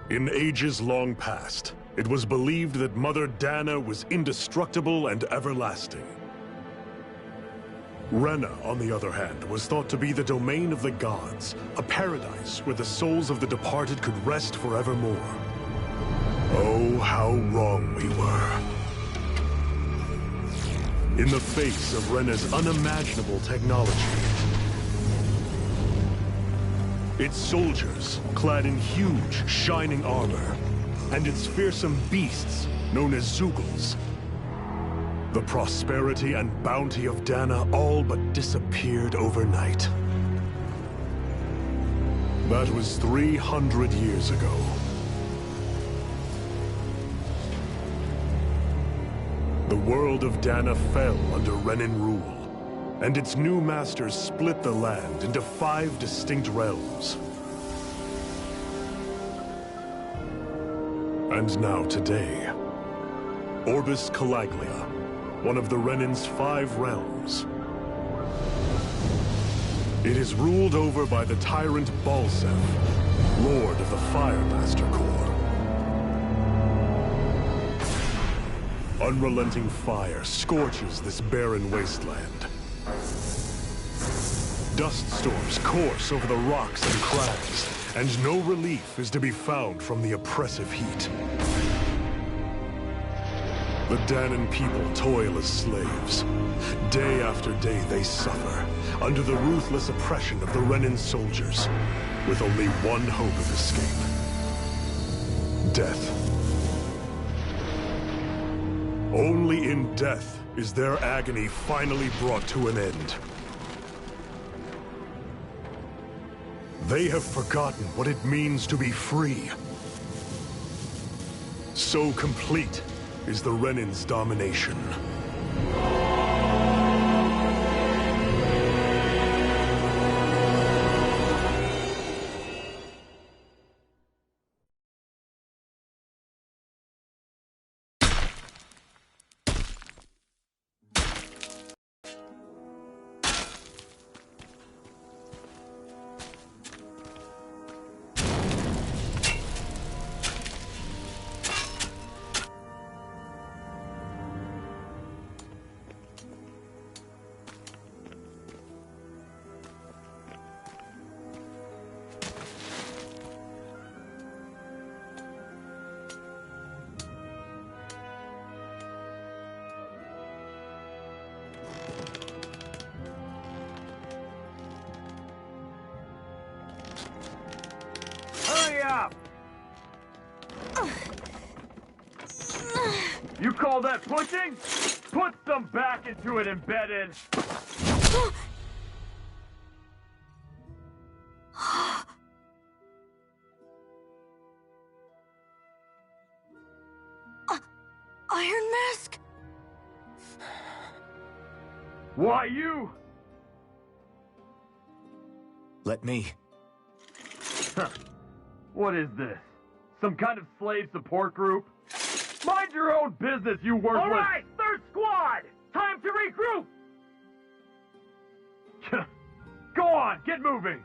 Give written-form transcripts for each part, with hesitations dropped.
In ages long past, it was believed that Mother Dana was indestructible and everlasting. Rena, on the other hand, was thought to be the domain of the gods, a paradise where the souls of the departed could rest forevermore. Oh, how wrong we were. In the face of Rena's unimaginable technology, its soldiers, clad in huge, shining armor, and its fearsome beasts, known as Zeugles. The prosperity and bounty of Dana all but disappeared overnight. That was 300 years ago. The world of Dana fell under Renan rule, and its new masters split the land into 5 distinct realms. And now today, Orbis Calaglia, one of the Renan's 5 realms. It is ruled over by the tyrant Balseph, Lord of the Firemaster Corps. Unrelenting fire scorches this barren wasteland. Dust storms course over the rocks and crags, and no relief is to be found from the oppressive heat. The Danan people toil as slaves. Day after day they suffer, under the ruthless oppression of the Renan soldiers, with only one hope of escape. Death. Only in death is their agony finally brought to an end. They have forgotten what it means to be free. So complete is the Renan's domination. You call that pushing? Put some back into it, embedded! Iron Mask? Why you? Let me. Huh. What is this? Some kind of slave support group? Mind your own business, you worthless— All right, 3rd Squad! Time to regroup! Go on, get moving!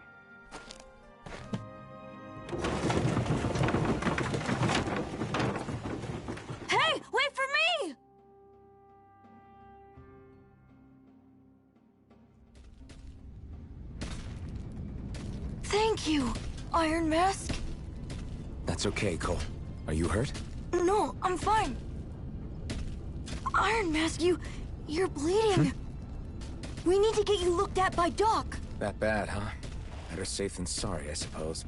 Hey, wait for me! Thank you, Iron Mask. That's okay, Cole. Are you hurt? No, I'm fine. Iron Mask, you're bleeding. We need to get you looked at by Doc. That bad, huh? Better safe than sorry, I suppose.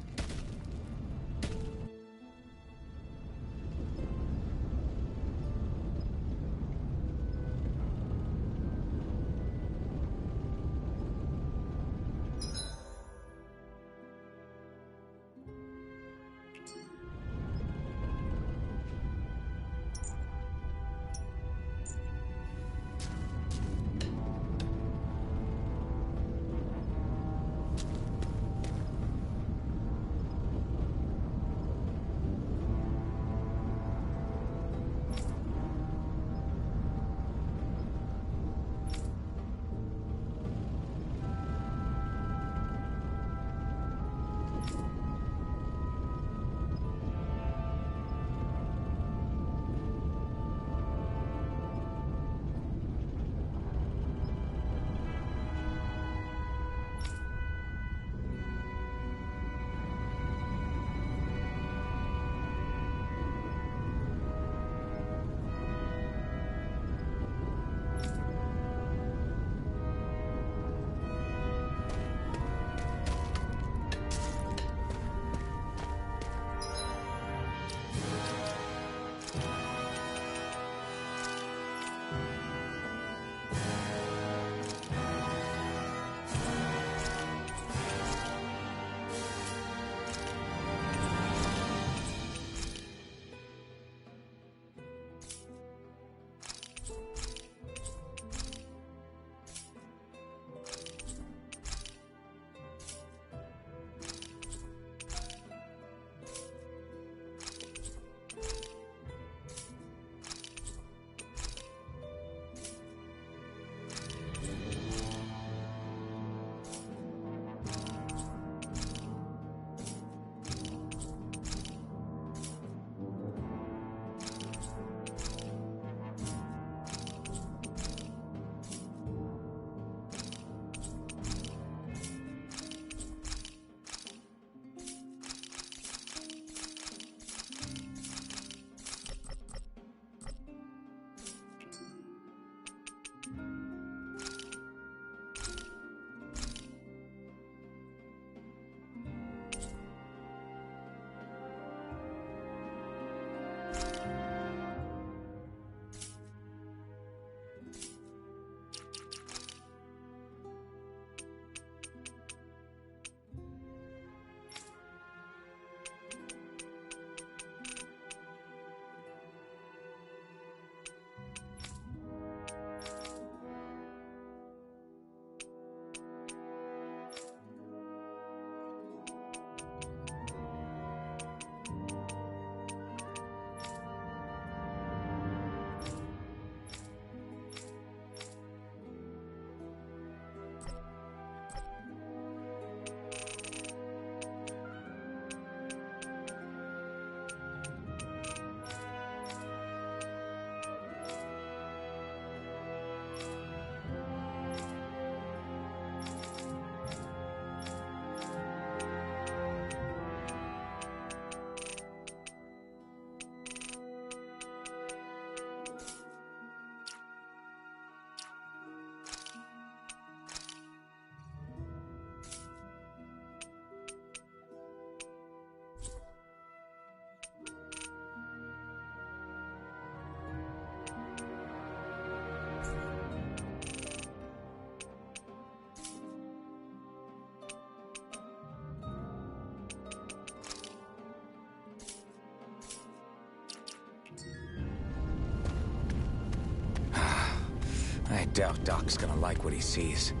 I doubt Doc's gonna like what he sees.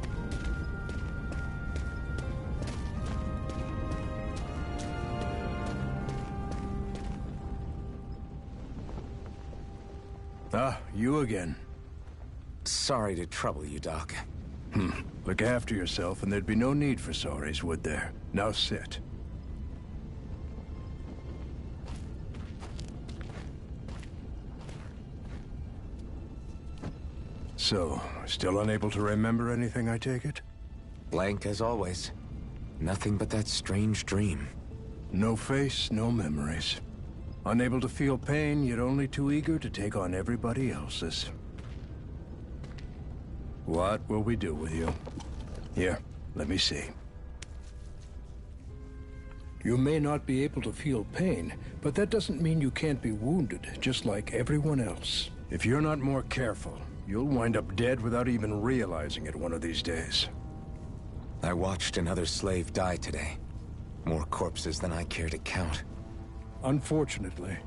Ah, you again. Sorry to trouble you, Doc. Look after yourself and there'd be no need for sorries, would there? Now sit. So, still unable to remember anything, I take it? Blank as always. Nothing but that strange dream. No face, no memories. Unable to feel pain, yet only too eager to take on everybody else's. What will we do with you? Here, let me see. You may not be able to feel pain, but that doesn't mean you can't be wounded, just like everyone else. If you're not more careful, you'll wind up dead without even realizing it one of these days. I watched another slave die today. More corpses than I care to count. Unfortunately,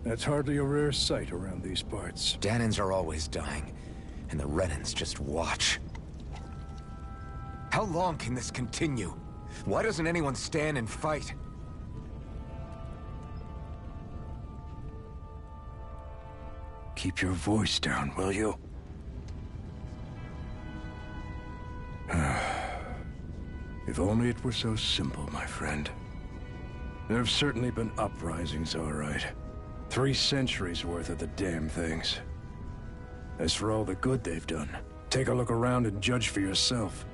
that's hardly a rare sight around these parts. Dahnans are always dying, and the Renans just watch. How long can this continue? Why doesn't anyone stand and fight? Keep your voice down, will you? If only it were so simple, my friend. There have certainly been uprisings, all right. 3 centuries worth of the damn things. As for all the good they've done, take a look around and judge for yourself.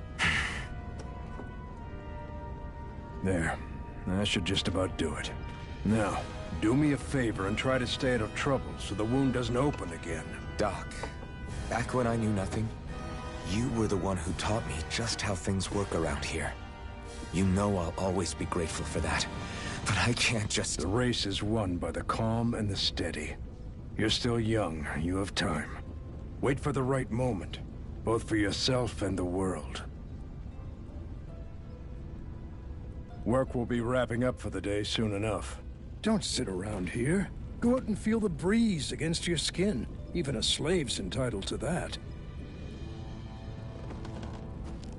There. That should just about do it. Now, do me a favor and try to stay out of trouble so the wound doesn't open again. Doc, back when I knew nothing, you were the one who taught me just how things work around here. You know I'll always be grateful for that. But I can't just... The race is won by the calm and the steady. You're still young. You have time. Wait for the right moment, both for yourself and the world. Work will be wrapping up for the day soon enough. Don't sit around here. Go out and feel the breeze against your skin. Even a slave's entitled to that.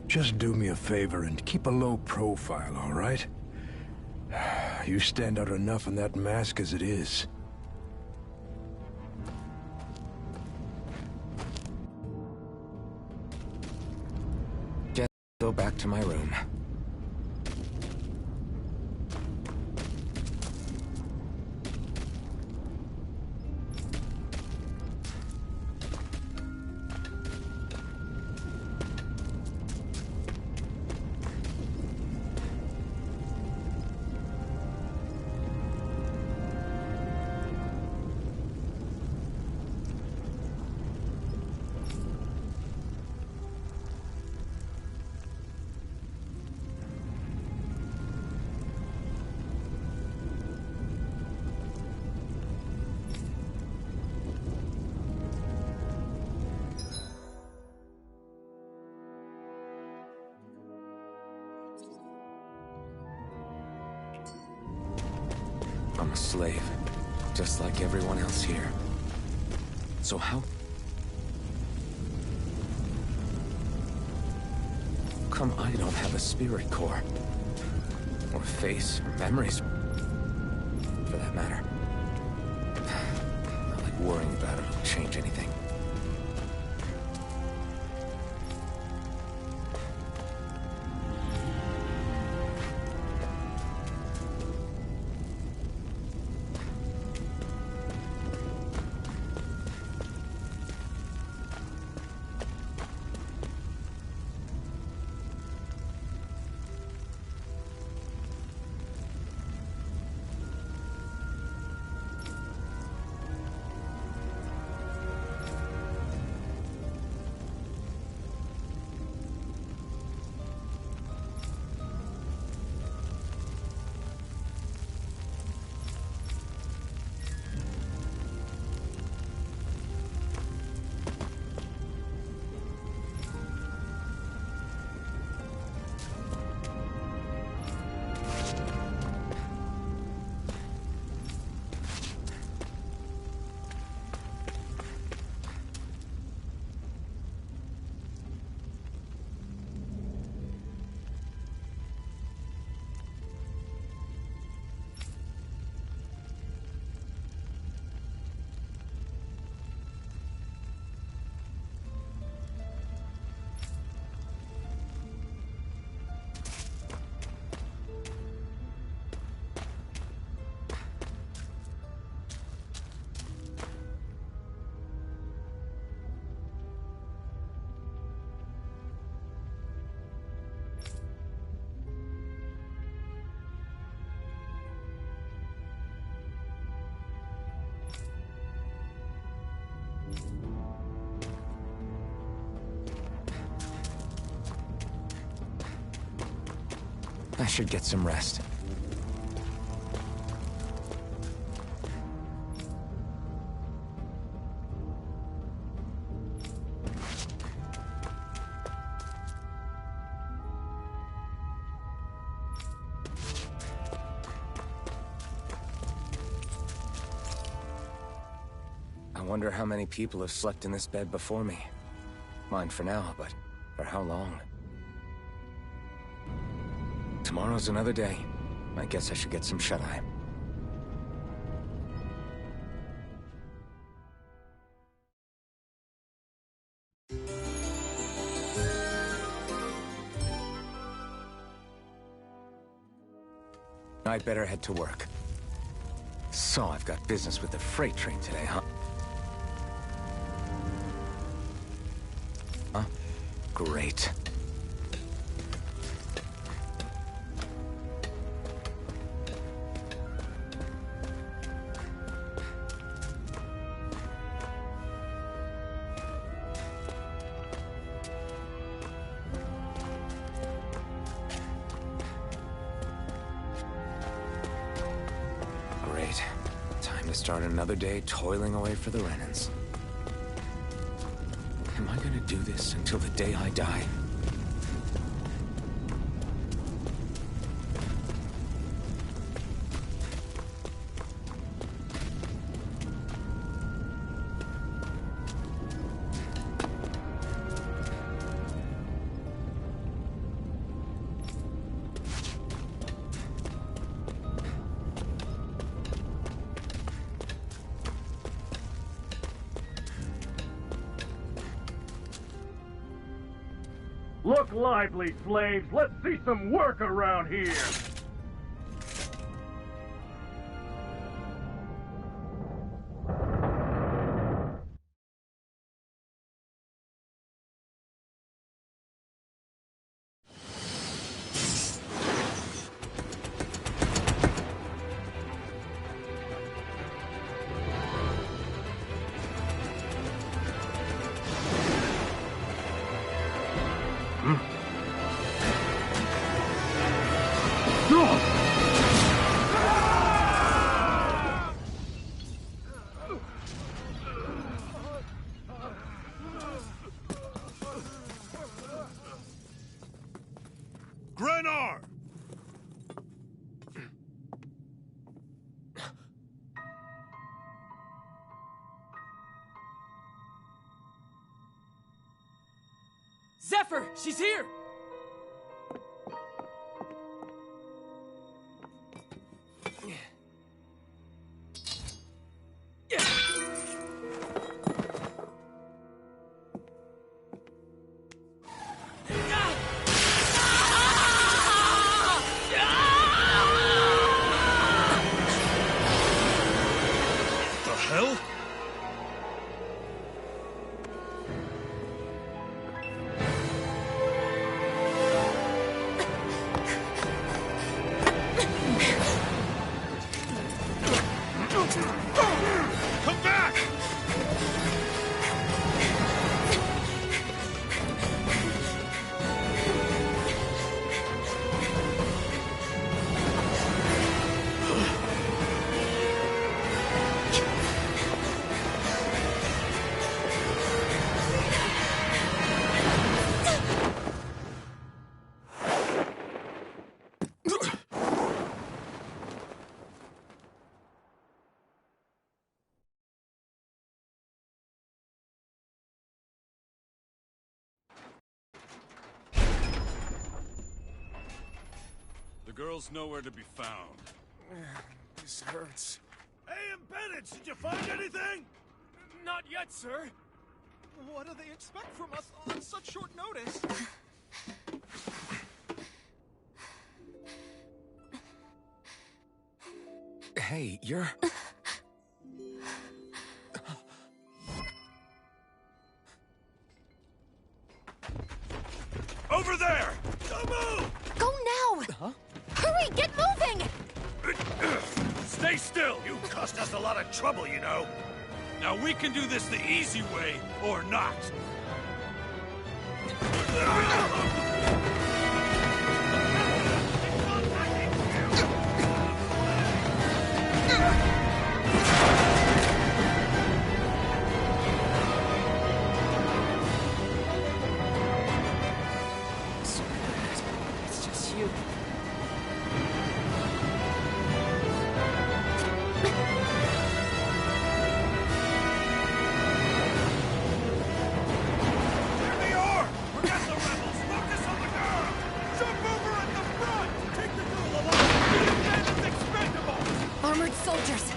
Just do me a favor and keep a low profile, all right? You stand out enough in that mask as it is. Just go back to my room. I'm a slave, just like everyone else here. So how come I don't have a spirit core? Or face, or memories, for that matter. Not like worrying about it will change anything. I should get some rest. wonder how many people have slept in this bed before me. Mine for now, but for how long? Tomorrow's another day. I guess I should get some shut-eye. I'd better head to work. So I've got business with the freight train today, huh? Huh? Great. Great. Time to start another day toiling away for the Renans. Am I gonna do this until the day I die? Look lively, slaves! Let's see some work around here! Grenar! Zephyr! She's here! Hell? Come back! The girl's nowhere to be found. This hurts. Hey, Embedded, did you find anything? Not yet, sir. What do they expect from us on such short notice? Hey, you're... Over there! Don't move! Go now! Huh? Hurry, get moving! Stay still! You cost us a lot of trouble, you know. Now we can do this the easy way, or not. It's just you. soldiers!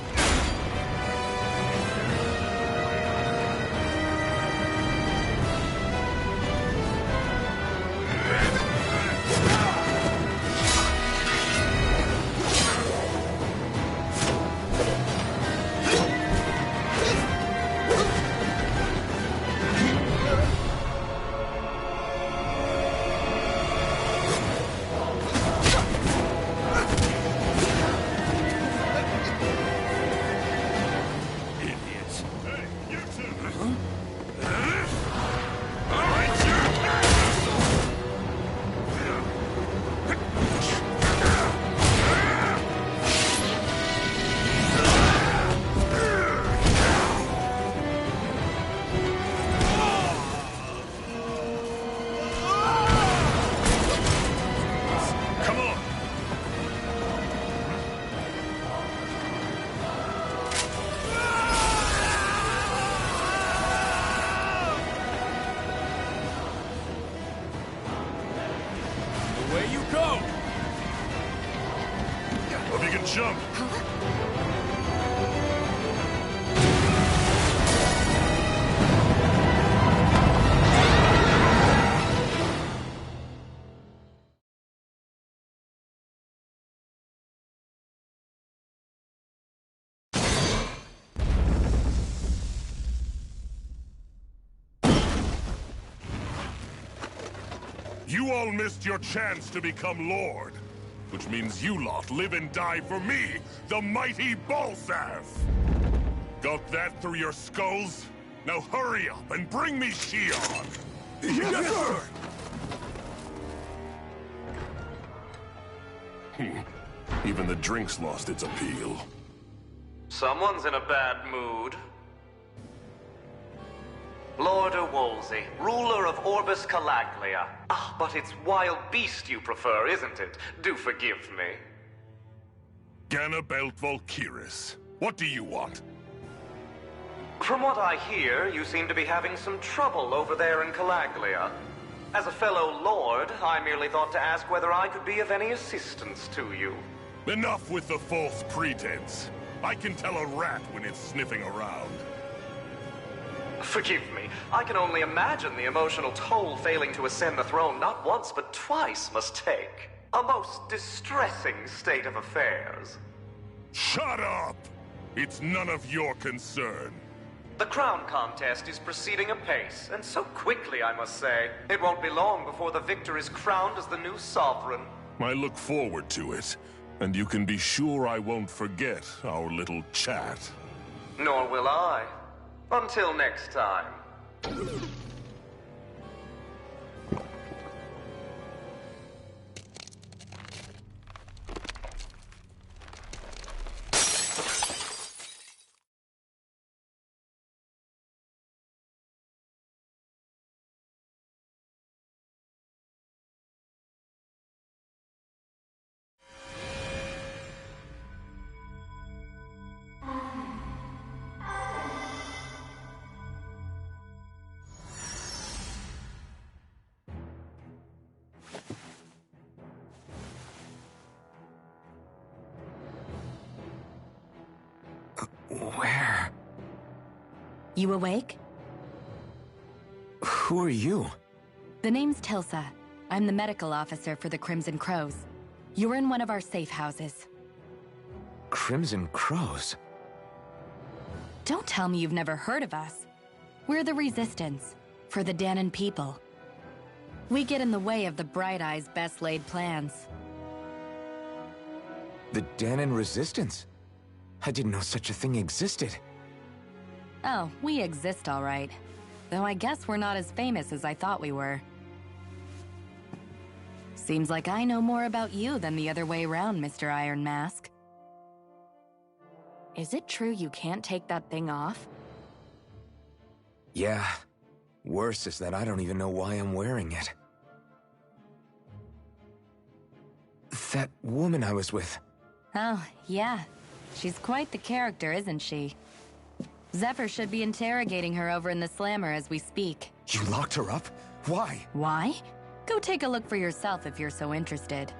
Away you go! Hope you can jump. You all missed your chance to become Lord, which means you lot live and die for me, the mighty Balsav! Got that through your skulls? Now hurry up and bring me Shion! Yes, sir! Even the drink's lost its appeal. Someone's in a bad mood. Lord Wolsey, ruler of Orbis Calaglia. Ah, but it's wild beast you prefer, isn't it? Do forgive me. Ganabelt Volkiris, what do you want? From what I hear, you seem to be having some trouble over there in Calaglia. As a fellow lord, I merely thought to ask whether I could be of any assistance to you. Enough with the false pretense. I can tell a rat when it's sniffing around. Forgive me, I can only imagine the emotional toll failing to ascend the throne not once but twice must take. A most distressing state of affairs. Shut up! It's none of your concern. The crown contest is proceeding apace, and so quickly, I must say. It won't be long before the victor is crowned as the new sovereign. I look forward to it, and you can be sure I won't forget our little chat. Nor will I. Until next time. Where? You awake? Who are you? The name's Tilsa. I'm the medical officer for the Crimson Crows. You're in one of our safe houses. Crimson Crows? Don't tell me you've never heard of us. We're the Resistance, for the Dahnan people. We get in the way of the Bright Eyes' best-laid plans. The Dahnan Resistance? I didn't know such a thing existed. Oh, we exist all right. Though I guess we're not as famous as I thought we were. Seems like I know more about you than the other way around, Mr. Iron Mask. Is it true you can't take that thing off? Yeah. Worse is that I don't even know why I'm wearing it. That woman I was with. Oh, yeah. She's quite the character, isn't she? Zephyr should be interrogating her over in the Slammer as we speak. You locked her up? Why? Why? Go take a look for yourself if you're so interested.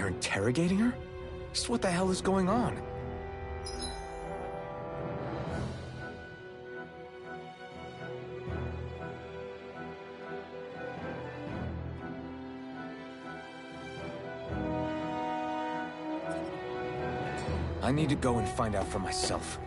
They're interrogating her? Just what the hell is going on? I need to go and find out for myself.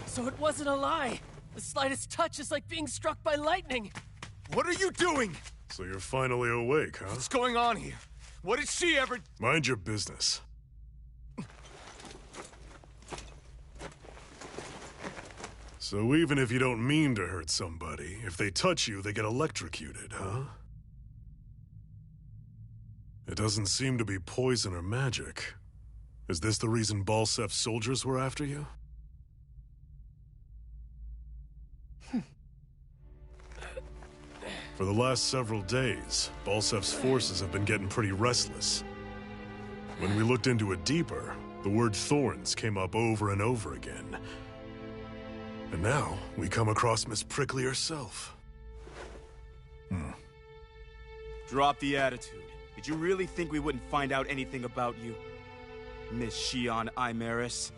So it wasn't a lie. The slightest touch is like being struck by lightning. What are you doing? So you're finally awake, huh? What's going on here? What did she ever... Mind your business. So even if you don't mean to hurt somebody, if they touch you, they get electrocuted, huh? It doesn't seem to be poison or magic. Is this the reason Balsef's soldiers were after you? For the last several days, Balsef's forces have been getting pretty restless. When we looked into it deeper, the word thorns came up over and over again. And now, we come across Miss Prickly herself. Drop the attitude. Did you really think we wouldn't find out anything about you? Miss Shion Imaris?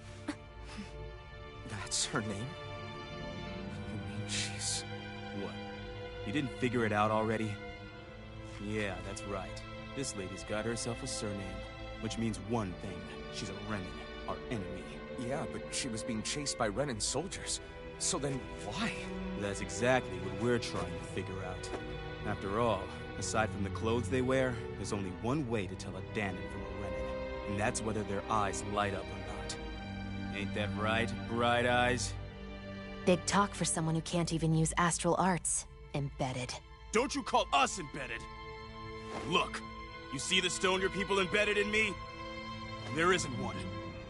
That's her name? You mean she's... What? You didn't figure it out already? Yeah, that's right. This lady's got herself a surname. Which means one thing. She's a Renan, our enemy. Yeah, but she was being chased by Renan soldiers. So then, why? That's exactly what we're trying to figure out. After all, aside from the clothes they wear, there's only one way to tell a Danon from a Renan. And that's whether their eyes light up or not. Ain't that right, Bright Eyes? Big talk for someone who can't even use astral arts. Embedded. Don't you call us embedded! Look, you see the stone your people embedded in me? There isn't one.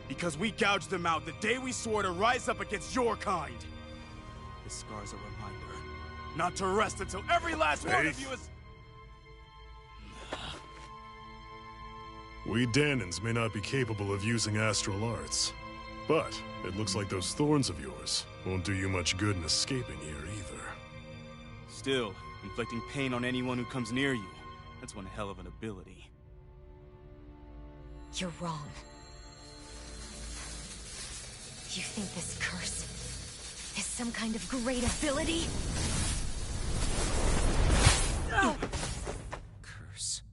Because we gouged them out the day we swore to rise up against your kind. This scar's a reminder, not to rest until every last one of you is... We Danons may not be capable of using astral arts, but it looks like those thorns of yours won't do you much good in escaping here either. Still, inflicting pain on anyone who comes near you, that's one hell of an ability. You're wrong. You think this curse is some kind of great ability? Curse.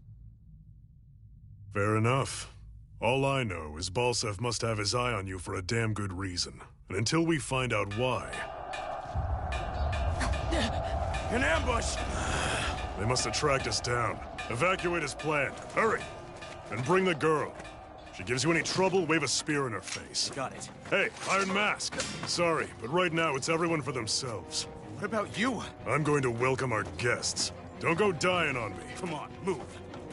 Fair enough. All I know is Balsef must have his eye on you for a damn good reason. And until we find out why... An ambush! They must have tracked us down. Evacuate as planned. Hurry! And bring the girl. If she gives you any trouble, wave a spear in her face. Got it. Hey, Iron Mask. Sorry, but right now it's everyone for themselves. What about you? I'm going to welcome our guests. Don't go dying on me. Come on, move.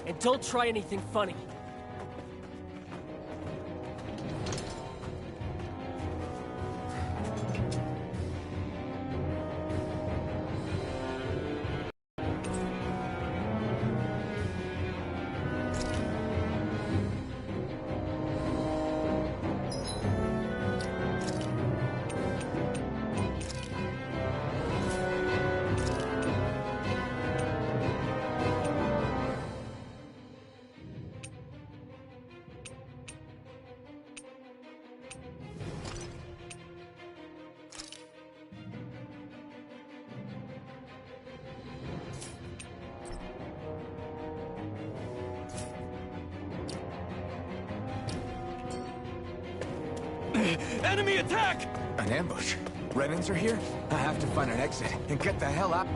And don't try anything funny. Enemy attack! An ambush? Renans are here? I have to find an exit and get the hell out.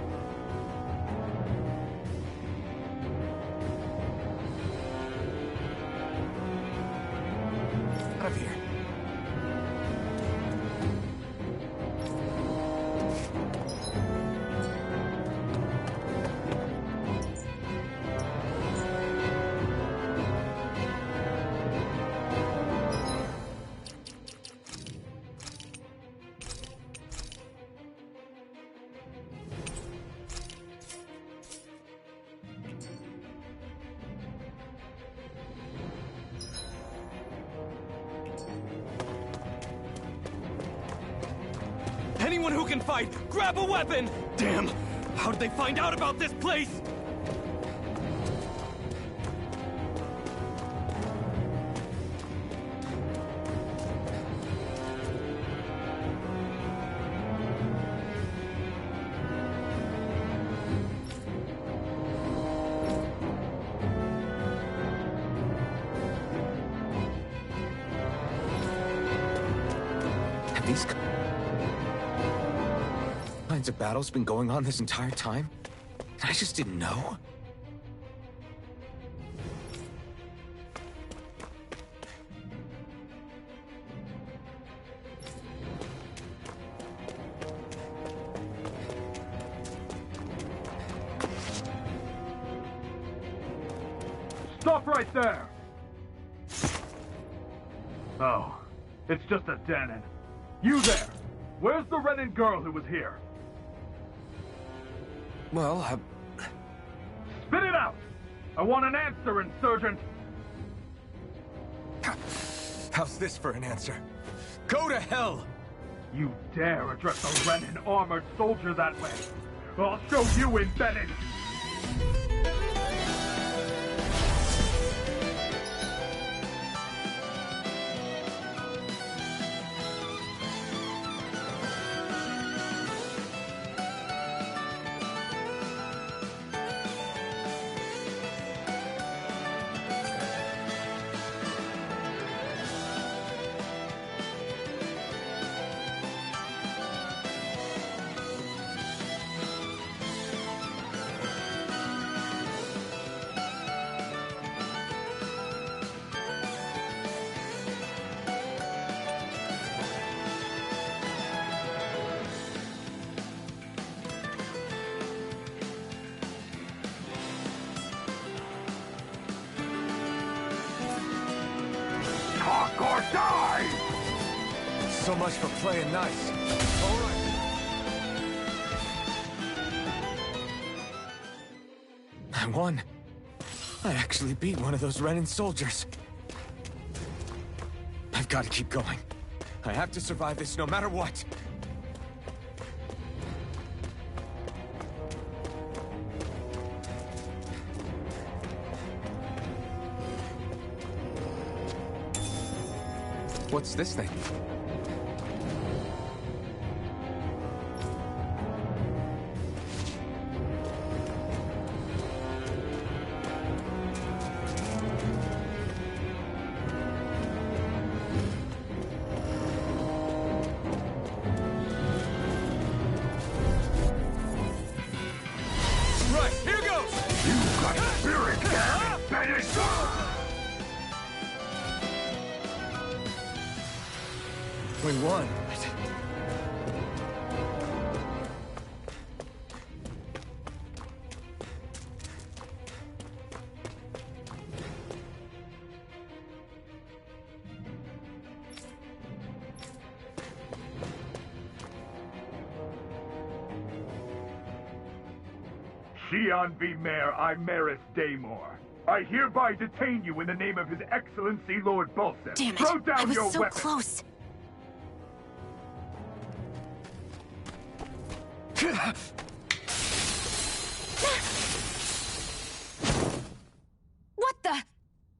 Out of here. Anyone who can fight, grab a weapon! Damn! How did they find out about this place? Have these kinds of battles been going on this entire time? I just didn't know. Stop right there! Oh, it's just a Danon. You there! Where's the Renan girl who was here? Well, Spit it out! I want an answer, insurgent! how's this for an answer? Go to hell! You dare address a Renan armored soldier that way? I'll show you embedded! Die! So much for playing nice. All right. I won. I actually beat one of those Renan soldiers. I've got to keep going. I have to survive this no matter what. What's this thing? Right, here goes! You've got spirit, damn it, Bennett! We won. Xi'an V. Mayor Imaris Daymore. I hereby detain you in the name of His Excellency Lord Bolseth. Damn it! Throw down I was your so weapon. close. What the?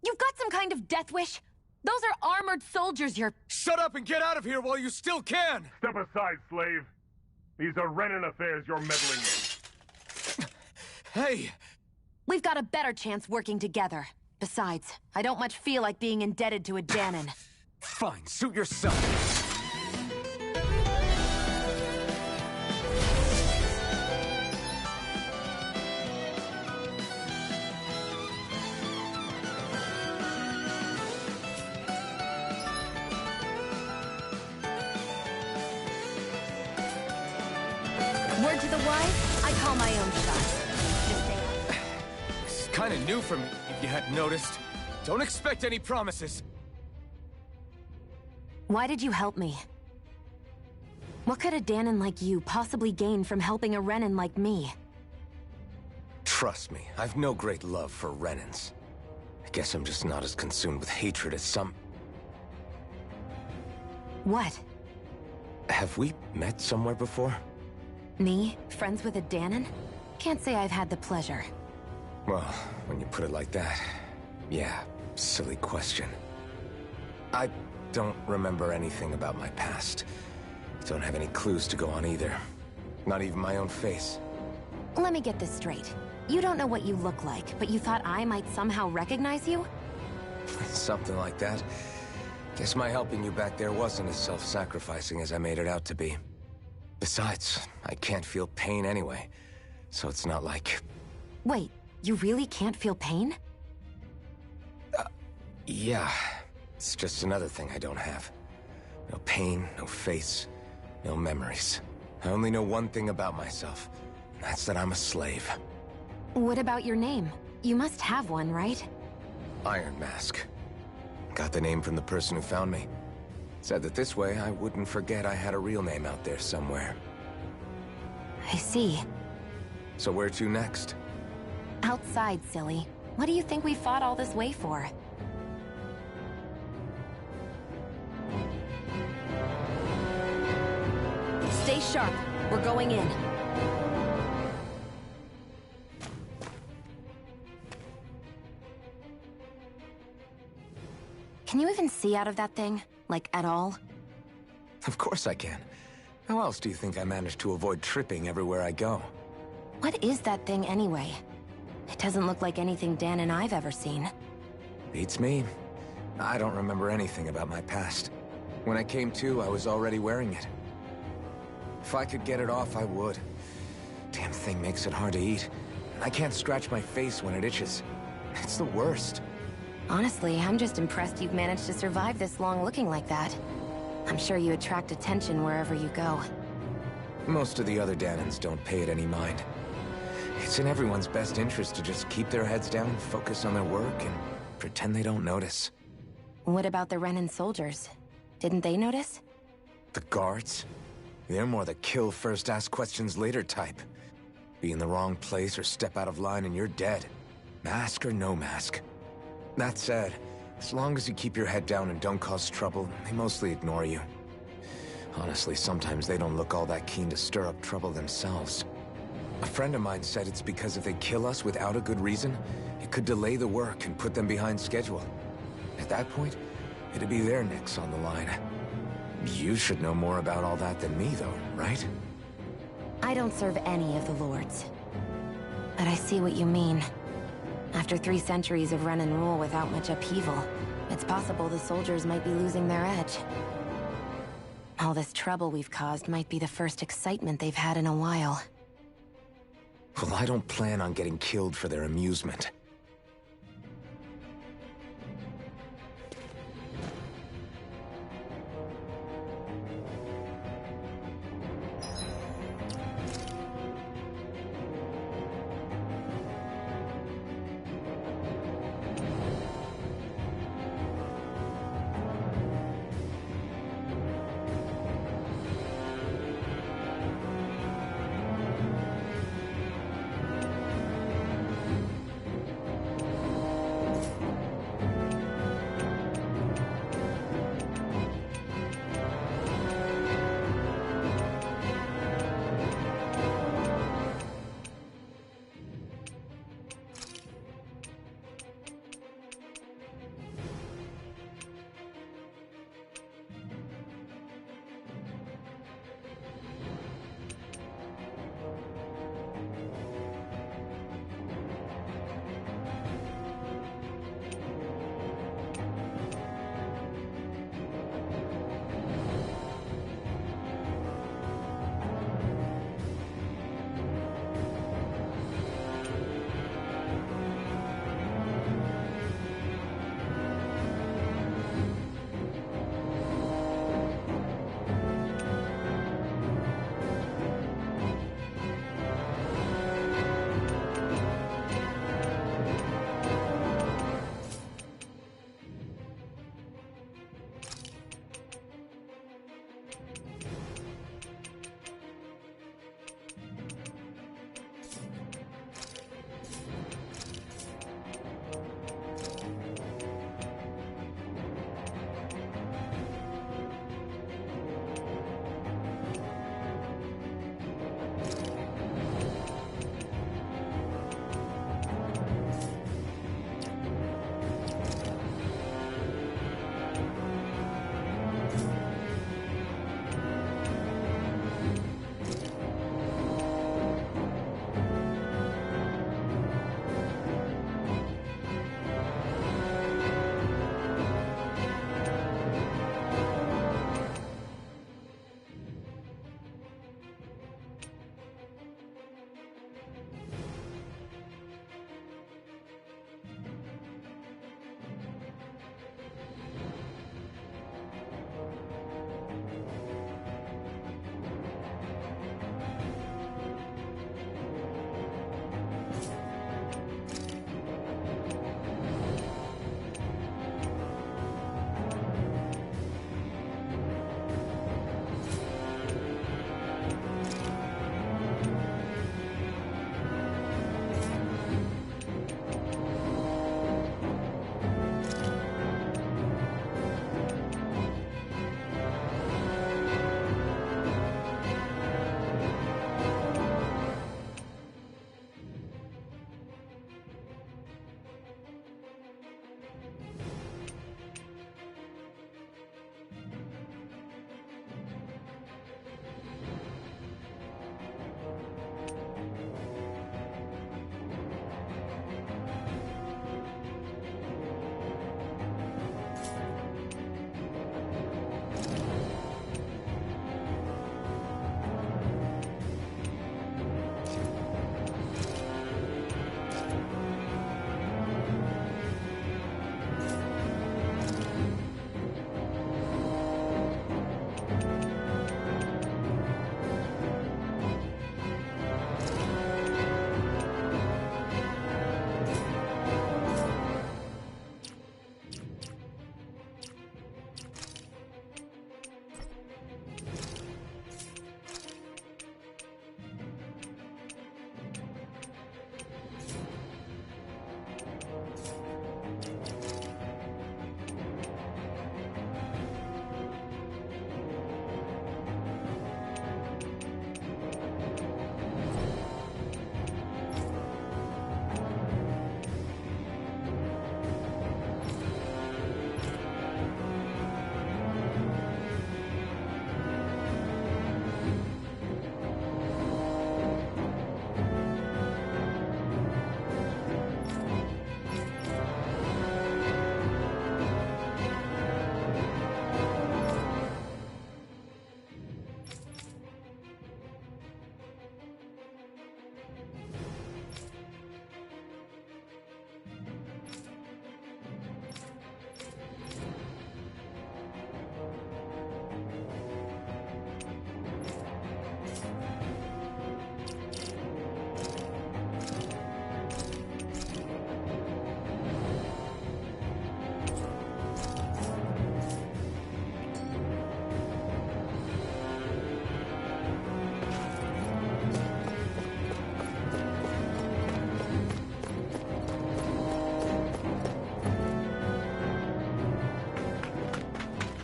You've got some kind of death wish? Those are armored soldiers you're... Shut up and get out of here while you still can! Step aside, slave. These are Renan affairs you're meddling in. Hey! We've got a better chance working together. Besides, I don't much feel like being indebted to a Dahnan. Fine, suit yourself. Word to the wise, I call my own shots. It's kind of new for me, if you hadn't noticed. Don't expect any promises. Why did you help me? What could a Dahnan like you possibly gain from helping a Renan like me? Trust me, I've no great love for Renans. I guess I'm just not as consumed with hatred as some... What? Have we met somewhere before? Me? Friends with a Dahnan? Can't say I've had the pleasure. Well, when you put it like that, yeah, silly question. I don't remember anything about my past. Don't have any clues to go on either. Not even my own face. Let me get this straight. You don't know what you look like, but you thought I might somehow recognize you? Something like that. Guess my helping you back there wasn't as self-sacrificing as I made it out to be. Besides, I can't feel pain anyway, so it's not like... Wait, you really can't feel pain? Yeah. It's just another thing I don't have. No pain, no face, no memories. I only know one thing about myself, and that's that I'm a slave. What about your name? You must have one, right? Iron Mask. Got the name from the person who found me. Said that this way I wouldn't forget I had a real name out there somewhere. I see. So where to next? Outside, silly. What do you think we fought all this way for? Stay sharp. We're going in. Can you even see out of that thing? Like, at all? Of course I can. How else do you think I managed to avoid tripping everywhere I go? What is that thing anyway? It doesn't look like anything Dahnan I've ever seen. Beats me. I don't remember anything about my past. When I came to, I was already wearing it. If I could get it off, I would. Damn thing makes it hard to eat. And I can't scratch my face when it itches. It's the worst. Honestly, I'm just impressed you've managed to survive this long looking like that. I'm sure you attract attention wherever you go. Most of the other Dahnans don't pay it any mind. It's in everyone's best interest to just keep their heads down, focus on their work, and pretend they don't notice. What about the Renan soldiers? Didn't they notice? The guards? They're more the kill first, ask questions later type. Be in the wrong place or step out of line and you're dead. Mask or no mask. That said, as long as you keep your head down and don't cause trouble, they mostly ignore you. Honestly, sometimes they don't look all that keen to stir up trouble themselves. A friend of mine said it's because if they kill us without a good reason, it could delay the work and put them behind schedule. At that point, it'd be their necks on the line. You should know more about all that than me, though, right? I don't serve any of the lords. But I see what you mean. After 3 centuries of run and rule without much upheaval, it's possible the soldiers might be losing their edge. All this trouble we've caused might be the first excitement they've had in a while. Well, I don't plan on getting killed for their amusement.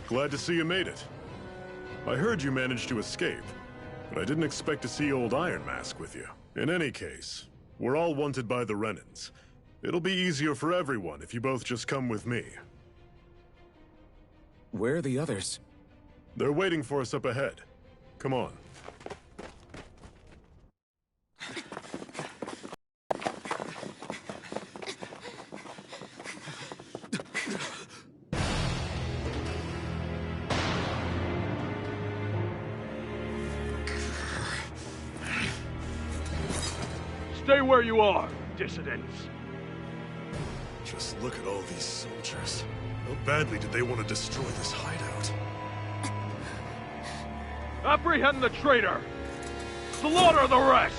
Glad to see you made it. I heard you managed to escape, but I didn't expect to see old Iron Mask with you. In any case, we're all wanted by the Renans. It'll be easier for everyone if you both just come with me. Where are the others? They're waiting for us up ahead. Come on. Stay where you are, dissidents. Just look at all these soldiers. How badly did they want to destroy this hideout? Apprehend the traitor! Slaughter the rest!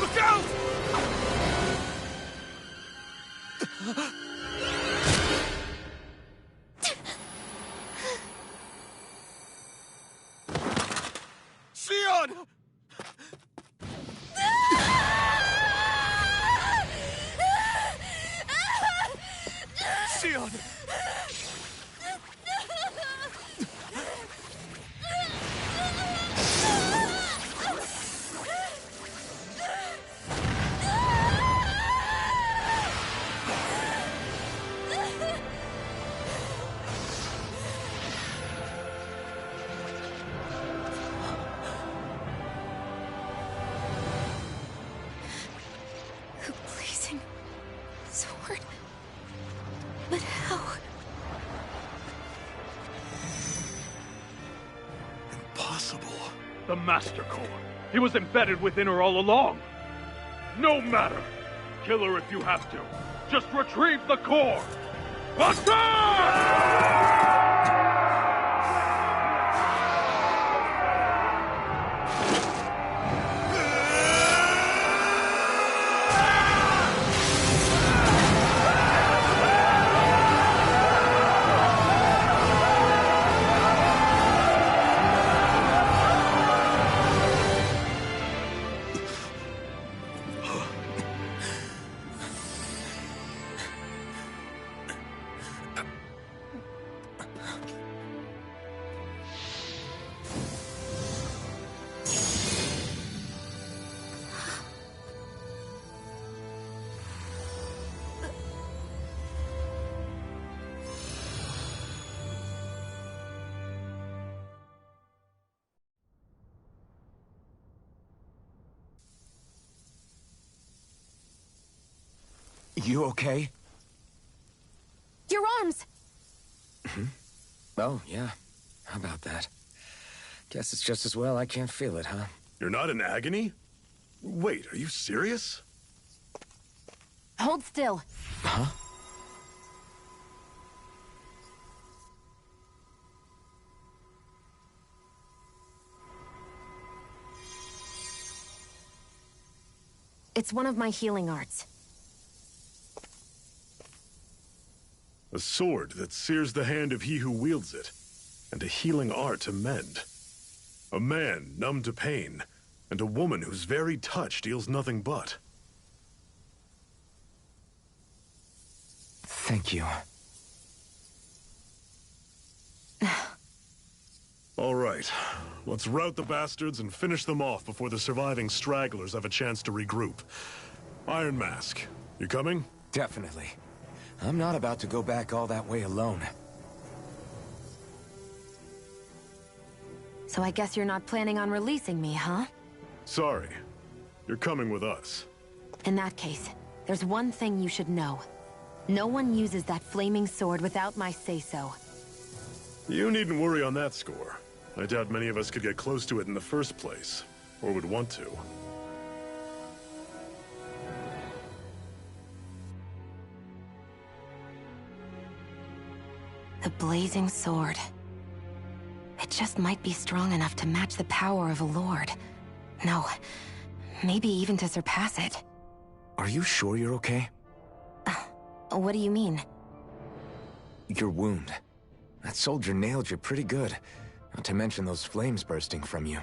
Look out! Xion! Xion! The blazing sword. But how? Impossible. The Master Core. He was embedded within her all along. No matter. Kill her if you have to. Just retrieve the core. Attack! You okay? Your arms! Oh, yeah. How about that? Guess it's just as well I can't feel it, huh? You're not in agony? Wait, are you serious? Hold still. Huh? It's one of my healing arts. A sword that sears the hand of he who wields it, and a healing art to mend. A man numb to pain, and a woman whose very touch deals nothing but. Thank you. All right, let's rout the bastards and finish them off before the surviving stragglers have a chance to regroup. Iron Mask, you coming? Definitely. I'm not about to go back all that way alone. So I guess you're not planning on releasing me, huh? Sorry. You're coming with us. In that case, there's one thing you should know. No one uses that flaming sword without my say-so. You needn't worry on that score. I doubt many of us could get close to it in the first place, or would want to. The blazing sword. It just might be strong enough to match the power of a lord. No, maybe even to surpass it. Are you sure you're okay? What do you mean? Your wound. That soldier nailed you pretty good. Not to mention those flames bursting from you.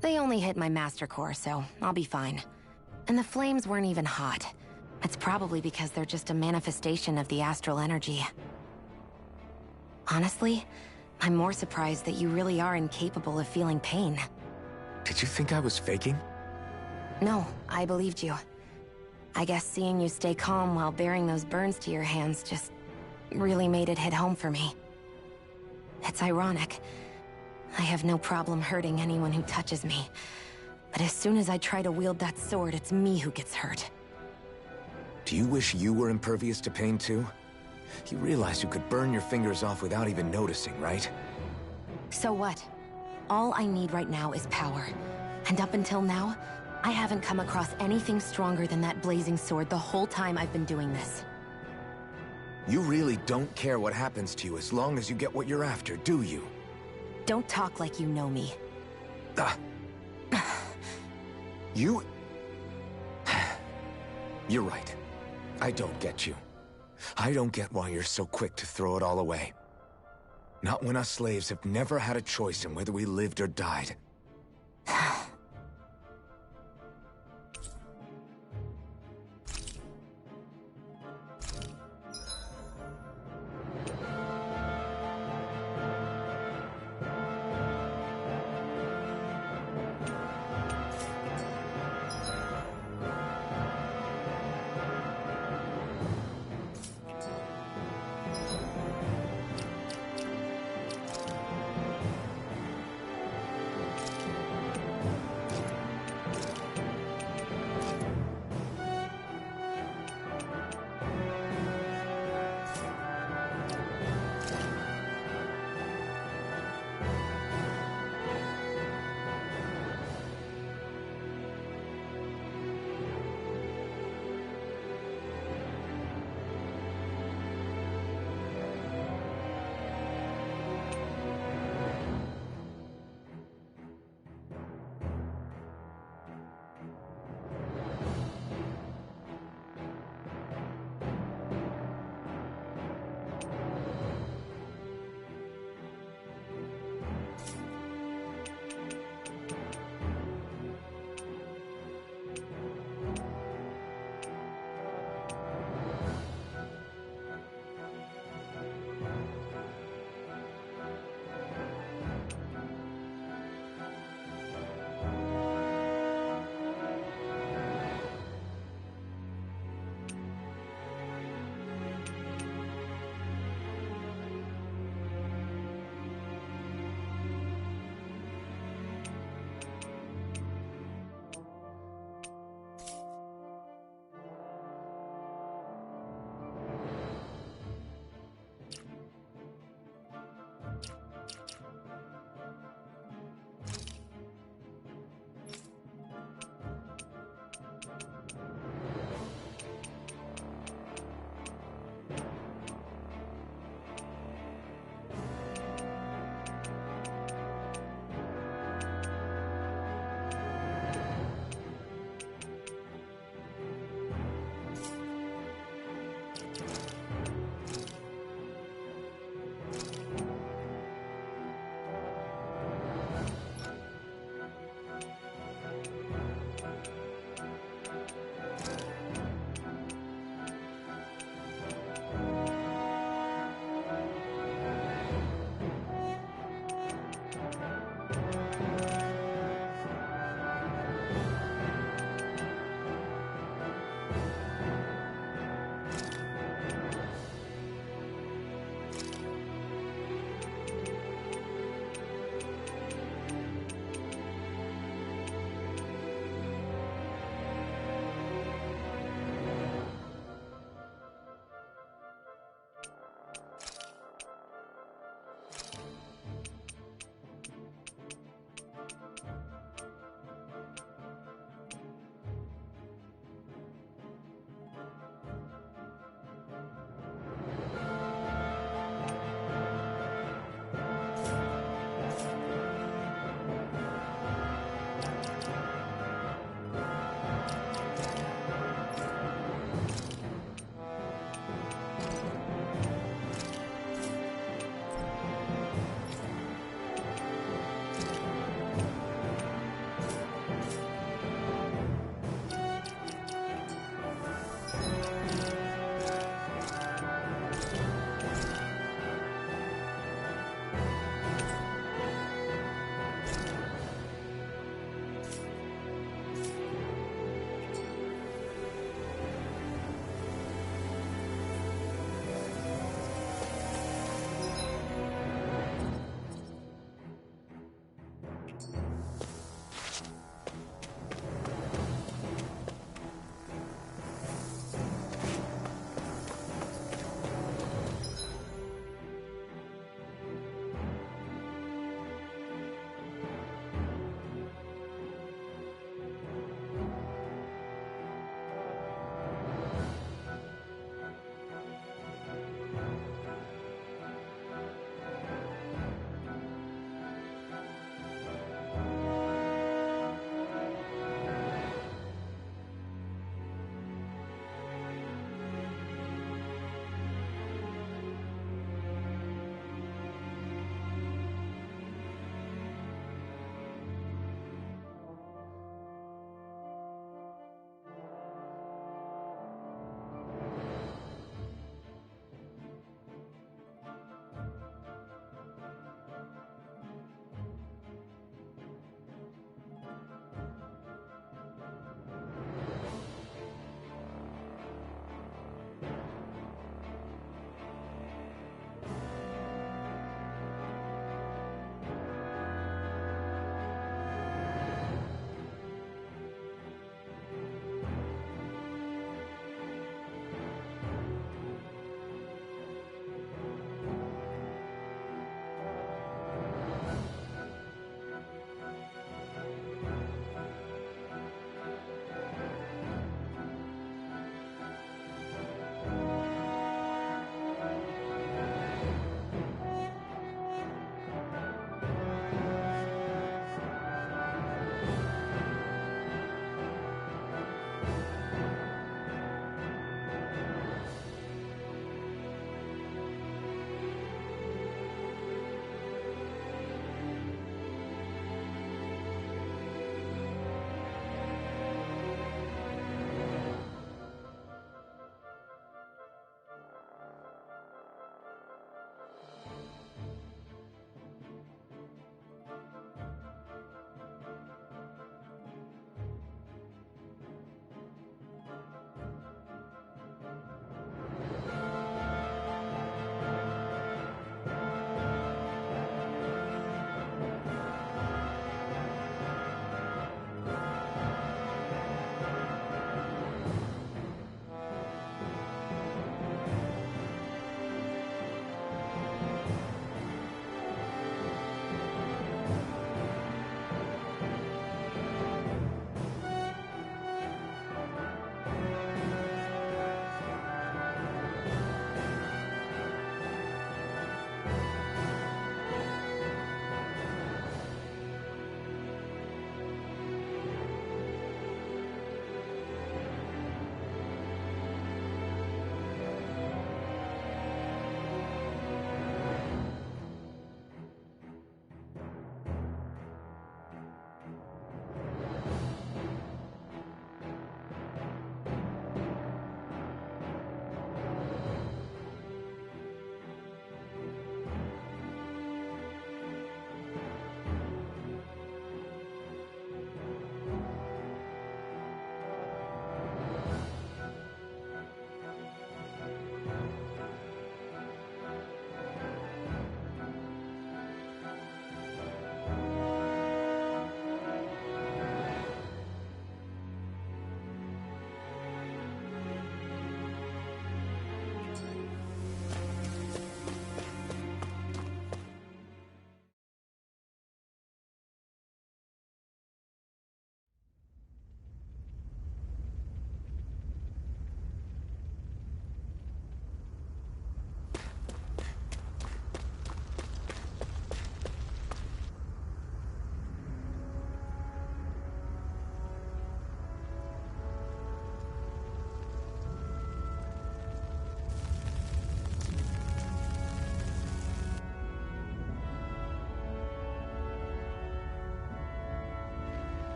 They only hit my master core, so I'll be fine. And the flames weren't even hot. It's probably because they're just a manifestation of the astral energy. Honestly, I'm more surprised that you really are incapable of feeling pain. Did you think I was faking? No, I believed you. I guess seeing you stay calm while bearing those burns to your hands just really made it hit home for me. It's ironic. I have no problem hurting anyone who touches me. But as soon as I try to wield that sword, it's me who gets hurt. Do you wish you were impervious to pain too? You realize you could burn your fingers off without even noticing, right? So what? All I need right now is power. And up until now, I haven't come across anything stronger than that blazing sword the whole time I've been doing this. You really don't care what happens to you as long as you get what you're after, do you? Don't talk like you know me. You... You're right. I don't get you. I don't get why you're so quick to throw it all away. Not when us slaves have never had a choice in whether we lived or died.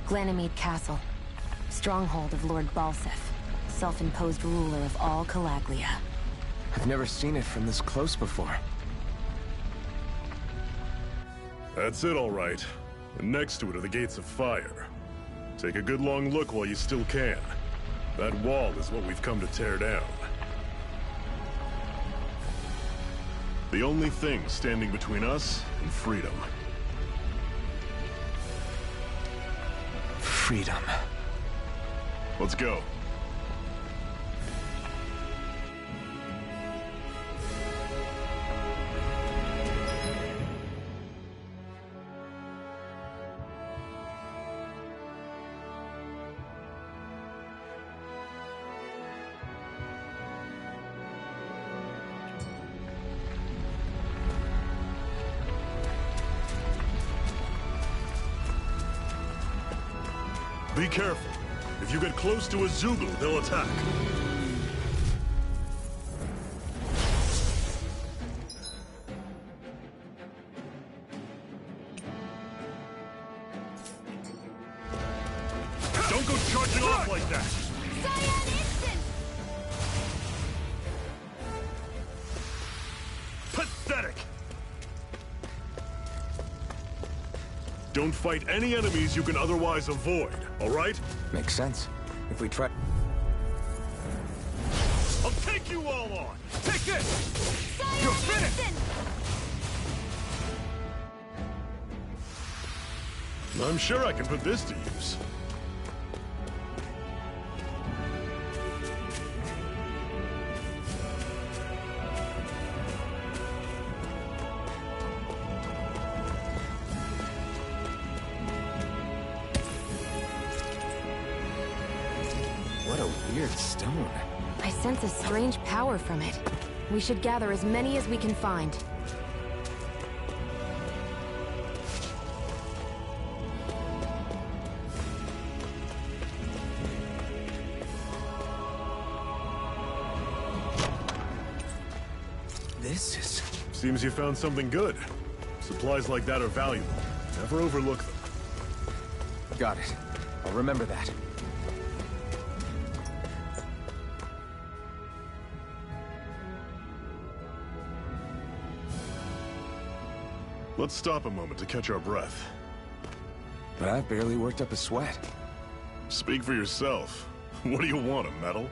Glanimede Castle. Stronghold of Lord Balseph, self-imposed ruler of all Calaglia. I've never seen it from this close before. That's it, all right. And next to it are the Gates of Fire. Take a good long look while you still can. That wall is what we've come to tear down. The only thing standing between us and freedom. Freedom. Let's go. Be careful. If you get close to a Zeugle, they'll attack. Don't go charging off like that! Cyan Instant! Pathetic! Don't fight any enemies you can otherwise avoid, all right? Makes sense. If we try... I'll take you all on! Take this! Cyan You're finished! Instant! I'm sure I can put this to use. What a weird stone. I sense a strange power from it. We should gather as many as we can find. This is... Seems you found something good. Supplies like that are valuable. Never overlook them. Got it. I'll remember that. Let's stop a moment to catch our breath. But I've barely worked up a sweat. Speak for yourself. What do you want, a medal?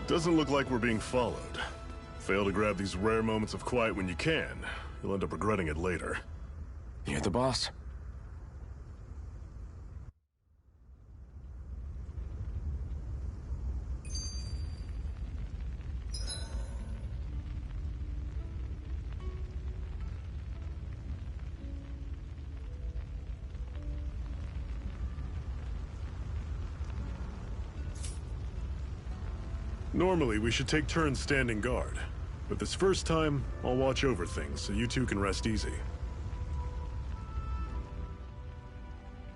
Doesn't look like we're being followed. Fail to grab these rare moments of quiet when you can. You'll end up regretting it later. You're the boss. Normally, we should take turns standing guard. But this first time, I'll watch over things so you two can rest easy.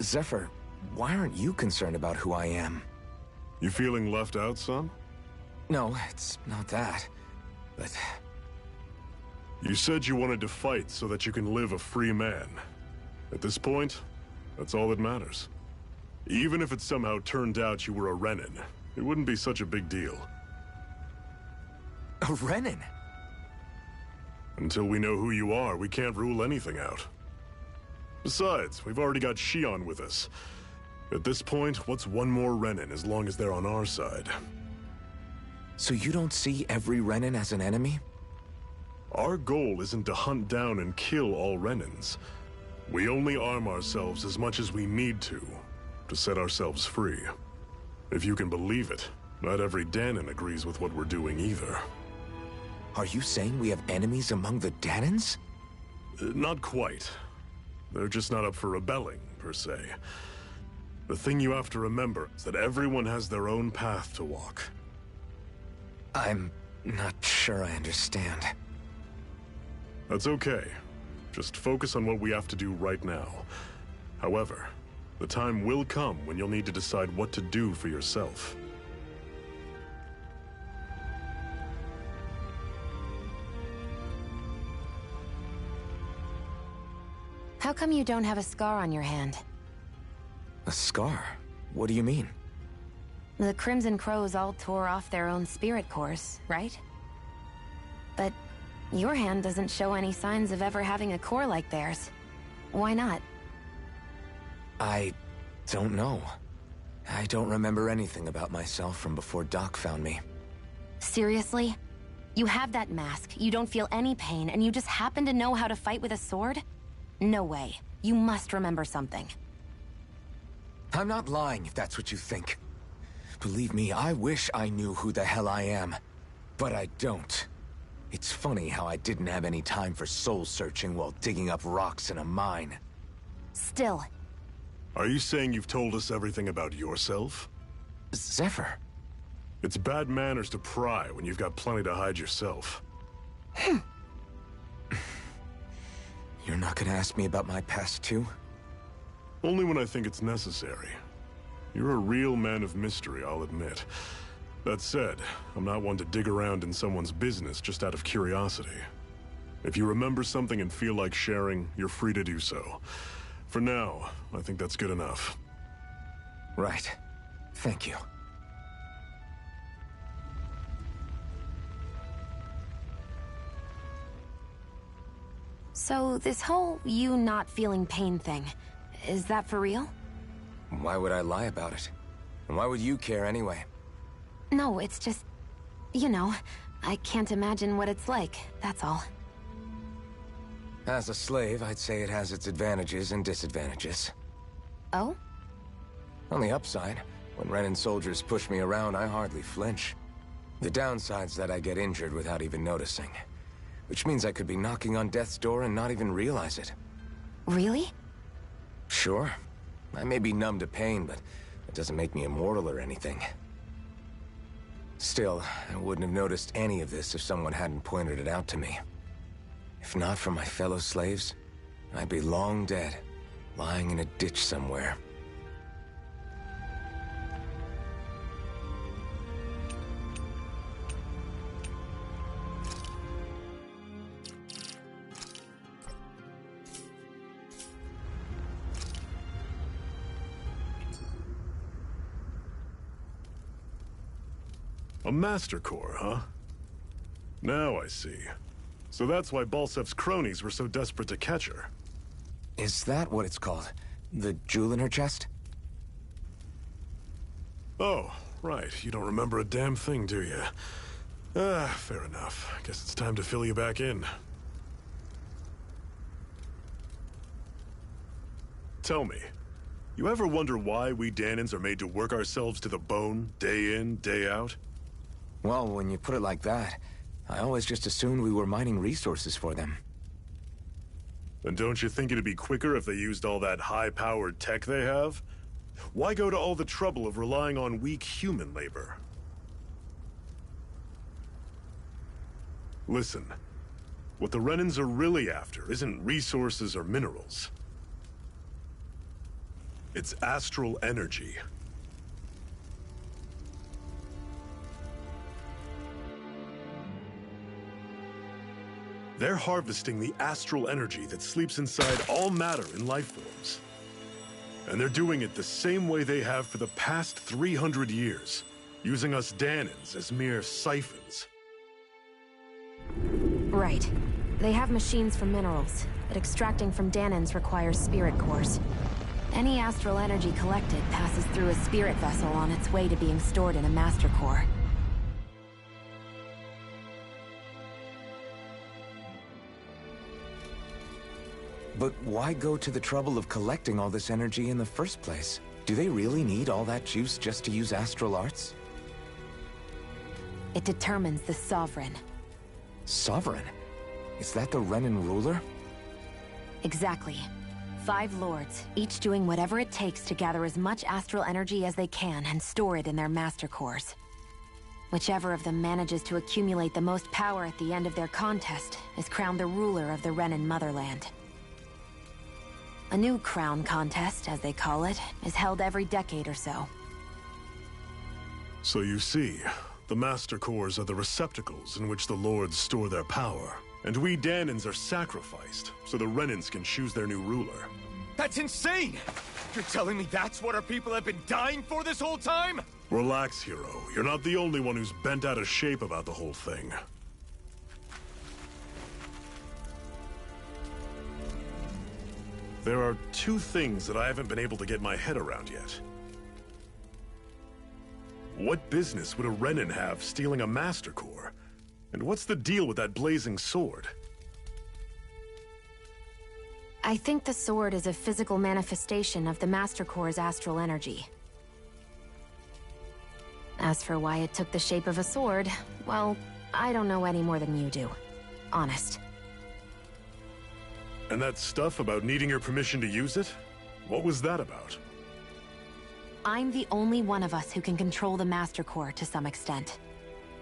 Zephyr, why aren't you concerned about who I am? You feeling left out, son? No, it's not that. But... You said you wanted to fight so that you can live a free man. At this point, that's all that matters. Even if it somehow turned out you were a Renin, it wouldn't be such a big deal. A Renin? Until we know who you are, we can't rule anything out. Besides, we've already got Shion with us. At this point, what's one more Renin as long as they're on our side? So you don't see every Renin as an enemy? Our goal isn't to hunt down and kill all Renins. We only arm ourselves as much as we need to set ourselves free. If you can believe it, not every Dahnan agrees with what we're doing either. Are you saying we have enemies among the Dahnans? Not quite. They're just not up for rebelling, per se. The thing you have to remember is that everyone has their own path to walk. I'm not sure I understand. That's okay. Just focus on what we have to do right now. However, the time will come when you'll need to decide what to do for yourself. How come you don't have a scar on your hand? A scar? What do you mean? The Crimson Crows all tore off their own spirit cores, right? But your hand doesn't show any signs of ever having a core like theirs. Why not? I don't know. I don't remember anything about myself from before Doc found me. Seriously? You have that mask, you don't feel any pain, and you just happen to know how to fight with a sword? No way. You must remember something. I'm not lying if that's what you think. Believe me, I wish I knew who the hell I am. But I don't. It's funny how I didn't have any time for soul-searching while digging up rocks in a mine. Still. Are you saying you've told us everything about yourself? Zephyr. It's bad manners to pry when you've got plenty to hide yourself. You're not gonna ask me about my past too? Only when I think it's necessary. You're a real man of mystery, I'll admit. That said, I'm not one to dig around in someone's business just out of curiosity. If you remember something and feel like sharing, you're free to do so. For now, I think that's good enough. Right. Thank you. So, this whole you not feeling pain thing, is that for real? Why would I lie about it? And why would you care anyway? No, it's just... you know, I can't imagine what it's like, that's all. As a slave, I'd say it has its advantages and disadvantages. Oh? On the upside, when Renan soldiers push me around, I hardly flinch. The downside's that I get injured without even noticing. Which means I could be knocking on death's door and not even realize it. Really? Sure. I may be numb to pain, but it doesn't make me immortal or anything. Still, I wouldn't have noticed any of this if someone hadn't pointed it out to me. If not for my fellow slaves, I'd be long dead, lying in a ditch somewhere. A Master Core, huh? Now I see. So that's why Balsef's cronies were so desperate to catch her. Is that what it's called? The jewel in her chest? Oh, right. You don't remember a damn thing, do you? Fair enough. Guess it's time to fill you back in. Tell me, you ever wonder why we Dahnans are made to work ourselves to the bone, day in, day out? Well, when you put it like that, I always just assumed we were mining resources for them. And don't you think it'd be quicker if they used all that high-powered tech they have? Why go to all the trouble of relying on weak human labor? Listen, what the Renans are really after isn't resources or minerals. It's astral energy. They're harvesting the astral energy that sleeps inside all matter in life forms. And they're doing it the same way they have for the past 300 years, using us Dahnans as mere siphons. Right. They have machines for minerals, but extracting from Dahnans requires spirit cores. Any astral energy collected passes through a spirit vessel on its way to being stored in a master core. But why go to the trouble of collecting all this energy in the first place? Do they really need all that juice just to use astral arts? It determines the Sovereign. Sovereign? Is that the Renan ruler? Exactly. 5 lords, each doing whatever it takes to gather as much astral energy as they can and store it in their master cores. Whichever of them manages to accumulate the most power at the end of their contest is crowned the ruler of the Renan motherland. A new crown contest, as they call it, is held every decade or so. So you see, the Master Cores are the receptacles in which the Lords store their power. And we Dahnans are sacrificed, so the Renans can choose their new ruler. That's insane! You're telling me that's what our people have been dying for this whole time? Relax, hero. You're not the only one who's bent out of shape about the whole thing. There are two things that I haven't been able to get my head around yet. What business would a Renan have stealing a Master Core? And what's the deal with that blazing sword? I think the sword is a physical manifestation of the Master Core's astral energy. As for why it took the shape of a sword, well, I don't know any more than you do. Honest. And that stuff about needing your permission to use it? What was that about? I'm the only one of us who can control the Master Core to some extent.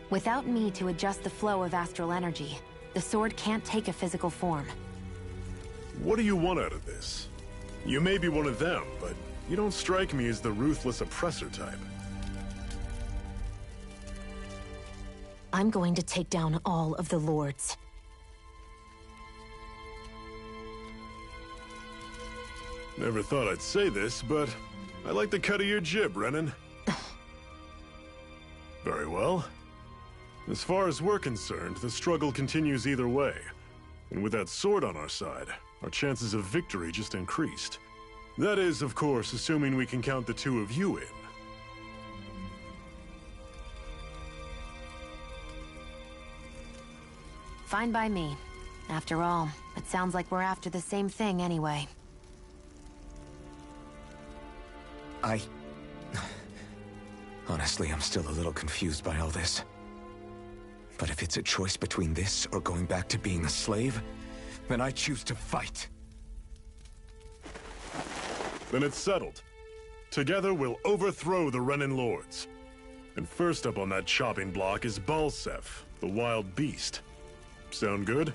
Without me to adjust the flow of astral energy, the sword can't take a physical form. What do you want out of this? You may be one of them, but you don't strike me as the ruthless oppressor type. I'm going to take down all of the Lords. Never thought I'd say this, but I like the cut of your jib, Renan. Very well. As far as we're concerned, the struggle continues either way. And with that sword on our side, our chances of victory just increased. That is, of course, assuming we can count the two of you in. Fine by me. After all, it sounds like we're after the same thing anyway. Honestly, I'm still a little confused by all this. But if it's a choice between this or going back to being a slave, then I choose to fight. Then it's settled. Together we'll overthrow the Renan Lords. And first up on that chopping block is Balseph, the wild beast. Sound good?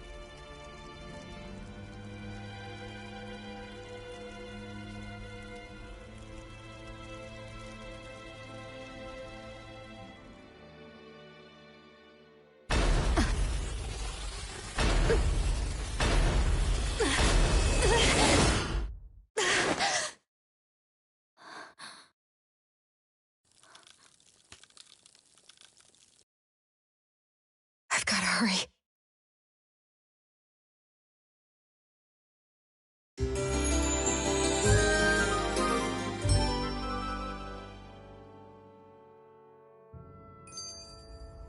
I've gotta hurry.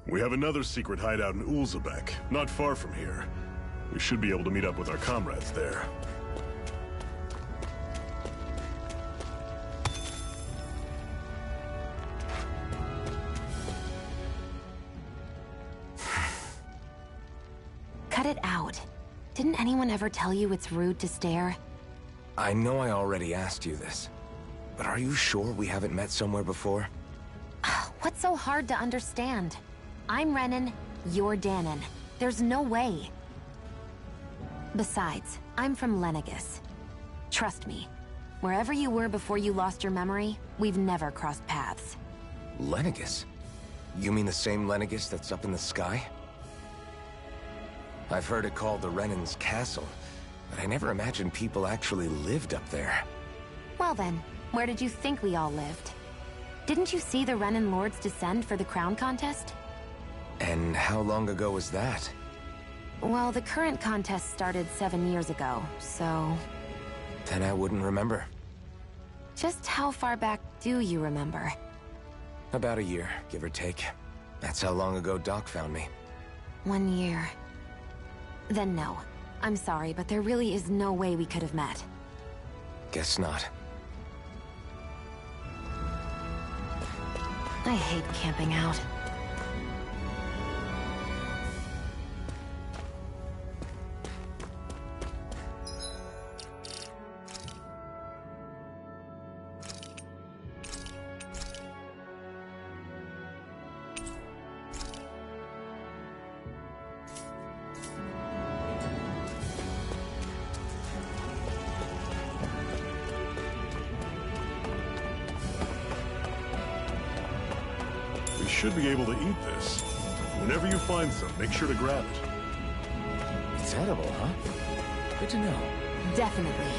We have another secret hideout in Ulzebek, not far from here. We should be able to meet up with our comrades there. Cut it out. Didn't anyone ever tell you it's rude to stare? I know I already asked you this, but are you sure we haven't met somewhere before? What's so hard to understand? I'm Renan, you're Danon. There's no way. Besides, I'm from Lenegis. Trust me, wherever you were before you lost your memory, we've never crossed paths. Lenegis? You mean the same Lenegis that's up in the sky? I've heard it called the Renan's Castle, but I never imagined people actually lived up there. Well then, where did you think we all lived? Didn't you see the Renan Lords descend for the crown contest? And how long ago was that? Well, the current contest started 7 years ago, so... Then I wouldn't remember. Just how far back do you remember? About a year, give or take. That's how long ago Doc found me. 1 year. Then no. I'm sorry, but there really is no way we could have met. Guess not. I hate camping out. We should be able to eat this. Whenever you find some, make sure to grab it. It's edible, huh? Good to know. Definitely.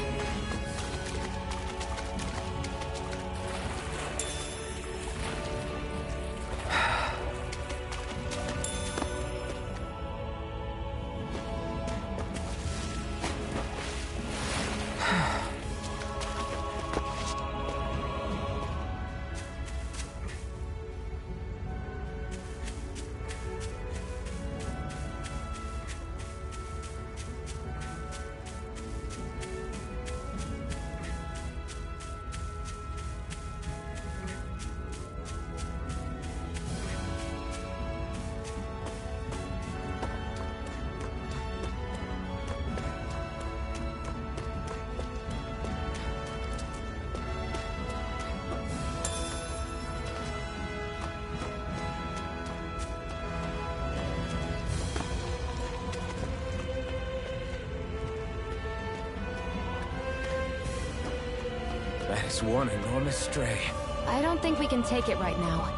That is one enormous stray. I don't think we can take it right now.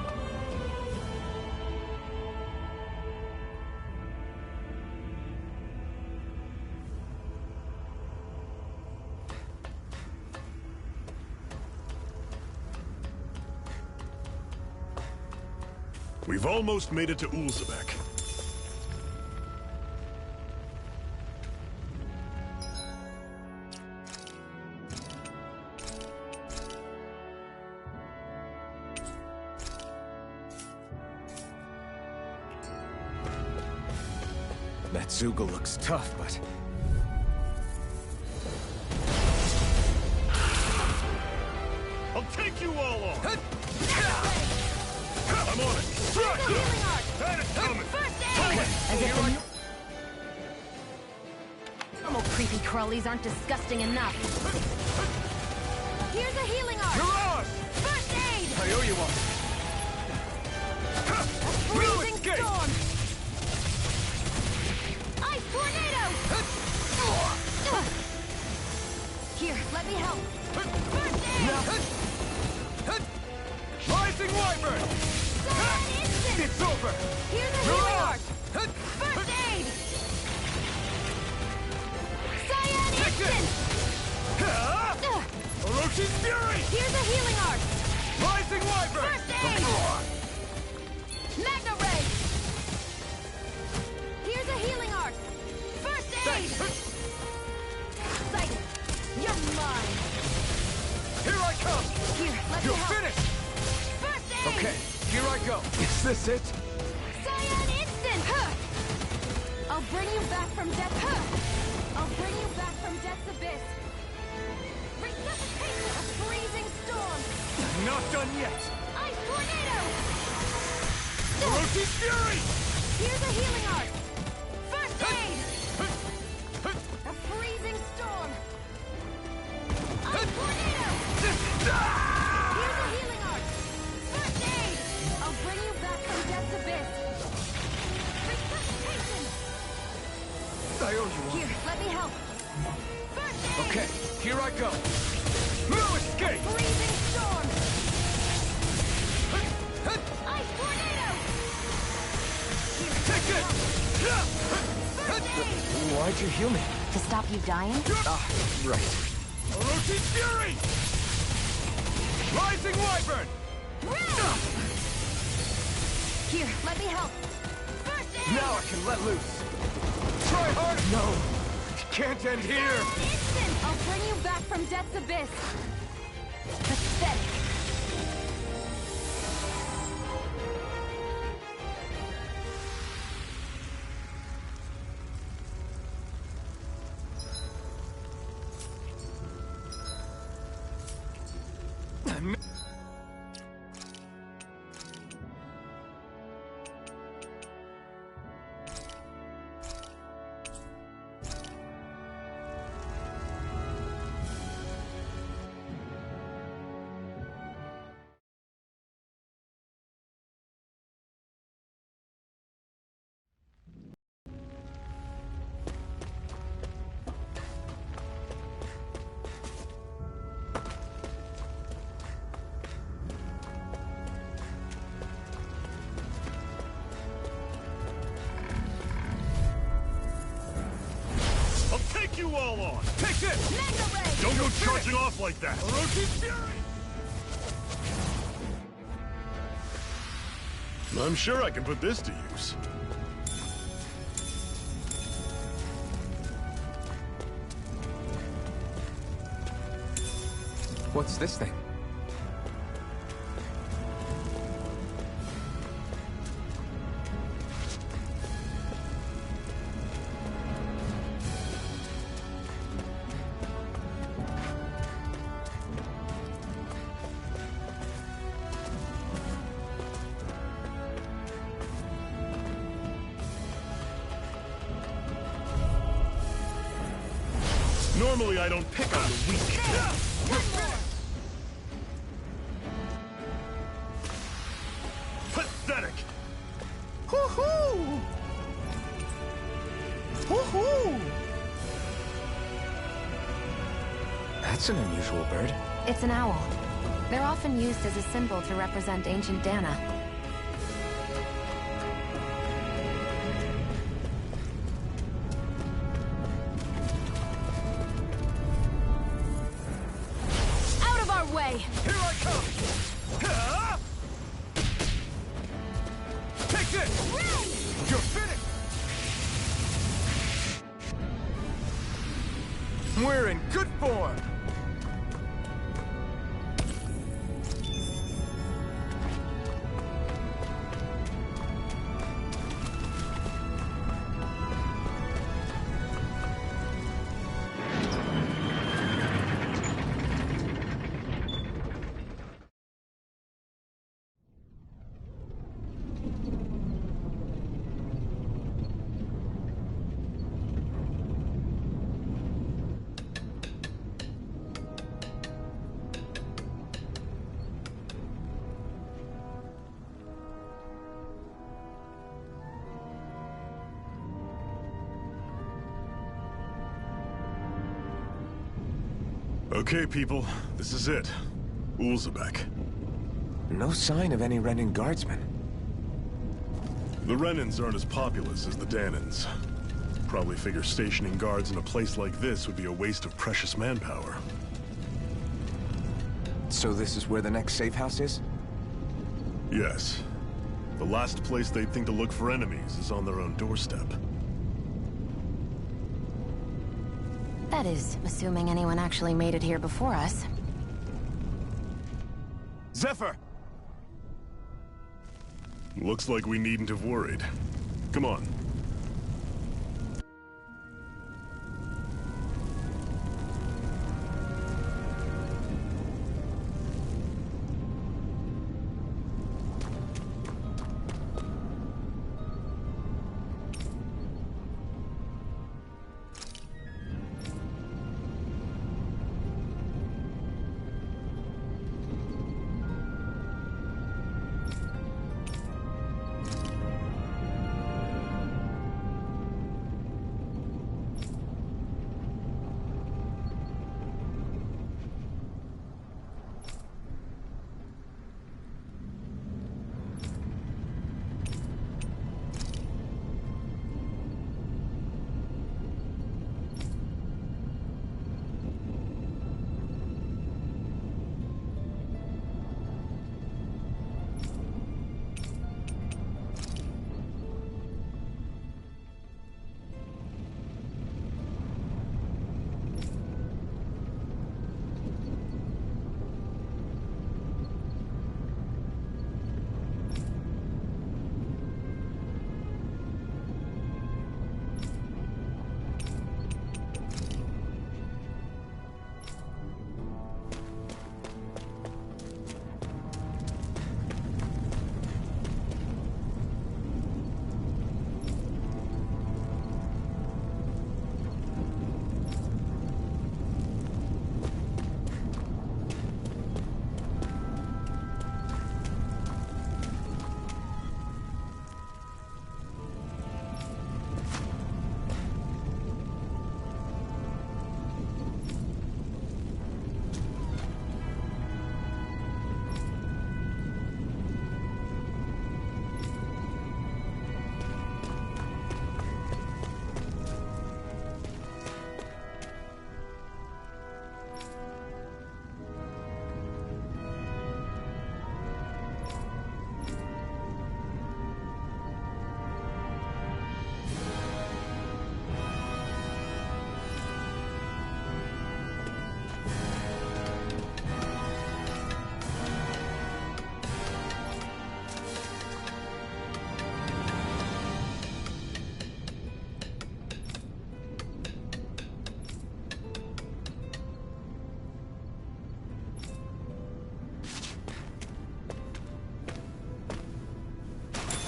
We've almost made it to Ulzebek. That Zoogle looks tough, but... I'll take you all on! I'm on it! Strike! That is coming! As if the normal creepy crawlies aren't disgusting enough. Here's a healing art! Mirage! First aid! I owe you one. Freezing storm! Ice tornado! Here, let me help. First aid! Rising Wyvern! It's over! Here's a healing art! First aid! Cyan instant! Oroshi's Fury! Here's a healing art! Rising Wyvern! First aid! Magna Ray! Here's a healing art! First aid! Sight! You're mine! Here I come! Here, let me You're help! finished! First aid! Okay, here I go. Is this it? Cyan instant! I'll bring you back from death. I'll bring you back from death's abyss. Resuscitation of freezing storm. Not done yet. Ice tornado. Oroshi's Fury! Here's a healing art. First aid. A freezing storm. Ice tornado. Here's a healing art. First aid. I'll bring you back from death's abyss. Resuscitation. I owe you one. Here, let me help. First aid. Okay, here I go. No escape! Freezing storm. Ice tornado. Take it! First aid. Why'd you heal me? To stop you dying? Ah, right. Oroshi's Fury! Rising Wyvern! Here, let me help. First aid. Now I can let loose. Try hard! No! It can't end here! Instant! I'll bring you back from death's abyss. Pathetic. You all on! Take this! Magna Ray! Don't go charging off like that! Oroshi's Fury! I'm sure I can put this to use. What's this thing? Normally I don't pick on the weak. Pathetic! Hoo-hoo! Hoo-hoo! That's an unusual bird. It's an owl. They're often used as a symbol to represent ancient Dana. Out of our way! Here I come! Take this! You're finished! We're in good form! Okay, people, this is it. Ulzebek. No sign of any Renan guardsmen. The Renans aren't as populous as the Danans. Probably figure stationing guards in a place like this would be a waste of precious manpower. So this is where the next safe house is? Yes. The last place they'd think to look for enemies is on their own doorstep. That is, assuming anyone actually made it here before us. Zephyr! Looks like we needn't have worried. Come on.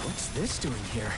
What's this doing here?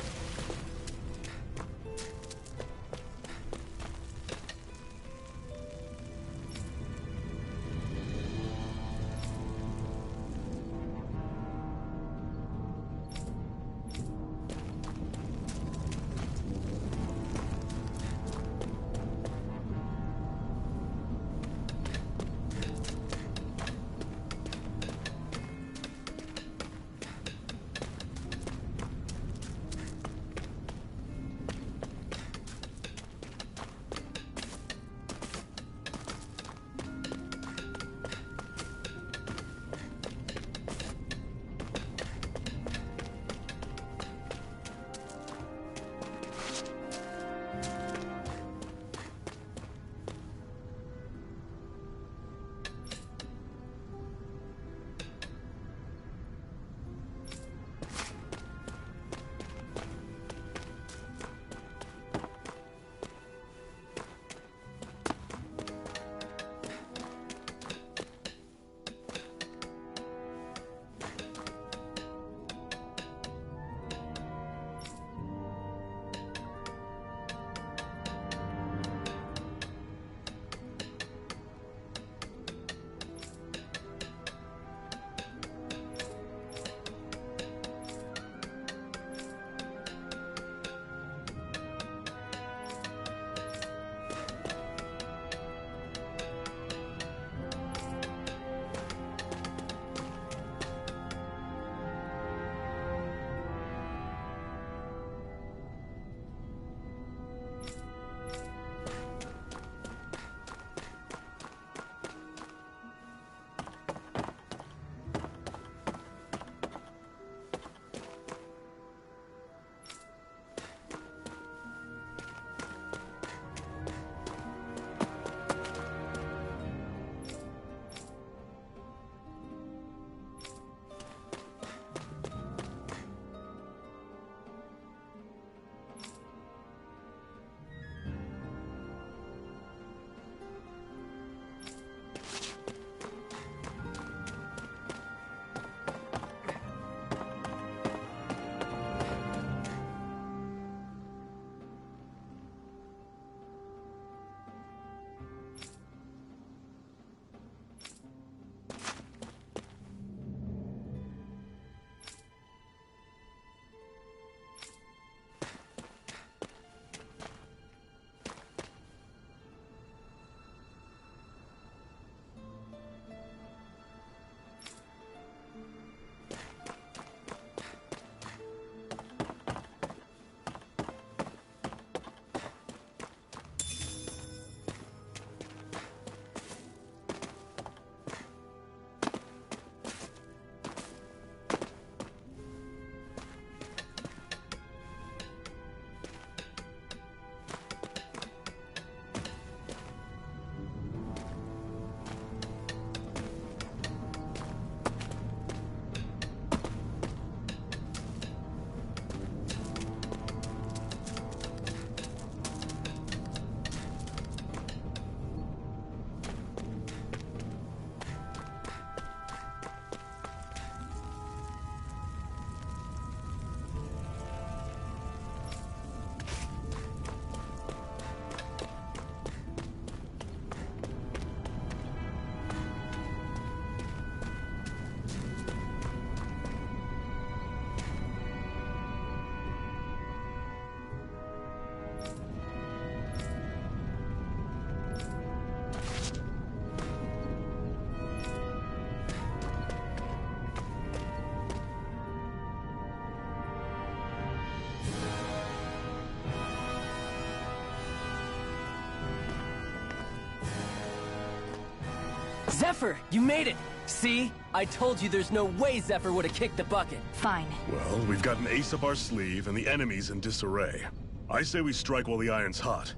Zephyr, you made it! See? I told you there's no way Zephyr would have kicked the bucket. Fine. Well, we've got an ace up our sleeve, and the enemy's in disarray. I say we strike while the iron's hot.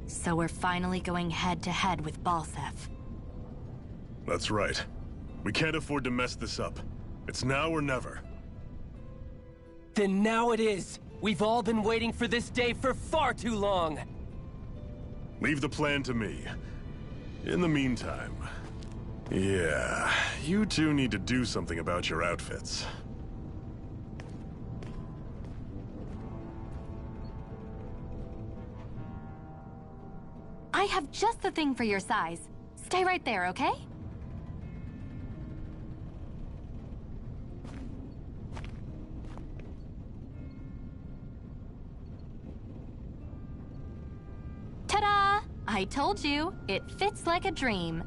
So we're finally going head-to-head with Balseph. That's right. We can't afford to mess this up. It's now or never. Then now it is! We've all been waiting for this day for far too long! Leave the plan to me. In the meantime... yeah, you two need to do something about your outfits. I have just the thing for your size. Stay right there, okay? Ta-da! I told you, it fits like a dream.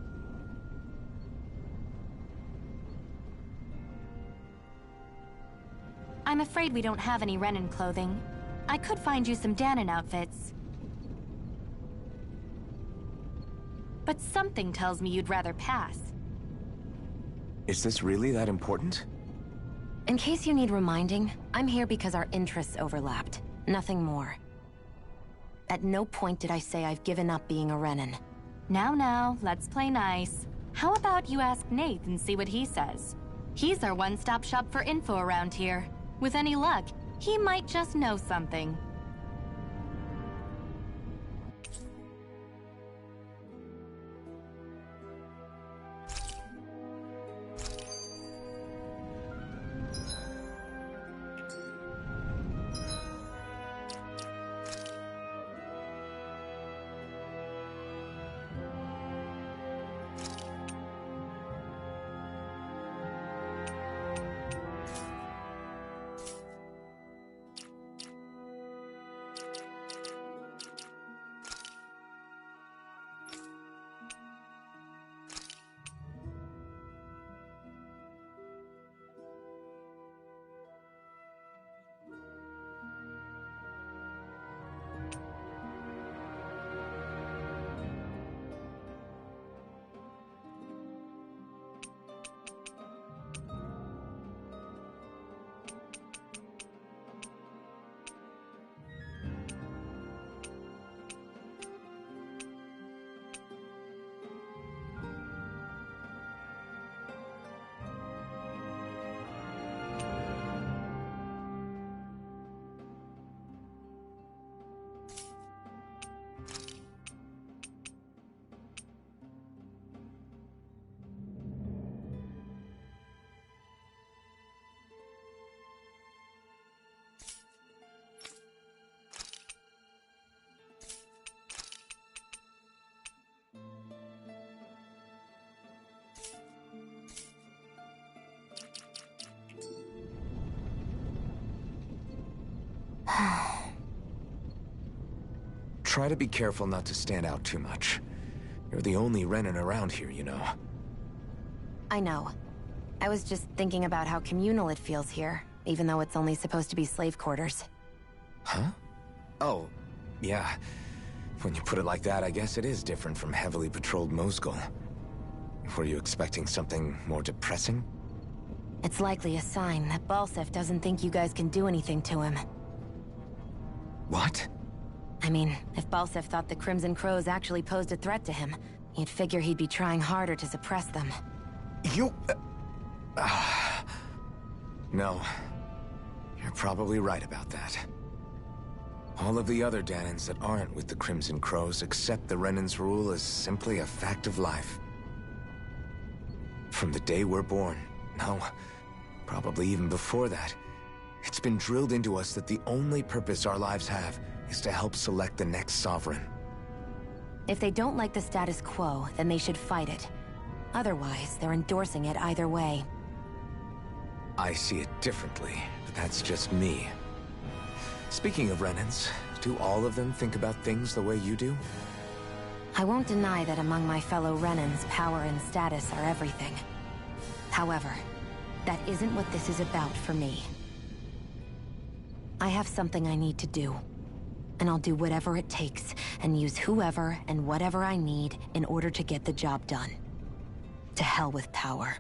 I'm afraid we don't have any Renan clothing. I could find you some Dahnan outfits. But something tells me you'd rather pass. Is this really that important? In case you need reminding, I'm here because our interests overlapped. Nothing more. At no point did I say I've given up being a Renan. Now, let's play nice. How about you ask Nath and see what he says? He's our one-stop shop for info around here. With any luck, he might just know something. Try to be careful not to stand out too much. You're the only Renan around here, you know. I know. I was just thinking about how communal it feels here, even though it's only supposed to be slave quarters. Huh? Oh, yeah. When you put it like that, I guess it is different from heavily patrolled Mosgul. Were you expecting something more depressing? It's likely a sign that Balseph doesn't think you guys can do anything to him. What? I mean, if Balseph thought the Crimson Crows actually posed a threat to him, you'd figure he'd be trying harder to suppress them. You... No. You're probably right about that. All of the other Dahnans that aren't with the Crimson Crows accept the Renan's rule as simply a fact of life. From the day we're born, no, probably even before that, it's been drilled into us that the only purpose our lives have is to help select the next sovereign. If they don't like the status quo, then they should fight it. Otherwise, they're endorsing it either way. I see it differently, but that's just me. Speaking of Renans, do all of them think about things the way you do? I won't deny that among my fellow Renans, power and status are everything. However, that isn't what this is about for me. I have something I need to do. And I'll do whatever it takes, and use whoever and whatever I need in order to get the job done. To hell with power.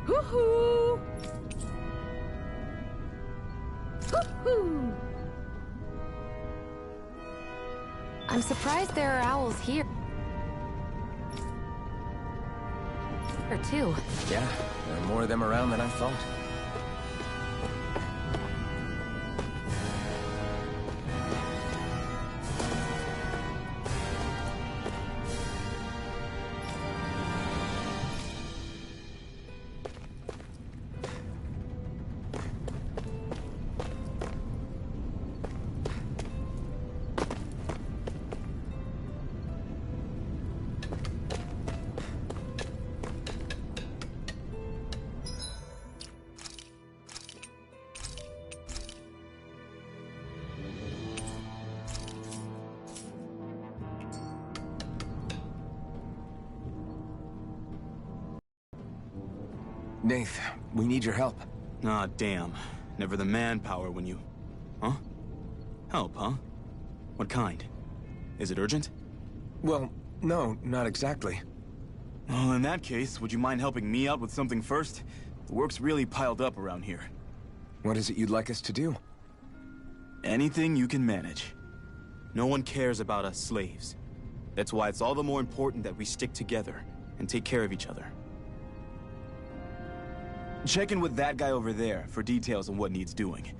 Hoo-hoo! Hoo-hoo! I'm surprised there are owls here. Here too. Yeah, there are more of them around than I thought. Nath, we need your help. Ah, damn. Never the manpower when you... Huh? Help, huh? What kind? Is it urgent? Well, no, not exactly. Well, in that case, would you mind helping me out with something first? The work's really piled up around here. What is it you'd like us to do? Anything you can manage. No one cares about us slaves. That's why it's all the more important that we stick together and take care of each other. Check in with that guy over there for details on what needs doing.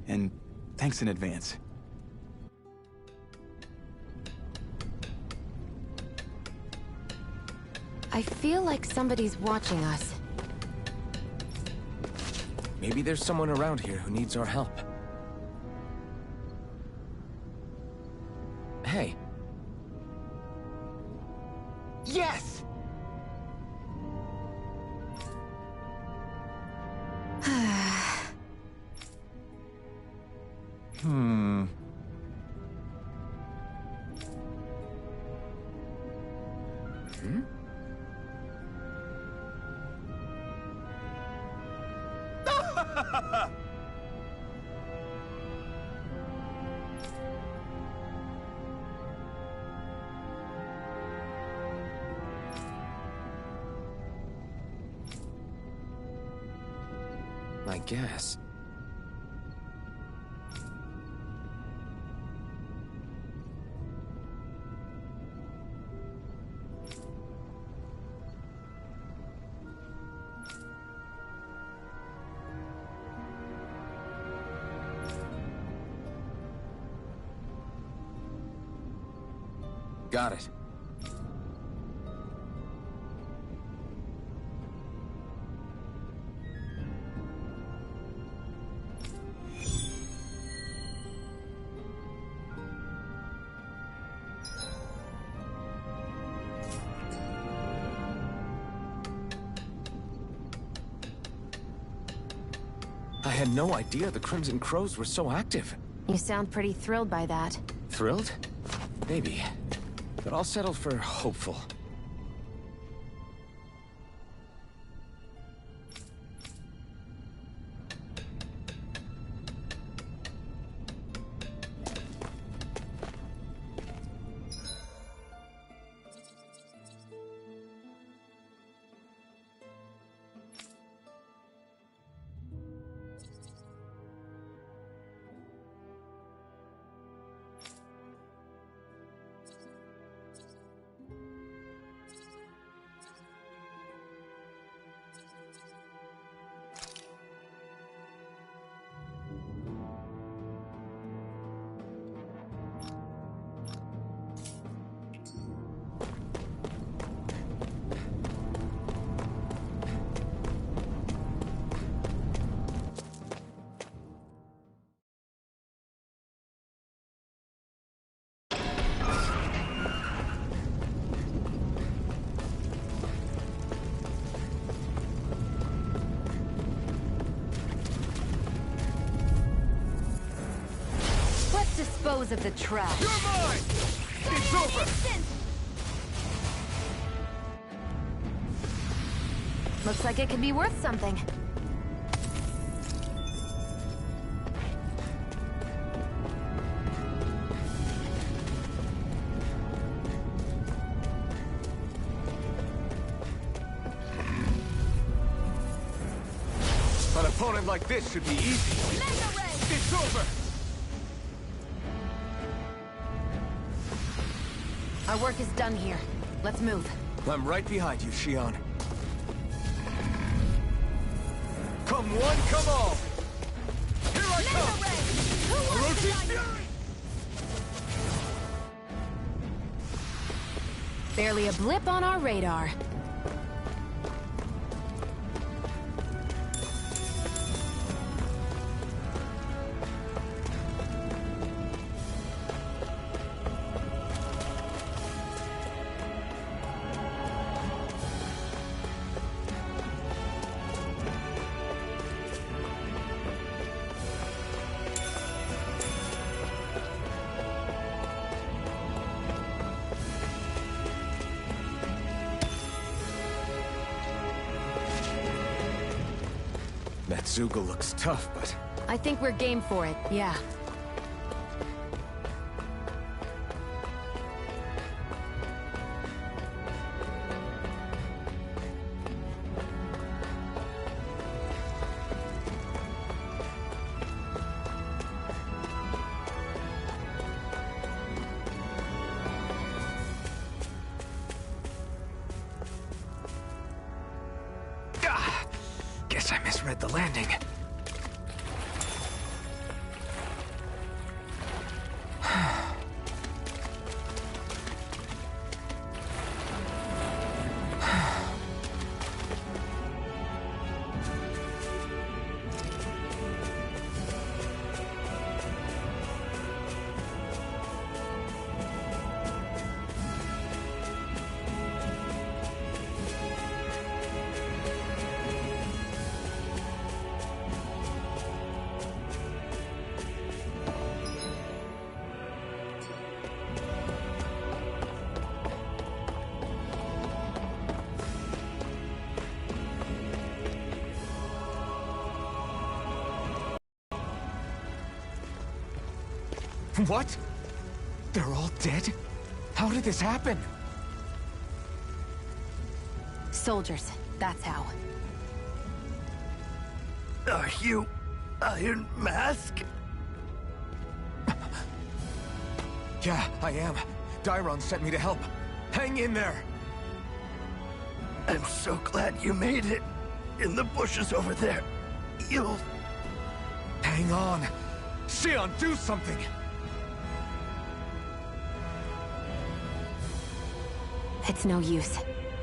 And thanks in advance. I feel like somebody's watching us. Maybe there's someone around here who needs our help. Hey. Yes! Hmm. Hmm? I guess. Got it. I had no idea the Crimson Crows were so active. You sound pretty thrilled by that. Thrilled? Maybe. But I'll settle for hopeful. Dispose of the trash. You're mine! It's over! Looks like it could be worth something. An opponent like this should be easy. It's over! Our work is done here. Let's move. I'm right behind you, Shion. Come one, come all! Here I come! Orochi's Fury! Barely a blip on our radar. Zoogle looks tough, but... I think we're game for it, yeah. Guess I misread the landing. What? They're all dead? How did this happen? Soldiers, that's how. Are you Iron Mask? Yeah, I am. Dairon sent me to help. Hang in there! I'm so glad you made it. In the bushes over there. You'll... Hang on. Xion, do something! It's no use.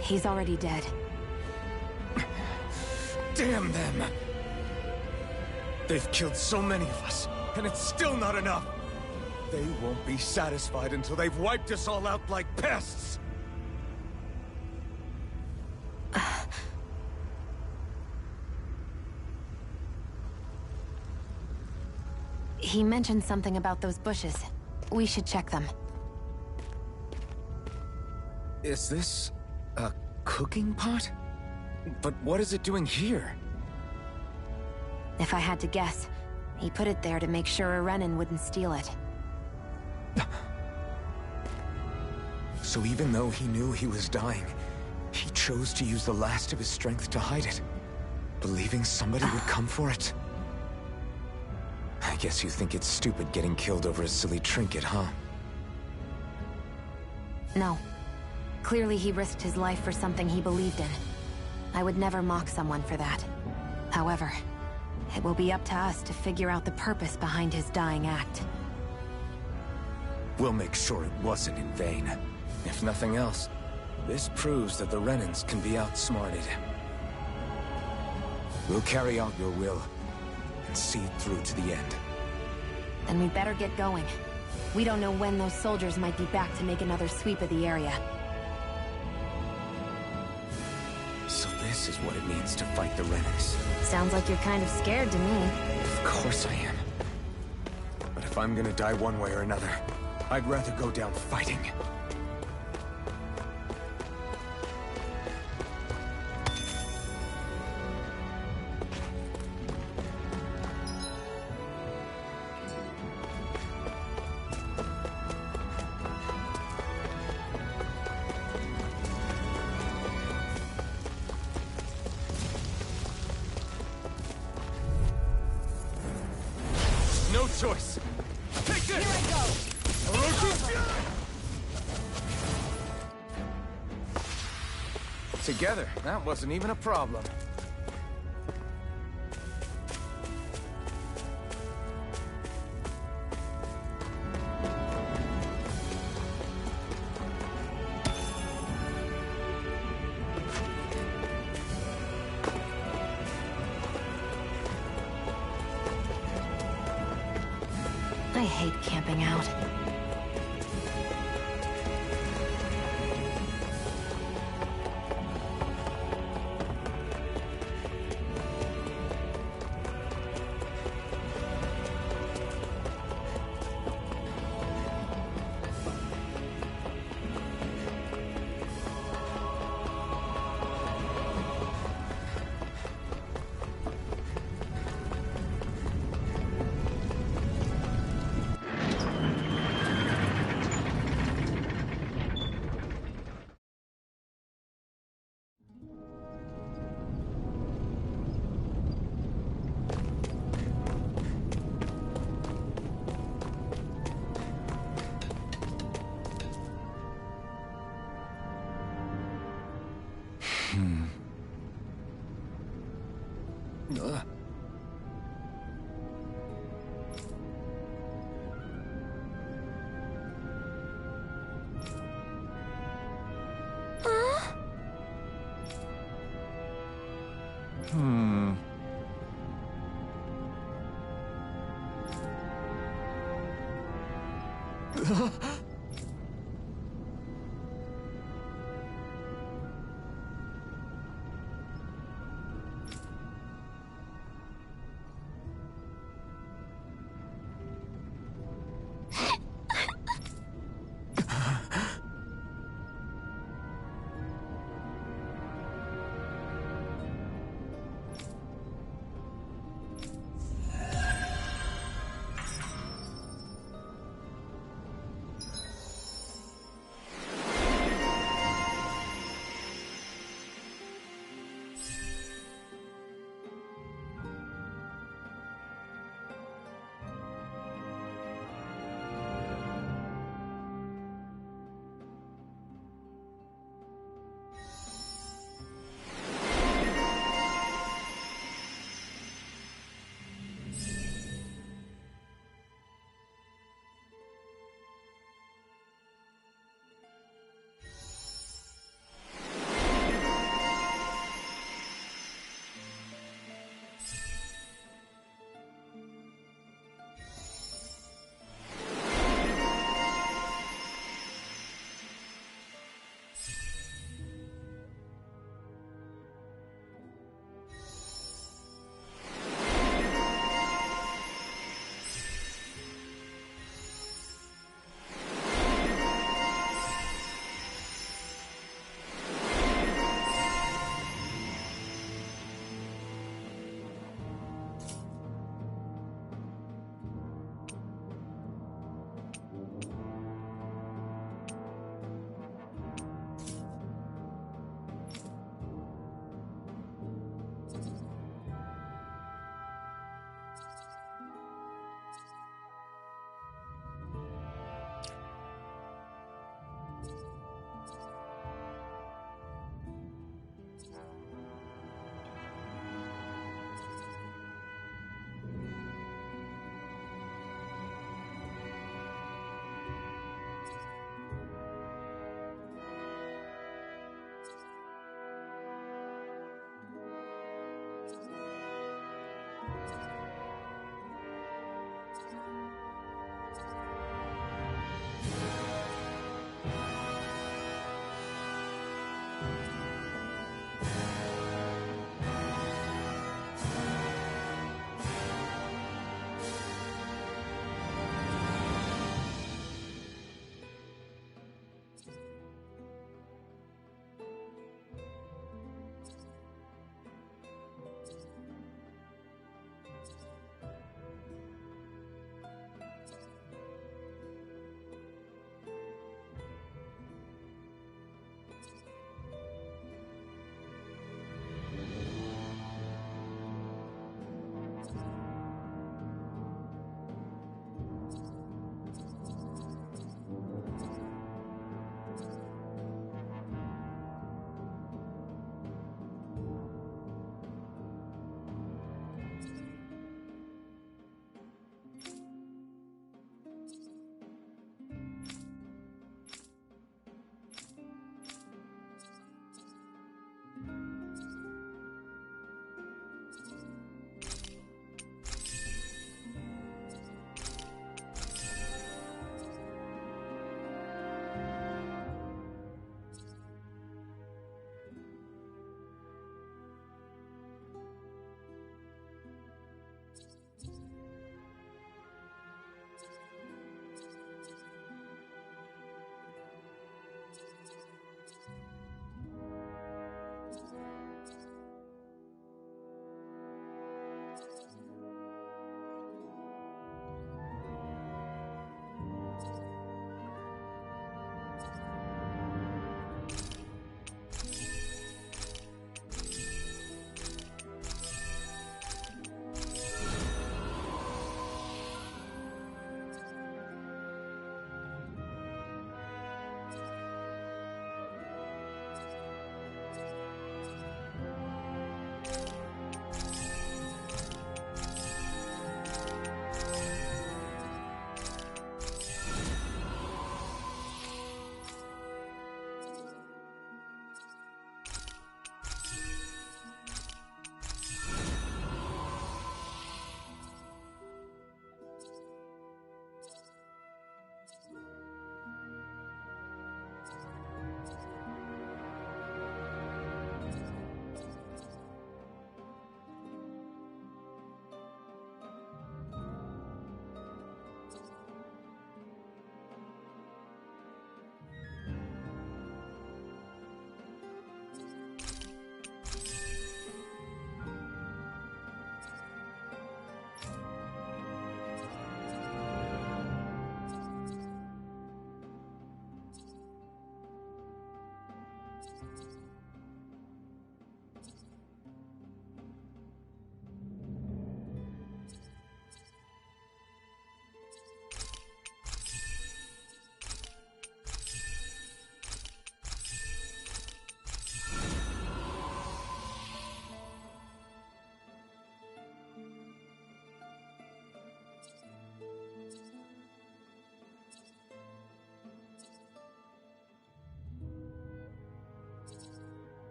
He's already dead. Damn them! They've killed so many of us, and it's still not enough! They won't be satisfied until they've wiped us all out like pests! He mentioned something about those bushes. We should check them. Is this... a cooking pot? But what is it doing here? If I had to guess, he put it there to make sure a Renan wouldn't steal it. So even though he knew he was dying, he chose to use the last of his strength to hide it, believing somebody would come for it? I guess you think it's stupid getting killed over a silly trinket, huh? No. Clearly he risked his life for something he believed in. I would never mock someone for that. However, it will be up to us to figure out the purpose behind his dying act. We'll make sure it wasn't in vain. If nothing else, this proves that the Renans can be outsmarted. We'll carry out your will, and see it through to the end. Then we'd better get going. We don't know when those soldiers might be back to make another sweep of the area. So this is what it means to fight the Renans. Sounds like you're kind of scared to me. Of course I am. But if I'm gonna die one way or another, I'd rather go down fighting. No choice! Take this! Here I go! Together, that wasn't even a problem. I hate camping out.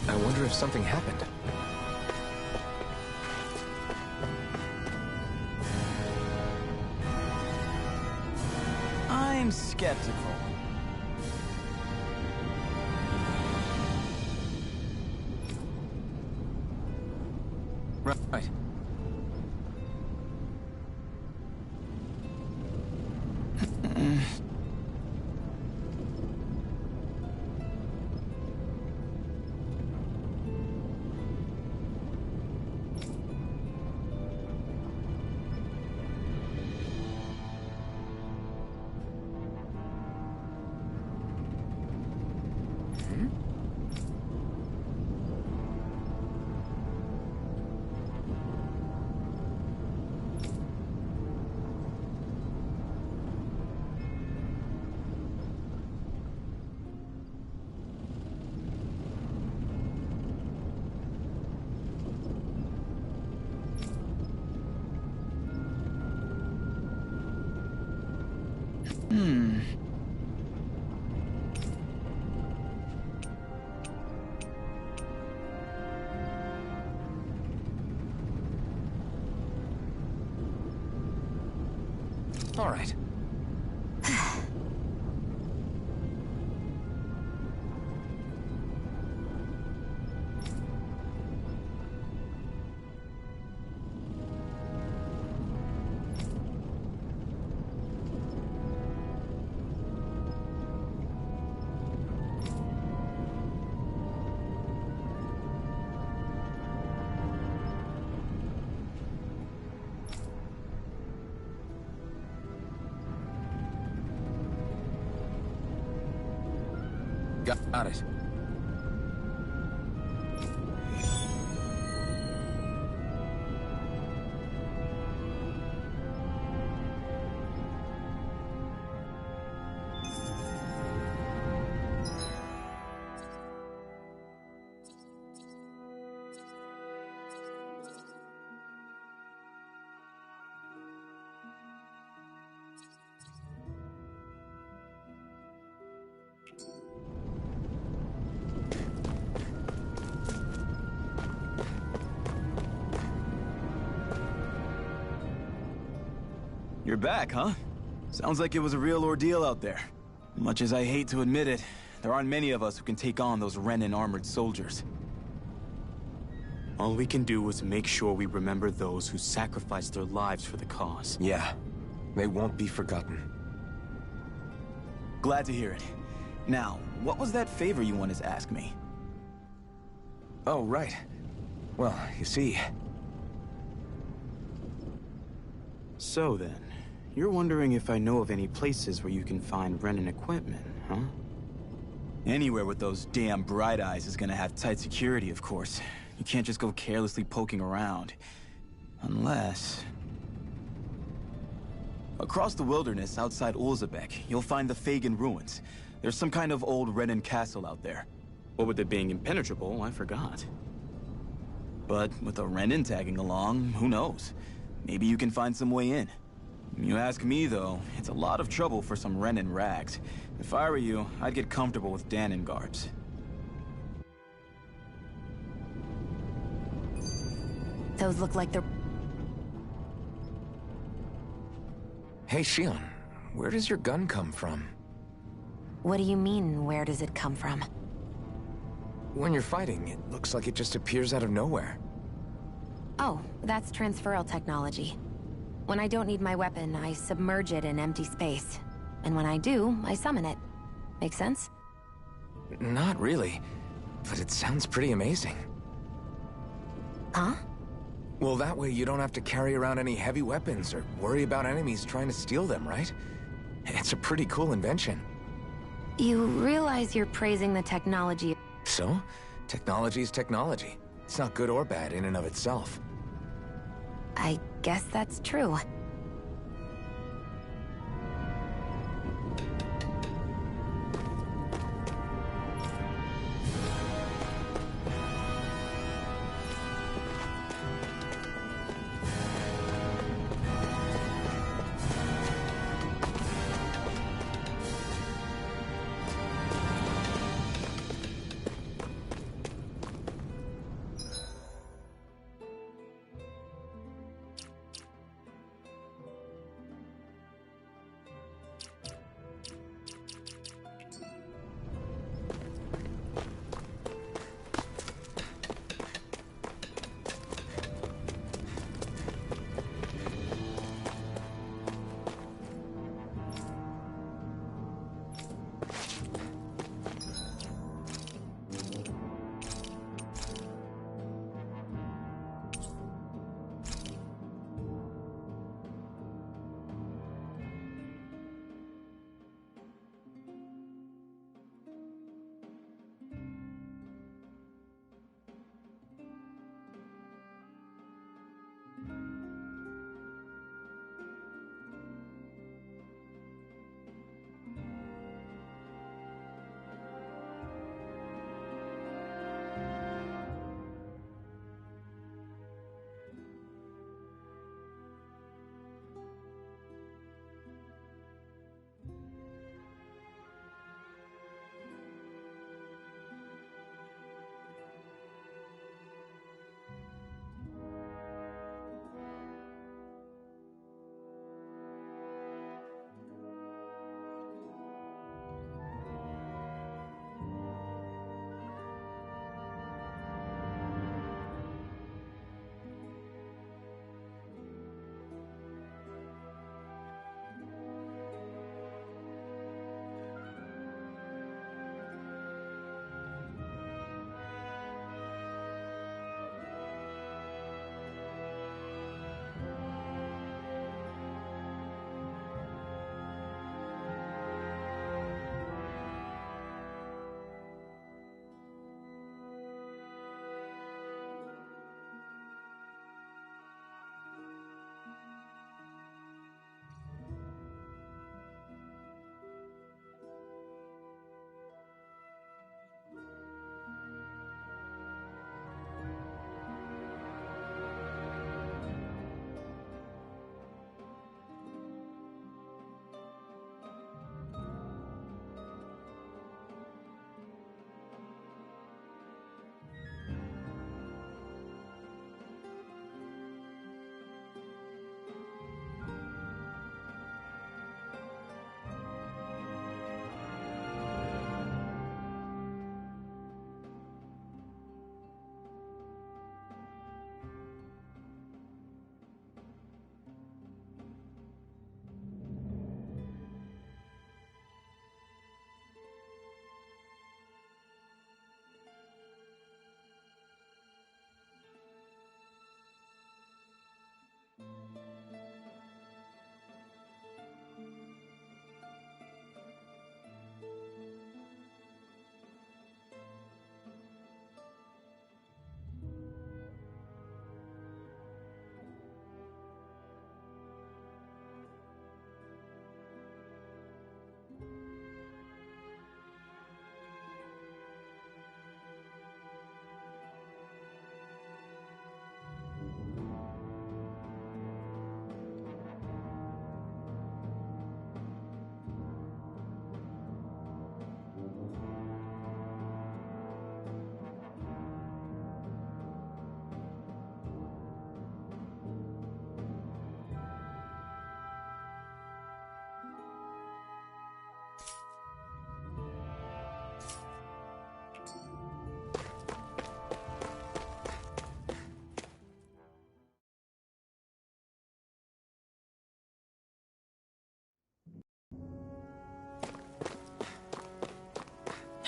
I wonder if something happened. I'm skeptical. Right. All right. Got it. You're back, huh? Sounds like it was a real ordeal out there. Much as I hate to admit it, there aren't many of us who can take on those Renan armored soldiers. All we can do is make sure we remember those who sacrificed their lives for the cause. Yeah, they won't be forgotten. Glad to hear it. Now, what was that favor you wanted to ask me? Oh, right. Well, you see... So then, you're wondering if I know of any places where you can find Renan equipment, huh? Anywhere with those damn bright eyes is gonna have tight security, of course. You can't just go carelessly poking around. Unless... Across the wilderness outside Ulzebek, you'll find the Fagin ruins. There's some kind of old Renan castle out there. What with it being impenetrable, I forgot. But with a Renan tagging along, who knows? Maybe you can find some way in. You ask me, though, it's a lot of trouble for some Renan rags. If I were you, I'd get comfortable with Dahnan guards. Those look like they're... Hey, Shionne, where does your gun come from? What do you mean, where does it come from? When you're fighting, it looks like it just appears out of nowhere. Oh, that's transferal technology. When I don't need my weapon, I submerge it in empty space. And when I do, I summon it. Make sense? Not really, but it sounds pretty amazing. Huh? Well, that way you don't have to carry around any heavy weapons or worry about enemies trying to steal them, right? It's a pretty cool invention. You realize you're praising the technology... So? Technology's technology. It's not good or bad in and of itself. I guess that's true.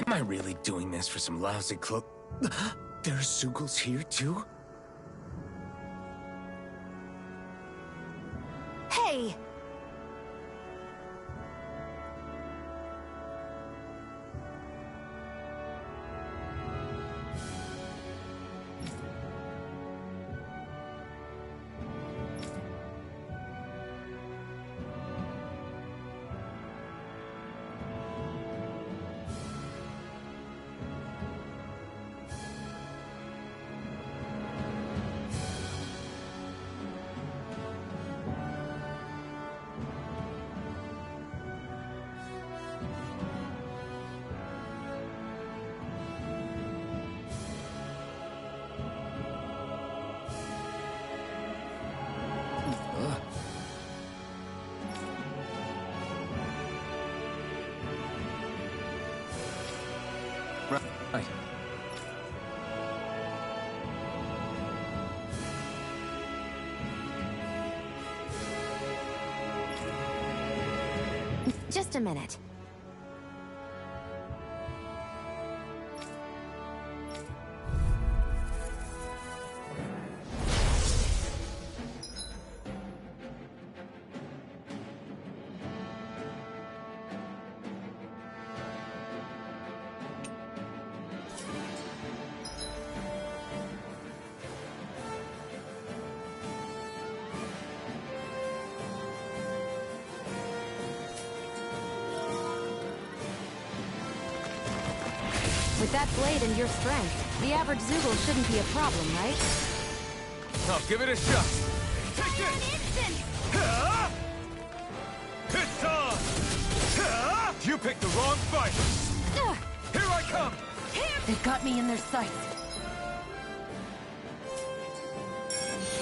Am I really doing this for some lousy clo- There's Zeugles here, too? Hey! Right. Just a minute. With that blade and your strength, the average Zeugle shouldn't be a problem, right? I'll give it a shot. Take this! It's on! You picked the wrong fight! Here I come! They've got me in their sights.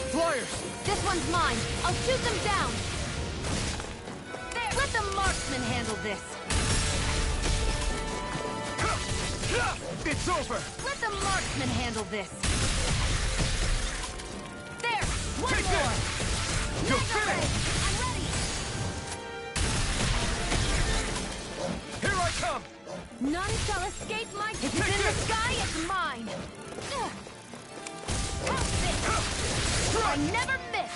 Flyers! This one's mine. I'll shoot them down. There. Let the marksman handle this. It's over! Let the marksman handle this. There! One Take more! this! You're finished! I'm ready! Here I come! None shall escape my... If it's in the sky, it's mine! Have this! I never miss!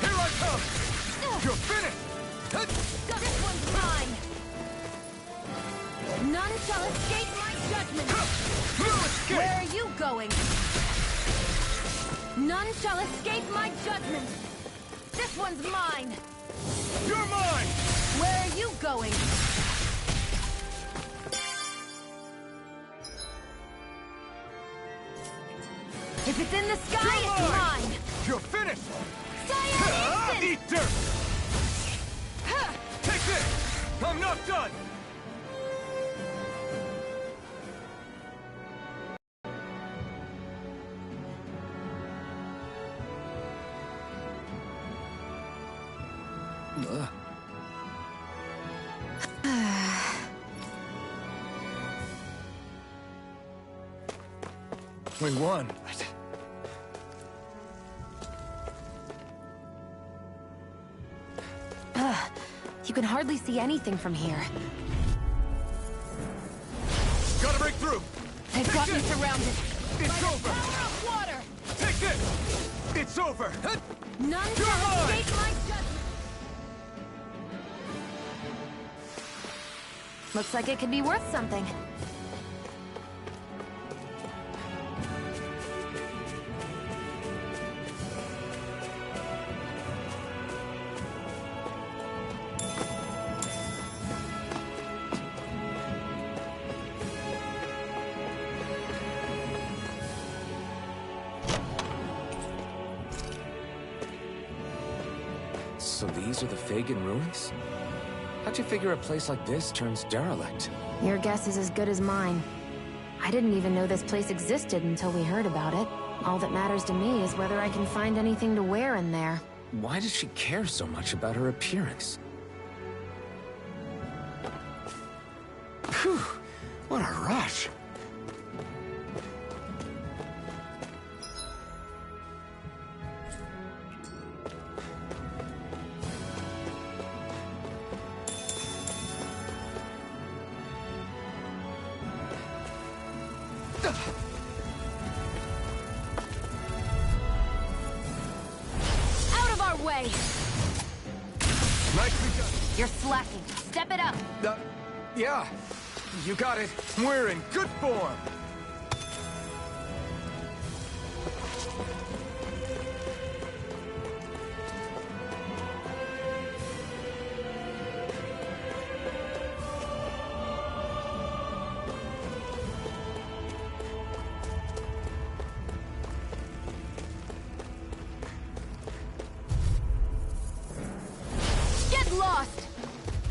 Here I come! You're finished! This one's mine! None shall escape my judgment! Where are you going? None shall escape my judgment! This one's mine! You're mine! Where are you going? If it's in the sky, it's mine! You're finished! Cyan instant! Eat dirt! Take this! I'm not done! We won. You can hardly see anything from here. Gotta break through! They've got me surrounded. It's over! Power of water! Take this! It's over! None You're shall mine! escape my judgment! Looks like it could be worth something. So these are the Fagin ruins? How'd you figure a place like this turns derelict? Your guess is as good as mine. I didn't even know this place existed until we heard about it. All that matters to me is whether I can find anything to wear in there. Why does she care so much about her appearance? Phew! What a rush! Out of our way! Nicely done. You're slacking. Step it up. Yeah, you got it. We're in good form. Get lost!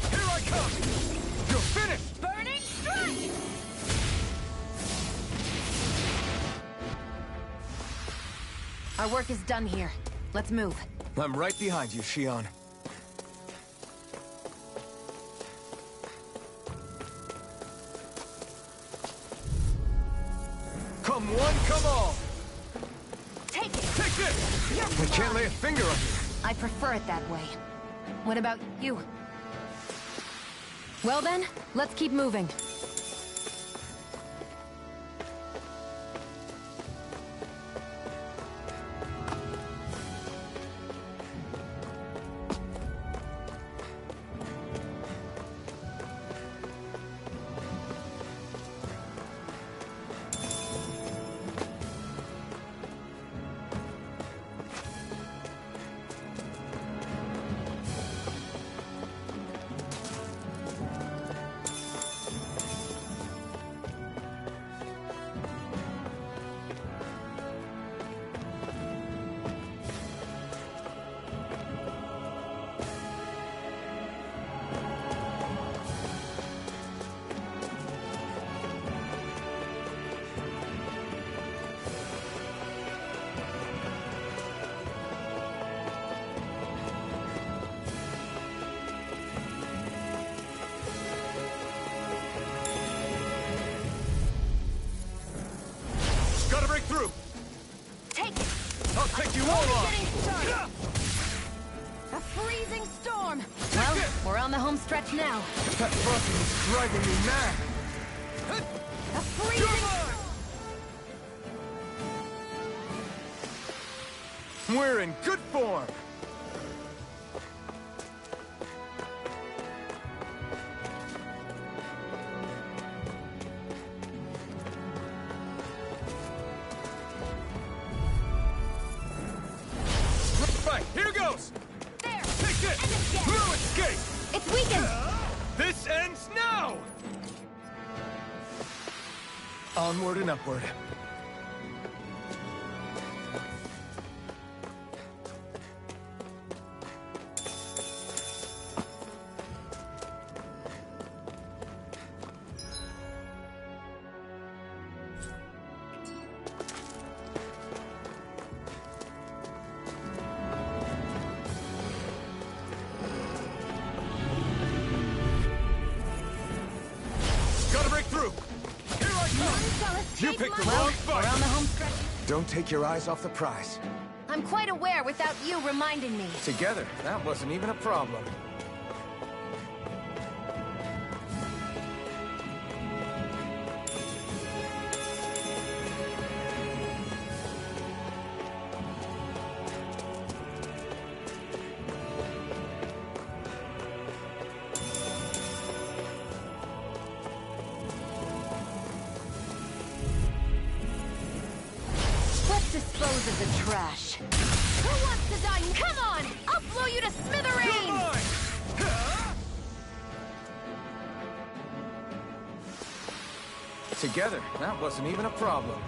Here I come! You're finished! Burning strike! Our work is done here. Let's move. I'm right behind you, Shion. Come one, come all! Take it! Take this! You're I can't lay a finger on you. I prefer it that way. What about you? Well then, let's keep moving. Gotta break through! Take it! I'll take you all Only on! getting started! A freezing storm! Well, we're on the home stretch now. That buzzing is driving me mad. A freezing... We're in good form. Right, here goes! There! Take this! End it No escape! It's weakened! This ends now! Onward and upward. Gotta break through! Here I come! You picked the Well, wrong fight! we're on the home stretch. Don't take your eyes off the prize. I'm quite aware without you reminding me. Together, that wasn't even a problem. Let's dispose of the trash. Who wants to die? Come on! I'll blow you to smithereens! Together, that wasn't even a problem.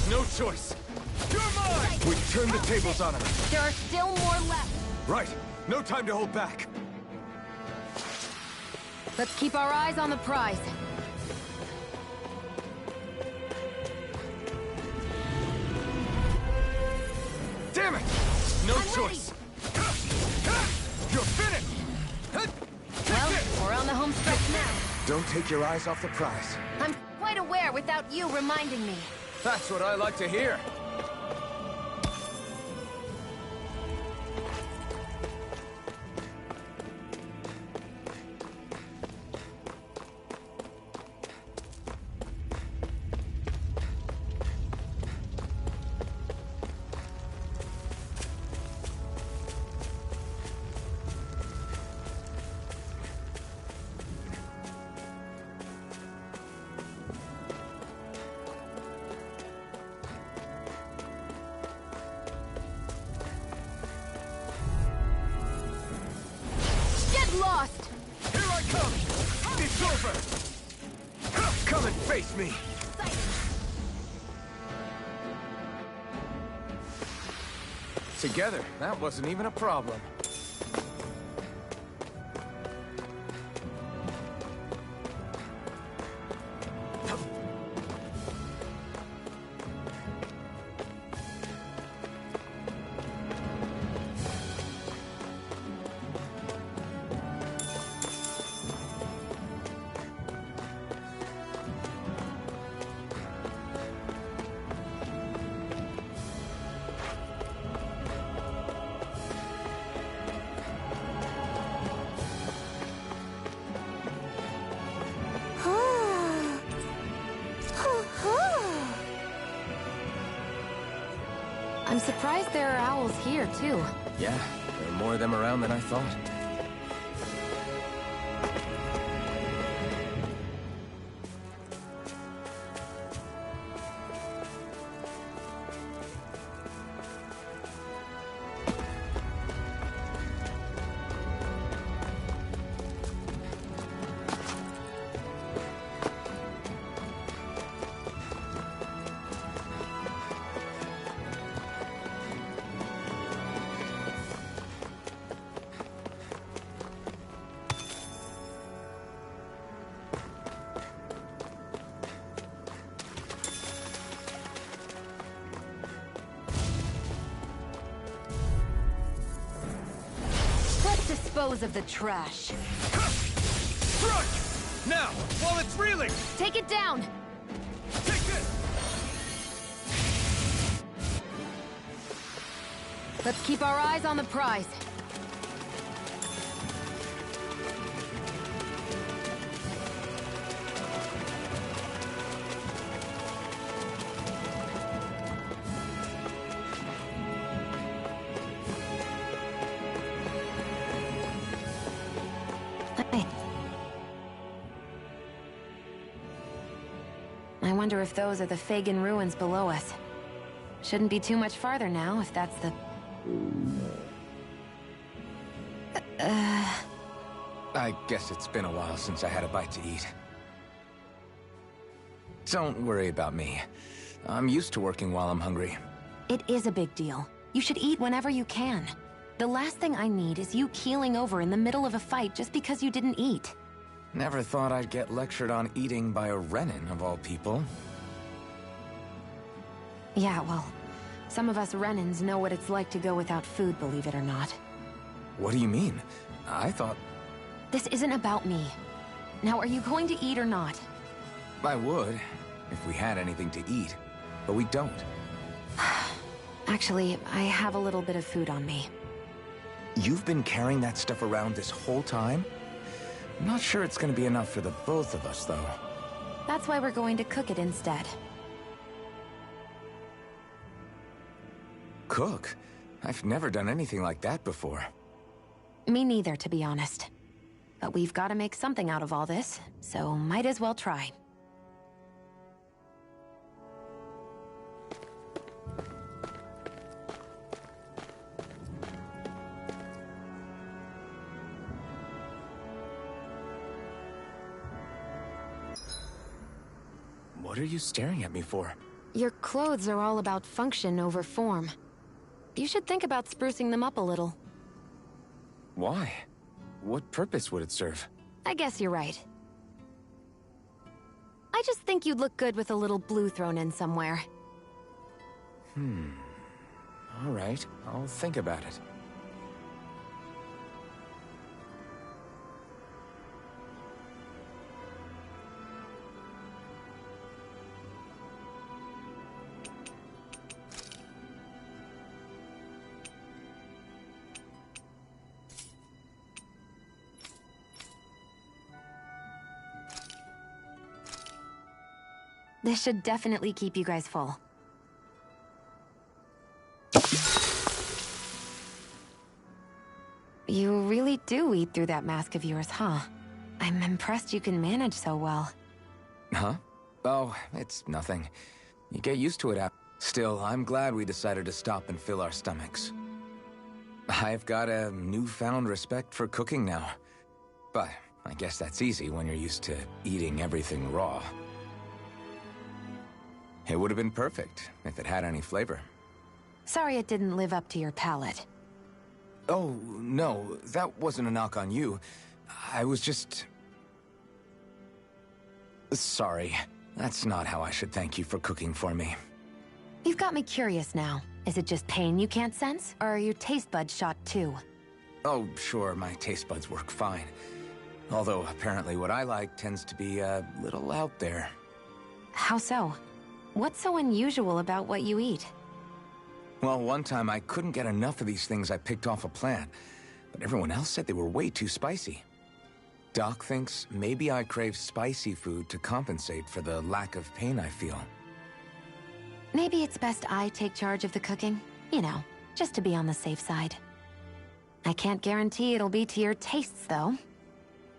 No choice! You're mine! We turned the tables on him. There are still more left. Right. No time to hold back. Let's keep our eyes on the prize. Damn it! No choice. You're finished! Well, we're on the home stretch now. Don't take your eyes off the prize. I'm quite aware without you reminding me. That's what I like to hear. Lost! Here I come! It's over! Come and face me! Together, that wasn't even a problem. I'm surprised there are owls here, too. Yeah, there are more of them around than I thought. Dispose of the trash. Front! Now, while it's reeling! Take it down! Take this! Let's keep our eyes on the prize. I wonder if those are the Fagin ruins below us. Shouldn't be too much farther now, if that's the... I guess it's been a while since I had a bite to eat. Don't worry about me. I'm used to working while I'm hungry. It is a big deal. You should eat whenever you can. The last thing I need is you keeling over in the middle of a fight just because you didn't eat. Never thought I'd get lectured on eating by a Renin, of all people. Yeah, well, some of us Renins know what it's like to go without food, believe it or not. What do you mean? I thought... This isn't about me. Now, are you going to eat or not? I would, if we had anything to eat, but we don't. Actually, I have a little bit of food on me. You've been carrying that stuff around this whole time? Not sure it's gonna be enough for the both of us, though. That's why we're going to cook it instead. Cook? I've never done anything like that before. Me neither, to be honest. But we've got to make something out of all this, so might as well try. What are you staring at me for? Your clothes are all about function over form. You should think about sprucing them up a little. Why? What purpose would it serve? I guess you're right. I just think you'd look good with a little blue thrown in somewhere. All right, I'll think about it. This should definitely keep you guys full. You really do eat through that mask of yours, huh? I'm impressed you can manage so well. Huh? Oh, it's nothing. You get used to it. Still, I'm glad we decided to stop and fill our stomachs. I've got a newfound respect for cooking now. But I guess that's easy when you're used to eating everything raw. It would have been perfect if it had any flavor. Sorry it didn't live up to your palate. Oh, no, that wasn't a knock on you. I was just... Sorry. That's not how I should thank you for cooking for me. You've got me curious now. Is it just pain you can't sense, or are your taste buds shot too? Oh, sure, my taste buds work fine. Although, apparently what I like tends to be a little out there. How so? What's so unusual about what you eat? Well, one time I couldn't get enough of these things I picked off a plant, but everyone else said they were way too spicy. Doc thinks maybe I crave spicy food to compensate for the lack of pain I feel. Maybe it's best I take charge of the cooking. You know, just to be on the safe side. I can't guarantee it'll be to your tastes, though.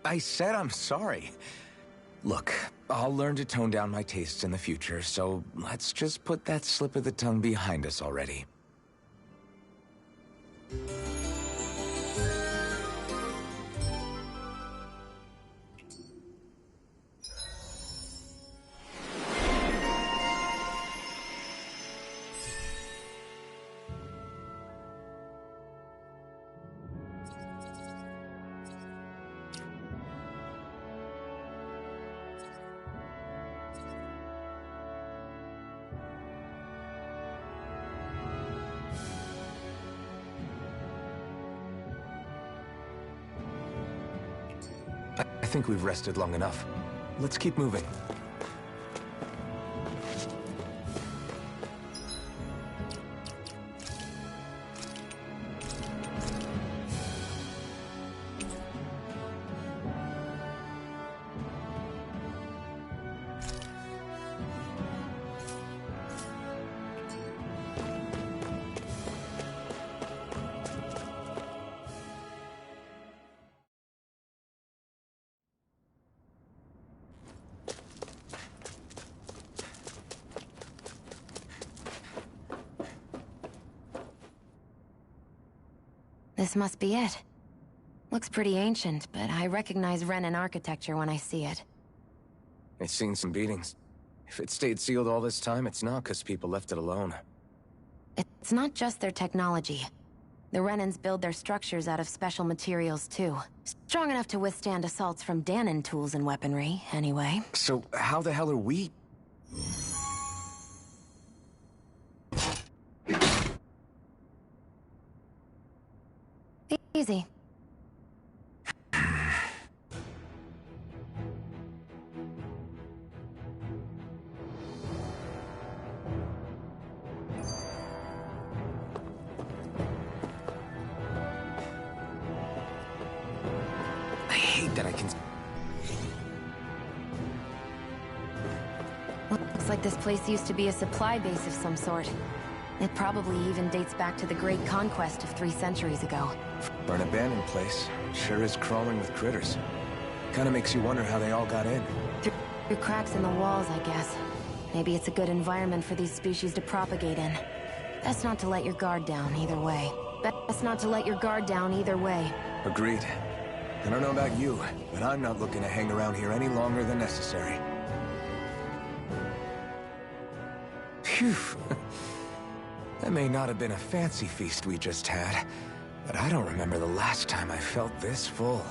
I said I'm sorry. Look, I'll learn to tone down my tastes in the future, so let's just put that slip of the tongue behind us already. I think we've rested long enough. Let's keep moving. This must be it. Looks pretty ancient, but I recognize Renan architecture when I see it. It's seen some beatings. If it stayed sealed all this time, it's not because people left it alone. It's not just their technology. The Renans build their structures out of special materials, too. Strong enough to withstand assaults from Dahnan tools and weaponry, anyway. So how the hell are we... Easy. I hate that I can... Looks like this place used to be a supply base of some sort. It probably even dates back to the Great Conquest of 3 centuries ago. For an abandoned place, sure is crawling with critters. Kinda makes you wonder how they all got in. Through cracks in the walls, I guess. Maybe it's a good environment for these species to propagate in. Best not to let your guard down either way. Best not to let your guard down either way. Agreed. I don't know about you, but I'm not looking to hang around here any longer than necessary. Phew. That may not have been a fancy feast we just had, but I don't remember the last time I felt this full.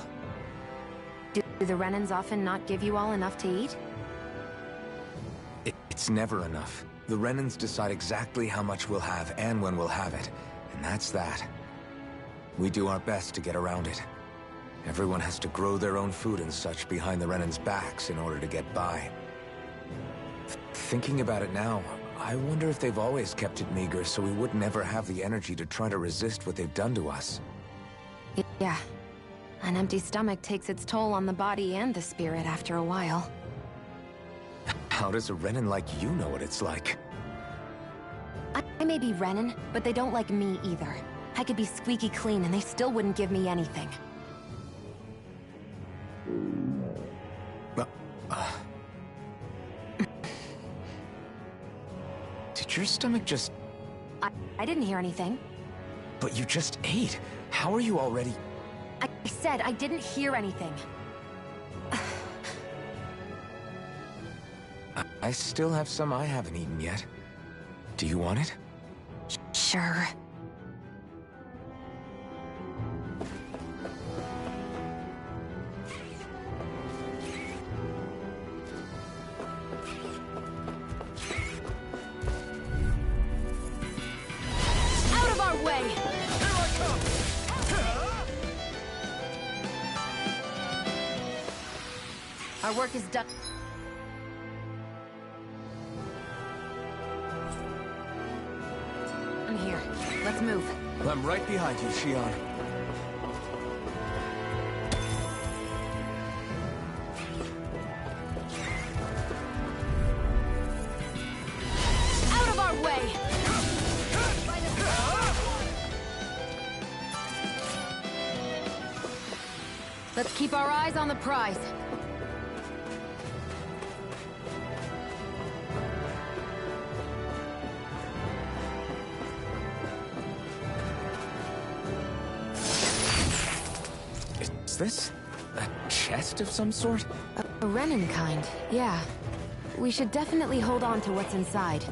Do the Renans often not give you all enough to eat? It's never enough. The Renans decide exactly how much we'll have and when we'll have it. And that's that. We do our best to get around it. Everyone has to grow their own food and such behind the Renans' backs in order to get by. Thinking about it now, I wonder if they've always kept it meager so we would never have the energy to try to resist what they've done to us. Yeah. An empty stomach takes its toll on the body and the spirit after a while. How does a Renan like you know what it's like? I may be Renan, but they don't like me either. I could be squeaky clean and they still wouldn't give me anything. Did your stomach just... I didn't hear anything. But you just ate. How are you already... I said I didn't hear anything. I still have some I haven't eaten yet. Do you want it? Sure. Out of our way! Here I come! Our work is done. I'm here. Let's move. I'm right behind you, Shion. Out of our way! Let's keep our eyes on the prize. Is this a chest of some sort? A Renan kind, yeah. We should definitely hold on to what's inside.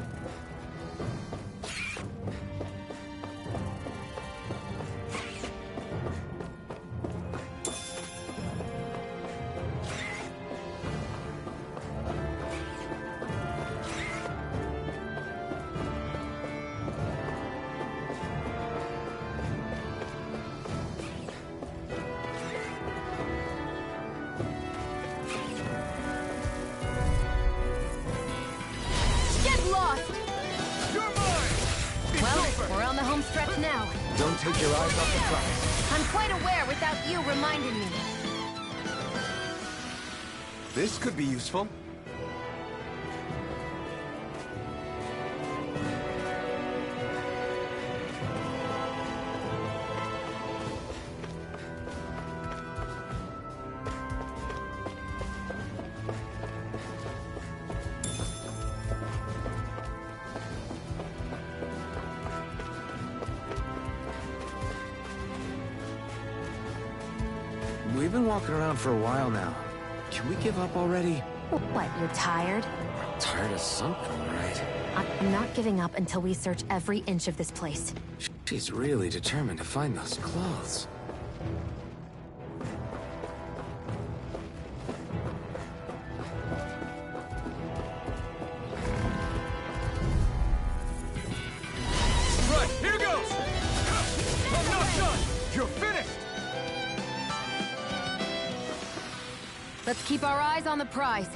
Don't take your eyes off the prize. I'm quite aware without you reminding me. This could be useful. We've been walking around for a while now. Can we give up already? What, you're tired? Tired of something, right? I'm not giving up until we search every inch of this place. She's really determined to find those clothes. Right, here goes! I'm not done! You're finished! Let's keep our eyes on the prize.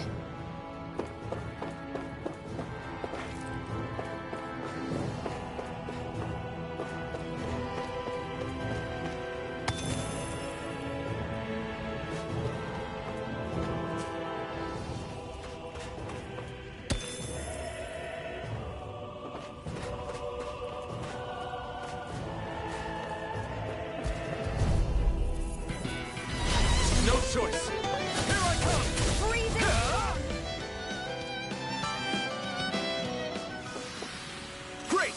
No choice! Here I come! Freezing! Great!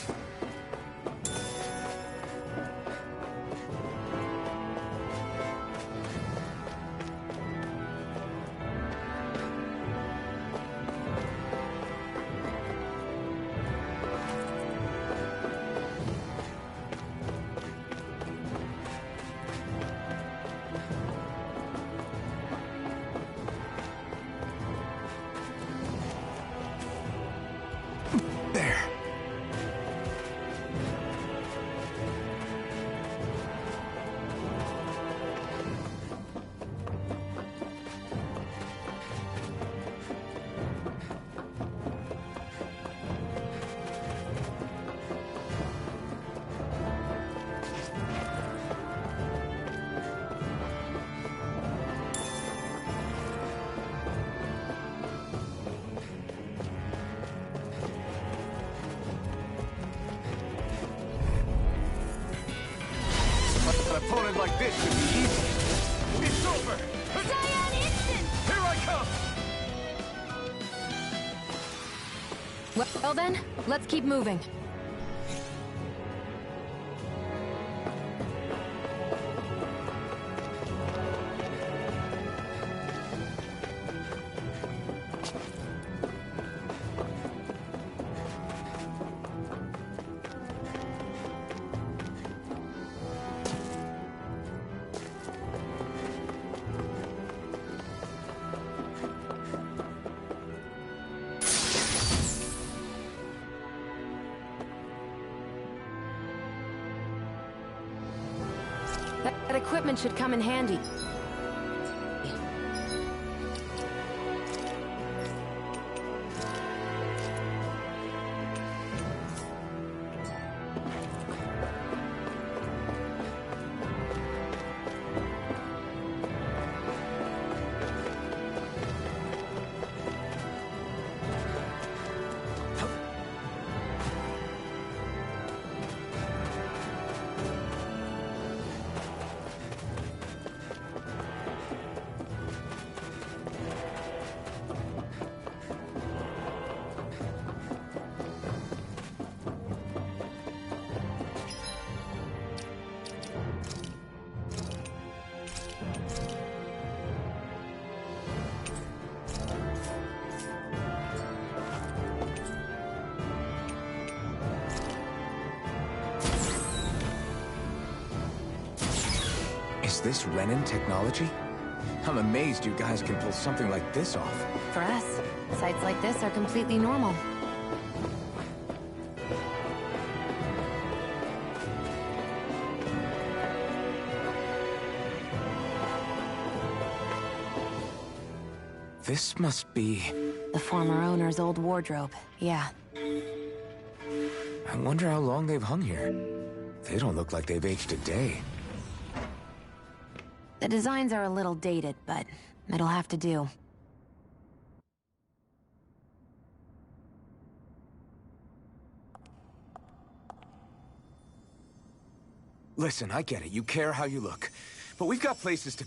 opponent like this should be easy. It's over! Cyan Instant! Here I come! Well then, let's keep moving. That equipment should come in handy. Is this Renin technology? I'm amazed you guys can pull something like this off. For us, sites like this are completely normal. This must be... the former owner's old wardrobe, yeah. I wonder how long they've hung here. They don't look like they've aged a day. The designs are a little dated, but it'll have to do. Listen, I get it. You care how you look. But we've got places to...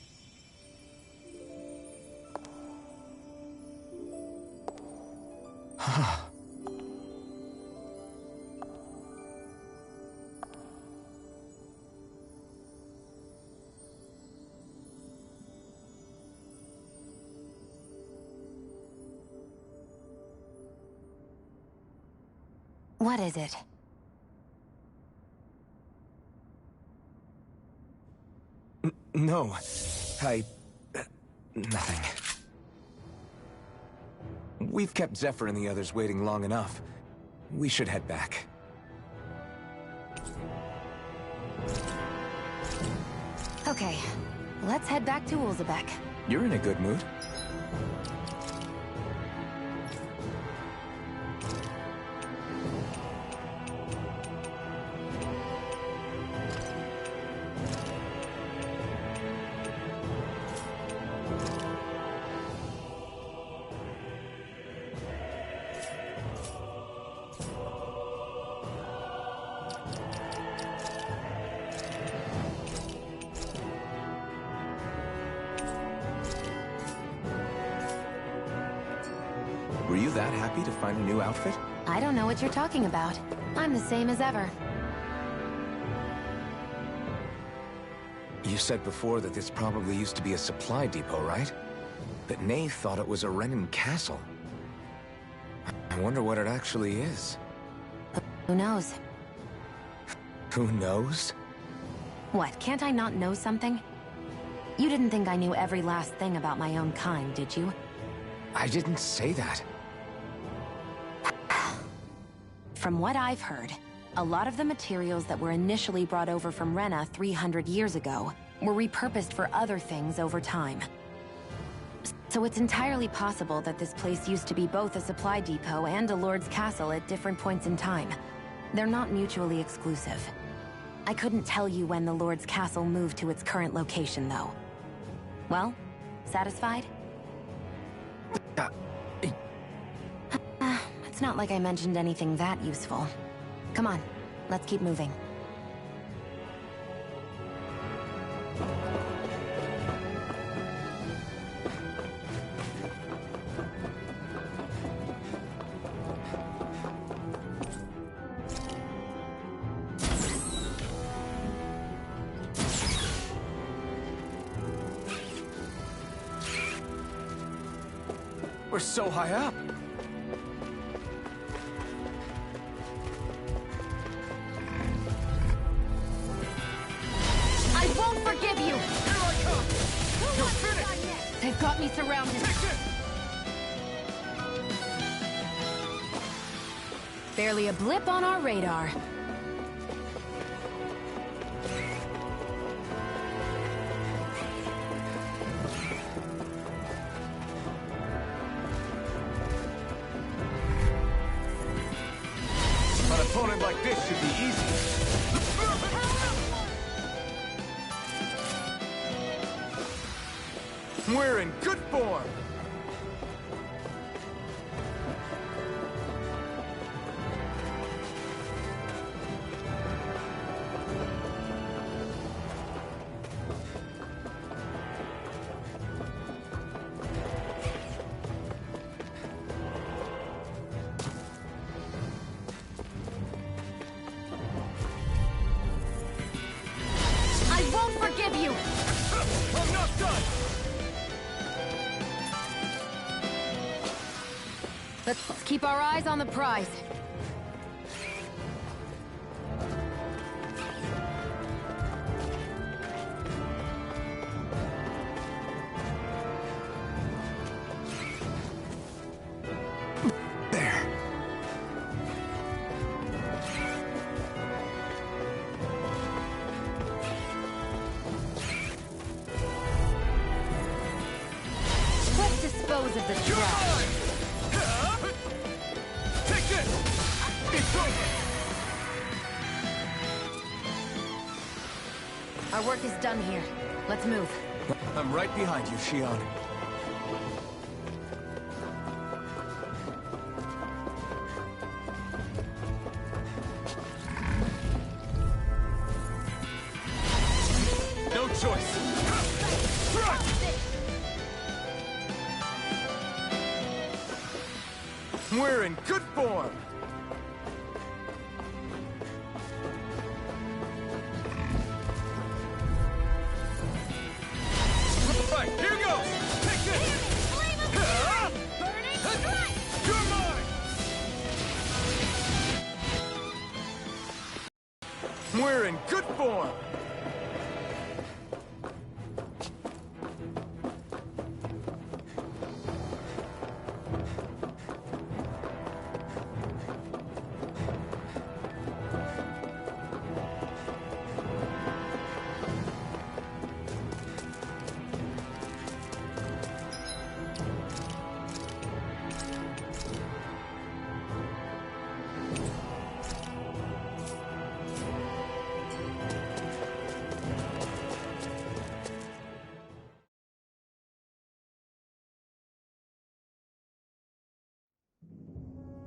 What is it? No. Nothing. We've kept Zephyr and the others waiting long enough. We should head back. Okay, let's head back to Ulzebek. You're in a good mood. Were you that happy to find a new outfit? I don't know what you're talking about. I'm the same as ever. You said before that this probably used to be a supply depot, right? But Nave thought it was a Renin castle. I wonder what it actually is. Who knows? Who knows? What, can't I not know something? You didn't think I knew every last thing about my own kind, did you? I didn't say that. From what I've heard, a lot of the materials that were initially brought over from Rena 300 years ago were repurposed for other things over time. So it's entirely possible that this place used to be both a supply depot and a lord's castle at different points in time. They're not mutually exclusive. I couldn't tell you when the lord's castle moved to its current location, though. Well, satisfied? It's not like I mentioned anything that useful. Come on, let's keep moving. We're so high up. I won't forgive you! Here I come! You're finished! They've got me surrounded. Take this! Barely a blip on our radar. An opponent like this should be easy. We're in good form. I won't forgive you! I'm not done! Let's keep our eyes on the prize. There. Let's dispose of the trash. Take this! It's over! Our work is done here. Let's move. I'm right behind you, Shion. No choice. We're in good form. Right, here goes! Take this! You're mine! We're in good form.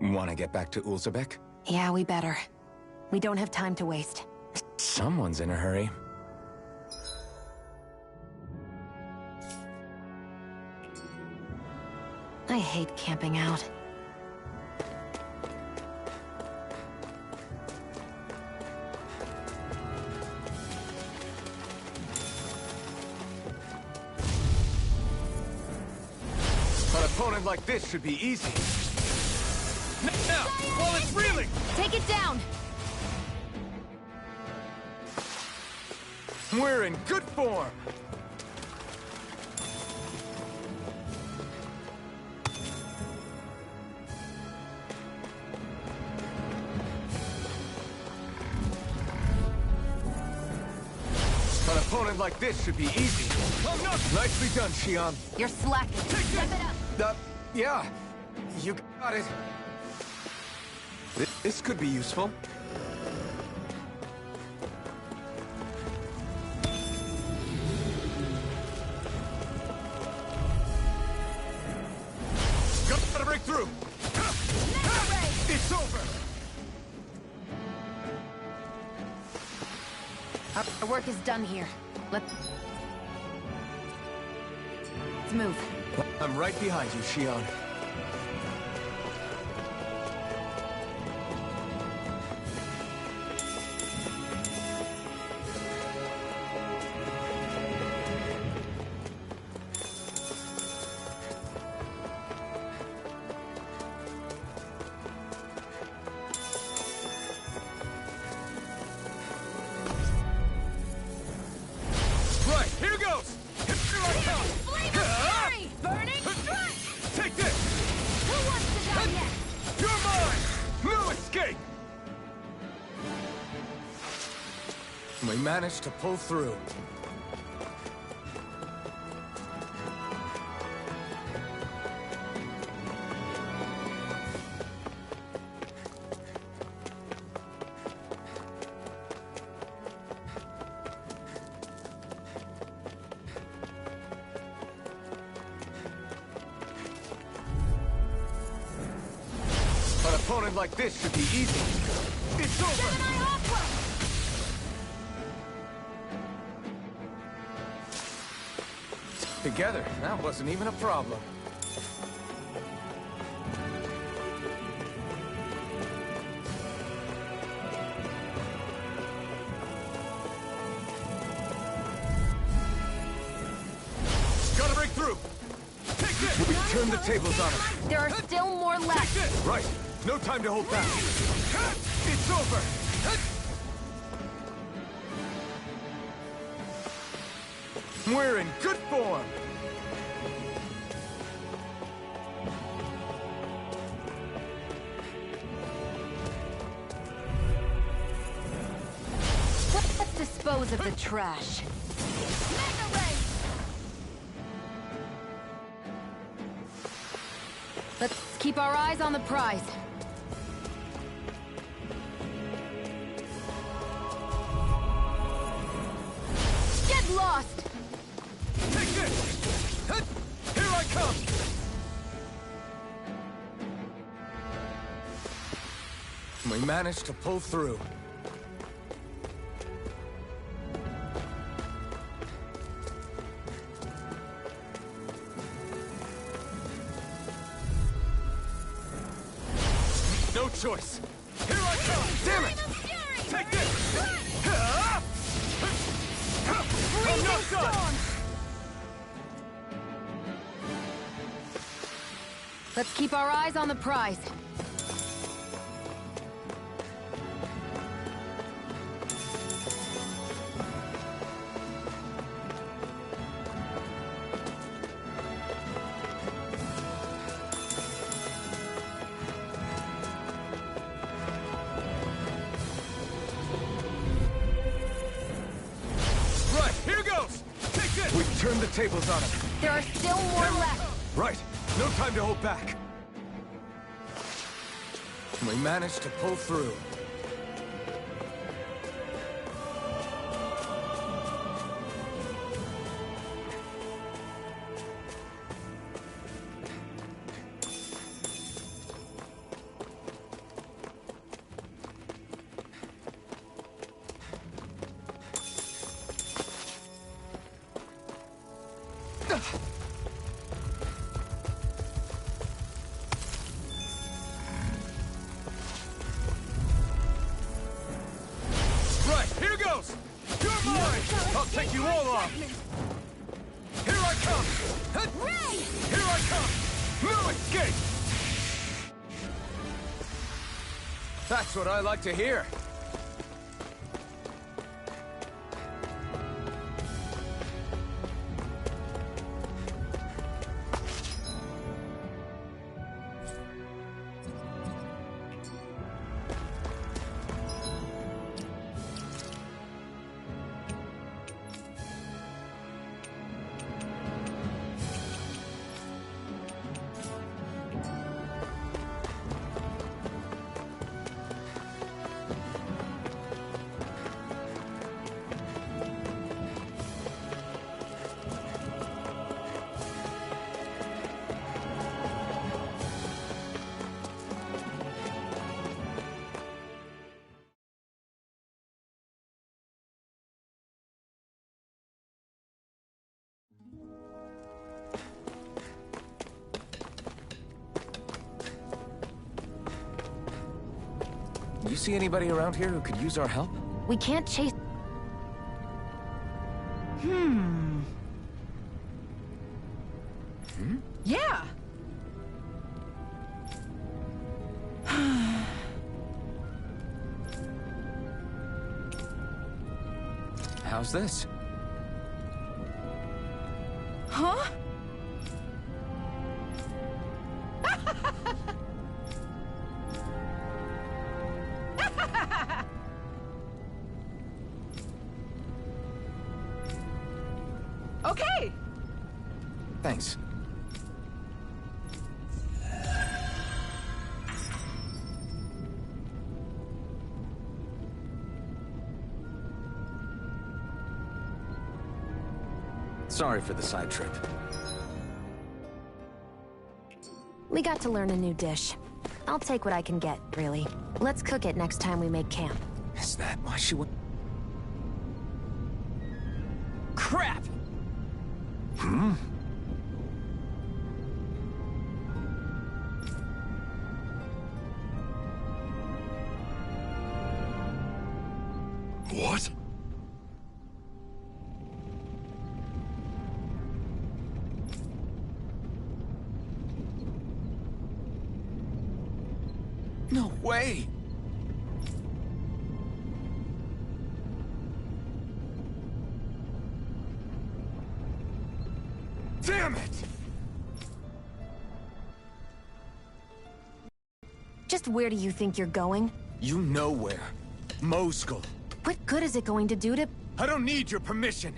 Want to get back to Ulzebek? Yeah, we better. We don't have time to waste. Someone's in a hurry. I hate camping out. An opponent like this should be easy. Now, while it's reeling! Take it down! We're in good form. An opponent like this should be easy. Oh, no! Nicely done, Shion. You're slacking. Step it up! Yeah. You got it. This could be useful. Gotta break through! It's over! Our work is done here. Let's move. I'm right behind you, Shion. We managed to pull through. An opponent like this should be easy. It's over! Together, that wasn't even a problem. Gotta break through! Take this! We turn the tables on him. There are still more left. Right. No time to hold back. It's over! We're in good form! Let's dispose of the trash. Mega Ray! Let's keep our eyes on the prize. Get lost! Take this! Here I come! We managed to pull through. No choice! Here I come! Damn it! Take this! I'm not done! Let's keep our eyes on the prize. Right, here goes! Take this! We've turned the tables on him. There are still more left. Right, no time to hold back. We managed to pull through. Right, here goes! You're mine! I'll take you all on! Here I come! Ray! Here I come! No escape! That's what I like to hear. You see anybody around here who could use our help? We can't chase... Yeah! How's this? Huh? Okay! Thanks. Sorry for the side trip. We got to learn a new dish. I'll take what I can get, really. Let's cook it next time we make camp. Is that why she would... Crap! Hmm? What? No way! Damn it! Just where do you think you're going? You know where. Moskull. What good is it going to do to... I don't need your permission.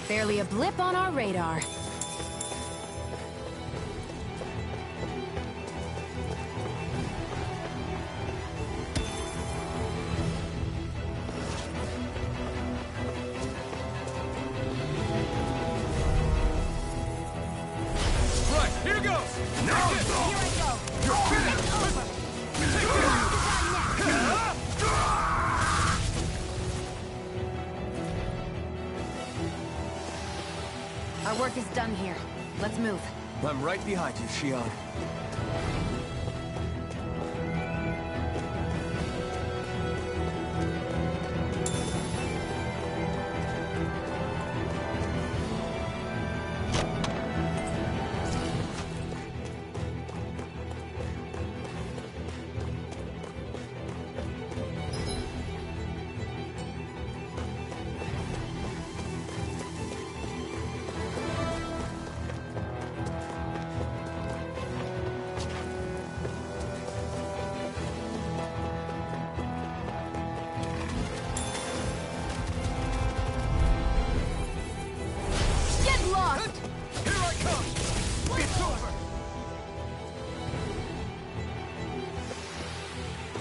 Barely a blip on our radar. Our work is done here. Let's move. I'm right behind you, Shionne.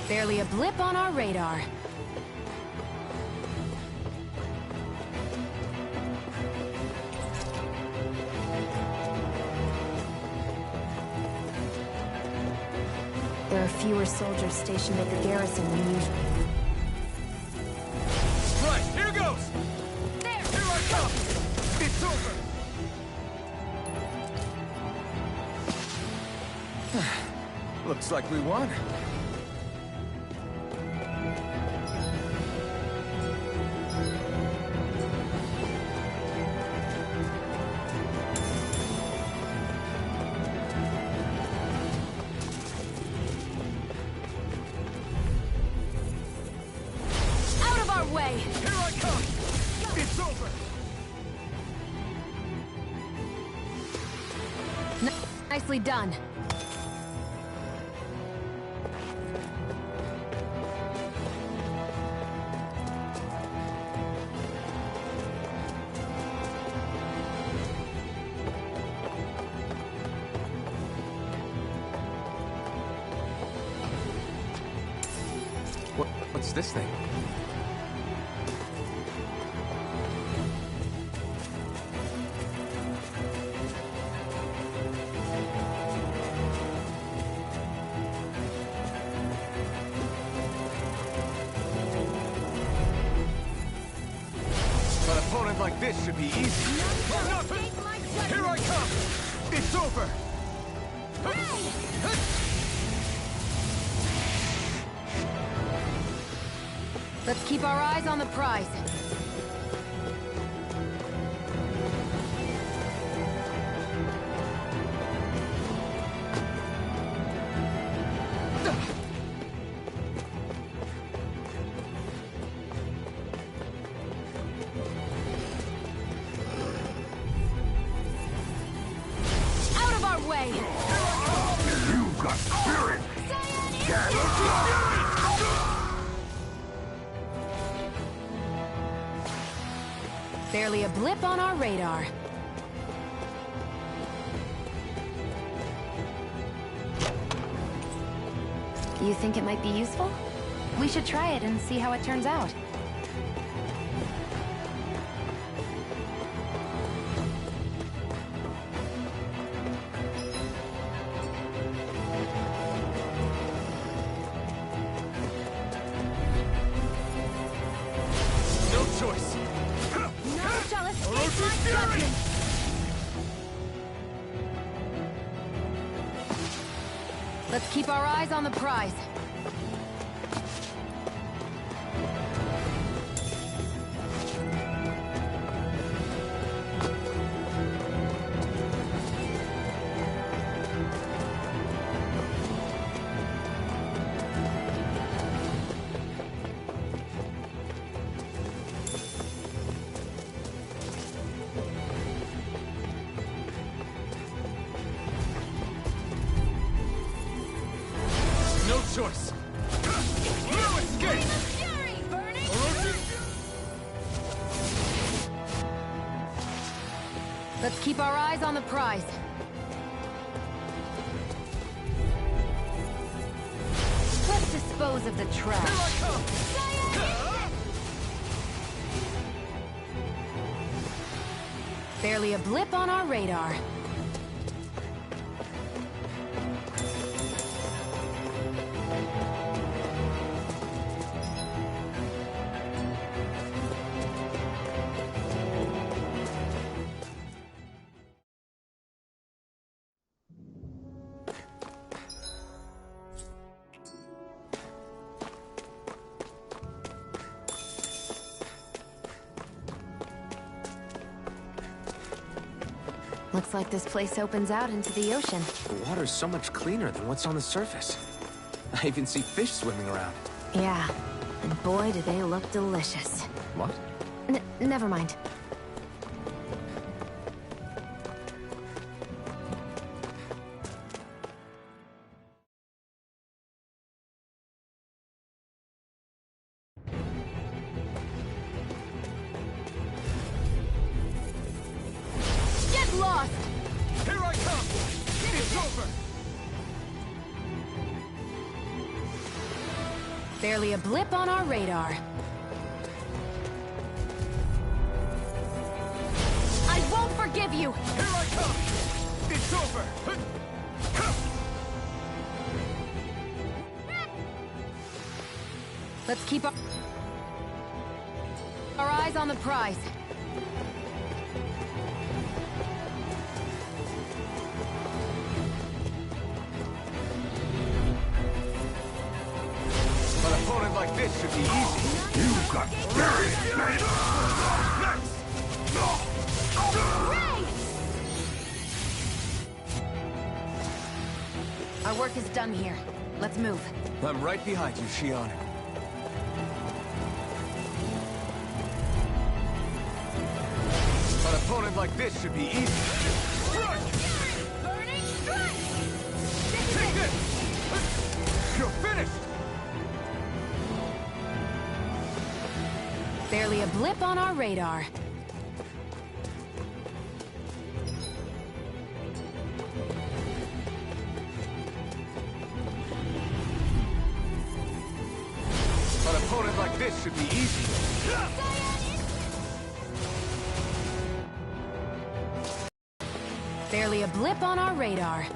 Barely a blip on our radar. There are fewer soldiers stationed at the garrison than usual. Right, here goes! There! Here I come! It's over! Looks like we won. Way. Here I come! It's over! Nicely done. What's this thing? An opponent like this should be easy. Here I come! It's over! Let's keep our eyes on the prize. Out of our way! You've got spirit! Barely a blip on our radar. You think it might be useful? We should try it and see how it turns out. No choice! No shall escape my judgment! Let's keep our eyes on the prize. No choice! Let's keep our eyes on the prize. Let's dispose of the trash. Here I come! Barely a blip on our radar. Looks like this place opens out into the ocean. The water's so much cleaner than what's on the surface. I even see fish swimming around. Yeah, and boy, do they look delicious. What? Never mind. Get lost! Here I come! It's over! Barely a blip on our radar. I won't forgive you! Here I come! It's over! Let's keep our eyes on the prize. An opponent like this should be easy. You got buried, mate! Our work is done here. Let's move. I'm right behind you, Shion. An opponent like this should be easy. Burning strike! Take this! You're finished! Barely a blip on our radar. An opponent like this should be easy. Barely a blip on our radar.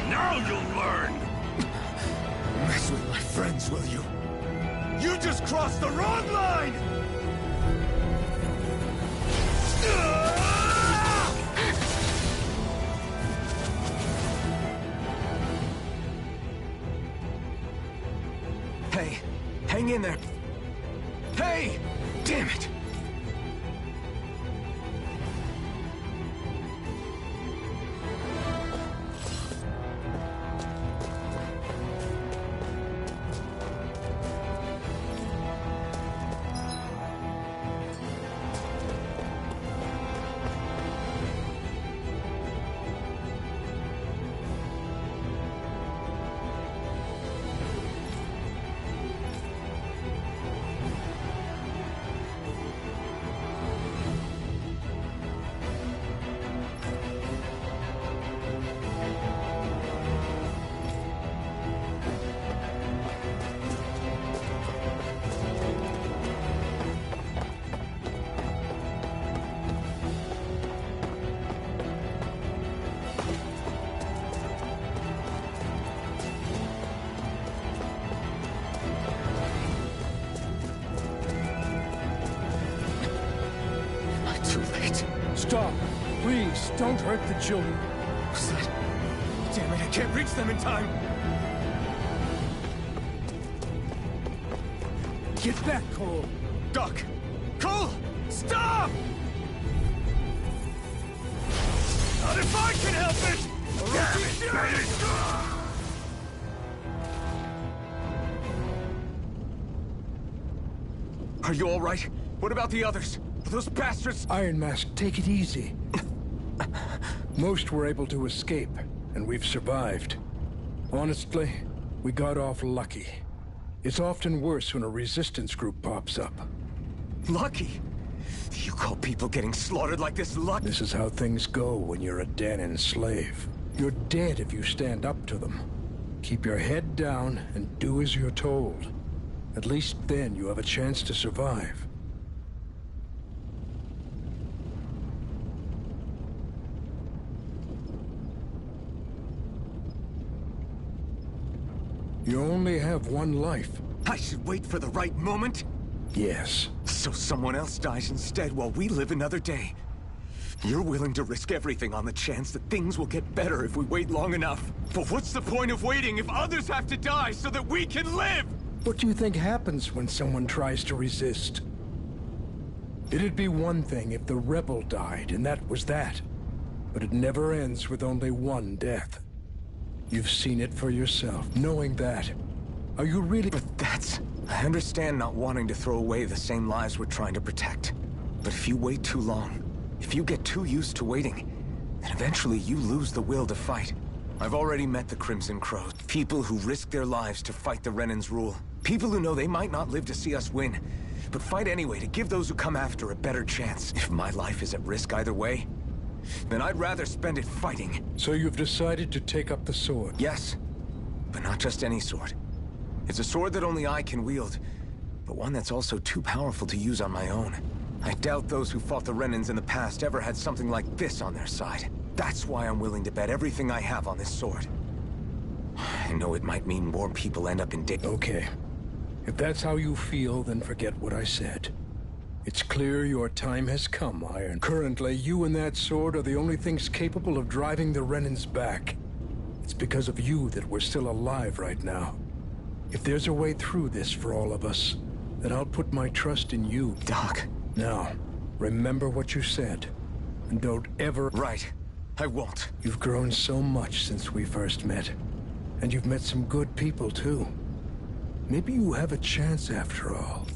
Now you'll learn! Mess with my friends, will you? You just crossed the wrong line! Hey, hang in there. Hey! Damn it! Too late. Stop. Please, don't hurt the children. What's that? Damn it, I can't reach them in time! Get back, Cole! Duck! Cole! Stop! Not if I can help it! Are you all right? What about the others? Those bastards... Iron Mask, take it easy. Most were able to escape, and we've survived. Honestly, we got off lucky. It's often worse when a resistance group pops up. Lucky? You call people getting slaughtered like this luck? This is how things go when you're a Dahnan slave. You're dead if you stand up to them. Keep your head down and do as you're told. At least then you have a chance to survive. You only have one life. I should wait for the right moment? Yes. So someone else dies instead while we live another day. You're willing to risk everything on the chance that things will get better if we wait long enough. But what's the point of waiting if others have to die so that we can live? What do you think happens when someone tries to resist? It'd be one thing if the rebel died, and that was that. But it never ends with only one death. You've seen it for yourself. Knowing that, are you really... But that's... I understand not wanting to throw away the same lives we're trying to protect. But if you wait too long, if you get too used to waiting, then eventually you lose the will to fight. I've already met the Crimson Crows. People who risk their lives to fight the Renan's rule. People who know they might not live to see us win, but fight anyway to give those who come after a better chance. If my life is at risk either way, then I'd rather spend it fighting. So you've decided to take up the sword? Yes, but not just any sword. It's a sword that only I can wield, but one that's also too powerful to use on my own. I doubt those who fought the Renans in the past ever had something like this on their side. That's why I'm willing to bet everything I have on this sword. I know it might mean more people end up in danger. Okay. If that's how you feel, then forget what I said. It's clear your time has come, Iron. Currently, you and that sword are the only things capable of driving the Renans back. It's because of you that we're still alive right now. If there's a way through this for all of us, then I'll put my trust in you. Doc. Now, remember what you said. And don't ever... Right. I won't. You've grown so much since we first met. And you've met some good people, too. Maybe you have a chance after all.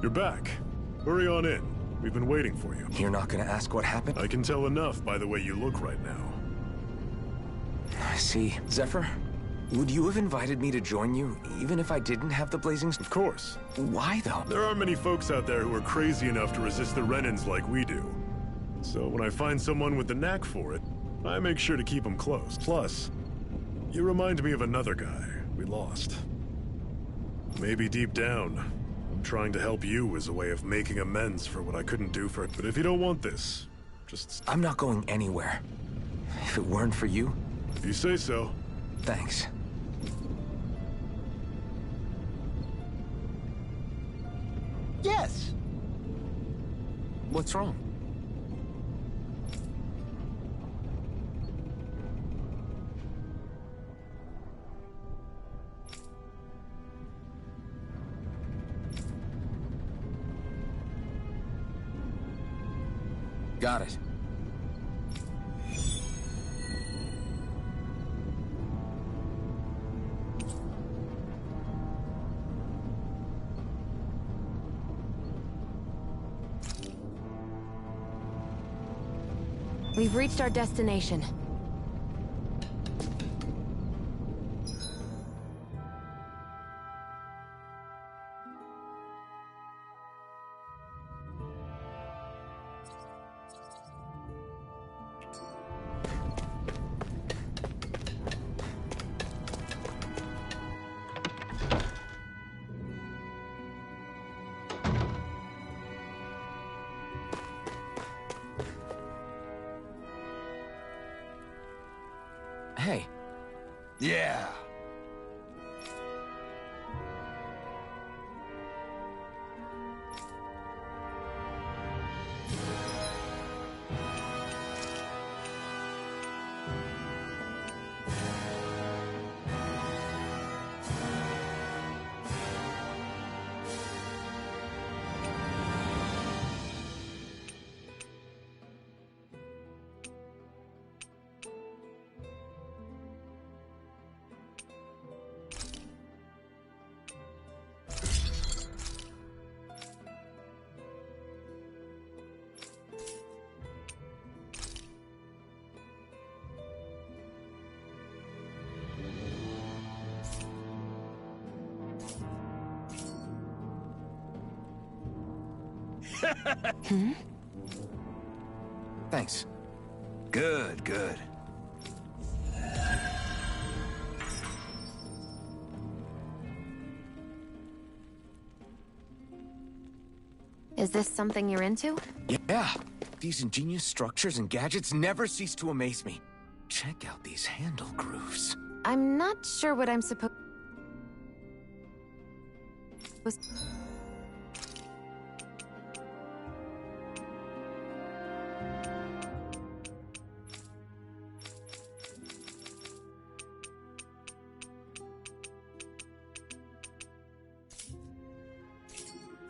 You're back. Hurry on in. We've been waiting for you. You're not gonna ask what happened? I can tell enough by the way you look right now. I see. Zephyr, would you have invited me to join you, even if I didn't have the blazing... Of course. Why, though? There aren't many folks out there who are crazy enough to resist the Renans like we do. So when I find someone with the knack for it, I make sure to keep them close. Plus, you remind me of another guy we lost. Maybe deep down, I'm trying to help you as a way of making amends for what I couldn't do for it. But if you don't want this, just... I'm not going anywhere. If it weren't for you... If you say so. Thanks. Yes! What's wrong? Got it. We've reached our destination. Hey. Yeah. Hmm? Thanks. Good, good. Is this something you're into? Yeah. These ingenious structures and gadgets never cease to amaze me. Check out these handle grooves. I'm not sure what I'm supposed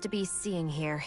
to be seeing here.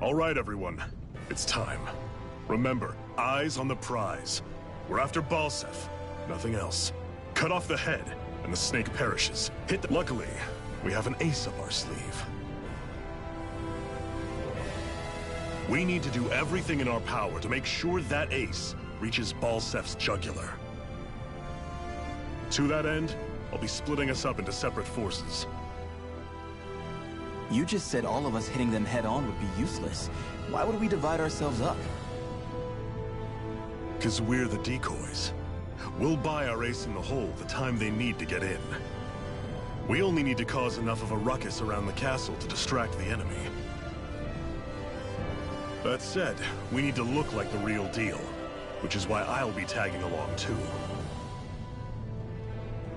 All right, everyone. It's time. Remember, eyes on the prize. We're after Balseph, nothing else. Cut off the head, and the snake perishes. Luckily, we have an ace up our sleeve. We need to do everything in our power to make sure that ace reaches Balseph's jugular. To that end, I'll be splitting us up into separate forces. You just said all of us hitting them head-on would be useless. Why would we divide ourselves up? 'Cause we're the decoys. We'll buy our ace in the hole the time they need to get in. We only need to cause enough of a ruckus around the castle to distract the enemy. That said, we need to look like the real deal, which is why I'll be tagging along too.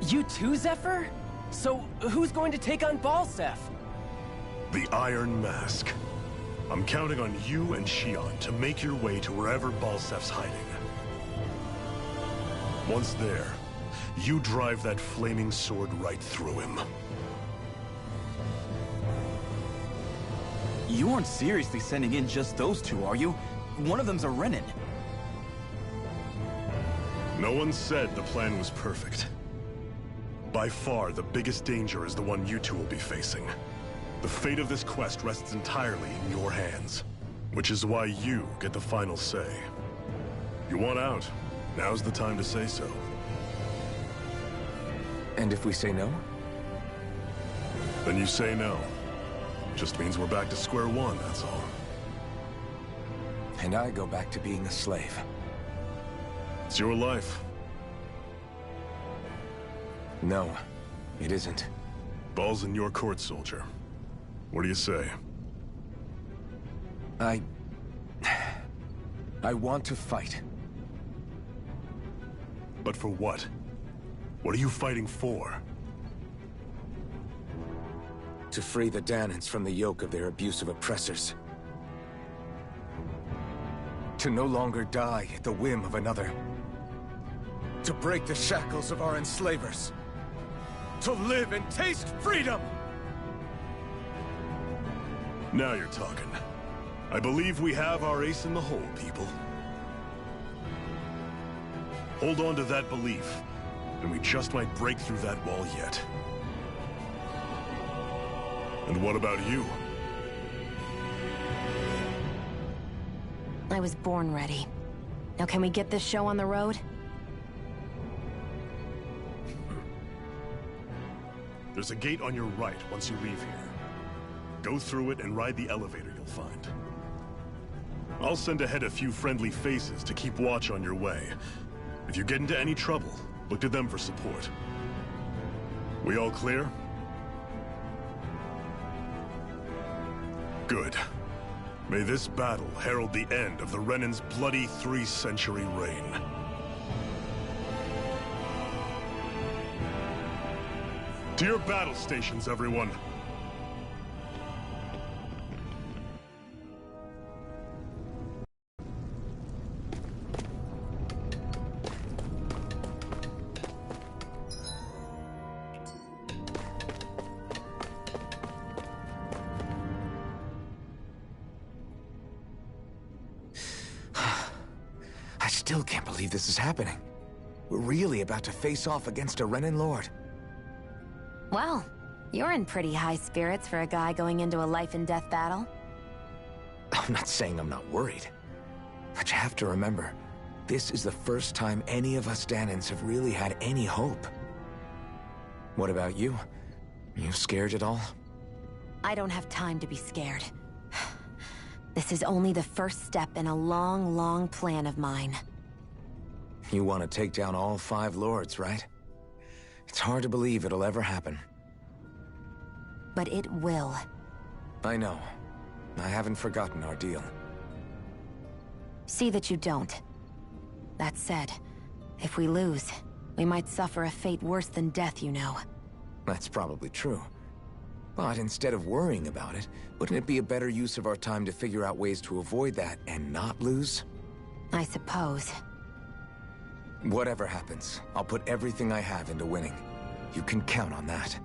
You too, Zephyr? So, who's going to take on Balseph? The Iron Mask. I'm counting on you and Xion to make your way to wherever Balseph's hiding. Once there, you drive that flaming sword right through him. You aren't seriously sending in just those two, are you? One of them's a Renin. No one said the plan was perfect. By far, the biggest danger is the one you two will be facing. The fate of this quest rests entirely in your hands, which is why you get the final say. You want out, now's the time to say so. And if we say no? Then you say no. Just means we're back to square one, that's all. And I go back to being a slave. It's your life. No, it isn't. Ball's in your court, soldier. What do you say? I want to fight. But for what? What are you fighting for? To free the Dahnans from the yoke of their abusive oppressors. To no longer die at the whim of another. To break the shackles of our enslavers. To live and taste freedom! Now you're talking. I believe we have our ace in the hole, people. Hold on to that belief, and we just might break through that wall yet. And what about you? I was born ready. Now can we get this show on the road? There's a gate on your right once you leave here. Go through it and ride the elevator you'll find. I'll send ahead a few friendly faces to keep watch on your way. If you get into any trouble, look to them for support. We all clear? Good. May this battle herald the end of the Renan's bloody 3-century reign. To your battle stations, everyone! I still can't believe this is happening. We're really about to face off against a Renan Lord. Well, you're in pretty high spirits for a guy going into a life-and-death battle. I'm not saying I'm not worried. But you have to remember, this is the first time any of us Dahnans have really had any hope. What about you? You scared at all? I don't have time to be scared. This is only the first step in a long, long plan of mine. You want to take down all 5 lords, right? It's hard to believe it'll ever happen. But it will. I know. I haven't forgotten our deal. See that you don't. That said, if we lose, we might suffer a fate worse than death, you know. That's probably true. But instead of worrying about it, wouldn't it be a better use of our time to figure out ways to avoid that and not lose? I suppose. Whatever happens, I'll put everything I have into winning. You can count on that.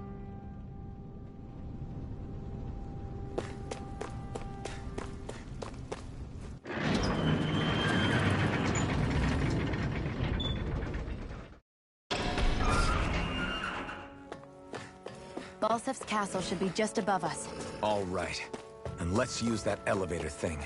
Balsef's castle should be just above us. All right. And let's use that elevator thing.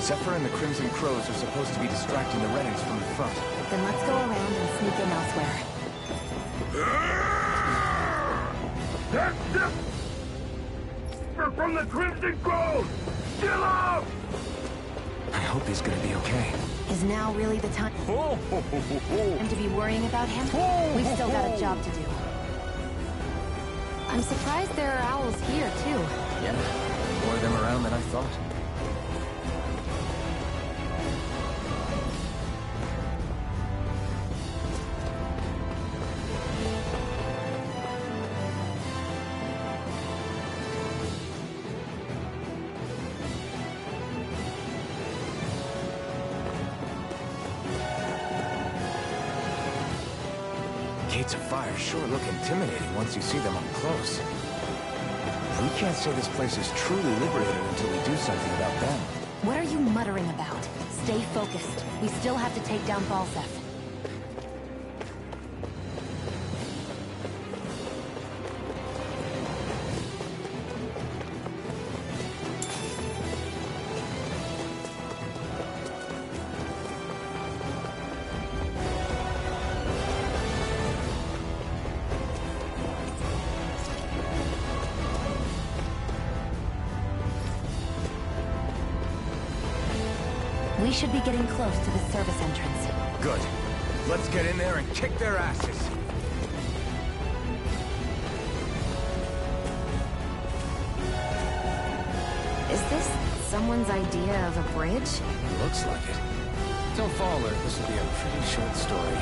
Zephyr and the Crimson Crows are supposed to be distracting the Renans from the front. Then let's go around and sneak in elsewhere. That's the... from the Crimson Crows! Chill out! I hope he's gonna be okay. Is now really the time? And to be worrying about him? We've still got a job to do. I'm surprised there are owls here, too. Yeah, more of them around than I thought. Gates of fire sure look intimidating once you see them up close. We can't say this place is truly liberated until we do something about them. What are you muttering about? Stay focused. We still have to take down Balseph. We should be getting close to the service entrance. Good. Let's get in there and kick their asses. Is this someone's idea of a bridge? Looks like it. Don't fall, or this will be a pretty short story.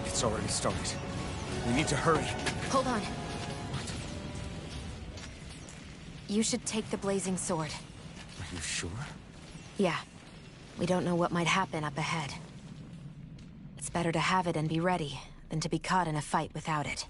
It's already started. We need to hurry. Hold on. You should take the blazing sword. Are you sure? Yeah. We don't know what might happen up ahead. It's better to have it and be ready than to be caught in a fight without it.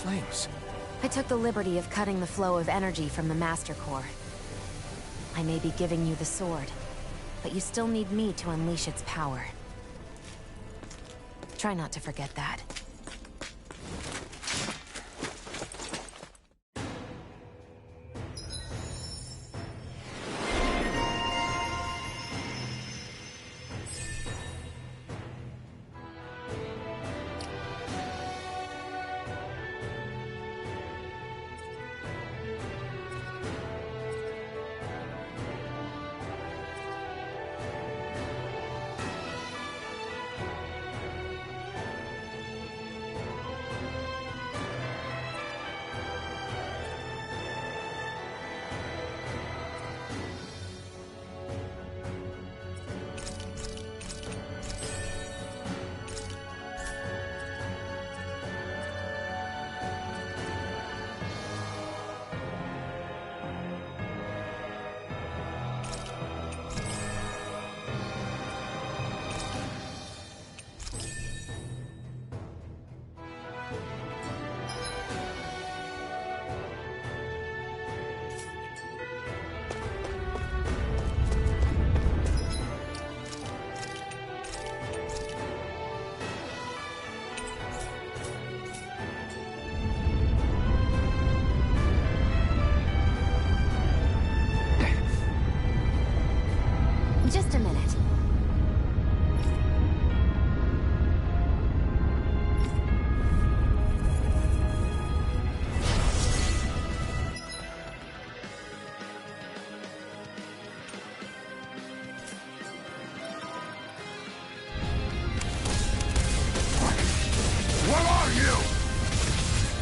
Flames. I took the liberty of cutting the flow of energy from the Master Core. I may be giving you the sword, but you still need me to unleash its power. Try not to forget that.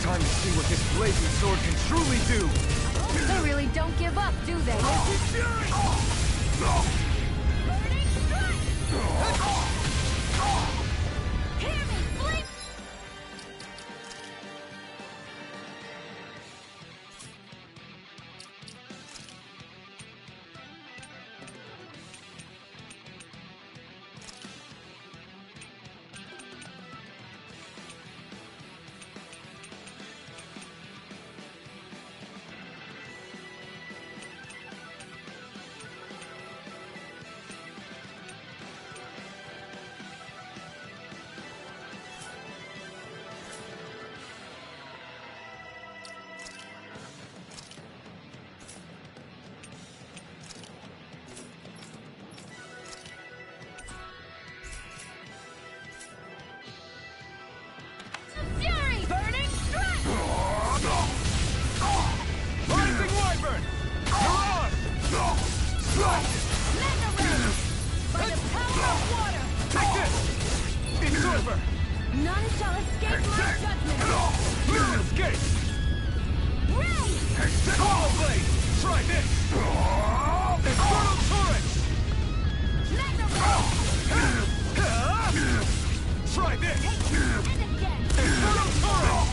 Time to see what this blazing sword can truly do! They really don't give up, do they? Burning strike! Hear me, blink! Fury! Burning strike! Rising Wyvern! You're on! Mega Ray! By the power of water! Take this! It's over! None shall escape my judgment! You escape! Ray! Hollow Blade! Try this! Infernal Torrent! Mega Ray! Try this! And again! Infernal Torrent!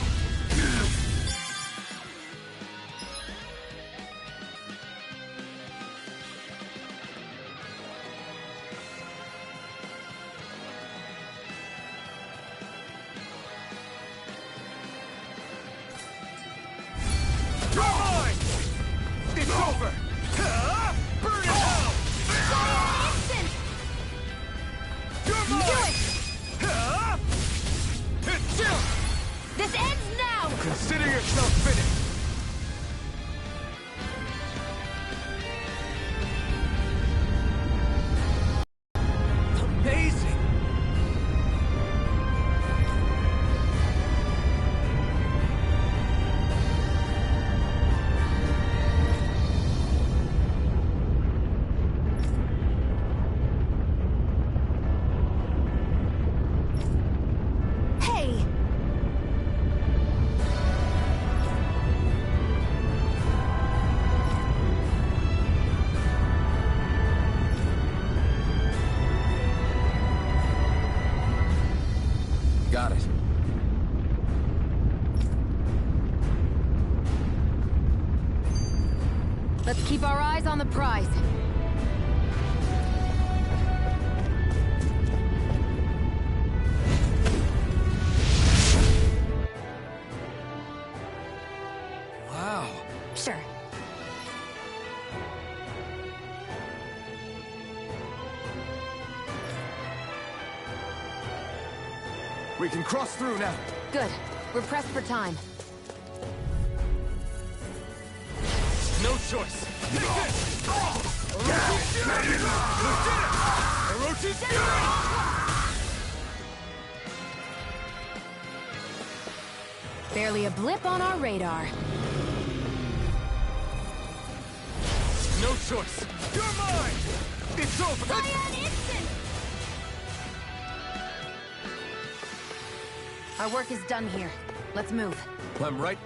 You're mine! It's over! Burn in hell! Instant! You're Do mine! it! It's you! This ends now! Consider yourself finished! Amazing! Hey! Got it. Let's keep our eyes on the prize. Wow. Sure. We can cross through now. Good. We're pressed for time. No choice. Take this! Orochi's Fury! Orochi's Fury! Barely a blip on our radar. No choice. You're mine! It's over! Cyan instant! Our work is done here. Let's move. I'm right.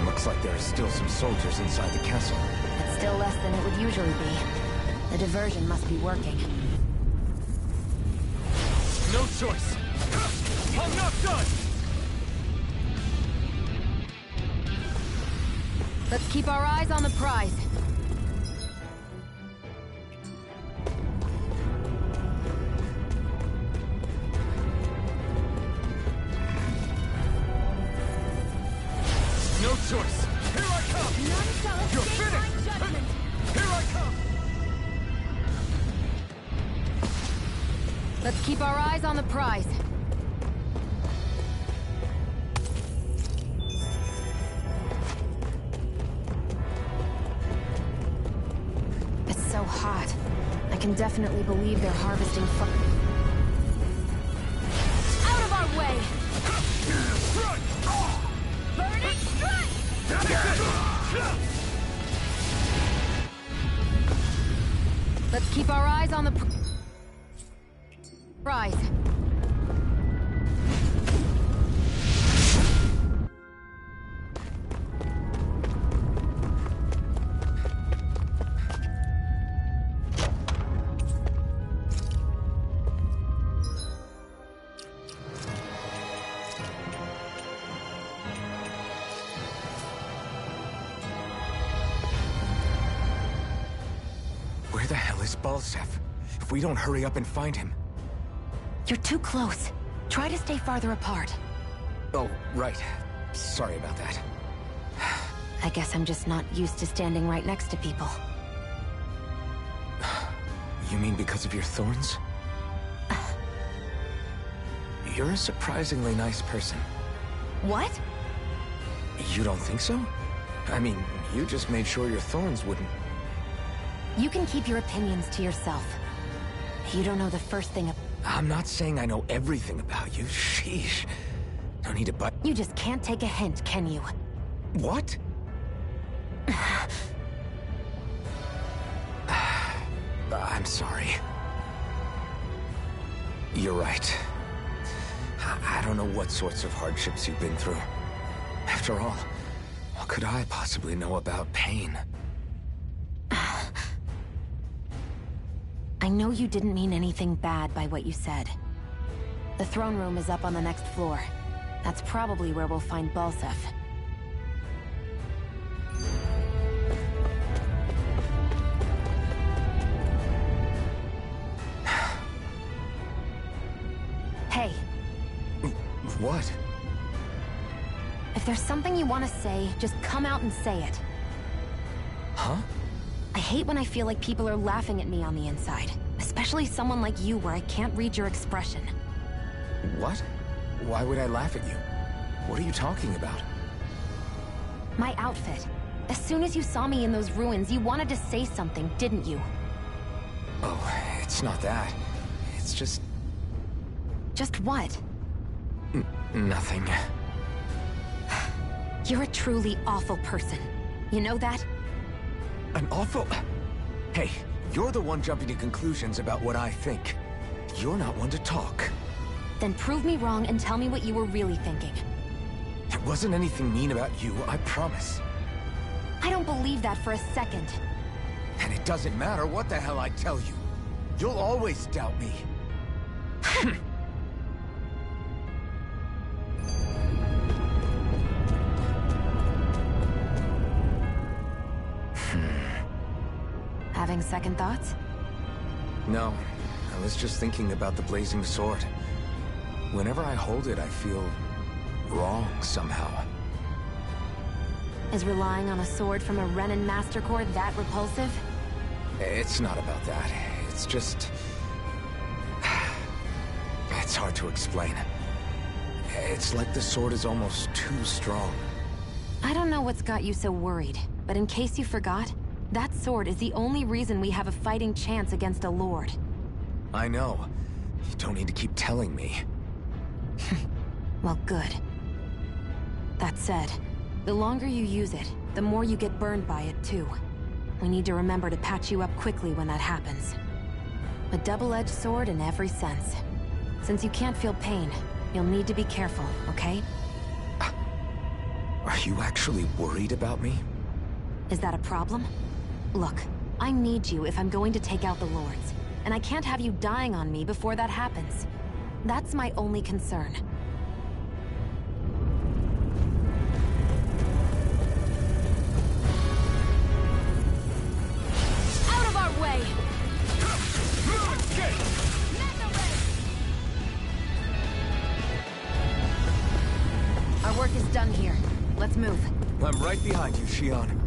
Looks like there are still some soldiers inside the castle. It's still less than it would usually be. The diversion must be working. No choice. I'm not done! Let's keep our eyes on the prize. Let's keep our eyes on the prize. It's so hot. I can definitely believe they're harvesting Out of our way! Burning strike! Let's keep our eyes on the prize. Where the hell is Balseph? If we don't hurry up and find him... You're too close. Try to stay farther apart. Oh, right. Sorry about that. I guess I'm just not used to standing right next to people. You mean because of your thorns? You're a surprisingly nice person. What? You don't think so? I mean, you just made sure your thorns wouldn't... You can keep your opinions to yourself. You don't know the first thing I'm not saying I know everything about you. Sheesh. No need to butt... You just can't take a hint, can you? What? I'm sorry. You're right. I don't know what sorts of hardships you've been through. After all, what could I possibly know about pain? I know you didn't mean anything bad by what you said. The throne room is up on the next floor. That's probably where we'll find Balseph. Hey. What? If there's something you want to say, just come out and say it. Huh? I hate when I feel like people are laughing at me on the inside. Especially someone like you where I can't read your expression. What? Why would I laugh at you? What are you talking about? My outfit. As soon as you saw me in those ruins, you wanted to say something, didn't you? Oh, it's not that. It's just... Just what? Nothing. You're a truly awful person. You know that? An awful... Hey, you're the one jumping to conclusions about what I think. You're not one to talk. Then prove me wrong and tell me what you were really thinking. It wasn't anything mean about you, I promise. I don't believe that for a second. And it doesn't matter what the hell I tell you. You'll always doubt me. Having second thoughts? No, I was just thinking about the blazing sword. Whenever I hold it, I feel wrong somehow. Is relying on a sword from a Renan Master Core that repulsive? It's not about that. It's just... It's hard to explain. It's like the sword is almost too strong. I don't know what's got you so worried, but in case you forgot, that sword is the only reason we have a fighting chance against a lord. I know. You don't need to keep telling me. Well, good. That said, the longer you use it, the more you get burned by it, too. We need to remember to patch you up quickly when that happens. A double-edged sword in every sense. Since you can't feel pain, you'll need to be careful, okay? Are you actually worried about me? Is that a problem? Look, I need you if I'm going to take out the lords, and I can't have you dying on me before that happens. That's my only concern. Out of our way! Our work is done here. Let's move. I'm right behind you, Shionne.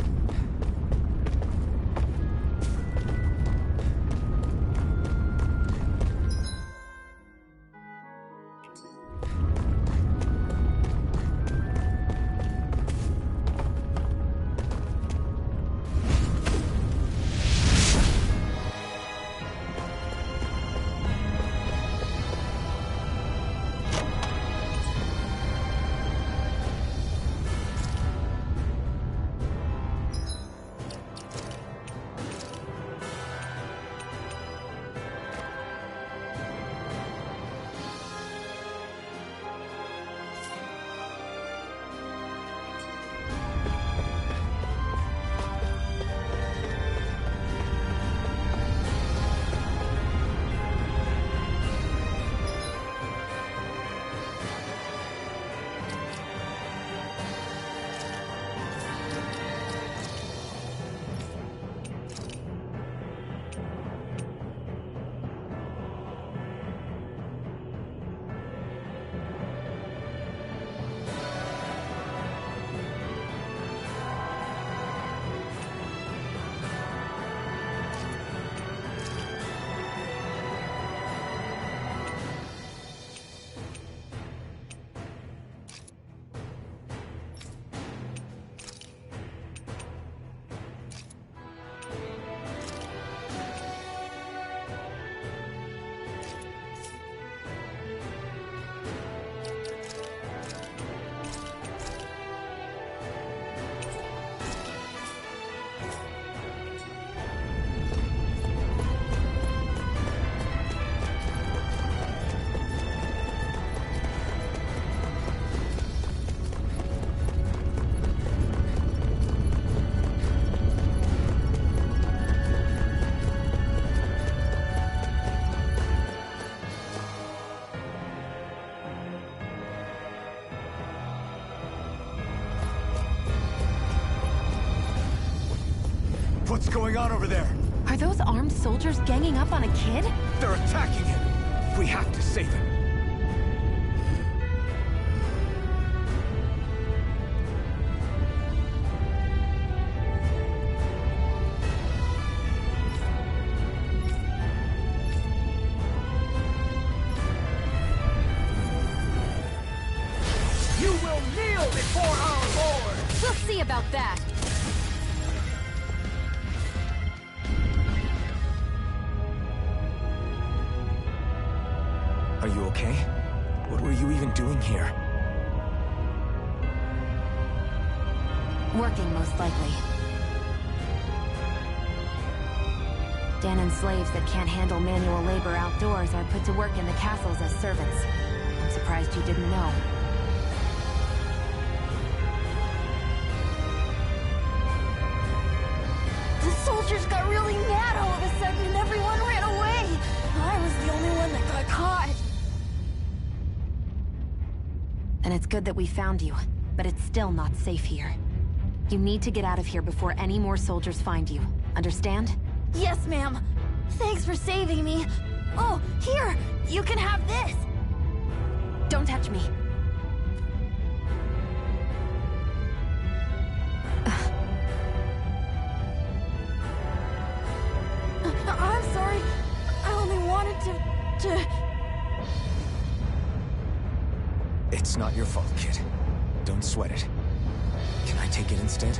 What's going on over there? Are those armed soldiers ganging up on a kid? They're attacking him! We have to save him. You will kneel before our Lord! We'll see about that. Are you okay? What were you even doing here? Working, most likely. Danon slaves that can't handle manual labor outdoors are put to work in the castles as servants. I'm surprised you didn't know. The soldiers got really mad all of a sudden and everyone ran away. I was the only one that got caught. And it's good that we found you, but it's still not safe here. You need to get out of here before any more soldiers find you. Understand? Yes, ma'am. Thanks for saving me. Oh, here! You can have this! Don't touch me. I'm sorry. I only wanted to... It's not your fault, kid. Don't sweat it. Can I take it instead?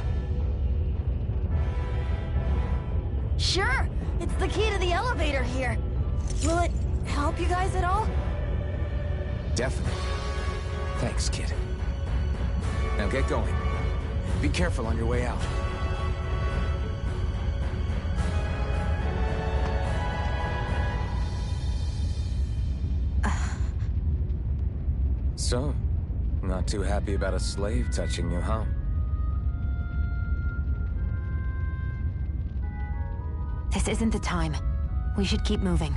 Sure! It's the key to the elevator here. Will it help you guys at all? Definitely. Thanks, kid. Now get going. Be careful on your way out. So, not too happy about a slave touching you, huh? This isn't the time. We should keep moving.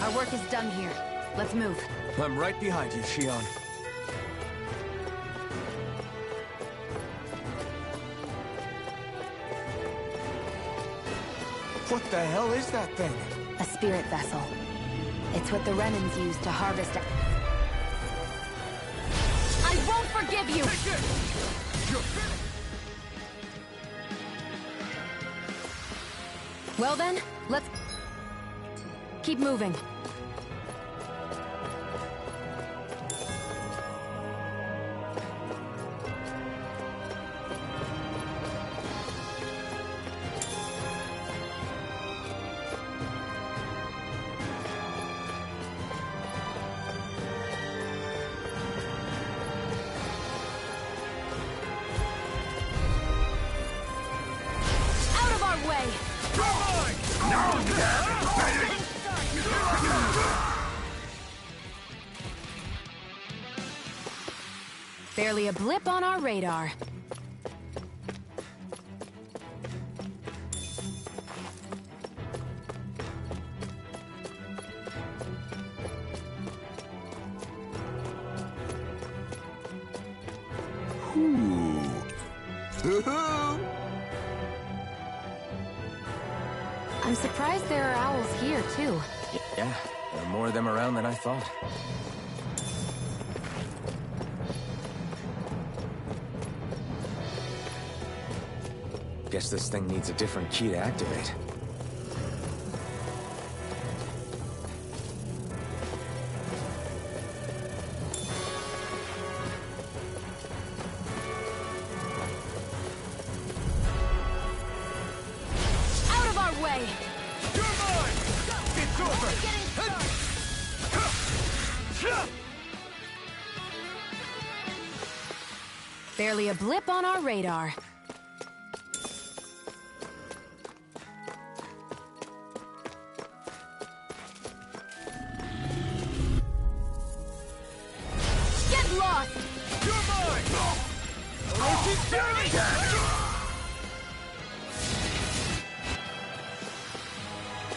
Our work is done here. Let's move. I'm right behind you, Shionne. What the hell is that thing? A spirit vessel. It's what the Renans use to harvest... I won't forgive you! Well then, let's... keep moving. Barely a blip on our radar. I'm surprised there are owls here, too. Yeah, there are more of them around than I thought. Guess this thing needs a different key to activate. Out of our way! You're mine! It's over! Barely a blip on our radar. Get lost! You're mine!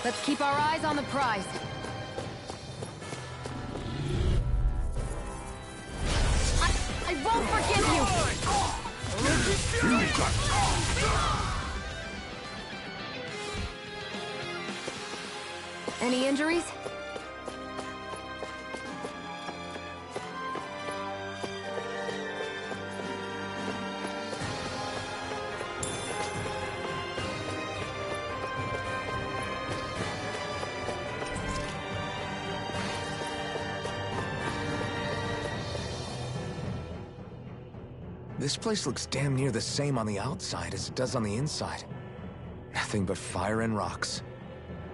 Let's keep our eyes on the prize. I won't forgive you! Any injuries? This place looks damn near the same on the outside as it does on the inside. Nothing but fire and rocks.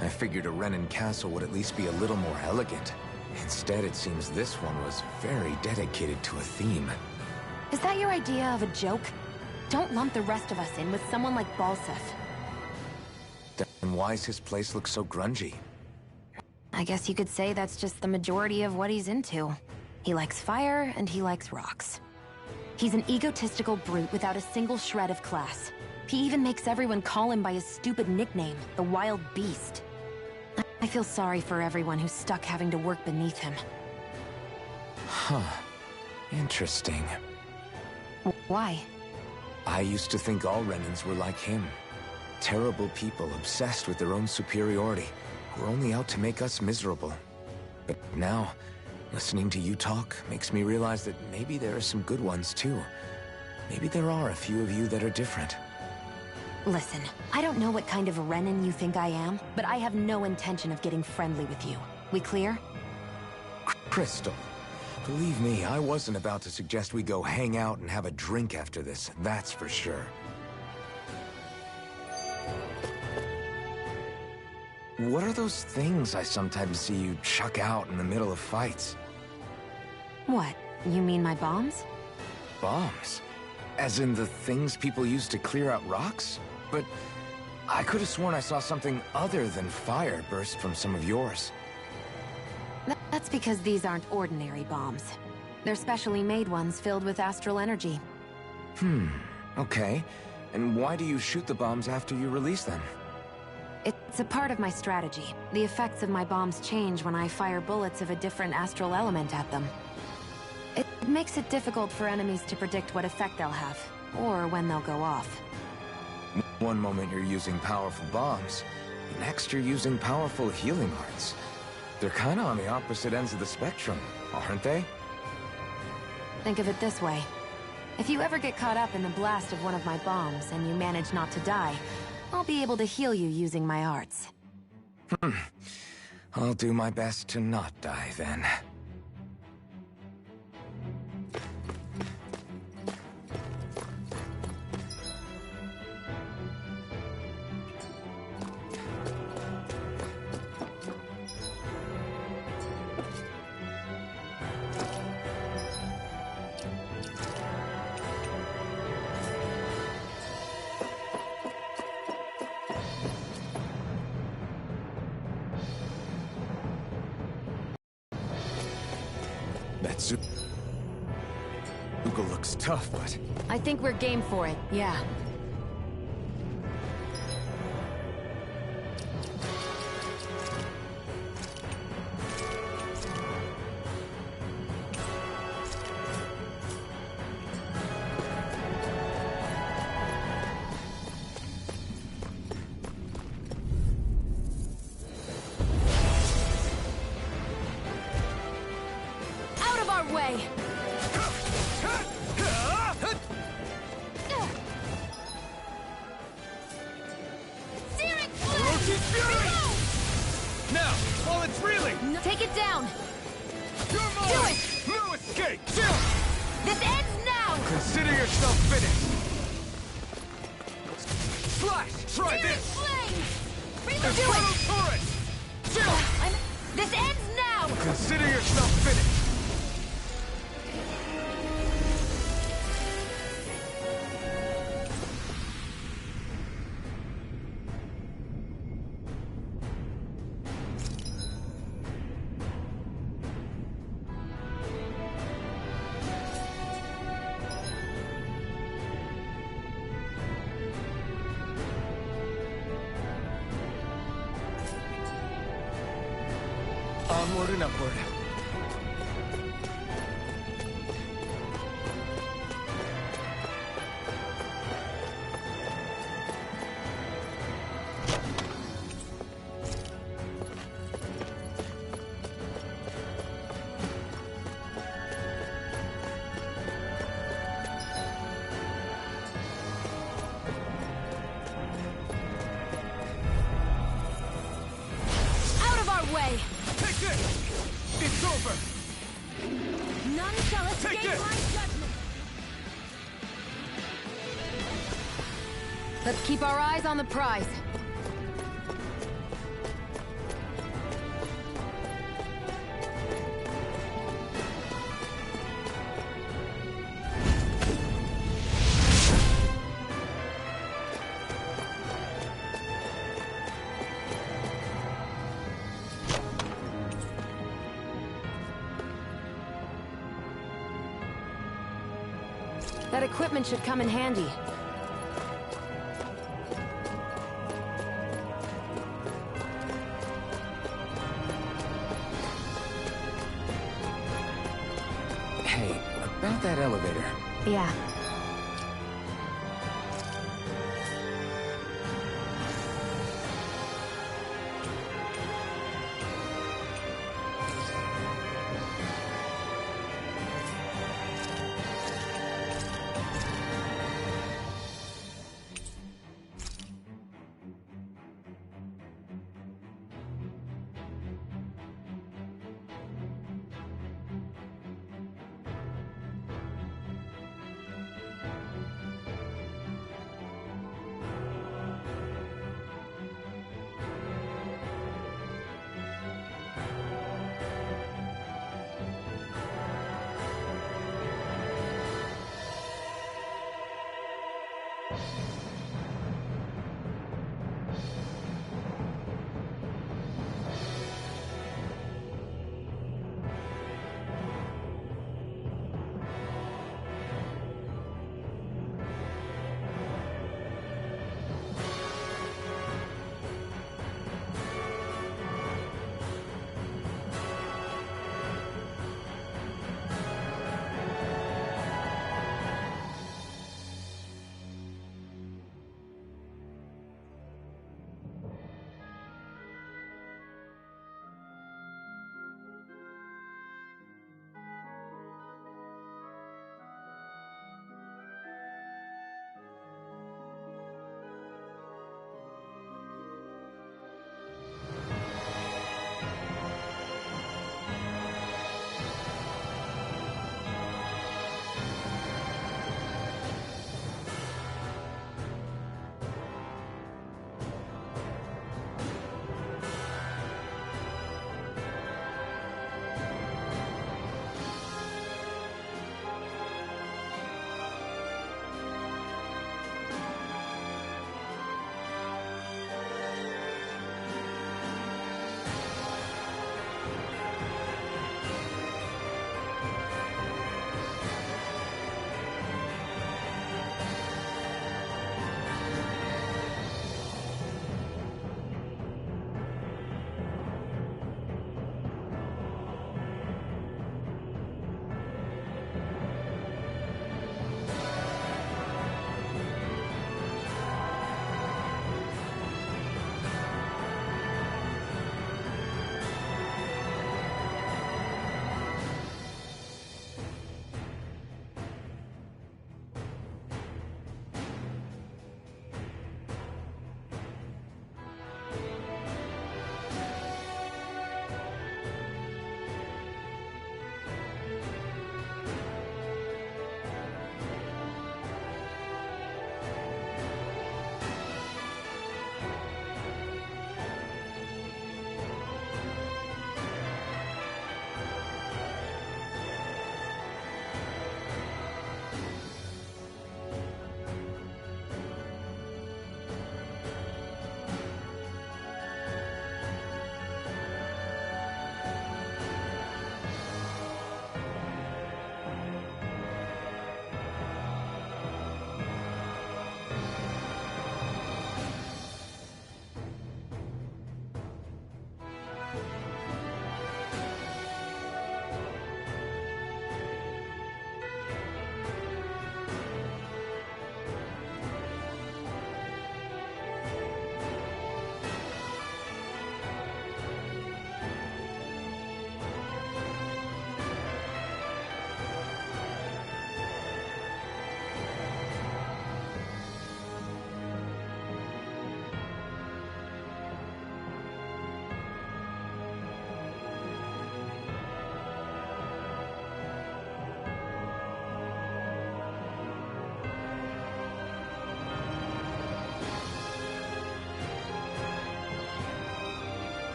I figured a Renan castle would at least be a little more elegant. Instead, it seems this one was very dedicated to a theme. Is that your idea of a joke? Don't lump the rest of us in with someone like Balseph. Then why's his place look so grungy? I guess you could say that's just the majority of what he's into. He likes fire and he likes rocks. He's an egotistical brute without a single shred of class. He even makes everyone call him by his stupid nickname, the Wild Beast. I feel sorry for everyone who's stuck having to work beneath him. Huh. Interesting. Why? I used to think all Renans were like him. Terrible people obsessed with their own superiority, who are only out to make us miserable. But now, listening to you talk makes me realize that maybe there are some good ones too. Maybe there are a few of you that are different. Listen, I don't know what kind of Renan you think I am, but I have no intention of getting friendly with you. We clear? Crystal, believe me, I wasn't about to suggest we go hang out and have a drink after this, that's for sure. What are those things I sometimes see you chuck out in the middle of fights? What? You mean my bombs? Bombs? As in the things people use to clear out rocks? But I could have sworn I saw something other than fire burst from some of yours. That's because these aren't ordinary bombs. They're specially made ones filled with astral energy. Okay. And why do you shoot the bombs after you release them? It's a part of my strategy. The effects of my bombs change when I fire bullets of a different astral element at them. It makes it difficult for enemies to predict what effect they'll have, or when they'll go off. One moment you're using powerful bombs, next you're using powerful healing arts. They're kinda on the opposite ends of the spectrum, aren't they? Think of it this way. If you ever get caught up in the blast of one of my bombs and you manage not to die, I'll be able to heal you using my arts. I'll do my best to not die then. That Zoogle looks tough, but... I think we're game for it, yeah. Way. Searing Flame! Now, while it's reeling! Take it down! You're mine! Do it! No escape! This ends now! Consider yourself finished! Slash! Try Searing this! Flame! Infernal Turret! This ends now! Consider yourself finished! Onward and upward. Out of our way! Take this! It's over! None shall escape this! my judgment! Let's keep our eyes on the prize. That equipment should come in handy. Hey, about that elevator. Yeah.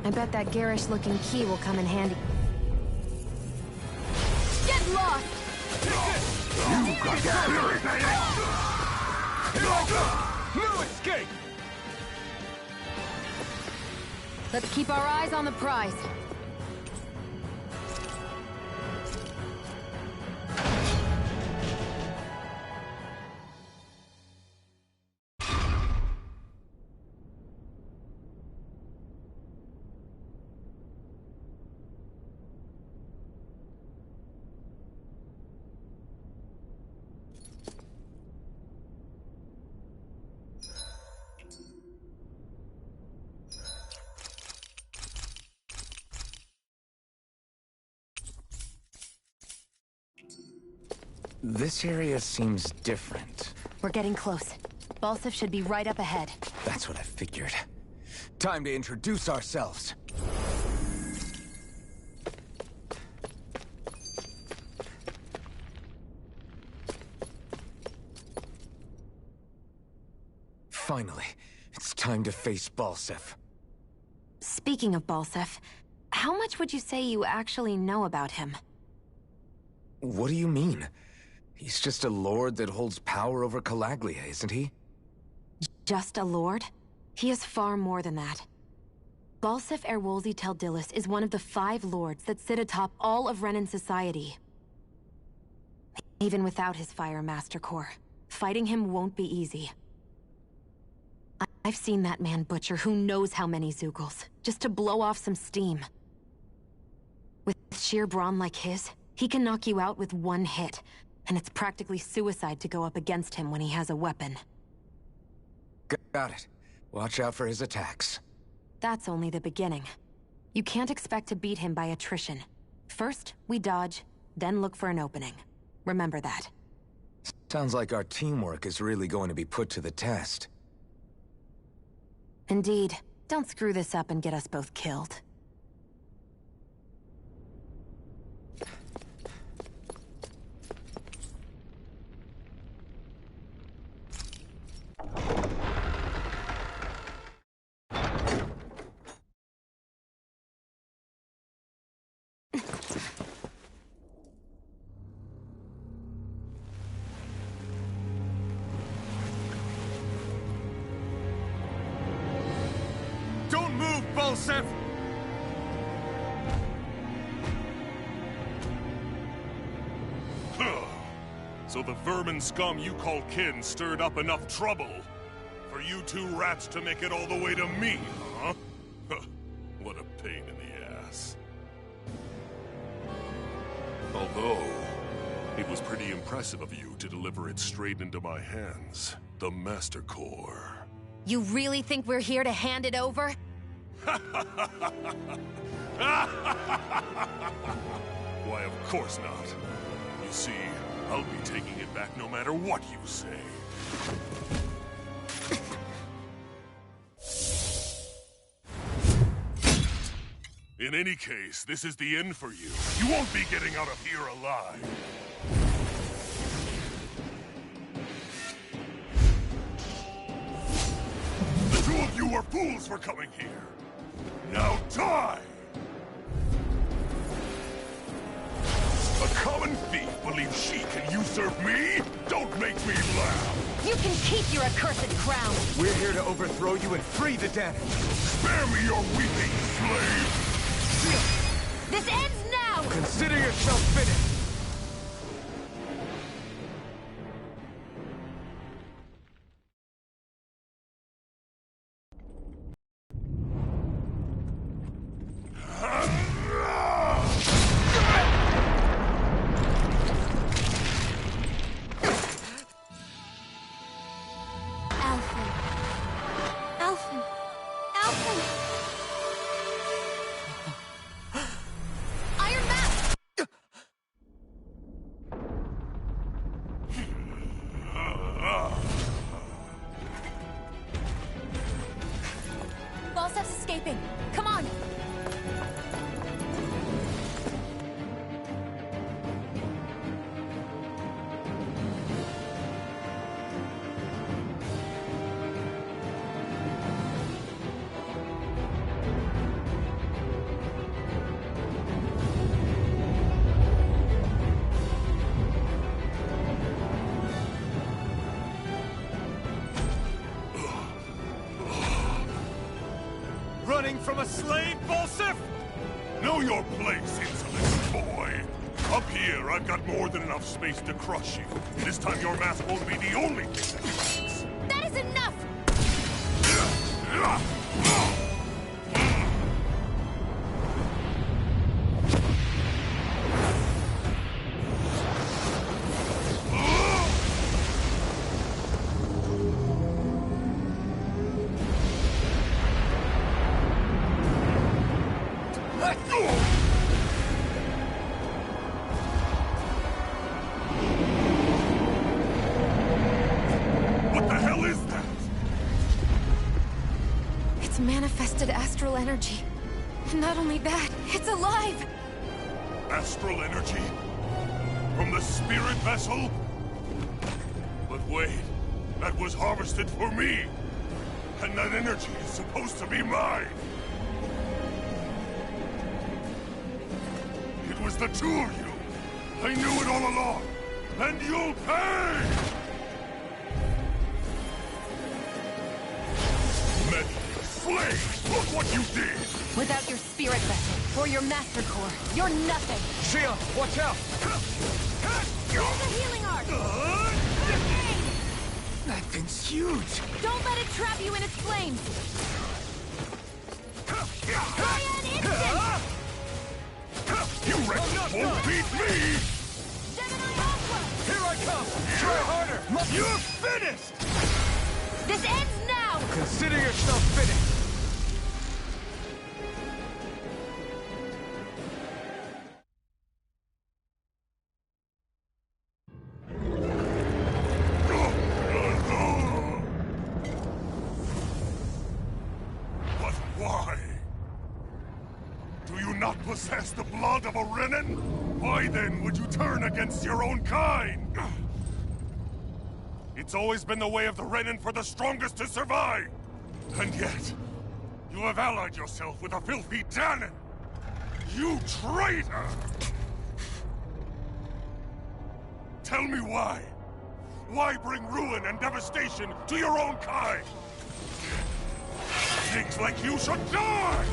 I bet that garish-looking key will come in handy. Get lost! You got that! No escape! Let's keep our eyes on the prize. This area seems different. We're getting close. Balseph should be right up ahead. That's what I figured. Time to introduce ourselves. Finally, it's time to face Balseph. Speaking of Balseph, how much would you say you actually know about him? What do you mean? He's just a lord that holds power over Calaglia, isn't he? Just a lord? He is far more than that. Balseph Erwolzi Teldilis is one of the 5 lords that sit atop all of Renan society. Even without his Fire Master Core, fighting him won't be easy. I've seen that man butcher who knows how many Zeugles, just to blow off some steam. With sheer brawn like his, he can knock you out with one hit, and it's practically suicide to go up against him when he has a weapon. Got it. Watch out for his attacks. That's only the beginning. You can't expect to beat him by attrition. First, we dodge, then look for an opening. Remember that. Sounds like our teamwork is really going to be put to the test. Indeed. Don't screw this up and get us both killed. Don't move, Balseph! So the vermin scum you call kin stirred up enough trouble for you 2 rats to make it all the way to me, huh? What a pain in the ass. Although, it was pretty impressive of you to deliver it straight into my hands. The Master Core. You really think we're here to hand it over? Why, of course not. You see, I'll be taking it back no matter what you say. In any case, this is the end for you. You won't be getting out of here alive. The 2 of you were fools for coming here. Now die! A common thief believes she can usurp me? Don't make me laugh! You can keep your accursed crown! We're here to overthrow you and free the Danon! Spare me your weeping, slave! This ends now! Consider yourself finished! Balseph's escaping! Come on! running from a slave, Volsif? Know your place, insolent boy. Up here, I've got more than enough space to crush you. This time your mask won't be the only thing that matters. That is enough! Manifested astral energy. Not only that, it's alive! Astral energy? From the spirit vessel? But wait, that was harvested for me! And that energy is supposed to be mine! It was the two of you! I knew it all along! And you'll pay! Slaves! Look what you did! Without your spirit vessel, or your master core, you're nothing! Shia, watch out! Use the healing art! That thing's huge! Don't let it trap you in its flames! Giant instant! You wretches won't beat me! Gemini Aqua! Here I come! Try harder! You're finished! This ends now! Consider yourself finished! Possess the blood of a Renan? Why then would you turn against your own kind? It's always been the way of the Renan for the strongest to survive! And yet, you have allied yourself with a filthy Dahnan! You traitor! Tell me why? Why bring ruin and devastation to your own kind? Pigs like you should die!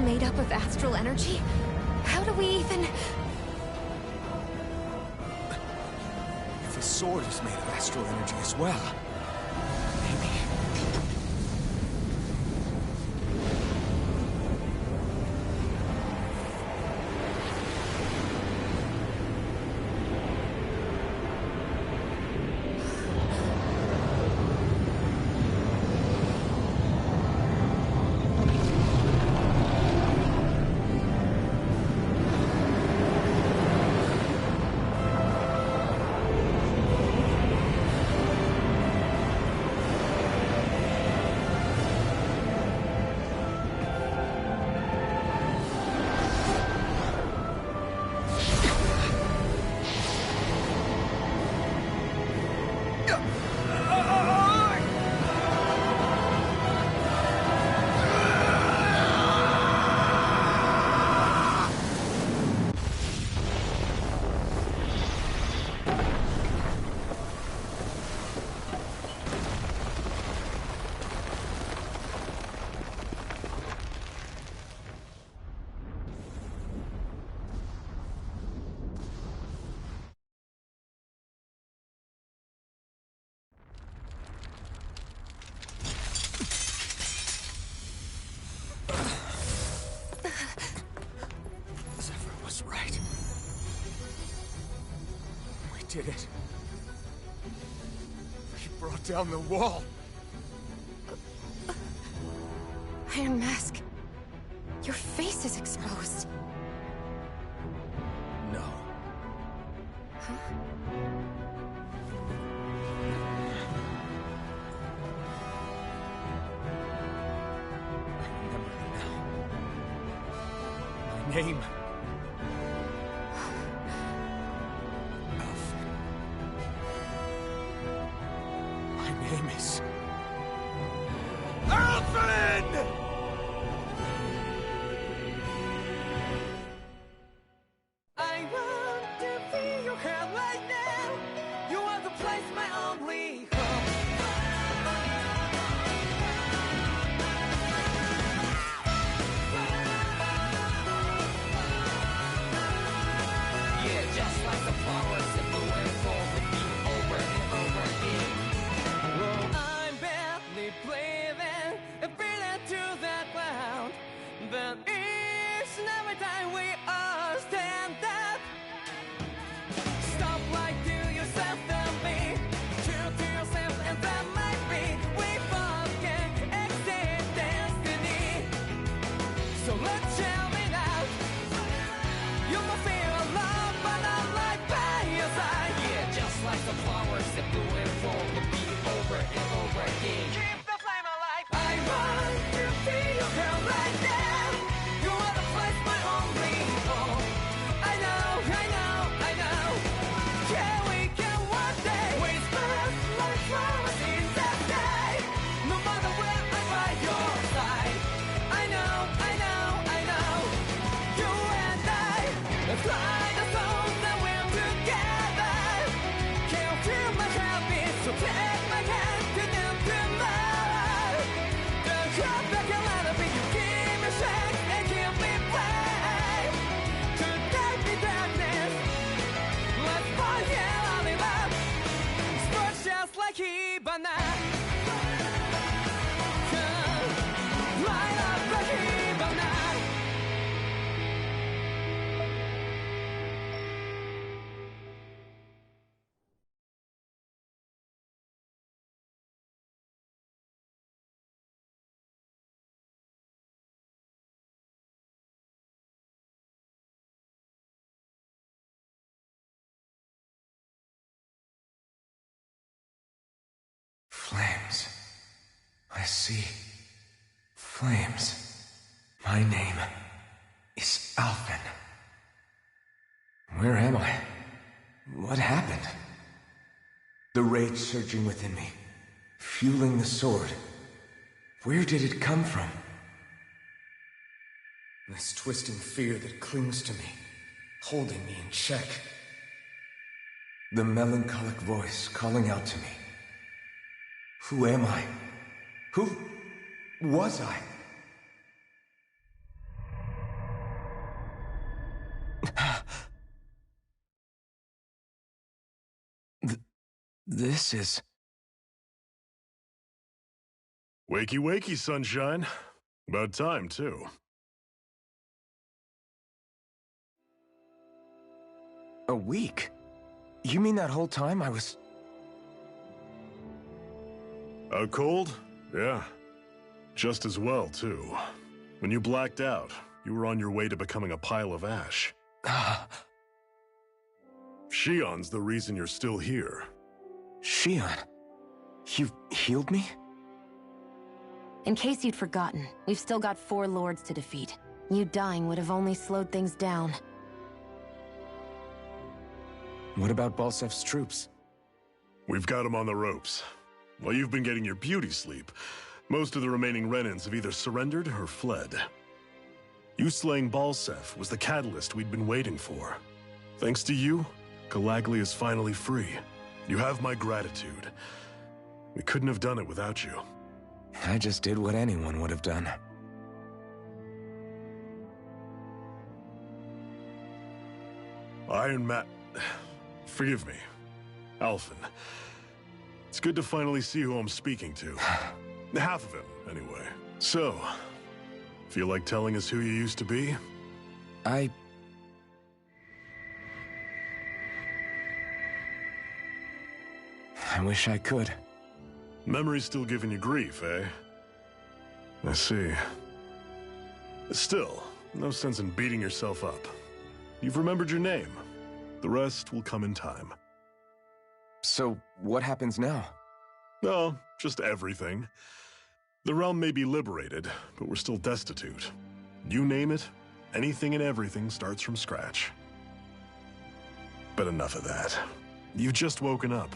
Made up of astral energy? How do we even... If his sword is made of astral energy as well, maybe... Did it. We brought down the wall. Iron Mask, your face is exposed. No. Huh? I remember it now. My name time we all stand up. Stop lying to yourself and be true to yourself, and that might be we both can exceed destiny. So let's tell me now. You must feel alone, but I'm right by your side. Yeah, just like the flowers that bloom and fall, repeat over and over again. Keep the flame alive. I want to see you girl right now. You are the place my only hope. I know, I know, I know. Yeah, we can one day whisper like flowers in the sky. No matter where I'm by your side. I know, I know, I know. You and I, let's fly the souls that we're together. Can't feel my heartbeat, so take my hand to them tonight. The crowd back a little bit, you give me strength and give me faith. To take me darkness, let's fall out in love. Spark just like Hibana. Light up like Hibana. Flames. I see. Flames. My name is Alphen. Where am I? What happened? The rage surging within me, fueling the sword. Where did it come from? This twisting fear that clings to me, holding me in check. The melancholic voice calling out to me. Who am I? Who was I? This is... Wakey, wakey, sunshine. About time, too. A week? You mean that whole time I was... Out cold? Yeah. Just as well, too. When you blacked out, you were on your way to becoming a pile of ash. Shion's the reason you're still here. Shion? You healed me? In case you'd forgotten, we've still got 4 lords to defeat. You dying would have only slowed things down. What about Balsef's troops? We've got them on the ropes. While you've been getting your beauty sleep, most of the remaining Renans have either surrendered or fled. You slaying Balsef was the catalyst we'd been waiting for. Thanks to you, Calaglia is finally free. You have my gratitude. We couldn't have done it without you. I just did what anyone would have done. Iron Man... Forgive me. Alphen. It's good to finally see who I'm speaking to. Half of him, anyway. So, feel like telling us who you used to be? I wish I could. Memory's still giving you grief, eh? I see. Still, no sense in beating yourself up. You've remembered your name. The rest will come in time. So, what happens now? Oh, just everything. The realm may be liberated, but we're still destitute. You name it, anything and everything starts from scratch. But enough of that. You've just woken up.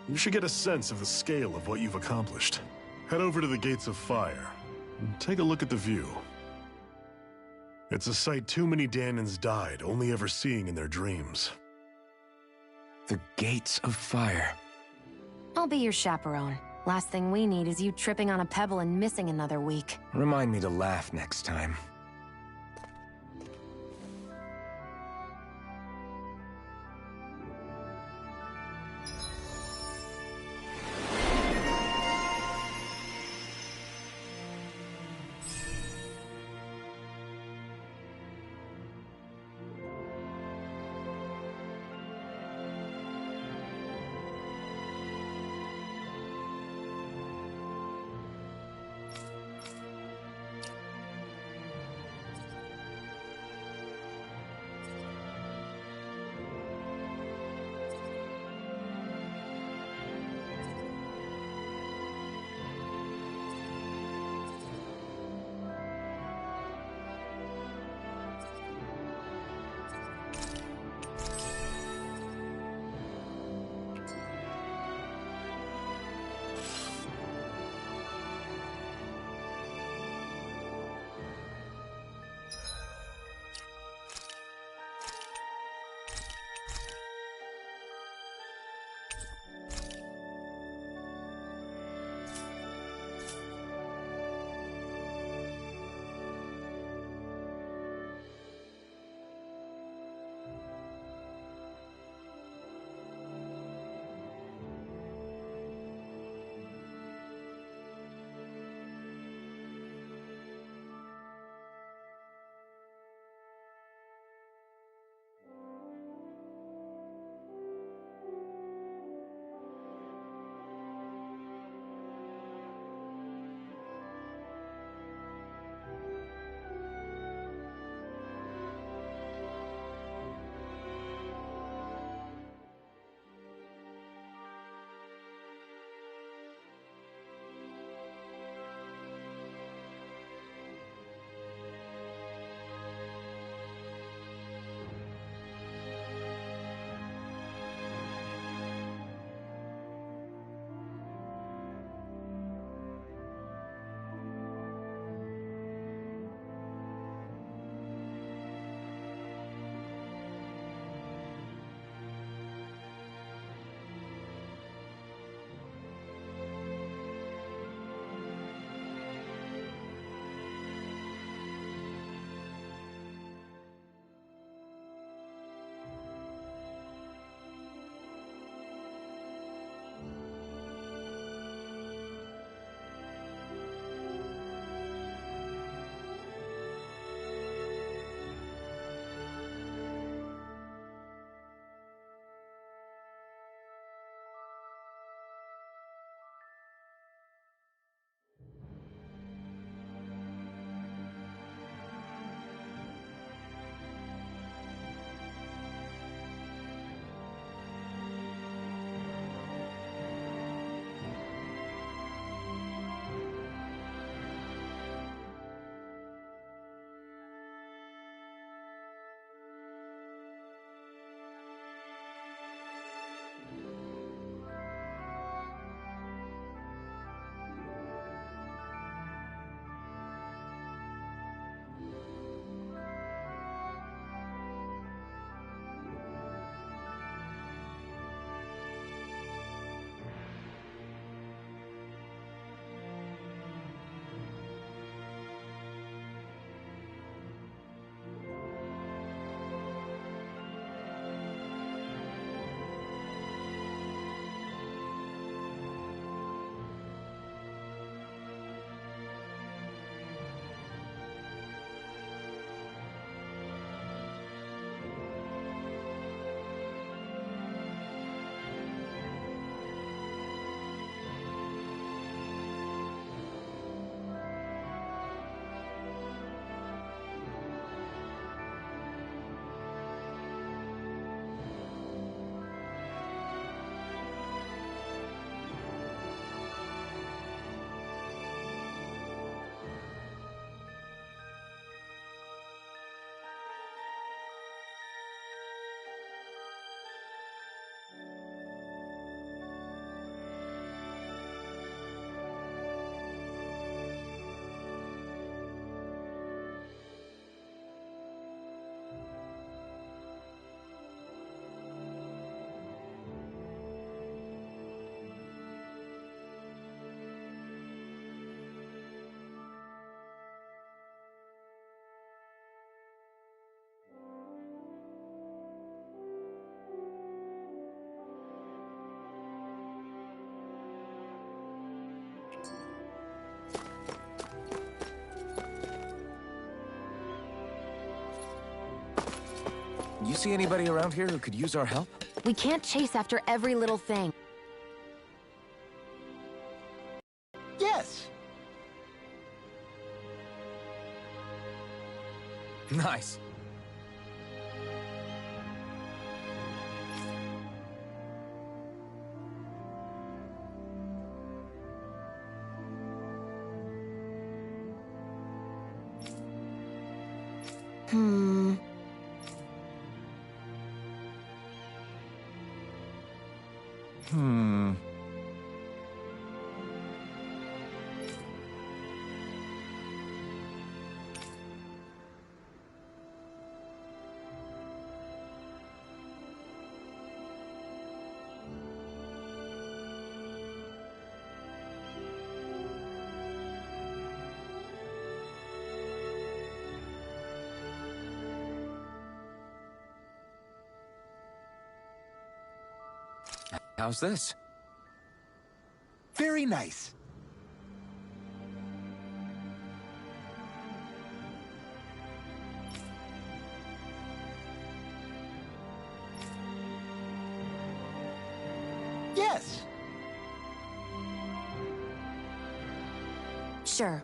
You should get a sense of the scale of what you've accomplished. Head over to the Gates of Fire, and take a look at the view. It's a sight too many Dahnans died only ever seeing in their dreams. The Gates of Fire. I'll be your chaperone. Last thing we need is you tripping on a pebble and missing another week. Remind me to laugh next time. You see anybody around here who could use our help? We can't chase after every little thing. Yes! Nice. Hmm. Hmm. How's this? Very nice. Yes. Sure.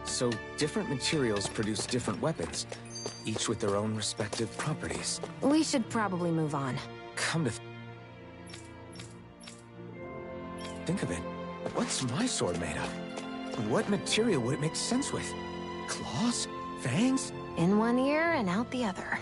So, different materials produce different weapons, each with their own respective properties. We should probably move on. Come to think of it, what's my sword made of? What material would it make sense with? Claws? Fangs? In one ear and out the other.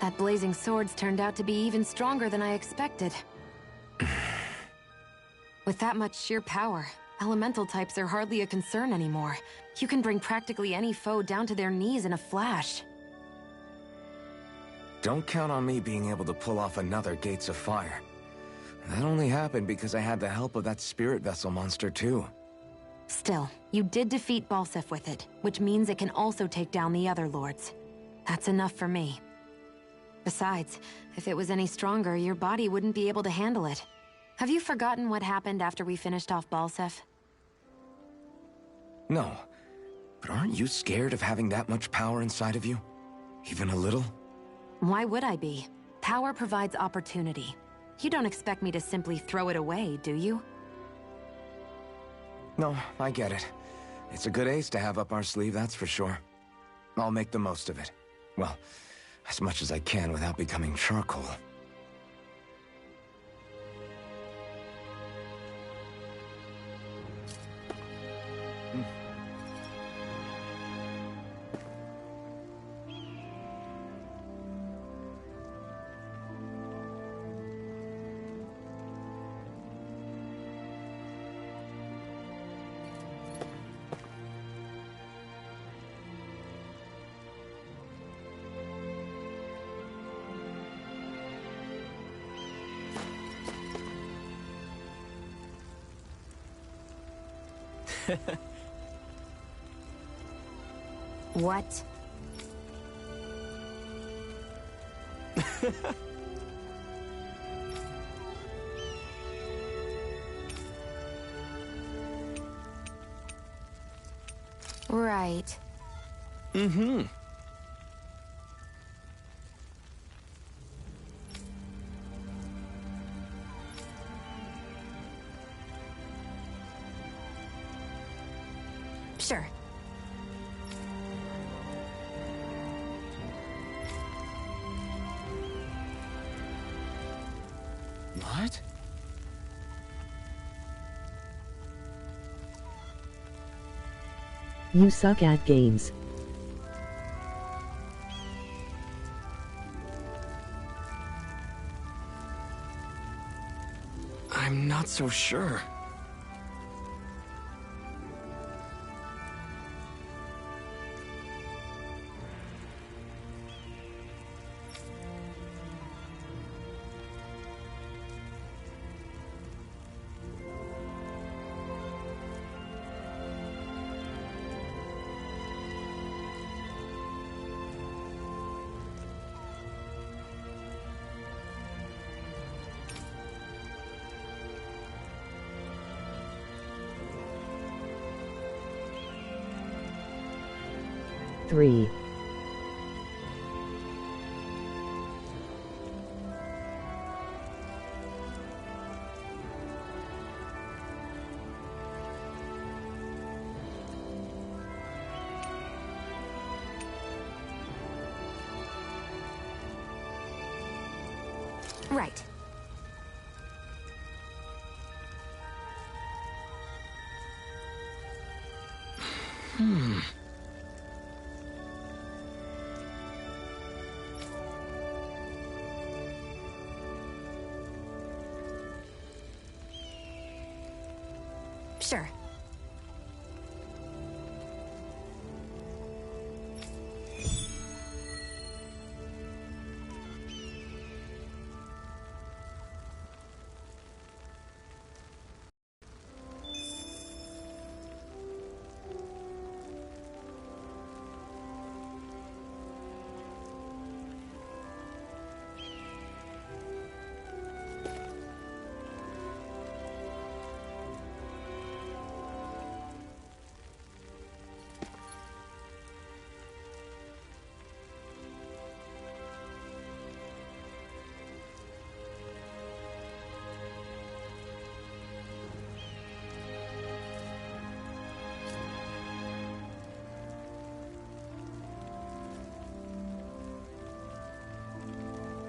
That blazing sword's turned out to be even stronger than I expected. With that much sheer power, elemental types are hardly a concern anymore. You can bring practically any foe down to their knees in a flash. Don't count on me being able to pull off another Gates of Fire. That only happened because I had the help of that spirit vessel monster too. Still, you did defeat Balseph with it, which means it can also take down the other lords. That's enough for me. Besides, if it was any stronger, your body wouldn't be able to handle it. Have you forgotten what happened after we finished off Balseph? No, but aren't you scared of having that much power inside of you? Even a little? Why would I be? Power provides opportunity. You don't expect me to simply throw it away, do you? No, I get it. It's a good ace to have up our sleeve, that's for sure. I'll make the most of it. Well, as much as I can without becoming charcoal. What? Right. Mm-hmm. Sure. What? You suck at games. I'm not so sure. Three. Right. Sure.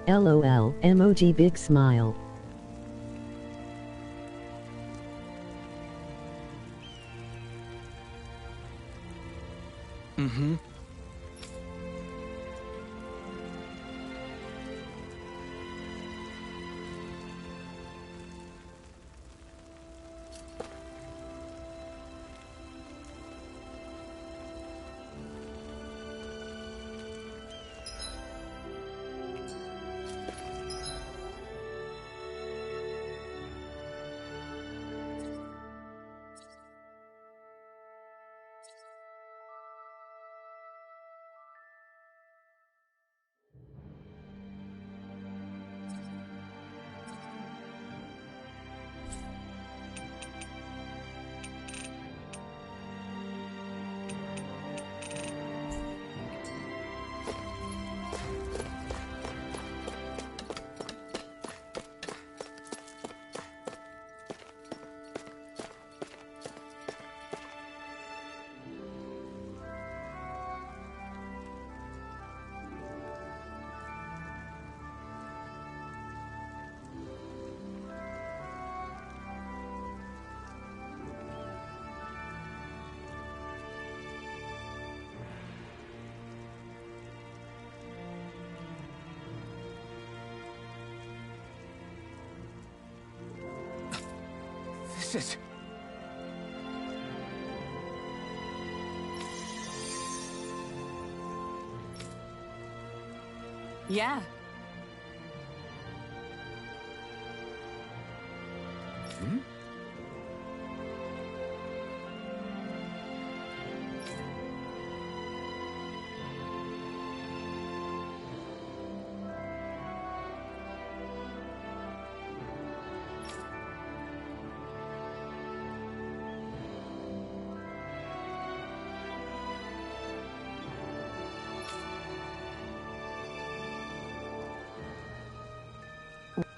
LOL, emoji big smile. Mm-hmm. This is... Yeah. Hmm?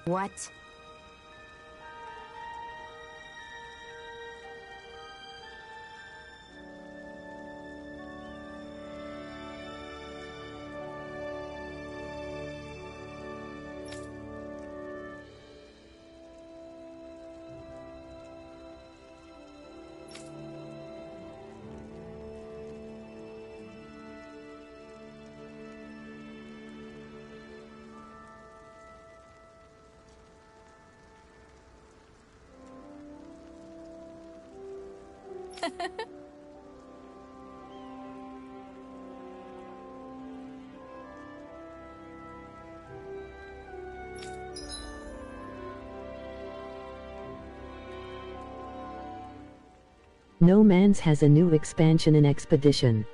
What? No Man's has a new expansion in Expedition.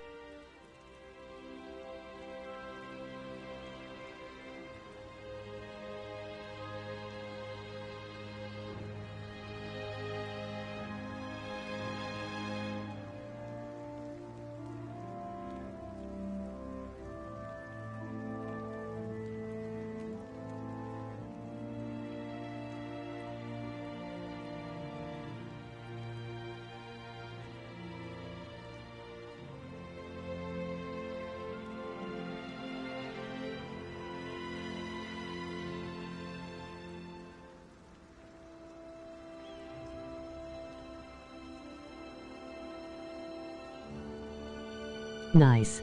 Nice.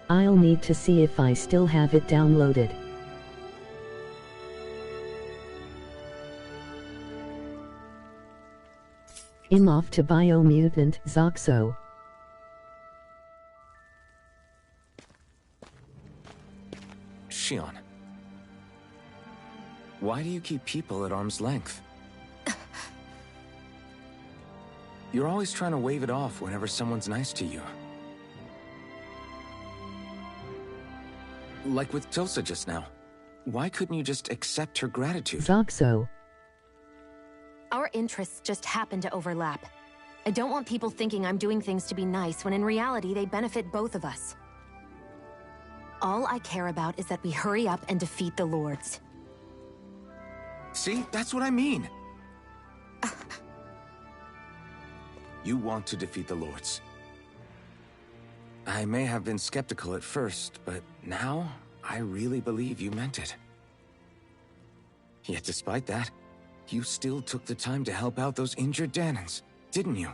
I'll need to see if I still have it downloaded. I'm off to Biomutant Zoxo. Shion. Why do you keep people at arm's length? You're always trying to wave it off whenever someone's nice to you. Like with Tilsa just now. Why couldn't you just accept her gratitude? Zoxo. Our interests just happen to overlap. I don't want people thinking I'm doing things to be nice when in reality they benefit both of us. All I care about is that we hurry up and defeat the Lords. See? That's what I mean. You want to defeat the Lords. I may have been skeptical at first, but now I really believe you meant it. Yet despite that, you still took the time to help out those injured Dahnans, didn't you?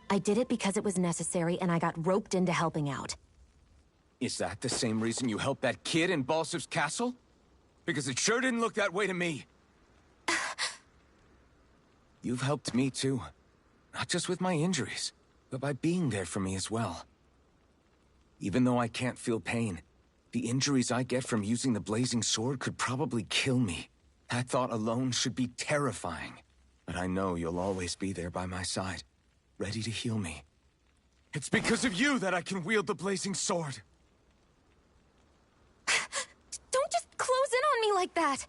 I did it because it was necessary and I got roped into helping out. Is that the same reason you helped that kid in Balsif's castle? Because it sure didn't look that way to me. You've helped me too. Not just with my injuries, but by being there for me as well. Even though I can't feel pain, the injuries I get from using the blazing sword could probably kill me. That thought alone should be terrifying. But I know you'll always be there by my side, ready to heal me. It's because of you that I can wield the blazing sword. Don't just close in on me like that!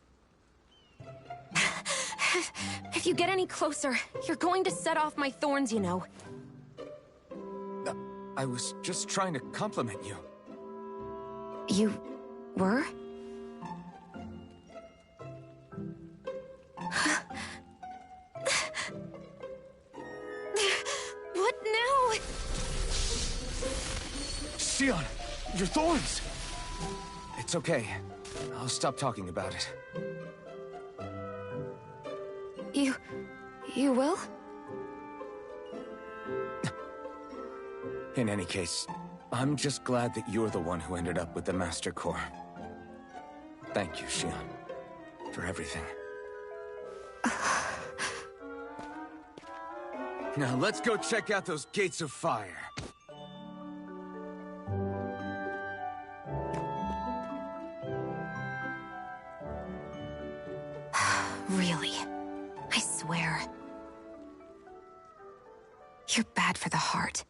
If you get any closer, you're going to set off my thorns, you know. I was just trying to compliment you. You were? What now? Shion, your thorns! It's okay. I'll stop talking about it. You will? In any case, I'm just glad that you're the one who ended up with the Master Core. Thank you, Shion, for everything. Now let's go check out those gates of fire. Really? I swear. You're bad for the heart.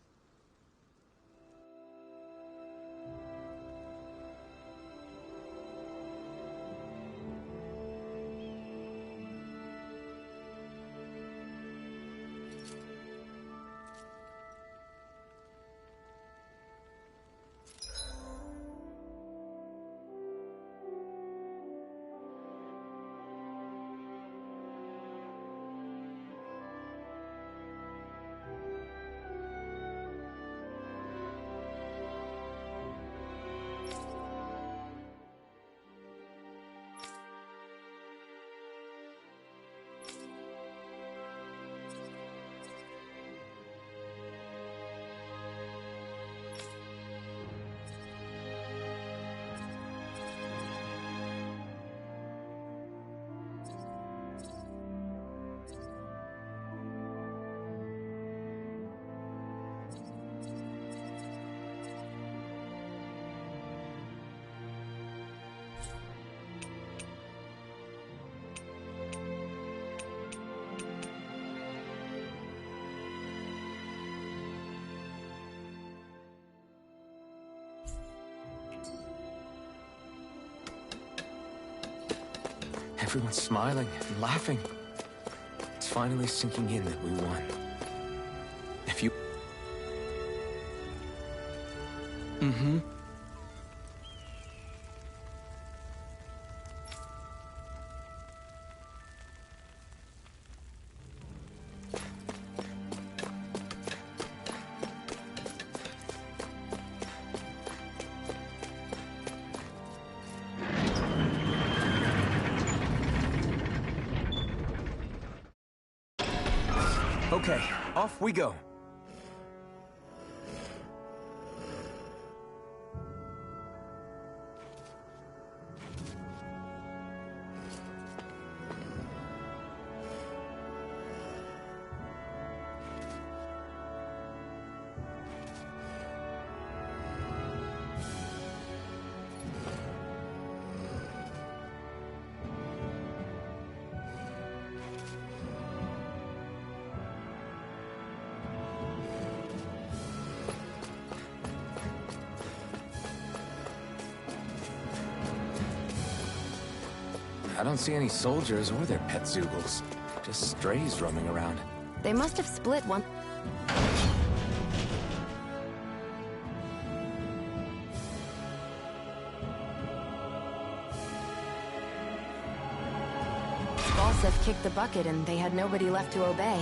Everyone's smiling and laughing. It's finally sinking in that we won. If you... Mm-hmm. Okay, off we go. I don't see any soldiers or their pet Zeugles. Just strays roaming around. They must have split one... Balseph kicked the bucket and they had nobody left to obey.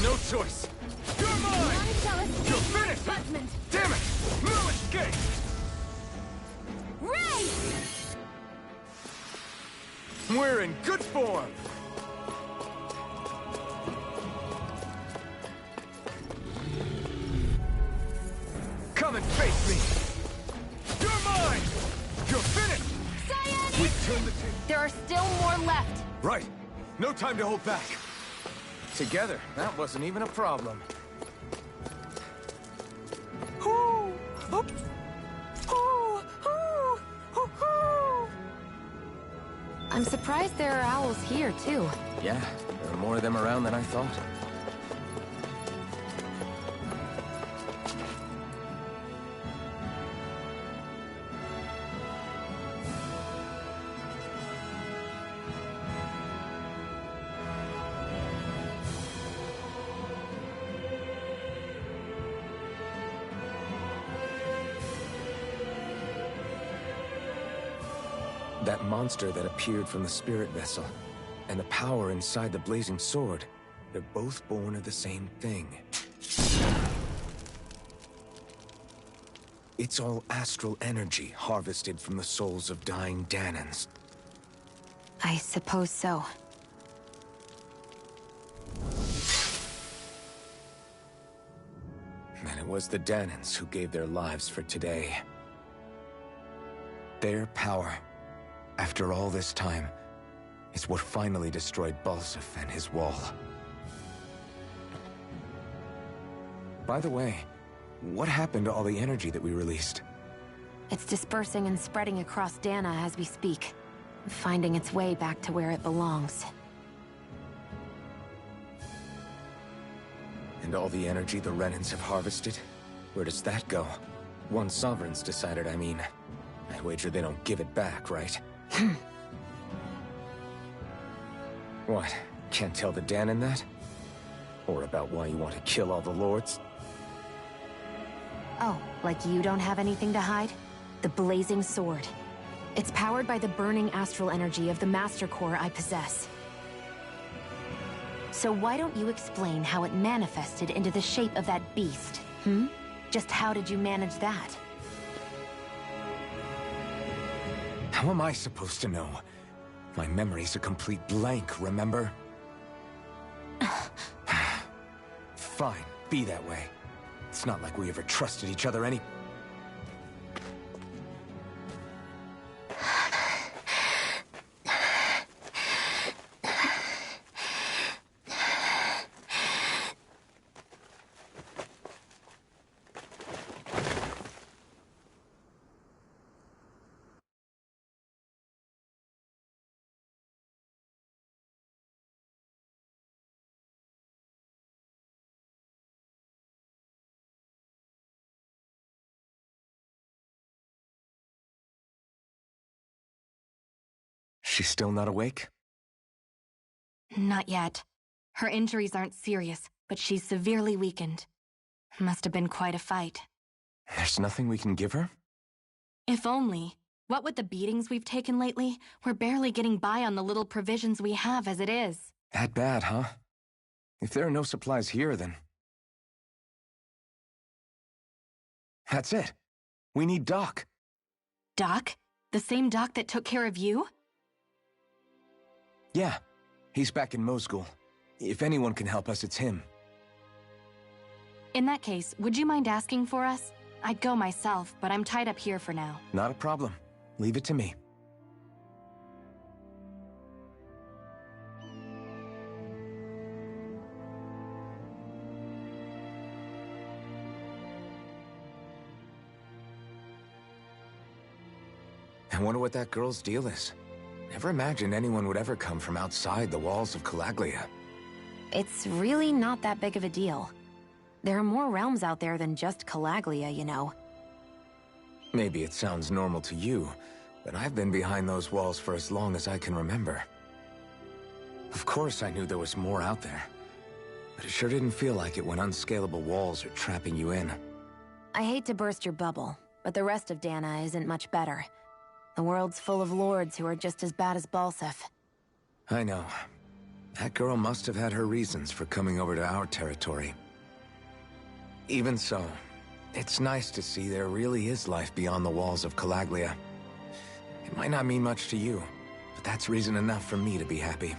No choice. You're mine! You're finished! Damn it! No escape! Ray! We're in good form! Come and face me! You're mine! You're finished! Cyanide! We turned the table. There are still more left. Right. No time to hold back. Together, that wasn't even a problem. I'm surprised there are owls here, too. Yeah, there are more of them around than I thought. That monster that appeared from the spirit vessel, and the power inside the blazing sword, they're both born of the same thing. It's all astral energy harvested from the souls of dying Dahnans. I suppose so. And it was the Dahnans who gave their lives for today. Their power, after all this time, is what finally destroyed Balseph and his wall. By the way, what happened to all the energy that we released? It's dispersing and spreading across Dahna as we speak, finding its way back to where it belongs. And all the energy the Renans have harvested? Where does that go? Once Sovereign's decided, I mean. I wager they don't give it back, right? What? Can't tell the Dahnan that? Or about why you want to kill all the lords? Oh, like you don't have anything to hide? The Blazing Sword. It's powered by the burning astral energy of the Master Core I possess. So why don't you explain how it manifested into the shape of that beast, hmm? Just how did you manage that? How am I supposed to know? My memory's a complete blank, remember? Fine, be that way. It's not like we ever trusted each other any... She's still not awake? Not yet. Her injuries aren't serious, but she's severely weakened. Must have been quite a fight. There's nothing we can give her? If only. What with the beatings we've taken lately, we're barely getting by on the little provisions we have as it is. That bad, huh? If there are no supplies here, then... That's it. We need Doc. Doc? The same Doc that took care of you? Yeah. He's back in Mosgul. If anyone can help us, it's him. In that case, would you mind asking for us? I'd go myself, but I'm tied up here for now. Not a problem. Leave it to me. I wonder what that girl's deal is. Never imagined anyone would ever come from outside the walls of Calaglia. It's really not that big of a deal. There are more realms out there than just Calaglia, you know. Maybe it sounds normal to you, but I've been behind those walls for as long as I can remember. Of course I knew there was more out there, but it sure didn't feel like it when unscalable walls are trapping you in. I hate to burst your bubble, but the rest of Dahna isn't much better. The world's full of lords who are just as bad as Balseph. I know. That girl must have had her reasons for coming over to our territory. Even so, it's nice to see there really is life beyond the walls of Calaglia. It might not mean much to you, but that's reason enough for me to be happy.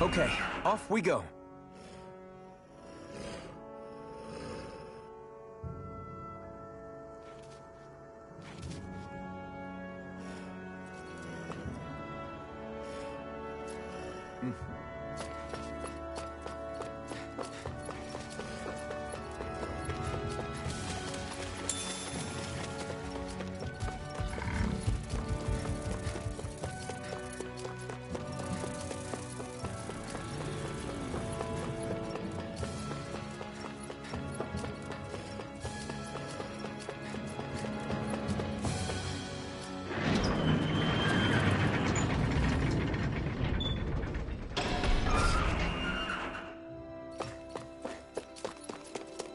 Okay, off we go.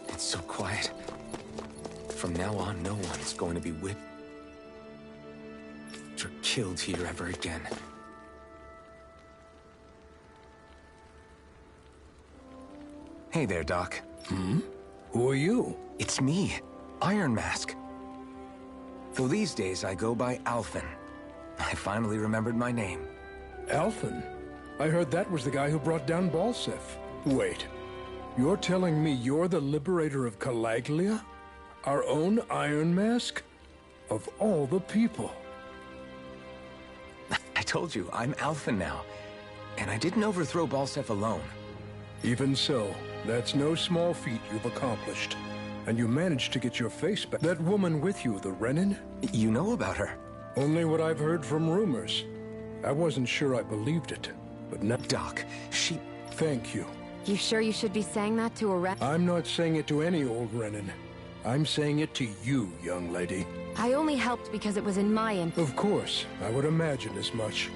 It's so quiet. From now on, no one is going to be whipped or killed here ever again. Hey there, Doc. Who are you? It's me, Iron Mask. Though these days I go by Alphen. I finally remembered my name. Alphen? I heard that was the guy who brought down Balseph. Wait. You're telling me you're the liberator of Calaglia? Our own Iron Mask? Of all the people. I told you, I'm Alphen now. And I didn't overthrow Balseph alone. Even so, that's no small feat you've accomplished. And you managed to get your face back. That woman with you, the Renin? You know about her? Only what I've heard from rumors. I wasn't sure I believed it, but now... Doc, she... Thank you. You sure you should be saying that to a Renin? I'm not saying it to any old Renin. I'm saying it to you, young lady. I only helped because it was in my Of course, I would imagine as much.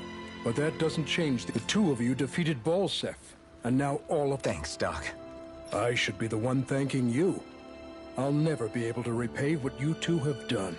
But that doesn't change. The two of you defeated Balseph, and now all of... Thanks, Doc. I should be the one thanking you. I'll never be able to repay what you two have done.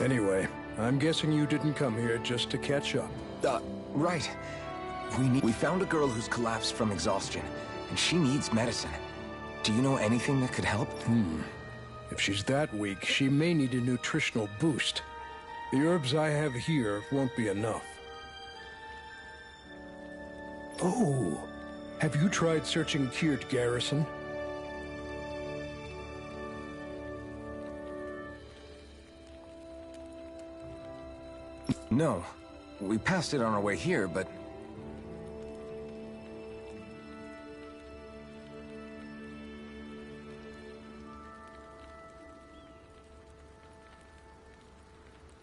Anyway, I'm guessing you didn't come here just to catch up. Right. We found a girl who's collapsed from exhaustion, and she needs medicine. Do you know anything that could help? If she's that weak, she may need a nutritional boost. The herbs I have here won't be enough. Oh, have you tried searching Kirt Garrison? No. We passed it on our way here, but...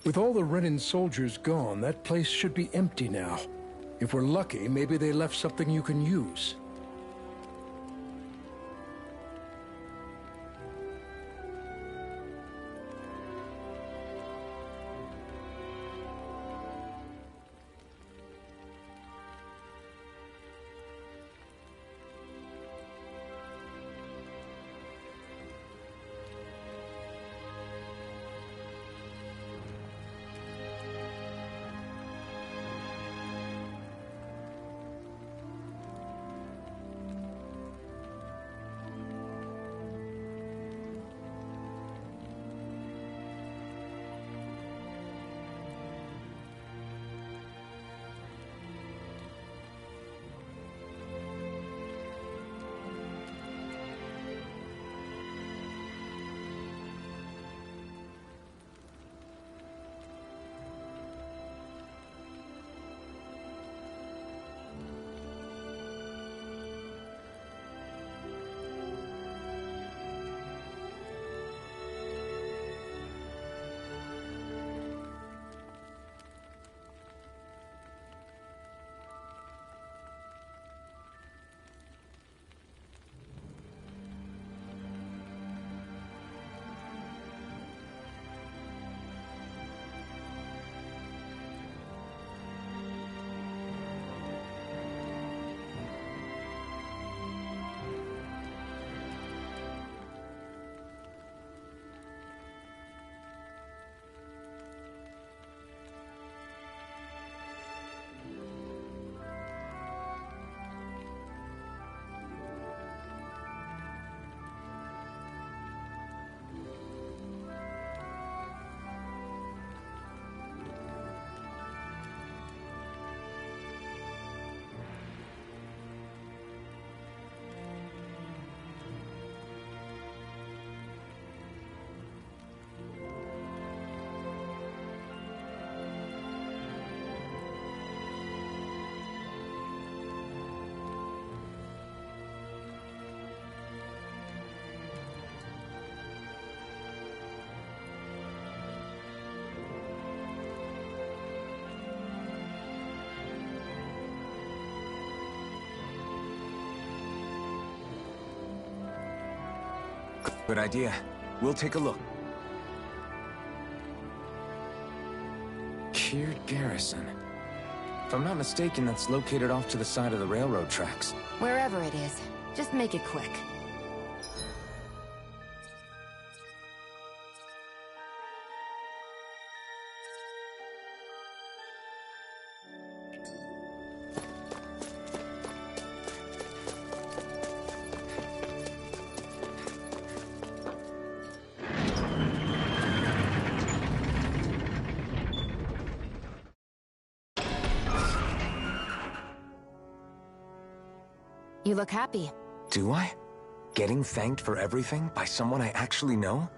With all the Renin soldiers gone, that place should be empty now. If we're lucky, maybe they left something you can use. Good idea. We'll take a look. Kier Garrison. If I'm not mistaken, that's located off to the side of the railroad tracks. Wherever it is, just make it quick. You look happy. Do I? Getting thanked for everything by someone I actually know?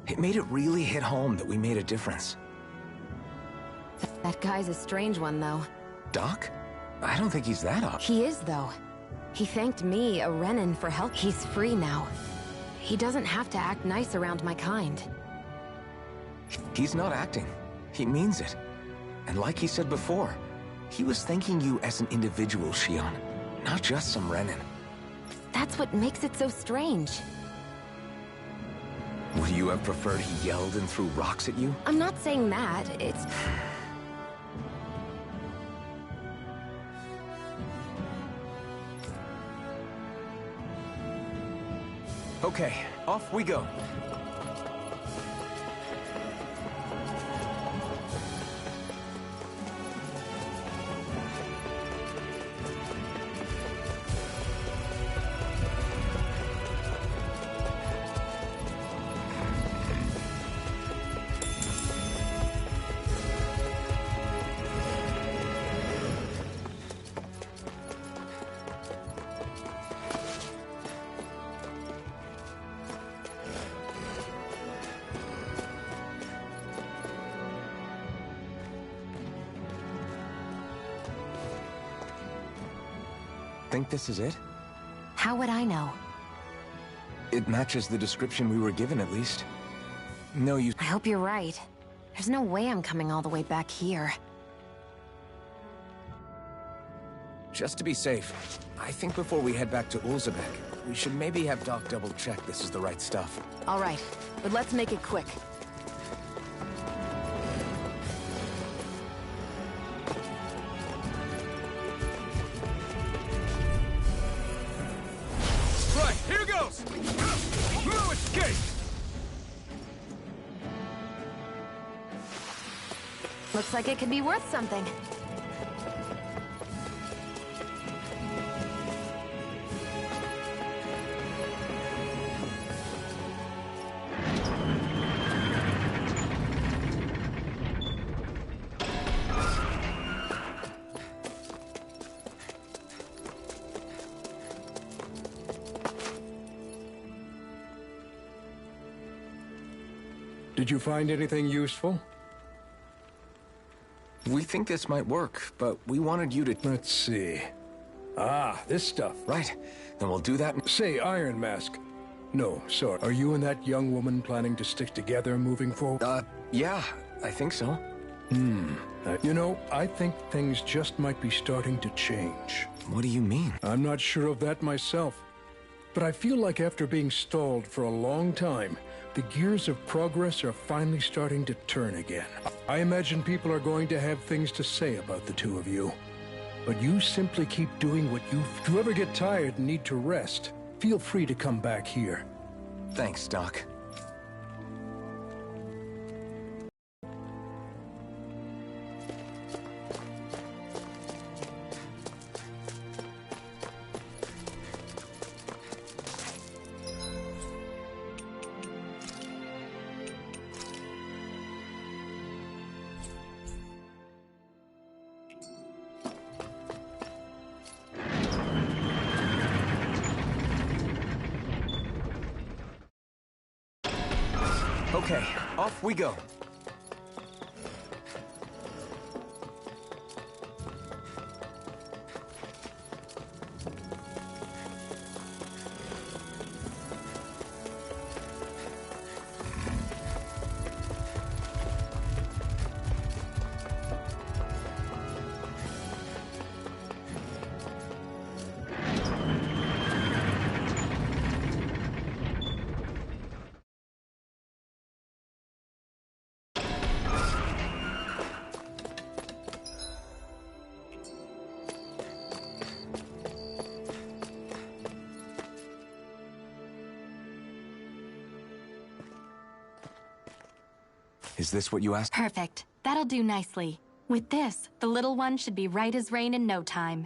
It made it really hit home that we made a difference. That guy's a strange one, though. Doc? I don't think he's that odd. He is, though. He thanked me, a Renan, for help. He's free now. He doesn't have to act nice around my kind. He's not acting. He means it. And like he said before, he was thanking you as an individual, Shionne. Not just some Renan. That's what makes it so strange. Would you have preferred he yelled and threw rocks at you? I'm not saying that. It's... Okay, off we go. Think this is it? How would I know? It matches the description we were given, at least. No, you... I hope you're right. There's no way I'm coming all the way back here. Just to be safe, I think before we head back to Ulzebek, we should maybe have Doc double-check this is the right stuff. All right, but let's make it quick. Right, here goes! No escape! Looks like it could be worth something. Did you find anything useful? We think this might work, but we wanted you to... Let's see. Ah, this stuff. Right. Then we'll do that... Say, Iron Mask. No, sorry. Are you and that young woman planning to stick together moving forward? Yeah, I think so. You know, I think things just might be starting to change. What do you mean? I'm not sure of that myself. But I feel like after being stalled for a long time, the gears of progress are finally starting to turn again. I imagine people are going to have things to say about the two of you. But you simply keep doing what you... If you ever get tired and need to rest, feel free to come back here. Thanks, Doc. Okay, off we go. Is this what you asked? Perfect. That'll do nicely. With this, the little one should be right as rain in no time.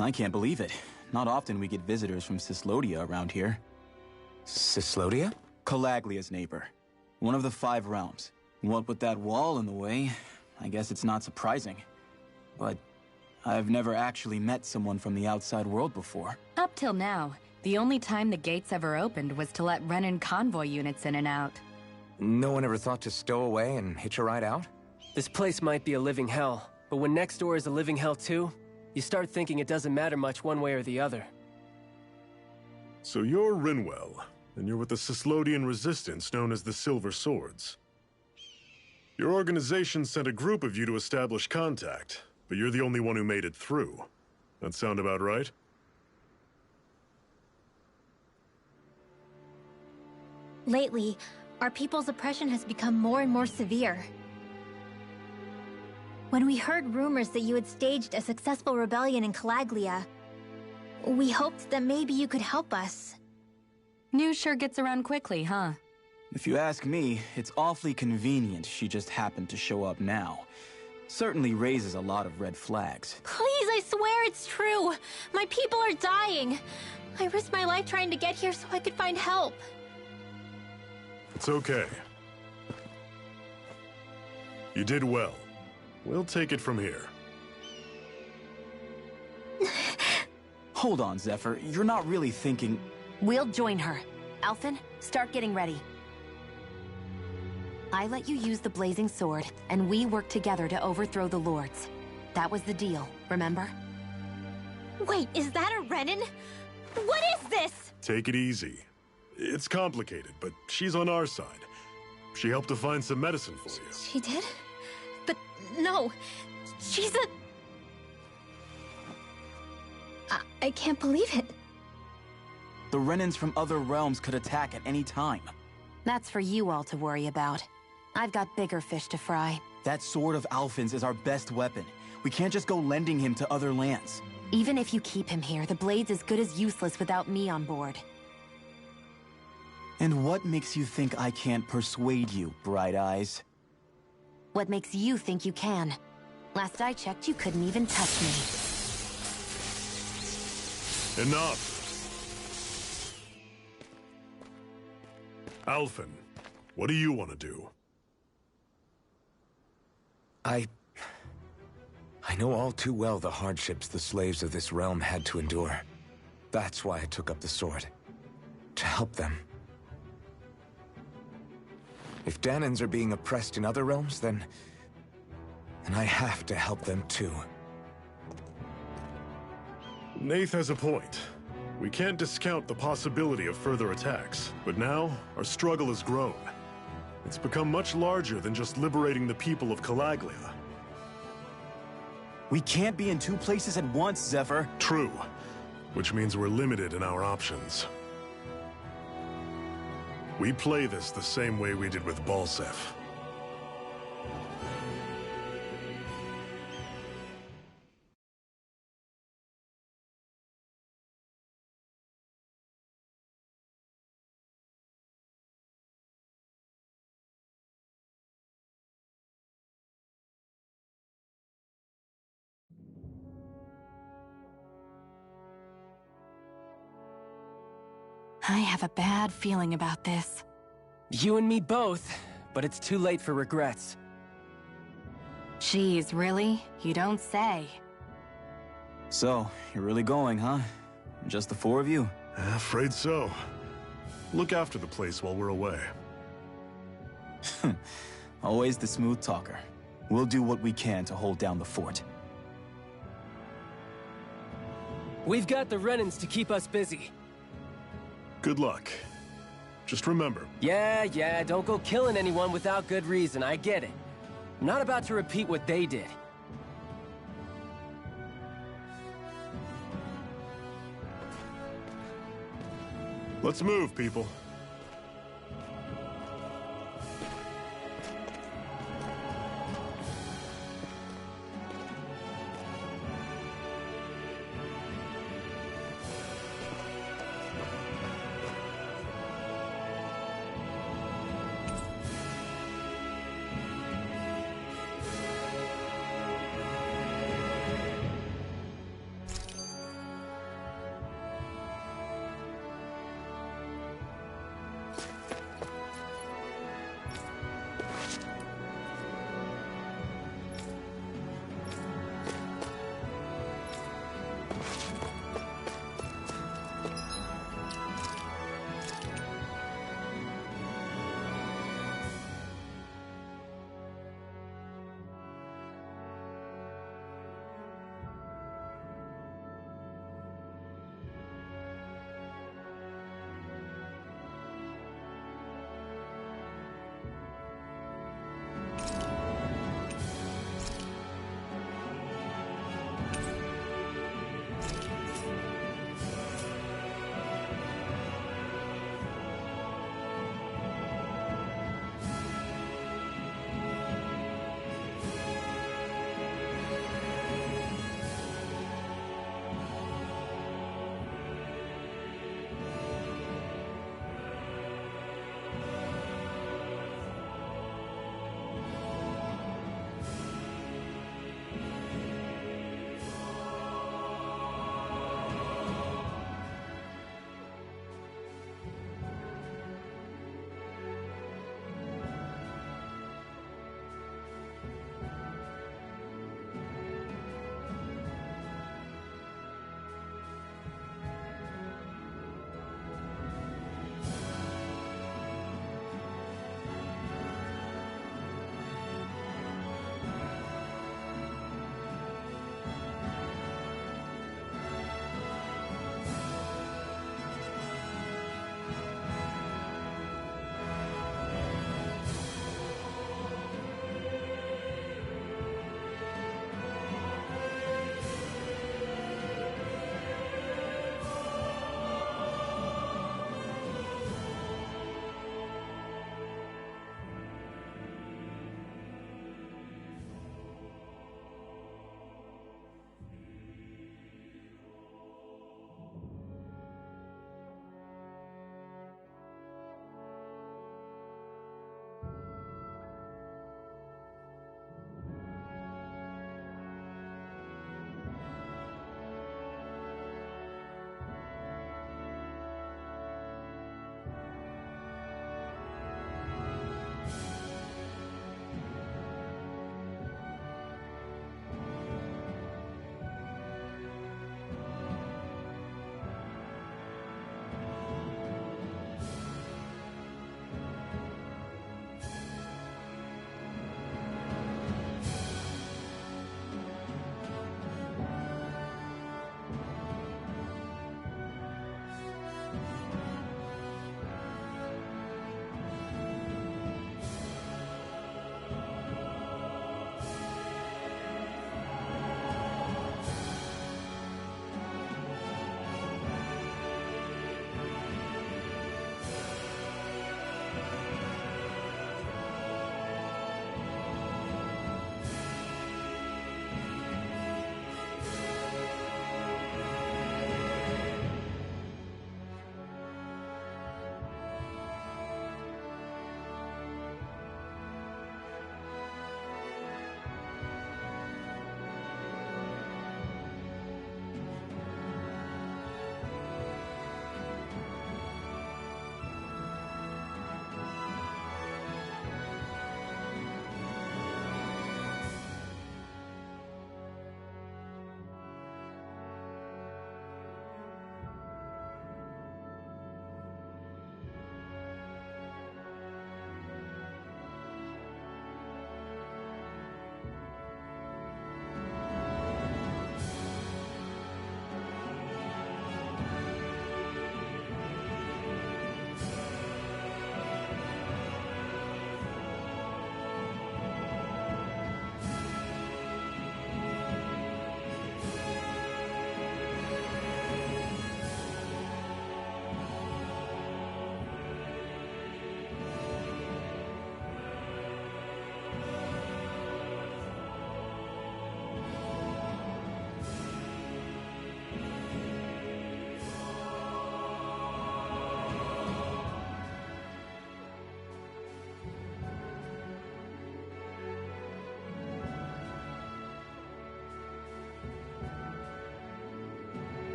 I can't believe it. Not often we get visitors from Cyslodia around here. Cyslodia? Calaglia's neighbor. One of the 5 realms. What with that wall in the way, I guess it's not surprising. But I've never actually met someone from the outside world before. Up till now, the only time the gates ever opened was to let Renan convoy units in and out. No one ever thought to stow away and hitch a ride out? This place might be a living hell, but when next door is a living hell too, you start thinking it doesn't matter much one way or the other. So you're Rinwell, and you're with the Cyslodian resistance known as the Silver Swords. Your organization sent a group of you to establish contact, but you're the only one who made it through. That sound about right? Lately, our people's oppression has become more and more severe. When we heard rumors that you had staged a successful rebellion in Calaglia, we hoped that maybe you could help us. News sure gets around quickly, huh? If you ask me, it's awfully convenient she just happened to show up now. Certainly raises a lot of red flags. Please, I swear it's true. My people are dying. I risked my life trying to get here so I could find help. It's okay. You did well. We'll take it from here. Hold on, Zephyr. You're not really thinking... We'll join her. Alphen, start getting ready. I let you use the Blazing Sword, and we worked together to overthrow the Lords. That was the deal, remember? Wait, is that a Renan? What is this? Take it easy. It's complicated, but she's on our side. She helped to find some medicine for you. She did? But no, she's a... I can't believe it. The Renans from other realms could attack at any time. That's for you all to worry about. I've got bigger fish to fry. That sword of Alphen's is our best weapon. We can't just go lending him to other lands. Even if you keep him here, the blade's as good as useless without me on board. And what makes you think I can't persuade you, Bright Eyes? What makes you think you can? Last I checked, you couldn't even touch me. Enough! Alphen, what do you want to do? I know all too well the hardships the slaves of this realm had to endure. That's why I took up the sword. To help them. If Dahnans are being oppressed in other realms, then I have to help them too. Nath has a point. We can't discount the possibility of further attacks, but now our struggle has grown. It's become much larger than just liberating the people of Calaglia. We can't be in 2 places at once, Zephyr. True, which means we're limited in our options. We play this the same way we did with Balseph. I have a bad feeling about this. You and me both, but it's too late for regrets. Jeez, really? You don't say. So, you're really going, huh? Just the 4 of you? Afraid so. Look after the place while we're away. Always the smooth talker. We'll do what we can to hold down the fort. We've got the Renans to keep us busy. Good luck. Just remember... Yeah, don't go killing anyone without good reason, I get it. I'm not about to repeat what they did. Let's move, people.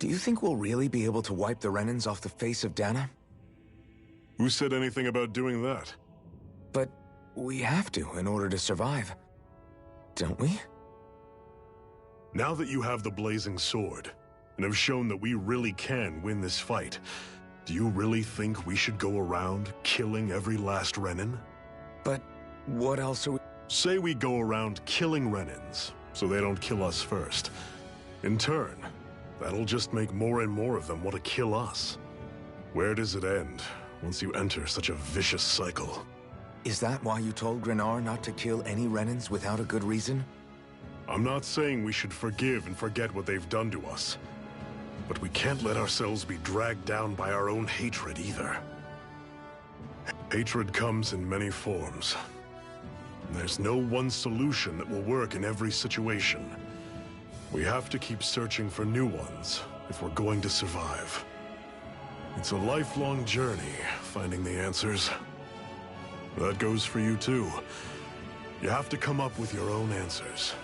Do you think we'll really be able to wipe the Renans off the face of Dana? Who said anything about doing that? But we have to in order to survive. Don't we? Now that you have the Blazing Sword, and have shown that we really can win this fight, do you really think we should go around killing every last Renan? But what else are we... Say we go around killing Renans, so they don't kill us first. In turn, that'll just make more and more of them want to kill us. Where does it end, once you enter such a vicious cycle? Is that why you told Grenar not to kill any Renans without a good reason? I'm not saying we should forgive and forget what they've done to us. But we can't let ourselves be dragged down by our own hatred either. Hatred comes in many forms. There's no one solution that will work in every situation. We have to keep searching for new ones if we're going to survive. It's a lifelong journey, finding the answers. That goes for you too. You have to come up with your own answers.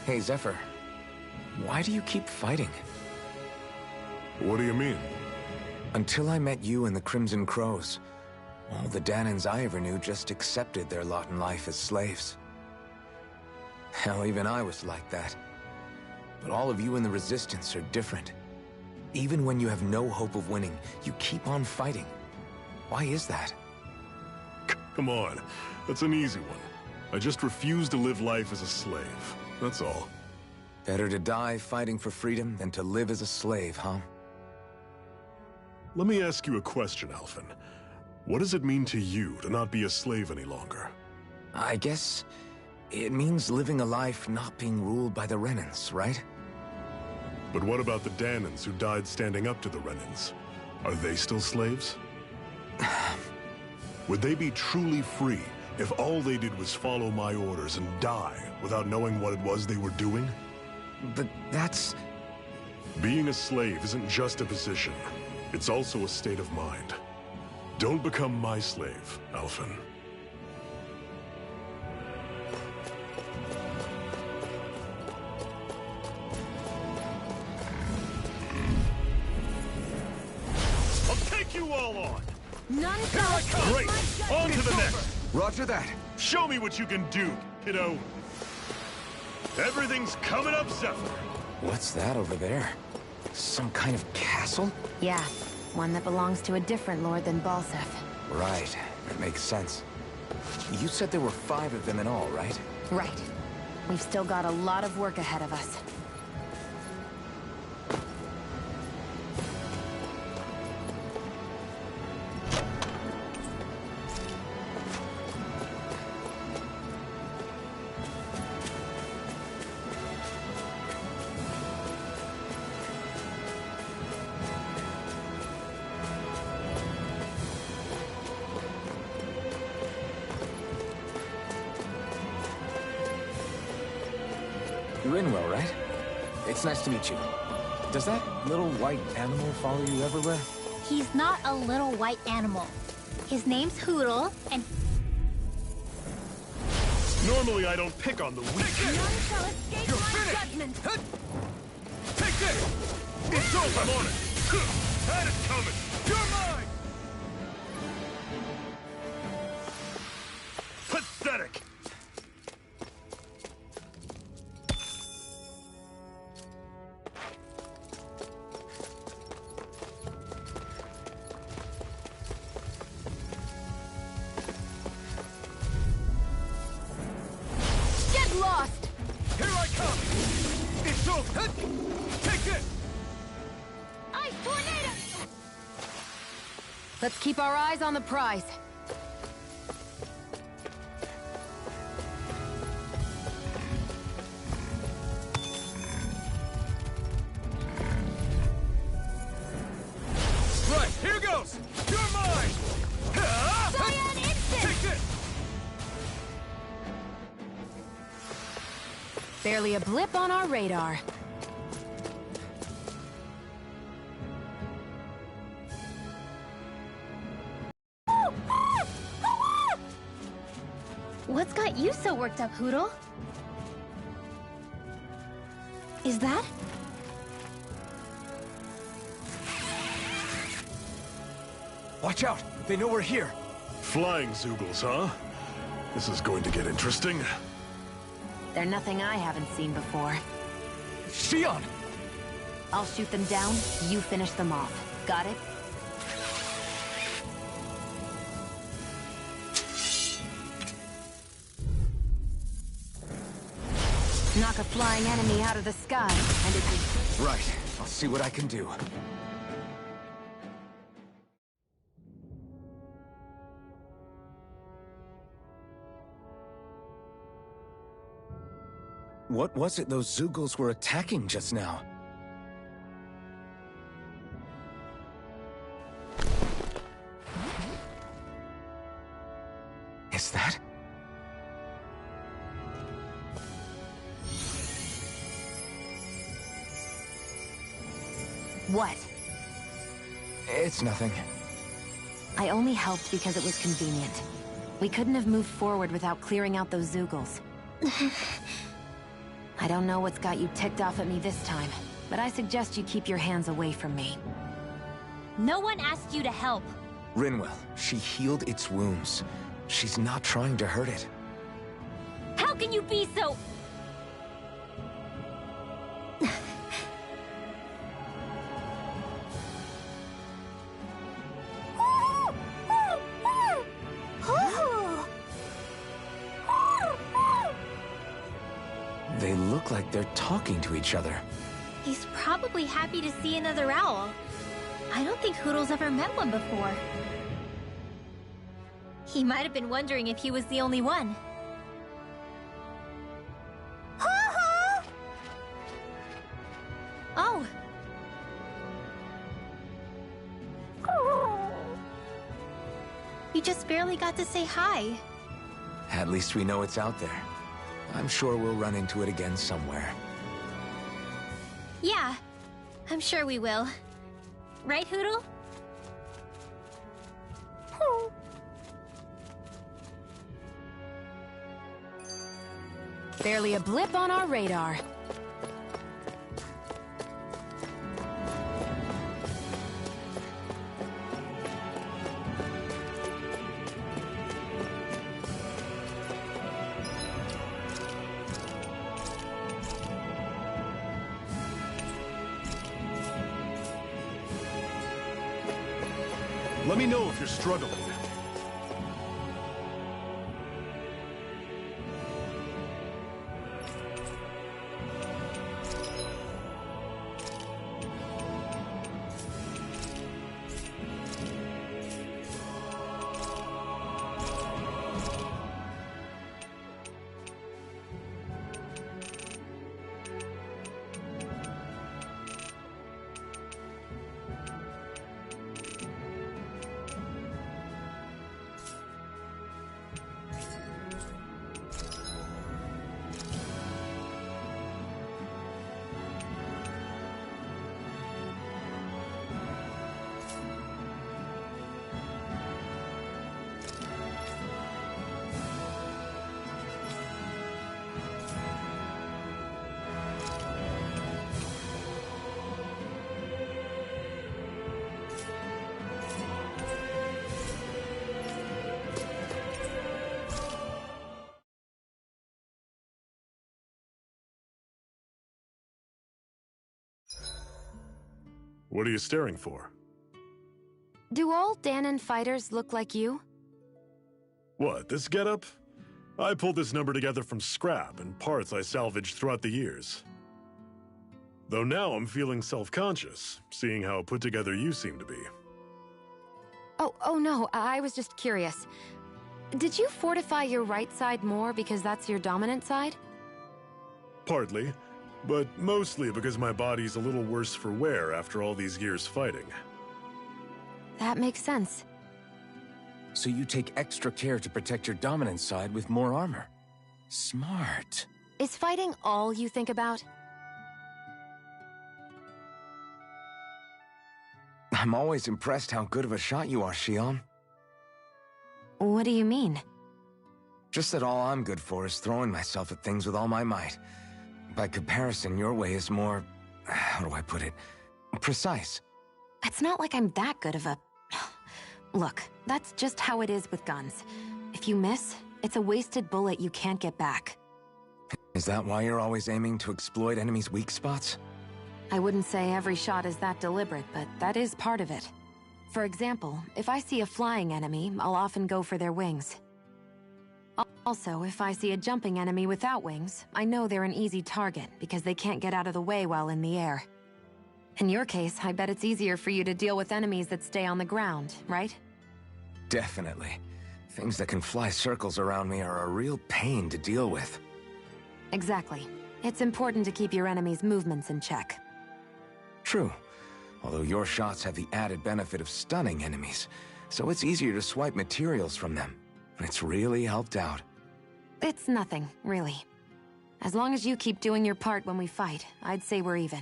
Hey, Zephyr. Why do you keep fighting? What do you mean? Until I met you and the Crimson Crows, all the Danans I ever knew just accepted their lot in life as slaves. Hell, even I was like that. But all of you in the Resistance are different. Even when you have no hope of winning, you keep on fighting. Why is that? Come on, that's an easy one. I just refuse to live life as a slave, that's all. Better to die fighting for freedom than to live as a slave, huh? Let me ask you a question, Alphen. What does it mean to you to not be a slave any longer? I guess it means living a life not being ruled by the Renans, right? But what about the Danans who died standing up to the Renans? Are they still slaves? Would they be truly free if all they did was follow my orders and die without knowing what it was they were doing? But that's... Being a slave isn't just a position. It's also a state of mind. Don't become my slave, Alphen. I'll take you all on! None Here I come! Great! On to the next! Roger that! Show me what you can do, kiddo! Everything's coming up, Zephyr! What's that over there? Some kind of castle? Yeah, one that belongs to a different lord than Balseph. Right, that makes sense. You said there were 5 of them in all, right? Right. We've still got a lot of work ahead of us. Rinwell, right? It's nice to meet you. Does that little white animal follow you everywhere? He's not a little white animal. His name's Hootle, and... Normally I don't pick on the weak. None shall escape You're my finished. judgment! Take this! It's over! I'm on it! Had it coming! You're mine! Pathetic! Get lost! Here I come! It's over! Take this! Ice tornado! Let's keep our eyes on the prize. Right, here goes! You're mine! Cyan instant! Take this! Barely a blip on our radar. What's got you so worked up, Hootle? Is that? Watch out! They know we're here! Flying Zeugles, huh? This is going to get interesting. They're nothing I haven't seen before. Shionne! I'll shoot them down, you finish them off. Got it? Knock a flying enemy out of the sky, and it's... Right. I'll see what I can do. What was it those Zeugles were attacking just now? Is that? What? It's nothing. I only helped because it was convenient. We couldn't have moved forward without clearing out those Zeugles. I don't know what's got you ticked off at me this time, but I suggest you keep your hands away from me. No one asked you to help. Rinwell, she healed its wounds. She's not trying to hurt it. How can you be so... They look like they're talking to each other. He's probably happy to see another owl. I don't think Hootl's ever met one before. He might have been wondering if he was the only one. Oh. You just barely got to say hi. At least we know it's out there. I'm sure we'll run into it again somewhere. Yeah, I'm sure we will. Right, Hootle? Barely a blip on our radar. Let me know if you're struggling. What are you staring for? Do all Dahnan fighters look like you? What, this getup? I pulled this number together from scrap and parts I salvaged throughout the years. Though now I'm feeling self-conscious, seeing how put together you seem to be. Oh no, I was just curious. Did you fortify your right side more because that's your dominant side? Partly, but mostly because my body's a little worse for wear after all these years fighting. That makes sense. So you take extra care to protect your dominant side with more armor. Smart. Is fighting all you think about? I'm always impressed how good of a shot you are, Shionne. What do you mean? Just that all I'm good for is throwing myself at things with all my might. By comparison, your way is more... how do I put it? Precise. It's not like I'm that good of a... Look, that's just how it is with guns. If you miss, it's a wasted bullet you can't get back. Is that why you're always aiming to exploit enemies' weak spots? I wouldn't say every shot is that deliberate, but that is part of it. For example, if I see a flying enemy, I'll often go for their wings. Also, if I see a jumping enemy without wings, I know they're an easy target because they can't get out of the way while in the air. In your case, I bet it's easier for you to deal with enemies that stay on the ground, right? Definitely. Things that can fly circles around me are a real pain to deal with. Exactly. It's important to keep your enemy's movements in check. True. Although your shots have the added benefit of stunning enemies, so it's easier to swipe materials from them. It's really helped out. It's nothing, really. As long as you keep doing your part when we fight, I'd say we're even.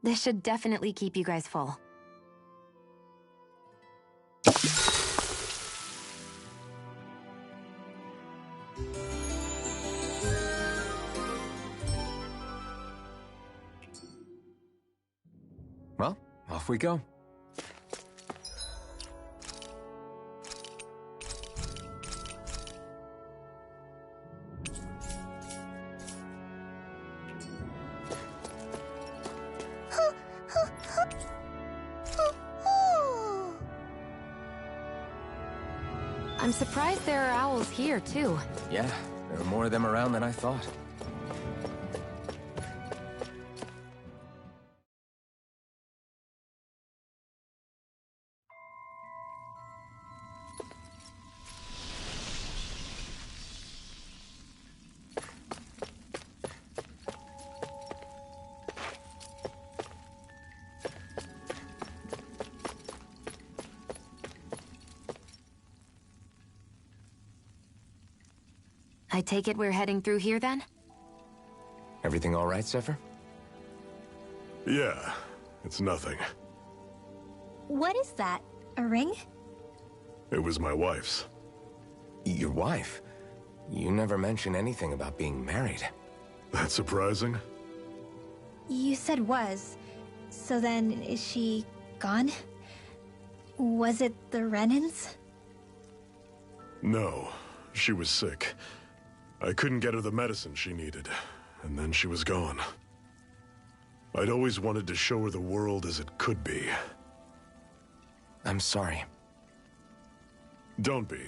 This should definitely keep you guys full. Well, off we go. I'm surprised there are owls here, too. Yeah, there are more of them around than I thought. I take it we're heading through here, then? Everything all right, Zephyr? Yeah, it's nothing. What is that? A ring? It was my wife's. Your wife? You never mentioned anything about being married. That's surprising? You said was. So then, is she gone? Was it the Renans? No, she was sick. I couldn't get her the medicine she needed, and then she was gone. I'd always wanted to show her the world as it could be. I'm sorry. Don't be.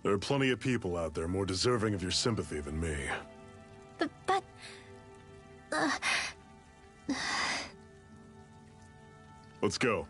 There are plenty of people out there more deserving of your sympathy than me. But... Let's go.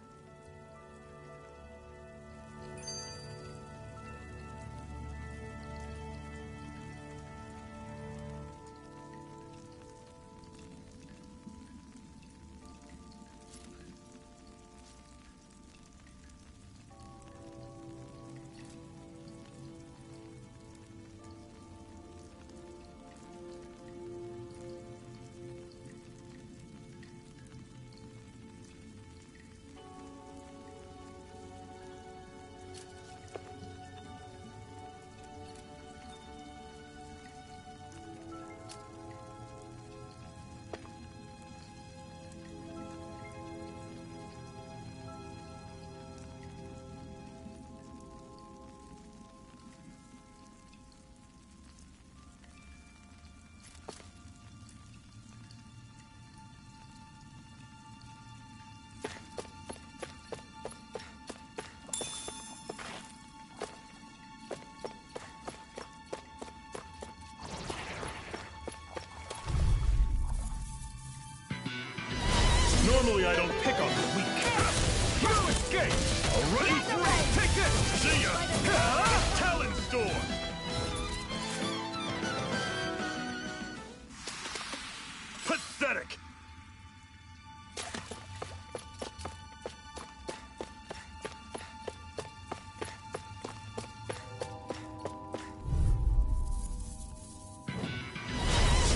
Normally I don't pick on the weak. You escape! Already through! Take this! See ya! Talon Storm! Pathetic!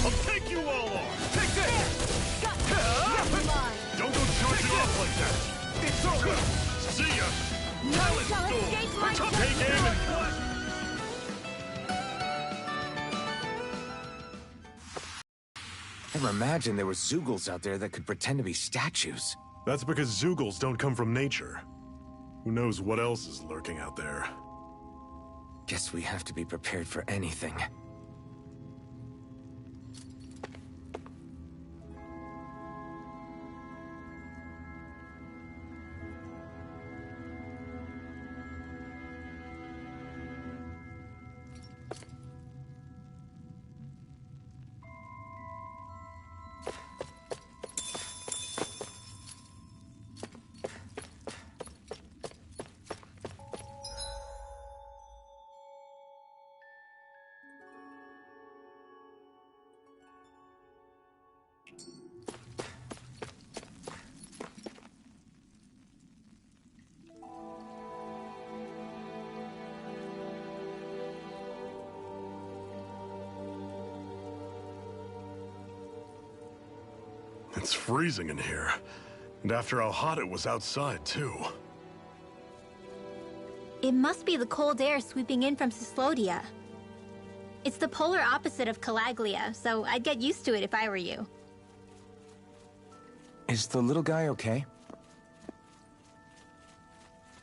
I'll take you all on! Take this! Don't go charging off like that! It's over! See ya! Talon Storm! Take aim and flash! Never imagined there were Zeugles out there that could pretend to be statues. That's because Zeugles don't come from nature. Who knows what else is lurking out there? Guess we have to be prepared for anything. It's freezing in here. And after how hot it was outside, too. It must be the cold air sweeping in from Cyslodia. It's the polar opposite of Calaglia, so I'd get used to it if I were you. Is the little guy okay?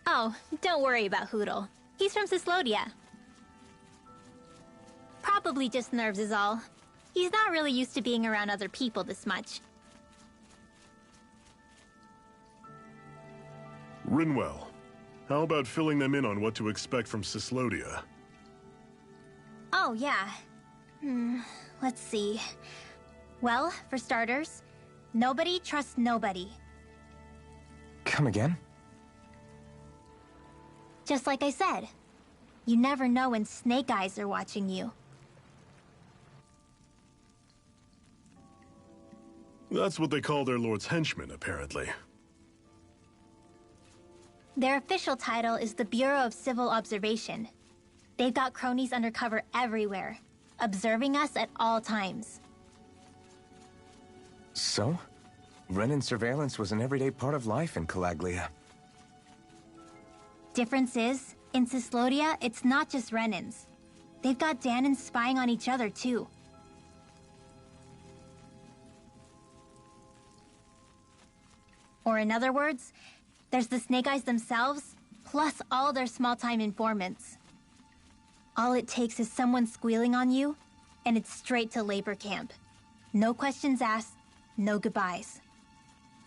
Oh, don't worry about Hootle. He's from Cyslodia. Probably just nerves is all. He's not really used to being around other people this much. Rinwell, how about filling them in on what to expect from Cyslodia? Oh, yeah. Let's see. Well, for starters, nobody trusts nobody. Come again? Just like I said. You never know when Snake Eyes are watching you. That's what they call their lord's henchmen, apparently. Their official title is the Bureau of Civil Observation. They've got cronies undercover everywhere, observing us at all times. So? Renan surveillance was an everyday part of life in Calaglia. Difference is, in Cyslodia, it's not just Renans. They've got Danans spying on each other, too. Or in other words, there's the Snake Eyes themselves, plus all their small-time informants. All it takes is someone squealing on you, and it's straight to labor camp. No questions asked, no goodbyes.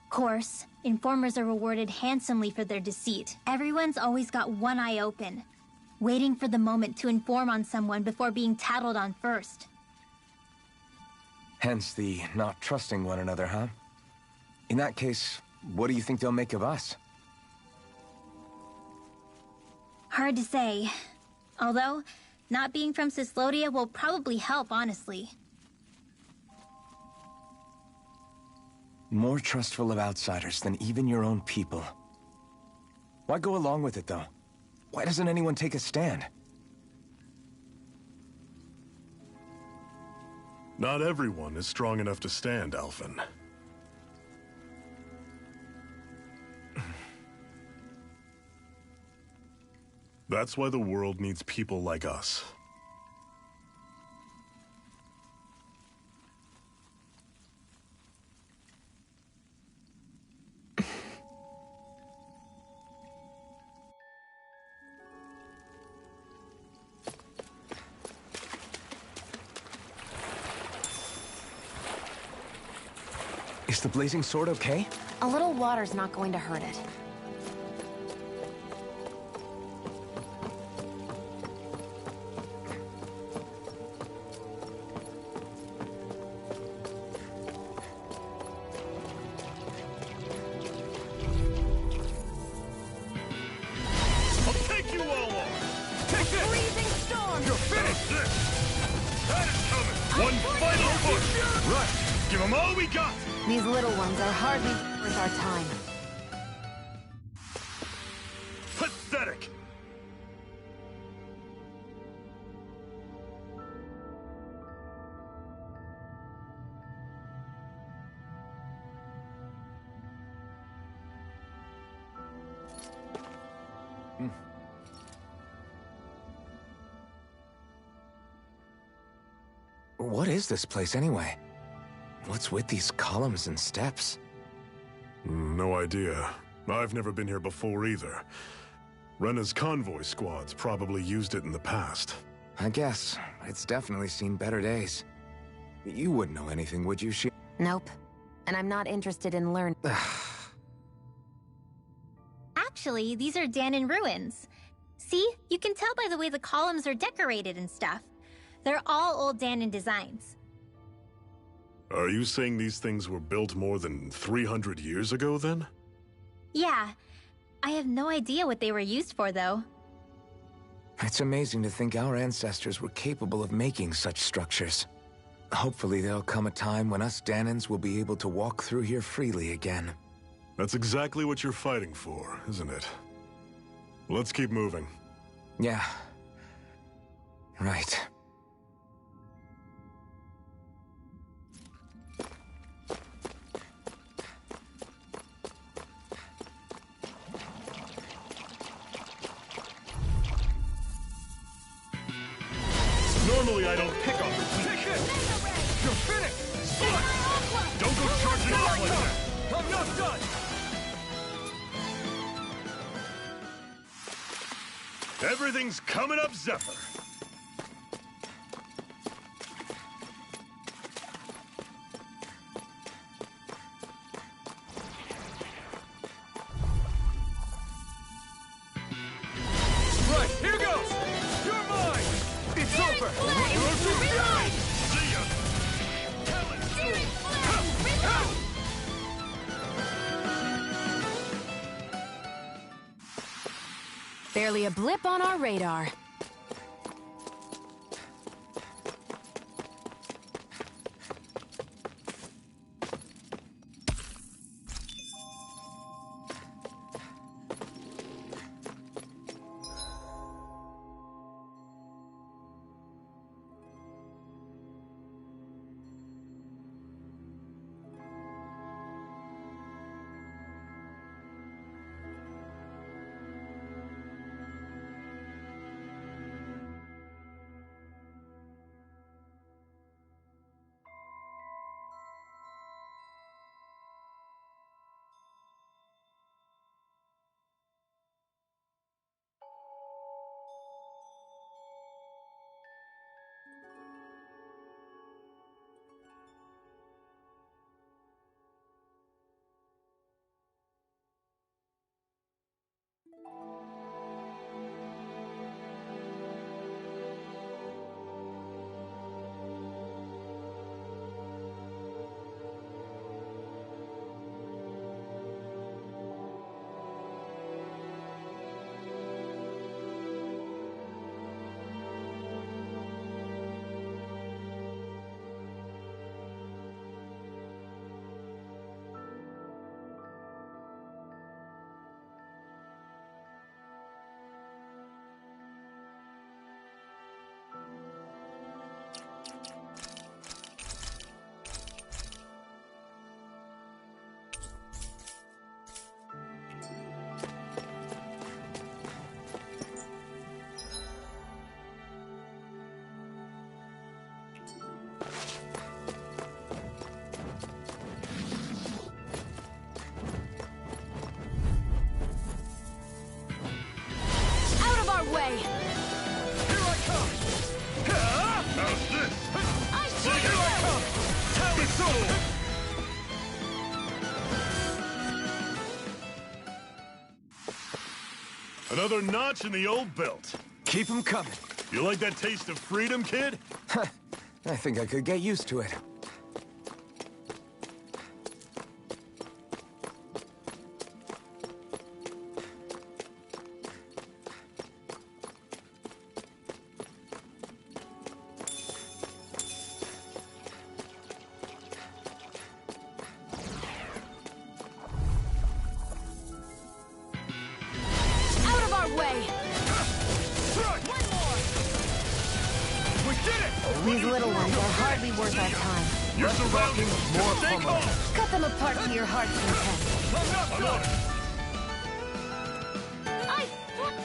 Course, informers are rewarded handsomely for their deceit. Everyone's always got one eye open, waiting for the moment to inform on someone before being tattled on first. Hence the not trusting one another, huh? In that case, what do you think they'll make of us? Hard to say. Although, not being from Cyslodia will probably help, honestly. More trustful of outsiders than even your own people. Why go along with it, though? Why doesn't anyone take a stand? Not everyone is strong enough to stand, Alphen. That's why the world needs people like us. Is the blazing sword okay? A little water's not going to hurt it. One final push! Right! Give them all we got! These little ones are hardly worth our time. Pathetic! What is this place anyway? What's with these columns and steps? No idea. I've never been here before either. Rena's convoy squads probably used it in the past. I guess. It's definitely seen better days. You wouldn't know anything, would you, She? Nope. And I'm not interested in learning. Actually, these are Dahnan ruins. See? You can tell by the way the columns are decorated and stuff. They're all old Dahnan designs. Are you saying these things were built more than 300 years ago, then? Yeah. I have no idea what they were used for, though. It's amazing to think our ancestors were capable of making such structures. Hopefully there'll come a time when us Dahnans will be able to walk through here freely again. That's exactly what you're fighting for, isn't it? Let's keep moving. Yeah. Right. Normally I don't pick on this. Take this! You're finished! Don't go charging off like that! I'm not done! Everything's coming up, Zephyr! Right, here goes! You're mine! It's over! See ya! Barely a blip on our radar. Way. Here I come! How's this? I see here I come! Tell it so! Another notch in the old belt. Keep them coming. You like that taste of freedom, kid? I think I could get used to it. These little ones are hardly worth our time. You're surrounding more pummeling. Cut them apart to your heart's content. I'm on it.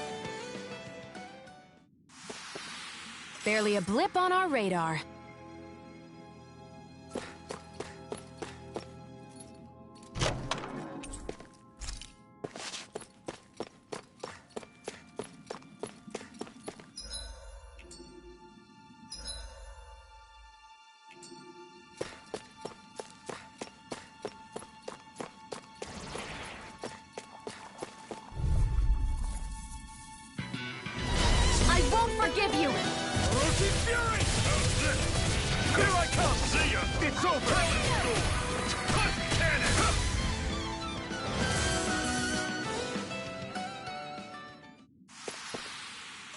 Barely a blip on our radar. I won't forgive you! Orochi Fury! Here I come! See ya! It's over! Cannon!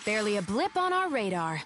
Barely a blip on our radar.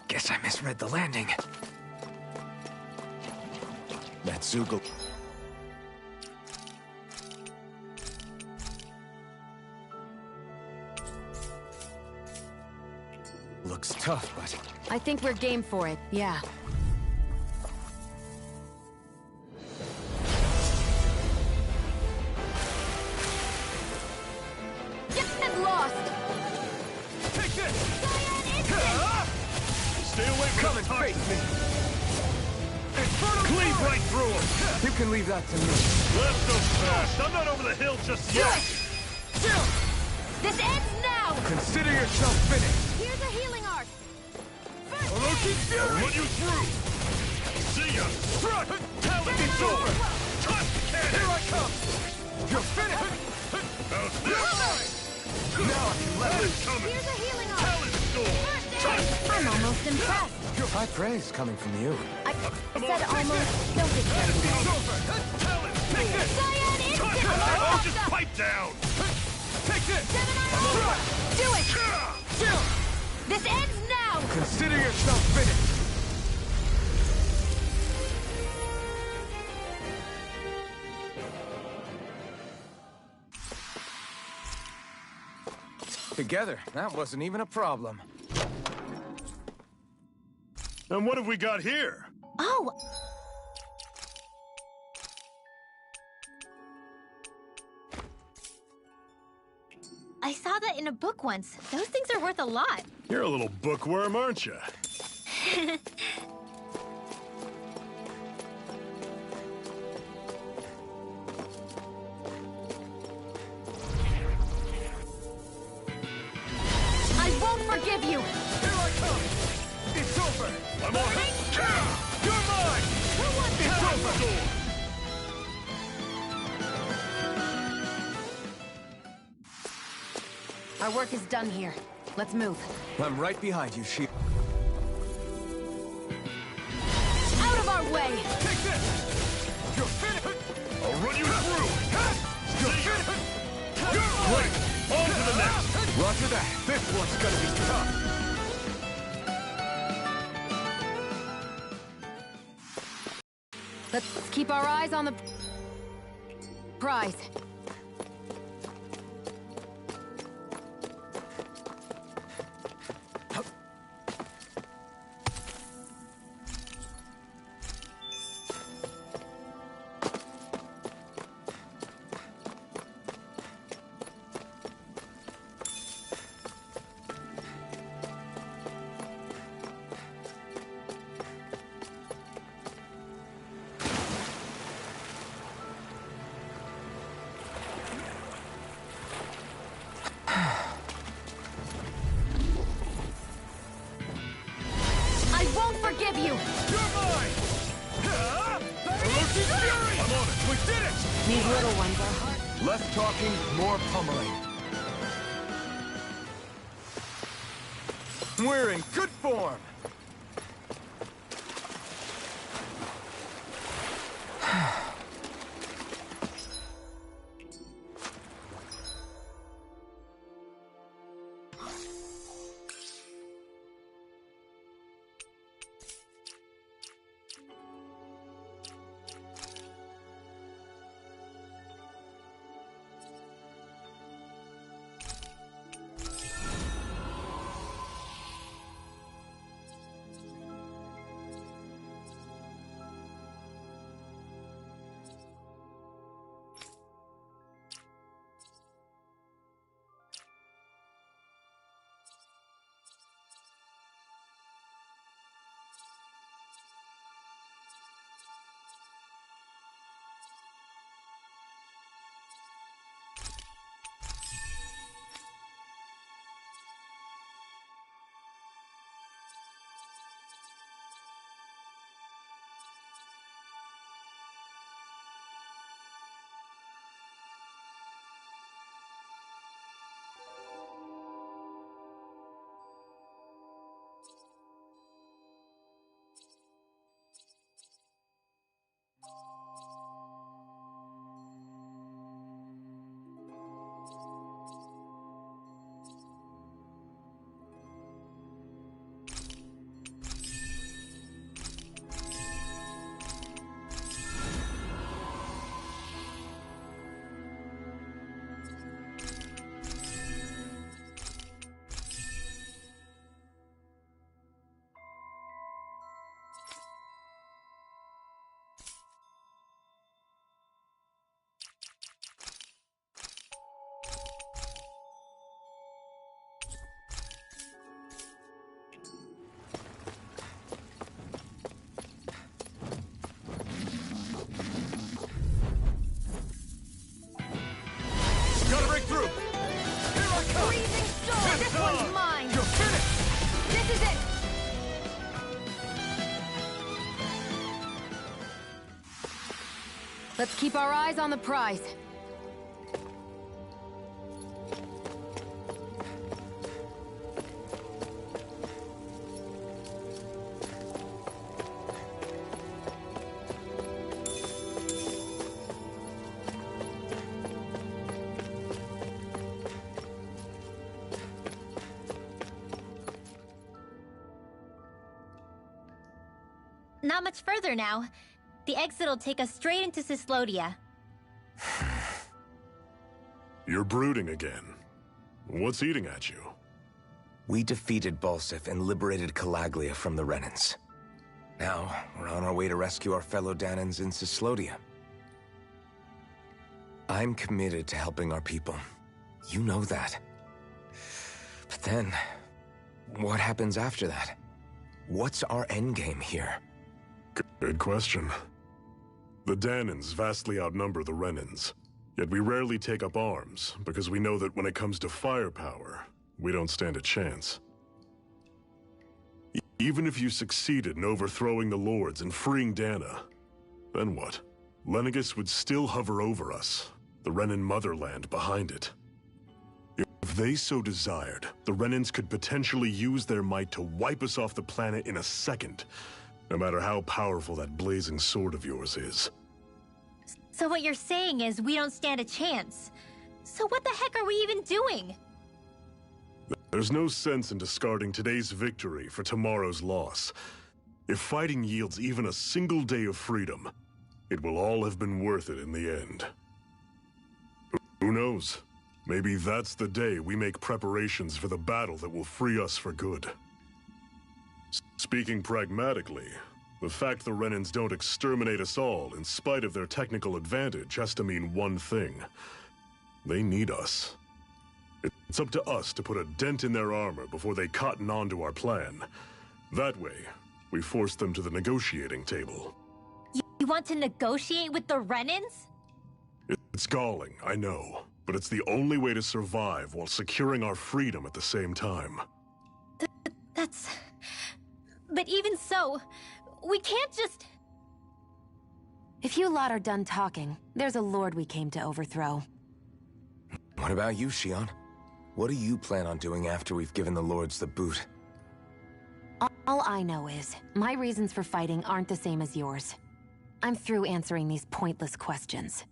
Guess I misread the landing. That Zoogle... looks tough, but... I think we're game for it, yeah. Get lost! Take this! Stay away from Come and face me! Cleave right through him! You can leave that to me. Left so fast! I'm not over the hill just yet! This ends now! Consider yourself finished! Here's a healing arc! Orochi Fury! I'll run you through! See ya! Run! It's over! Cut the cannon! Here I come! You're finished! How's this? Now I can let It's coming! Here's a healing arc! Talon Storm! I'm almost impressed. High praise coming from you. I said almost. Don't get carried away. It's over! Talon! Take this! Cyan instant! Oh, just pipe down! Take this! Do it! This ends now! Consider yourself finished! Together, that wasn't even a problem. And what have we got here? Oh! I saw that in a book once. Those things are worth a lot. You're a little bookworm, aren't you? I won't forgive you! Here I come! It's over! I'm on it! You're mine! It's over! Our work is done here. Let's move. I'm right behind you, Sheep. Out of our way! Take this! You're finished! I'll run you through! You're finished! Great! On to the next! Roger that. This one's gonna be tough. Let's keep our eyes on the prize. Forgive you! You're mine! Ferocious Fury! I'm on it! We did it! These little ones are hard. Less talking, more pummeling. We're in good form! Gotta break through! Here I come! Freezing storm! This one's mine! You're finished! This is it! Let's keep our eyes on the prize. Not much further now. The exit'll take us straight into Cyslodia. You're brooding again. What's eating at you? We defeated Balsif and liberated Calaglia from the Renans. Now, we're on our way to rescue our fellow Dahnans in Cyslodia. I'm committed to helping our people. You know that. But then, what happens after that? What's our endgame here? Good question. The Dahnans vastly outnumber the Renans, yet we rarely take up arms, because we know that when it comes to firepower, we don't stand a chance. Even if you succeeded in overthrowing the Lords and freeing Dahna, then what? Lenegis would still hover over us, the Renan motherland behind it. If they so desired, the Renans could potentially use their might to wipe us off the planet in a second, no matter how powerful that blazing sword of yours is. So what you're saying is we don't stand a chance. So what the heck are we even doing? There's no sense in discarding today's victory for tomorrow's loss. If fighting yields even a single day of freedom, it will all have been worth it in the end. Who knows? Maybe that's the day we make preparations for the battle that will free us for good. Speaking pragmatically, the fact the Renans don't exterminate us all in spite of their technical advantage has to mean one thing. They need us. It's up to us to put a dent in their armor before they cotton on to our plan. That way, we force them to the negotiating table. You want to negotiate with the Renans? It's galling, I know, but it's the only way to survive while securing our freedom at the same time. That's... But even so, we can't just... If you lot are done talking, there's a lord we came to overthrow. What about you, Shionne? What do you plan on doing after we've given the lords the boot? All I know is, my reasons for fighting aren't the same as yours. I'm through answering these pointless questions.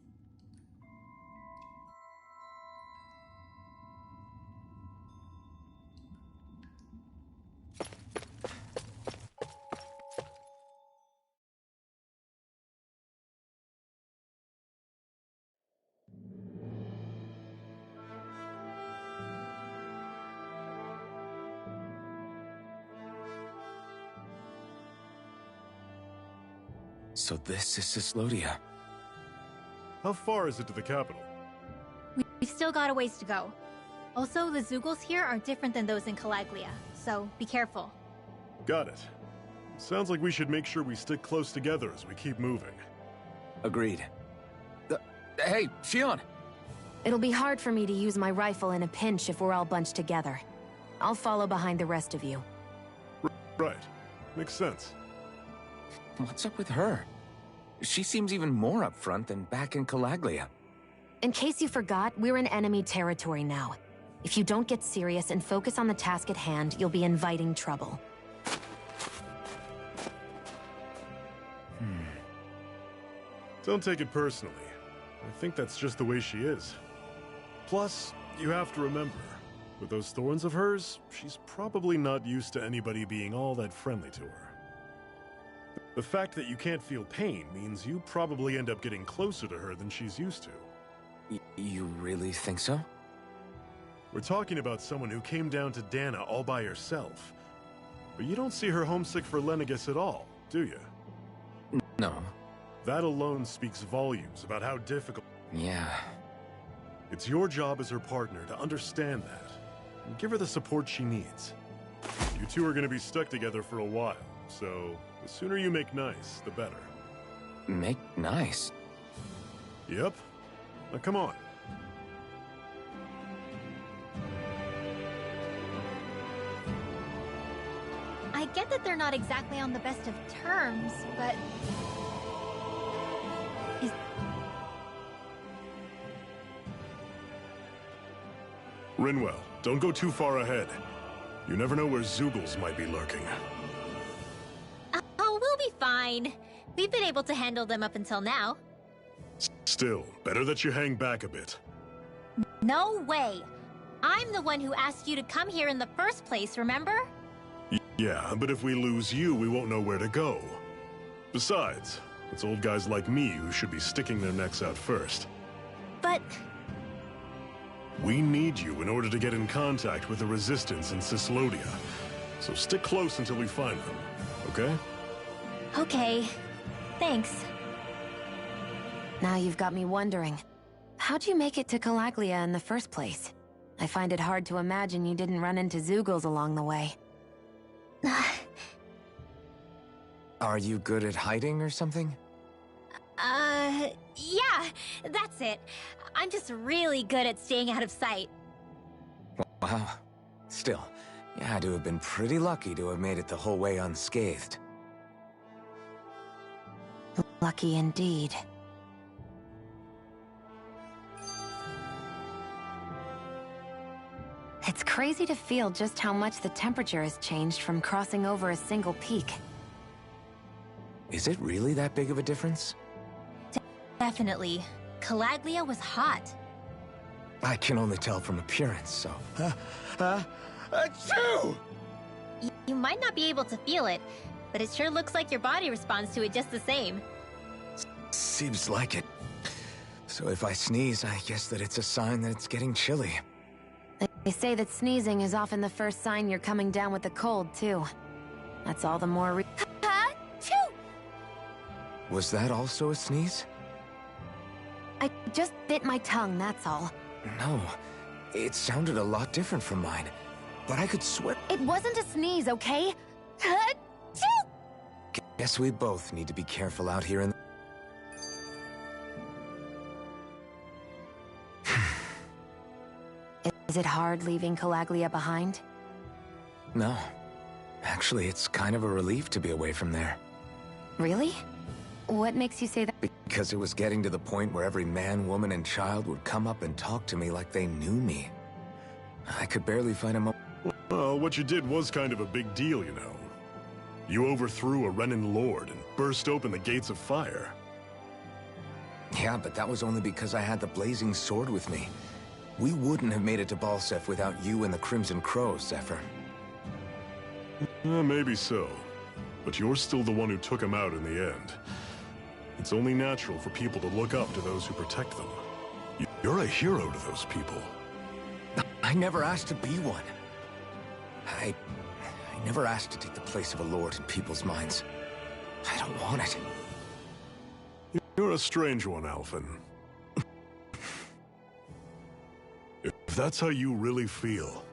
So this is Cyslodia. How far is it to the capital? We've still got a ways to go. Also, the Zeugles here are different than those in Calaglia, so be careful. Got it. Sounds like we should make sure we stick close together as we keep moving. Agreed. Hey, Shionne! It'll be hard for me to use my rifle in a pinch if we're all bunched together. I'll follow behind the rest of you. Right. Makes sense. What's up with her? She seems even more upfront than back in Calaglia. In case you forgot, we're in enemy territory now. If you don't get serious and focus on the task at hand, you'll be inviting trouble. Don't take it personally. I think that's just the way she is. Plus, you have to remember, with those thorns of hers, she's probably not used to anybody being all that friendly to her. The fact that you can't feel pain means you probably end up getting closer to her than she's used to. You really think so? We're talking about someone who came down to Dahna all by herself. But you don't see her homesick for Lenegis at all, do you? No. That alone speaks volumes about how difficult... Yeah. It's your job as her partner to understand that, and give her the support she needs. You two are going to be stuck together for a while, so the sooner you make nice, the better. Make nice? Yep. Now come on. I get that they're not exactly on the best of terms, but... Rinwell, don't go too far ahead. You never know where Zeugles might be lurking. Oh, we'll be fine. We've been able to handle them up until now. Still, better that you hang back a bit. No way! I'm the one who asked you to come here in the first place, remember? Yeah, but if we lose you, we won't know where to go. Besides, it's old guys like me who should be sticking their necks out first. But... We need you in order to get in contact with the Resistance in Cyslodia. So stick close until we find them, okay? Okay. Thanks. Now you've got me wondering. How'd you make it to Calaglia in the first place? I find it hard to imagine you didn't run into Zeugles along the way. Are you good at hiding or something? Yeah, that's it. I'm just really good at staying out of sight. Wow. Still, you had to have been pretty lucky to have made it the whole way unscathed. Lucky indeed. crazy to feel just how much the temperature has changed from crossing over a single peak. Is it really that big of a difference? Definitely. Calaglia was hot. I can only tell from appearance, so... Achoo! You might not be able to feel it, but it sure looks like your body responds to it just the same. Seems like it. So if I sneeze, I guess that it's a sign that it's getting chilly. They say that sneezing is often the first sign you're coming down with the cold, too. That's all the more Was that also a sneeze? I just bit my tongue, that's all. No. It sounded a lot different from mine. But I could swear... It wasn't a sneeze, okay? Guess we both need to be careful out here in... Is it hard leaving Calaglia behind? No. Actually, it's kind of a relief to be away from there. Really? What makes you say that? Because it was getting to the point where every man, woman, and child would come up and talk to me like they knew me. I could barely find a moment. Well, what you did was kind of a big deal, you know. You overthrew a Renan lord and burst open the gates of fire. Yeah, but that was only because I had the blazing sword with me. We wouldn't have made it to Balseph without you and the Crimson Crows, Zephyr. Maybe so. But you're still the one who took him out in the end. It's only natural for people to look up to those who protect them. You're a hero to those people. I never asked to be one. I never asked to take the place of a lord in people's minds. I don't want it. You're a strange one, Alphen. If that's how you really feel,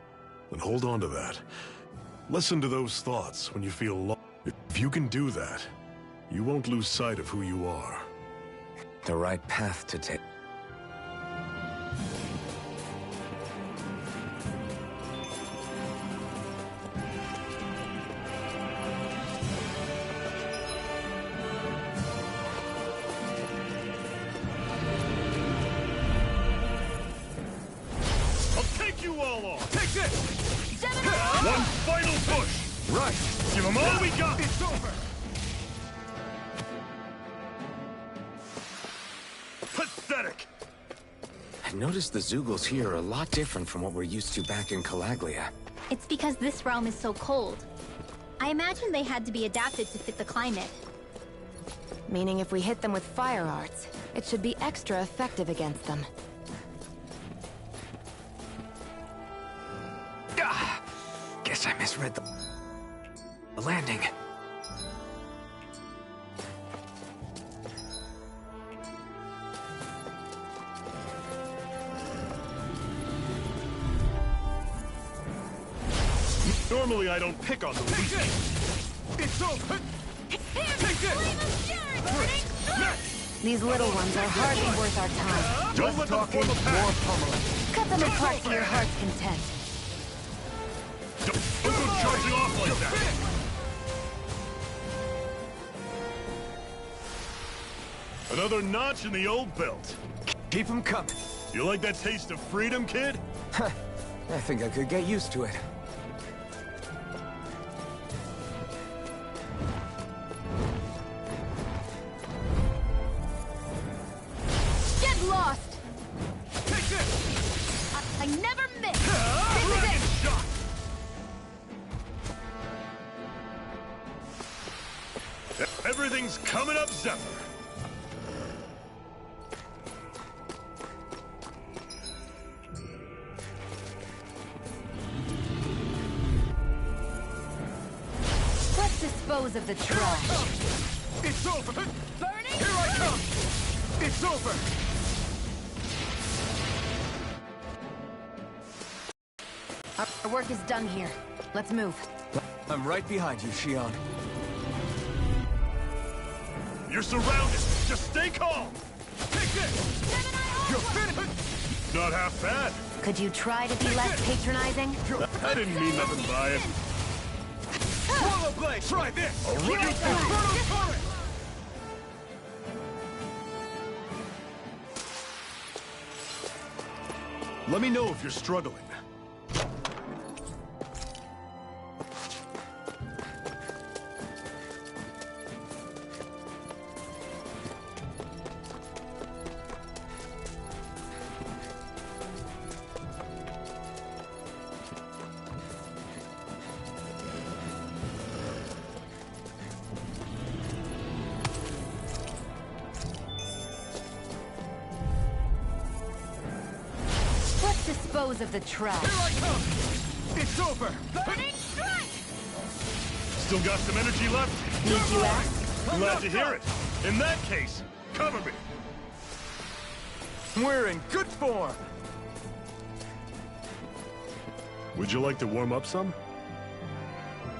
then hold on to that. Listen to those thoughts when you feel lost. If you can do that, you won't lose sight of who you are. The right path to take. I'll take you all on! Take this! One final push! Right! Give them all we got! It's over! Pathetic! I've noticed the Zeugles here are a lot different from what we're used to back in Calaglia. It's because this realm is so cold. I imagine they had to be adapted to fit the climate. Meaning if we hit them with fire arts, it should be extra effective against them. Guess I misread the landing. Normally I don't pick on the weak. It's over! Take this! These little ones are hardly worth our time. Don't let them form a pack! Cut them apart to your heart's content. Don't go charging off like that! Another notch in the old belt. Keep them coming. You like that taste of freedom, kid? I think I could get used to it. Get lost! Take this! I never miss! Everything's coming up, Zephyr. Let's dispose of the trash. It's over! Burning! Here I come! It's over! Our work is done here. Let's move. I'm right behind you, Shionne. You're surrounded. Just stay calm. Take this! You're finished! Not half bad. Could you try to be less patronizing? I didn't mean nothing by it. Swallow blade! Try this! I'll run you through. Let me know if you're struggling. dispose of the trash. Here I come! It's over! Burning strike! Still got some energy left? Need you ask? Glad to hear it. In that case, cover me. We're in good form. Would you like to warm up some?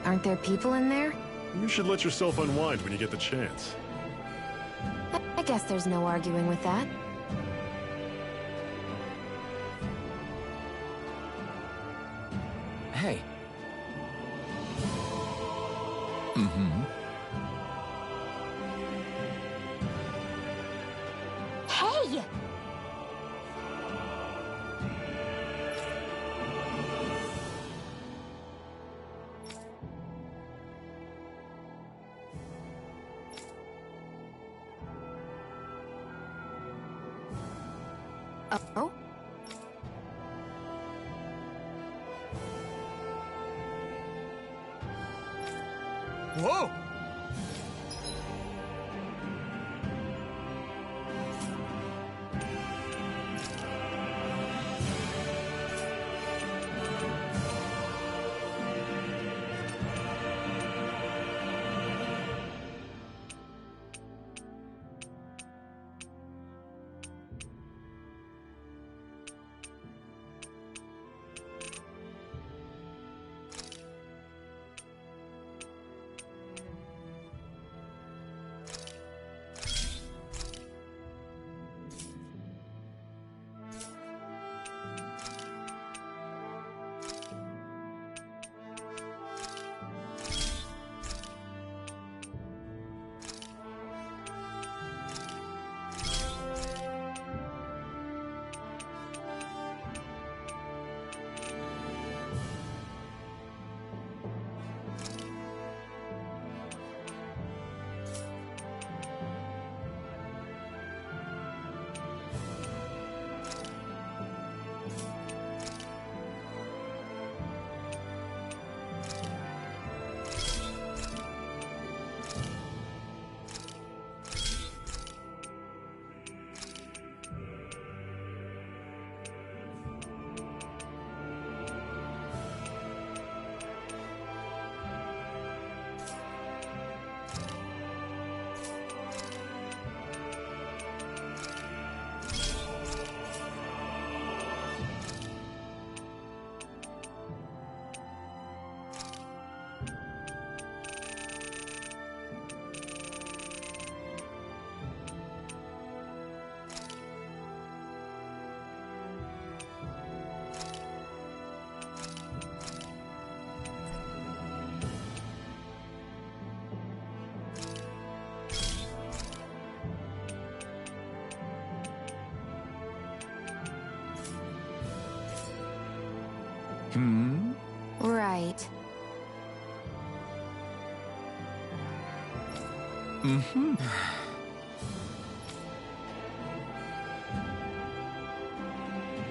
Aren't there people in there? You should let yourself unwind when you get the chance. I guess there's no arguing with that. Hey. Hey! Oh? Whoa! Right.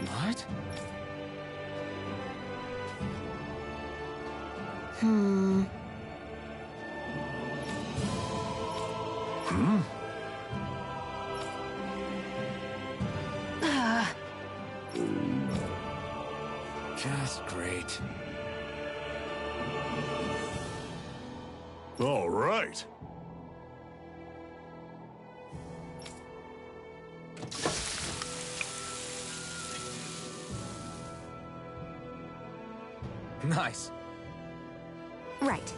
What? Just great. All right. Nice. Right.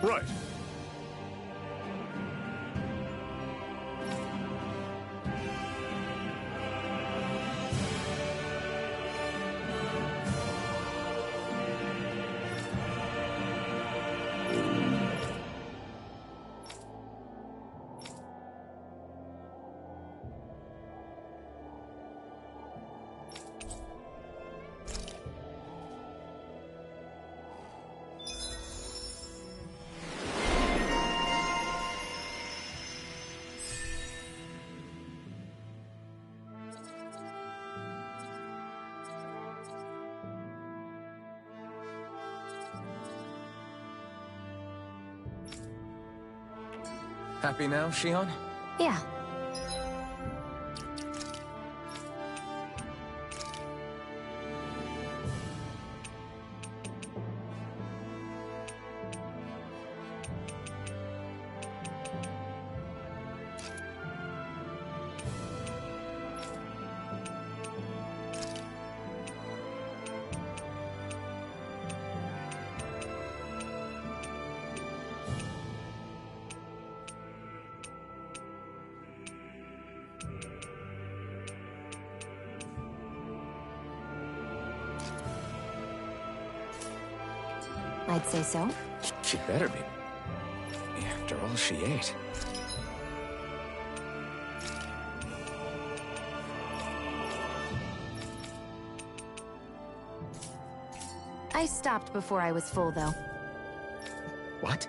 Right. Happy now, Shion? Yeah. I'd say so. She better be. After all she ate. I stopped before I was full, though. What?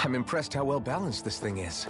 I'm impressed how well balanced this thing is.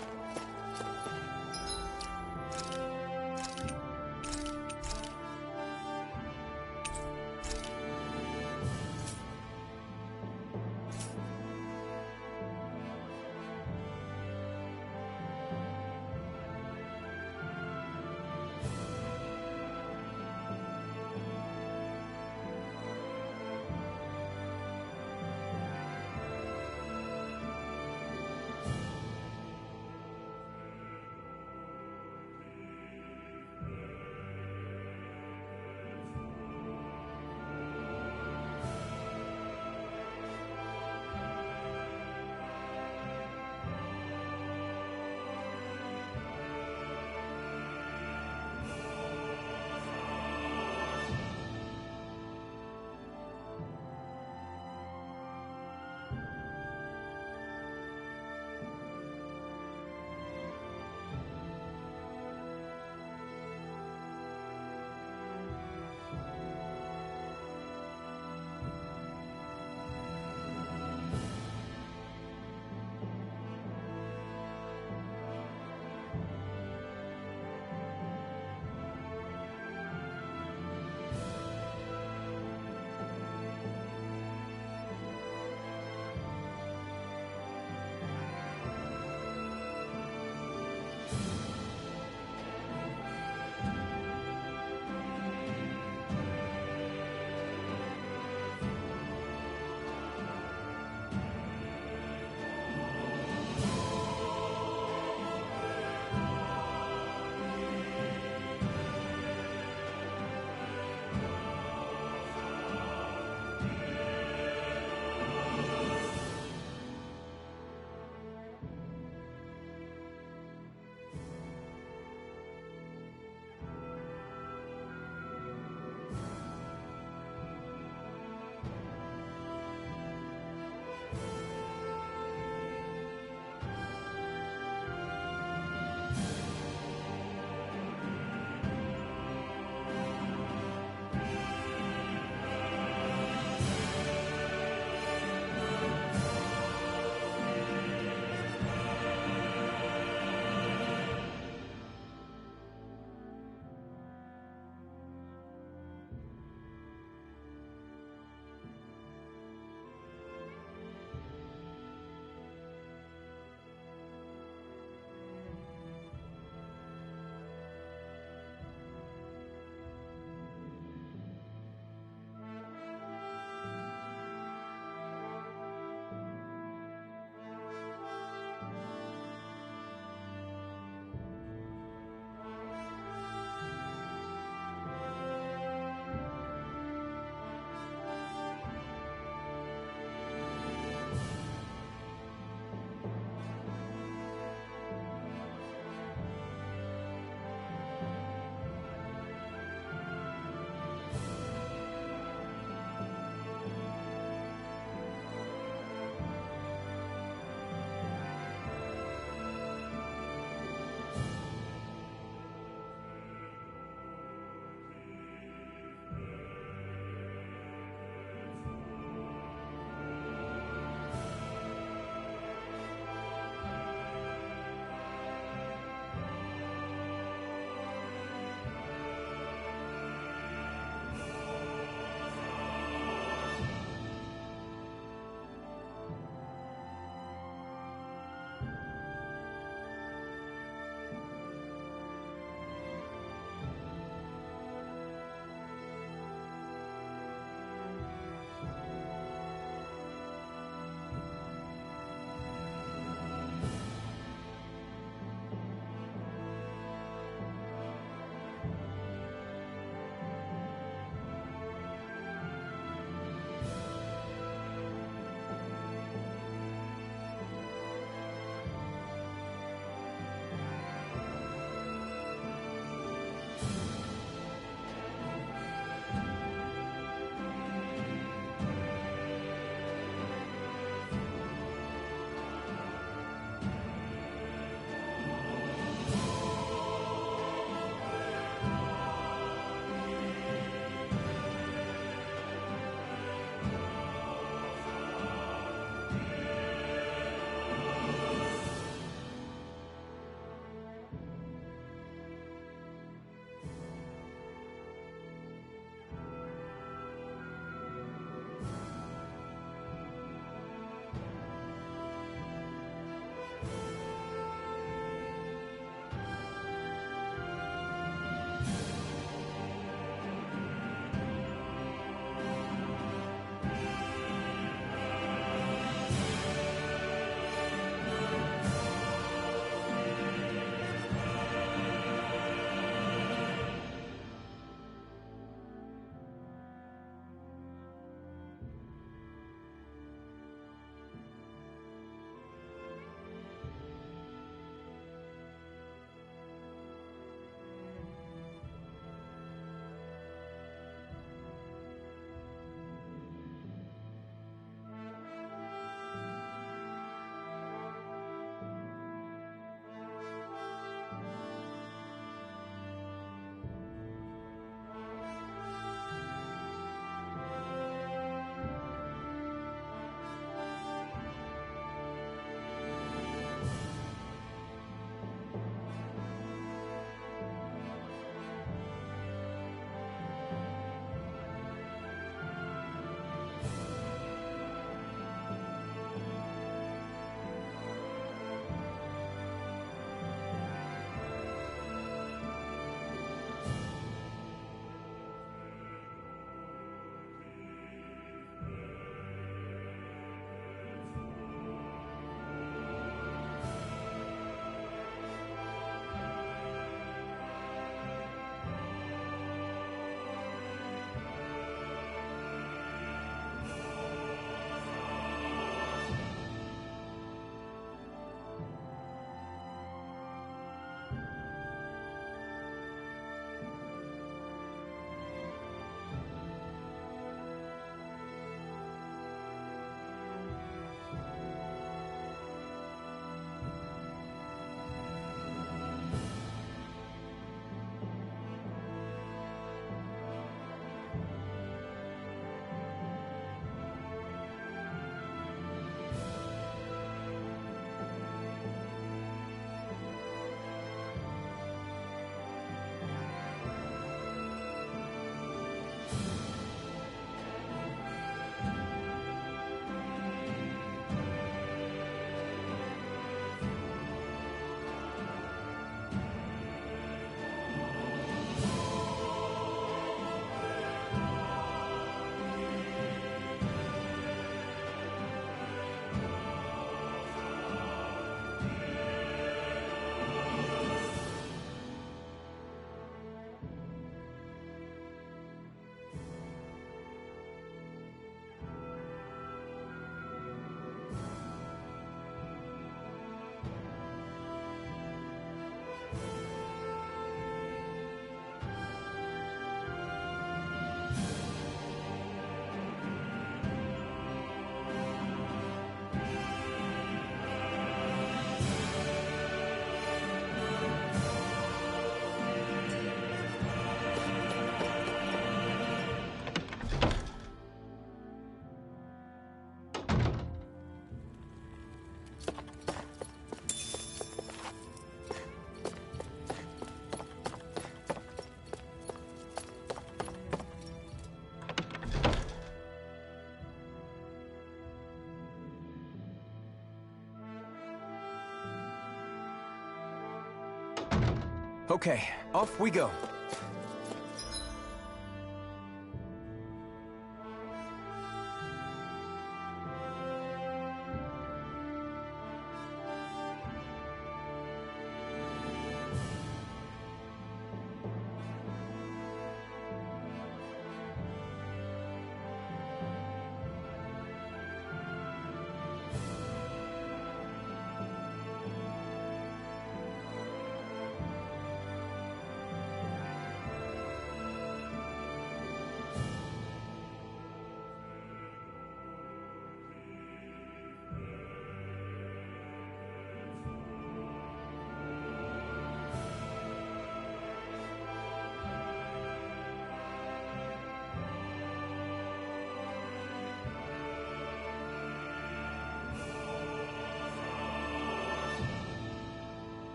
Okay, off we go.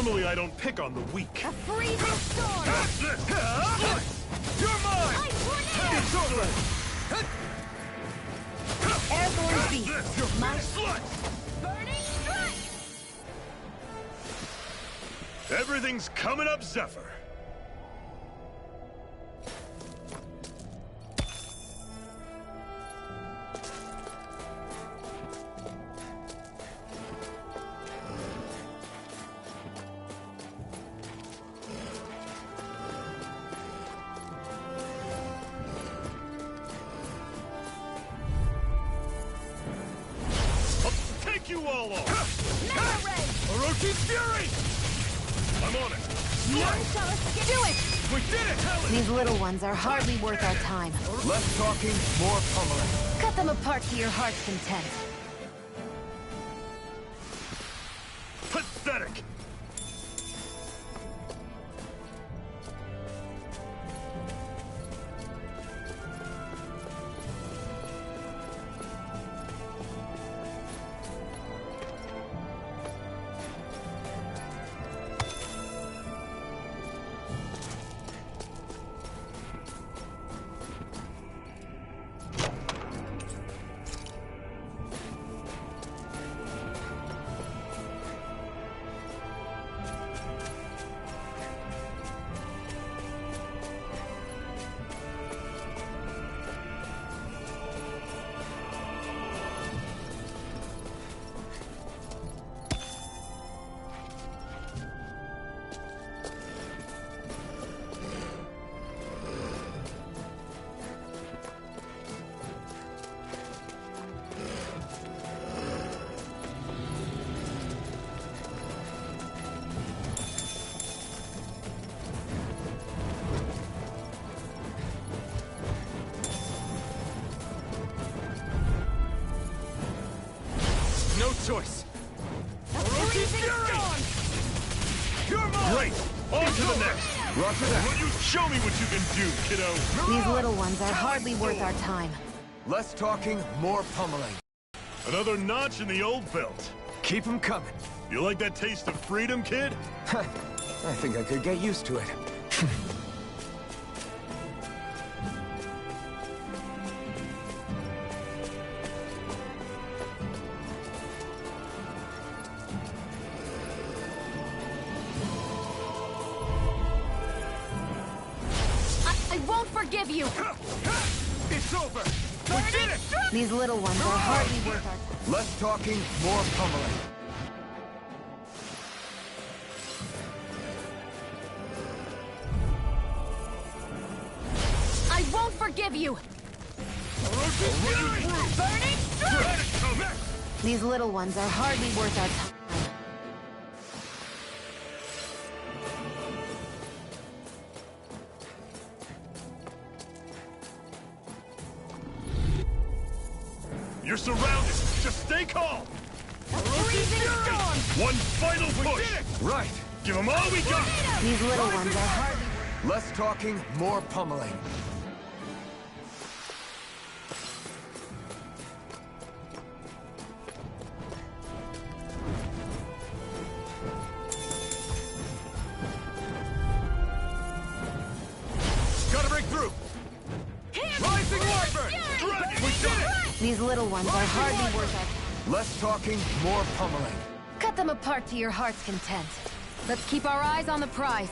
Normally, I don't pick on the weak. A freezing storm! That's this! You're mine! It's over! Airborne beast! You're My slut! burning strike! Everything's coming up, Zephyr. You all off! Orochi's Fury! I'm on it! None shall escape! Do it! We did it! These little ones are hardly worth our time. Less talking, more pummeling. Cut them apart to your heart's content. Pathetic! No choice. Orochi's Fury! You're mine! Great! On to the next! Roger that. Will you show me what you can do, kiddo? These little ones are hardly worth our time. Less talking, more pummeling. Another notch in the old belt. Keep them coming. You like that taste of freedom, kid? I think I could get used to it. I won't forgive you! It's over! We did it! These little ones are hardly worth our time. Less talking, more pummeling. I won't forgive you! Burning strike! These little ones are hardly worth our time. You're surrounded! Just stay calm! Freezing storm! One final push! Right. Give them all we got! These little ones are hardly... Less talking, more pummeling. Gotta break through! Rising Warbird! Dragon! We did it! These little ones are hardly worth our time. Less talking, more pummeling. Cut them apart to your heart's content. Let's keep our eyes on the prize.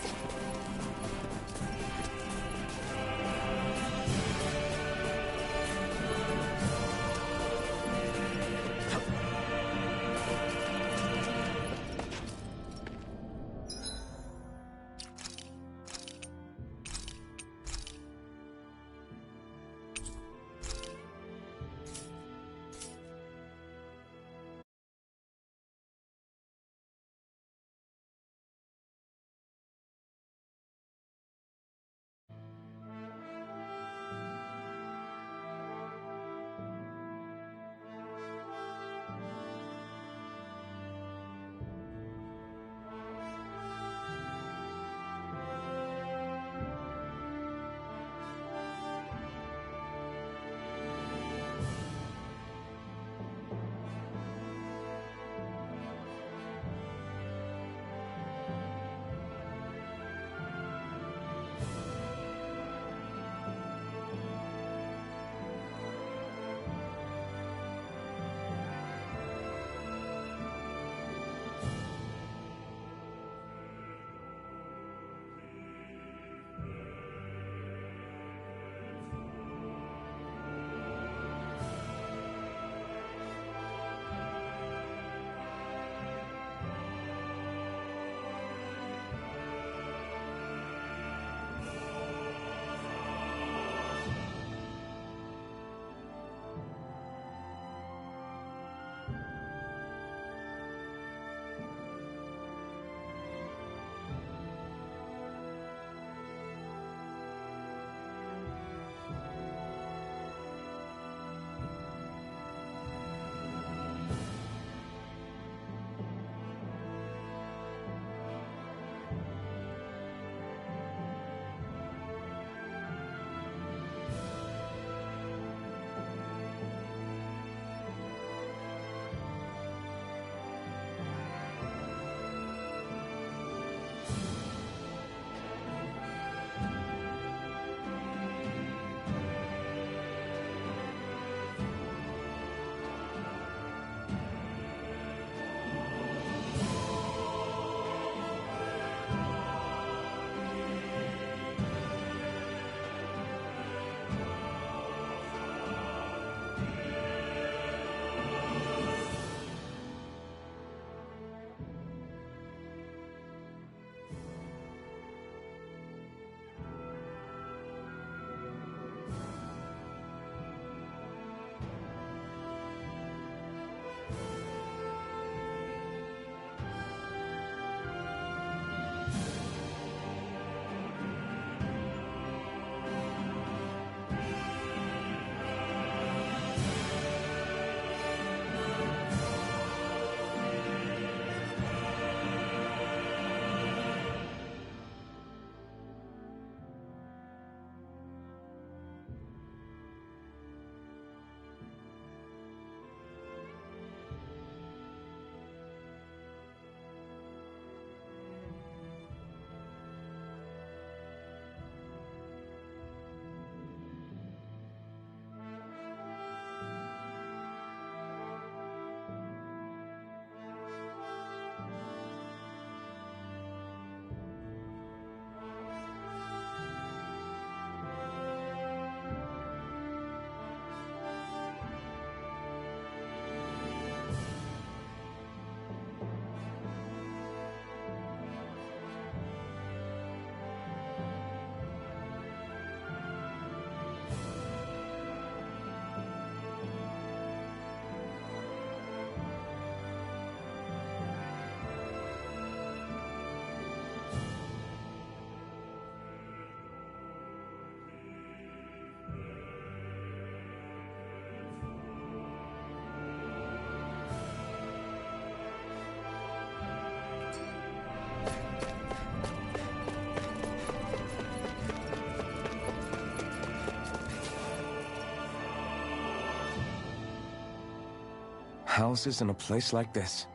houses in a place like this.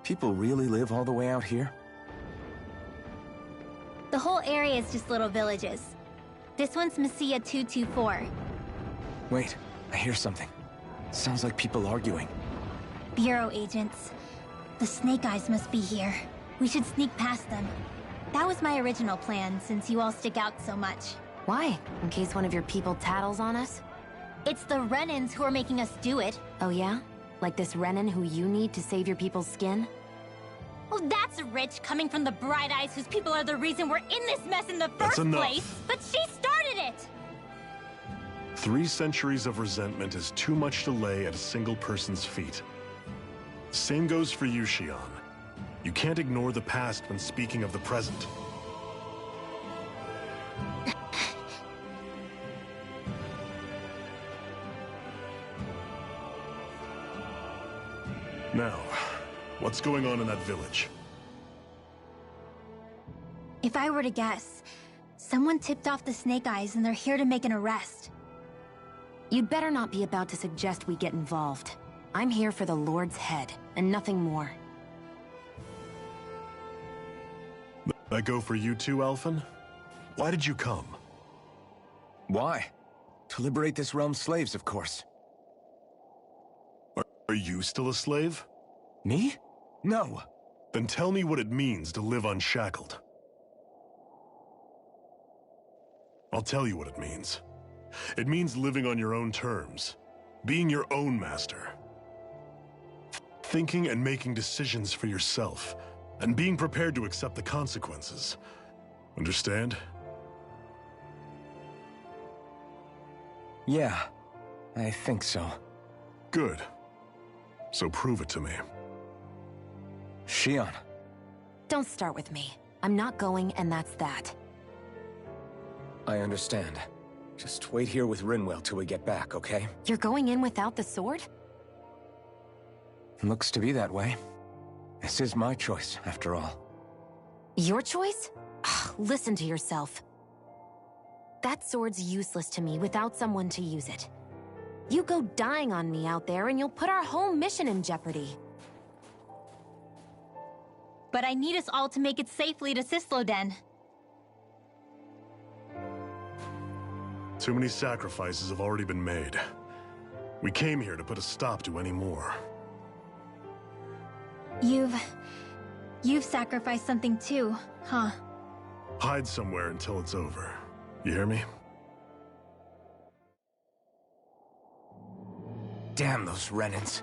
People really live all the way out here? The whole area is just little villages. This one's Messia 224. Wait, I hear something. Sounds like people arguing. Bureau agents. The Snake Eyes must be here. We should sneak past them. That was my original plan, since you all stick out so much. Why? In case one of your people tattles on us? It's the Renans who are making us do it. Oh yeah? Like this Renan who you need to save your people's skin? Well, that's rich, coming from the Bright Eyes whose people are the reason we're in this mess in the first place. But she started it! 3 centuries of resentment is too much to lay at a single person's feet. Same goes for you, Xion. You can't ignore the past when speaking of the present. Now, what's going on in that village? If I were to guess, someone tipped off the Snake Eyes and they're here to make an arrest. You'd better not be about to suggest we get involved. I'm here for the Lord's head, and nothing more. That go for you too, Alphen? Why did you come? Why? To liberate this realm's slaves, of course. Are you still a slave? Me? No. Then tell me what it means to live unshackled. I'll tell you what it means. It means living on your own terms, being your own master. Thinking and making decisions for yourself, and being prepared to accept the consequences. Understand? Yeah, I think so. Good. So prove it to me. Xion. Don't start with me. I'm not going, and that's that. I understand. Just wait here with Rinwell till we get back, okay? You're going in without the sword? Looks to be that way. This is my choice, after all. Your choice? Ugh, listen to yourself. That sword's useless to me without someone to use it. You go dying on me out there and you'll put our whole mission in jeopardy. But I need us all to make it safely to Cisloden. Too many sacrifices have already been made. We came here to put a stop to any more. You've sacrificed something too, huh? Hide somewhere until it's over. You hear me? Damn those Renans.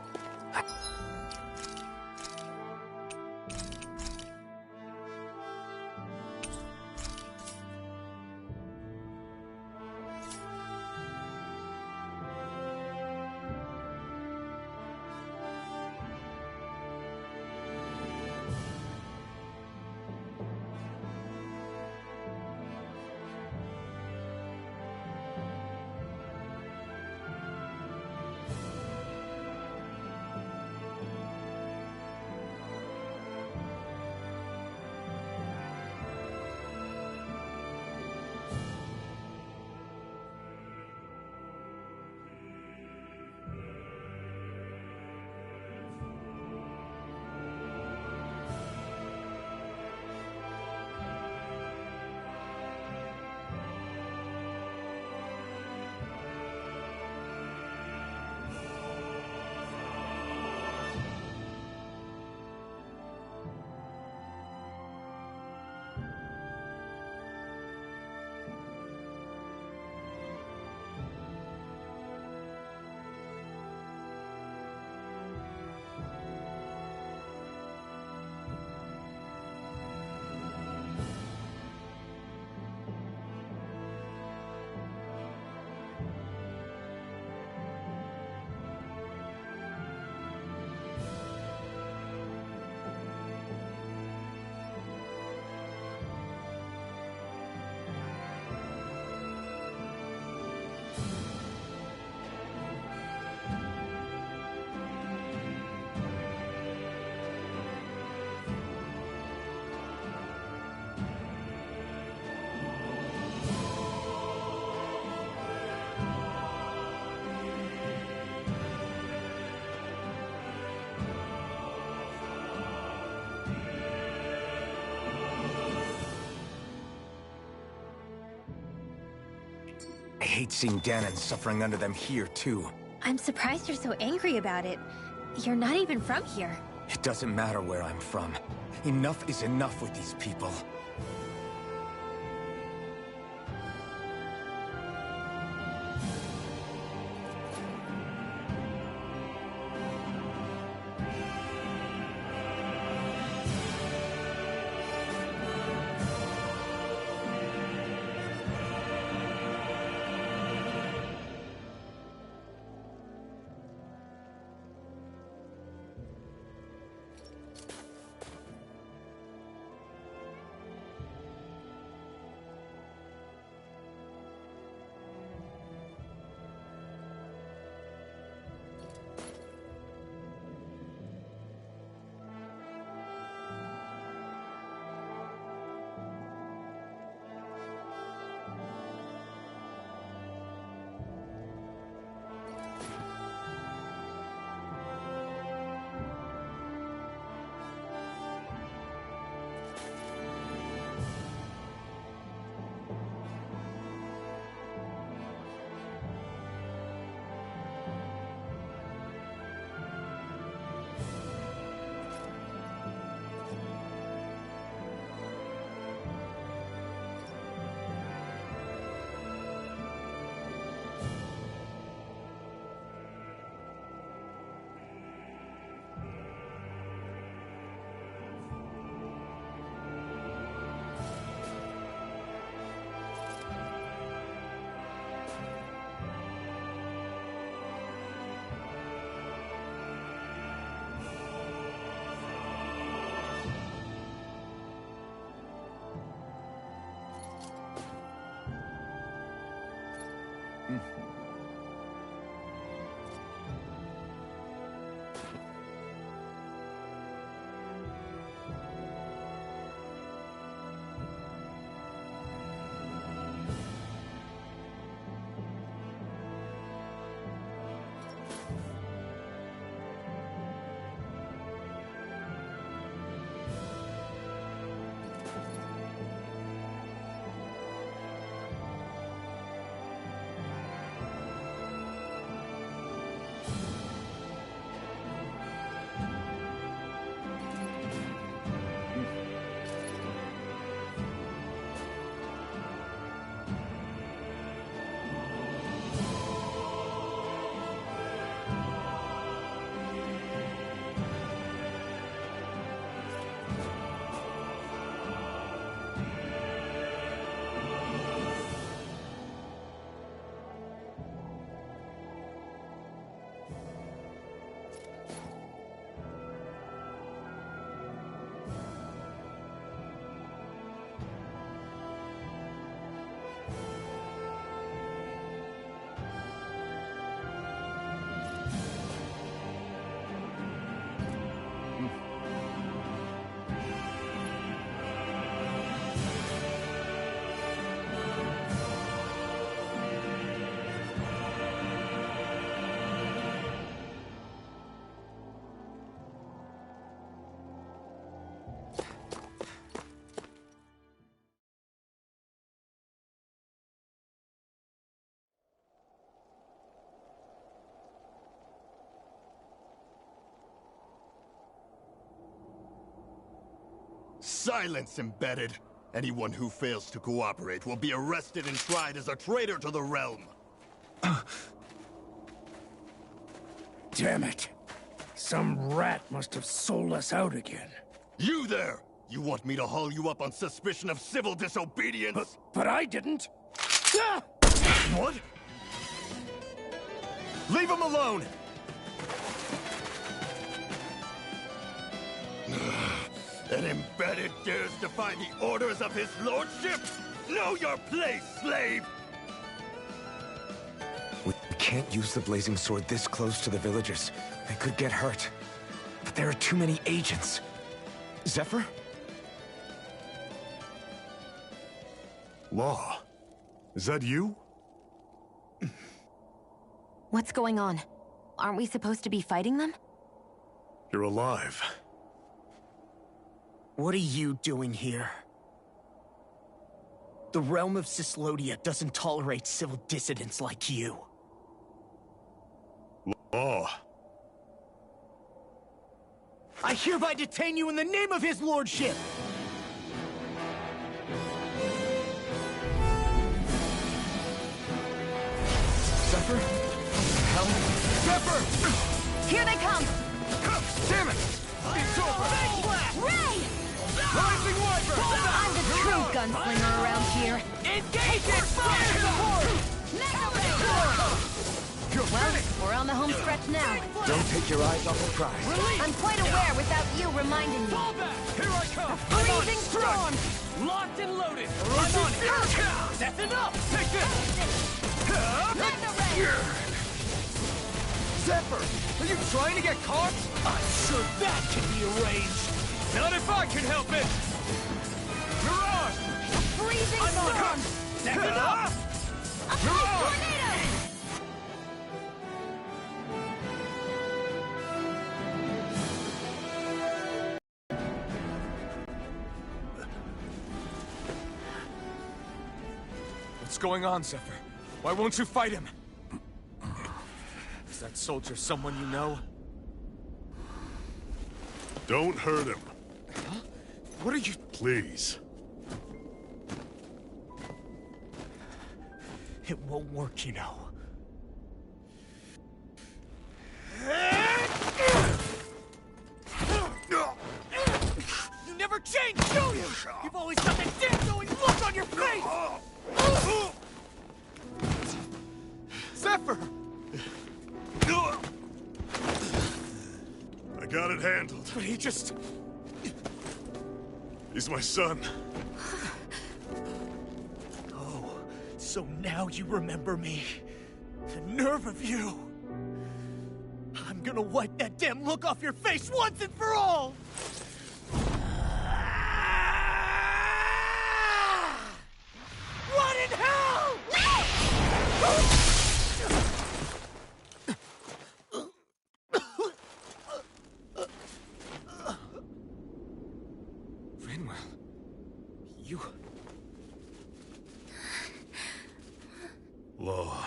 I hate seeing Danon suffering under them here, too. I'm surprised you're so angry about it. You're not even from here. It doesn't matter where I'm from. Enough is enough with these people. Silence, Embedded! Anyone who fails to cooperate will be arrested and tried as a traitor to the realm. Damn it. Some rat must have sold us out again. You there! You want me to haul you up on suspicion of civil disobedience? But I didn't! Ah! What? Leave him alone! An Embedded dares defy the orders of his lordship? Know your place, slave! We can't use the blazing sword this close to the villagers. They could get hurt. But there are too many agents. Zephyr? Law, is that you? What's going on? Aren't we supposed to be fighting them? You're alive. What are you doing here? The realm of Cyslodia doesn't tolerate civil dissidents like you. Law. I hereby detain you in the name of his lordship! Zephyr? Hell? Zephyr! Here they come! Damn it! It's over! Ray! Rising Wyvern! I'm the true gunslinger around here. Engage it! Fire! Well, we're on the home stretch now. Don't take your eyes off the prize. I'm quite aware without you reminding me. Fall back! Here I come! A freezing storm! Locked and loaded! I'm on it! That's enough! Take this! Zephyr! Are you trying to get caught? I'm sure that can be arranged! Not if I can help it! Mirage! A freezing storm! That's enough! A ice tornado! What's going on, Zephyr? Why won't you fight him? Is that soldier someone you know? Don't hurt him. Huh? What are you... Please. It won't work, you know. You never change, do you? You've always got that damn knowing look on your face! Zephyr! I got it handled. But he just... He's my son. Oh, so now you remember me. The nerve of you! I'm gonna wipe that damn look off your face once and for all! What in hell?! Rinwell... You... Law.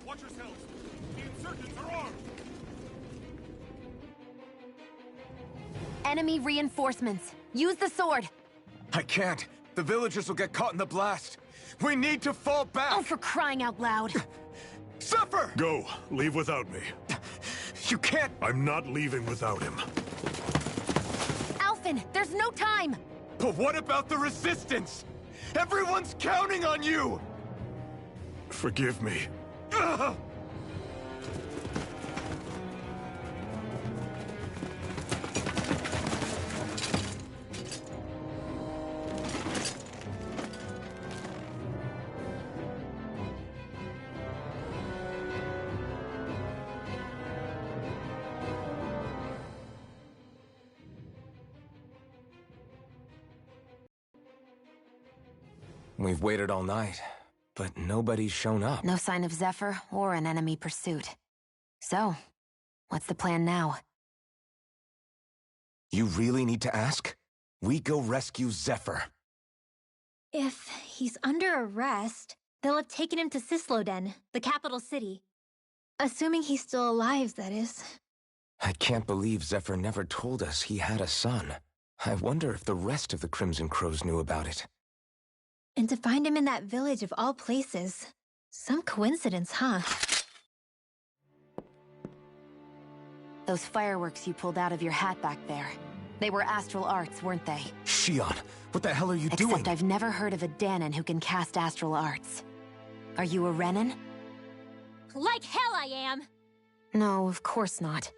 Watch yourselves! The insurgents are armed! Enemy reinforcements. Use the sword. I can't. The villagers will get caught in the blast. We need to fall back! Oh, for crying out loud. Zephyr! Go. Leave without me. You can't... I'm not leaving without him. Alphen, there's no time! But what about the resistance? Everyone's counting on you! Forgive me. Ugh! We've waited all night, but nobody's shown up. No sign of Zephyr or an enemy pursuit. So, what's the plan now? You really need to ask? We go rescue Zephyr. If he's under arrest, they'll have taken him to Cysloden, the capital city. Assuming he's still alive, that is. I can't believe Zephyr never told us he had a son. I wonder if the rest of the Crimson Crows knew about it. And to find him in that village of all places. Some coincidence, huh? Those fireworks you pulled out of your hat back there. They were astral arts, weren't they? Shionne, what the hell are you doing? Except I've never heard of a Dahnan who can cast astral arts. Are you a Renan? Like hell I am! No, of course not.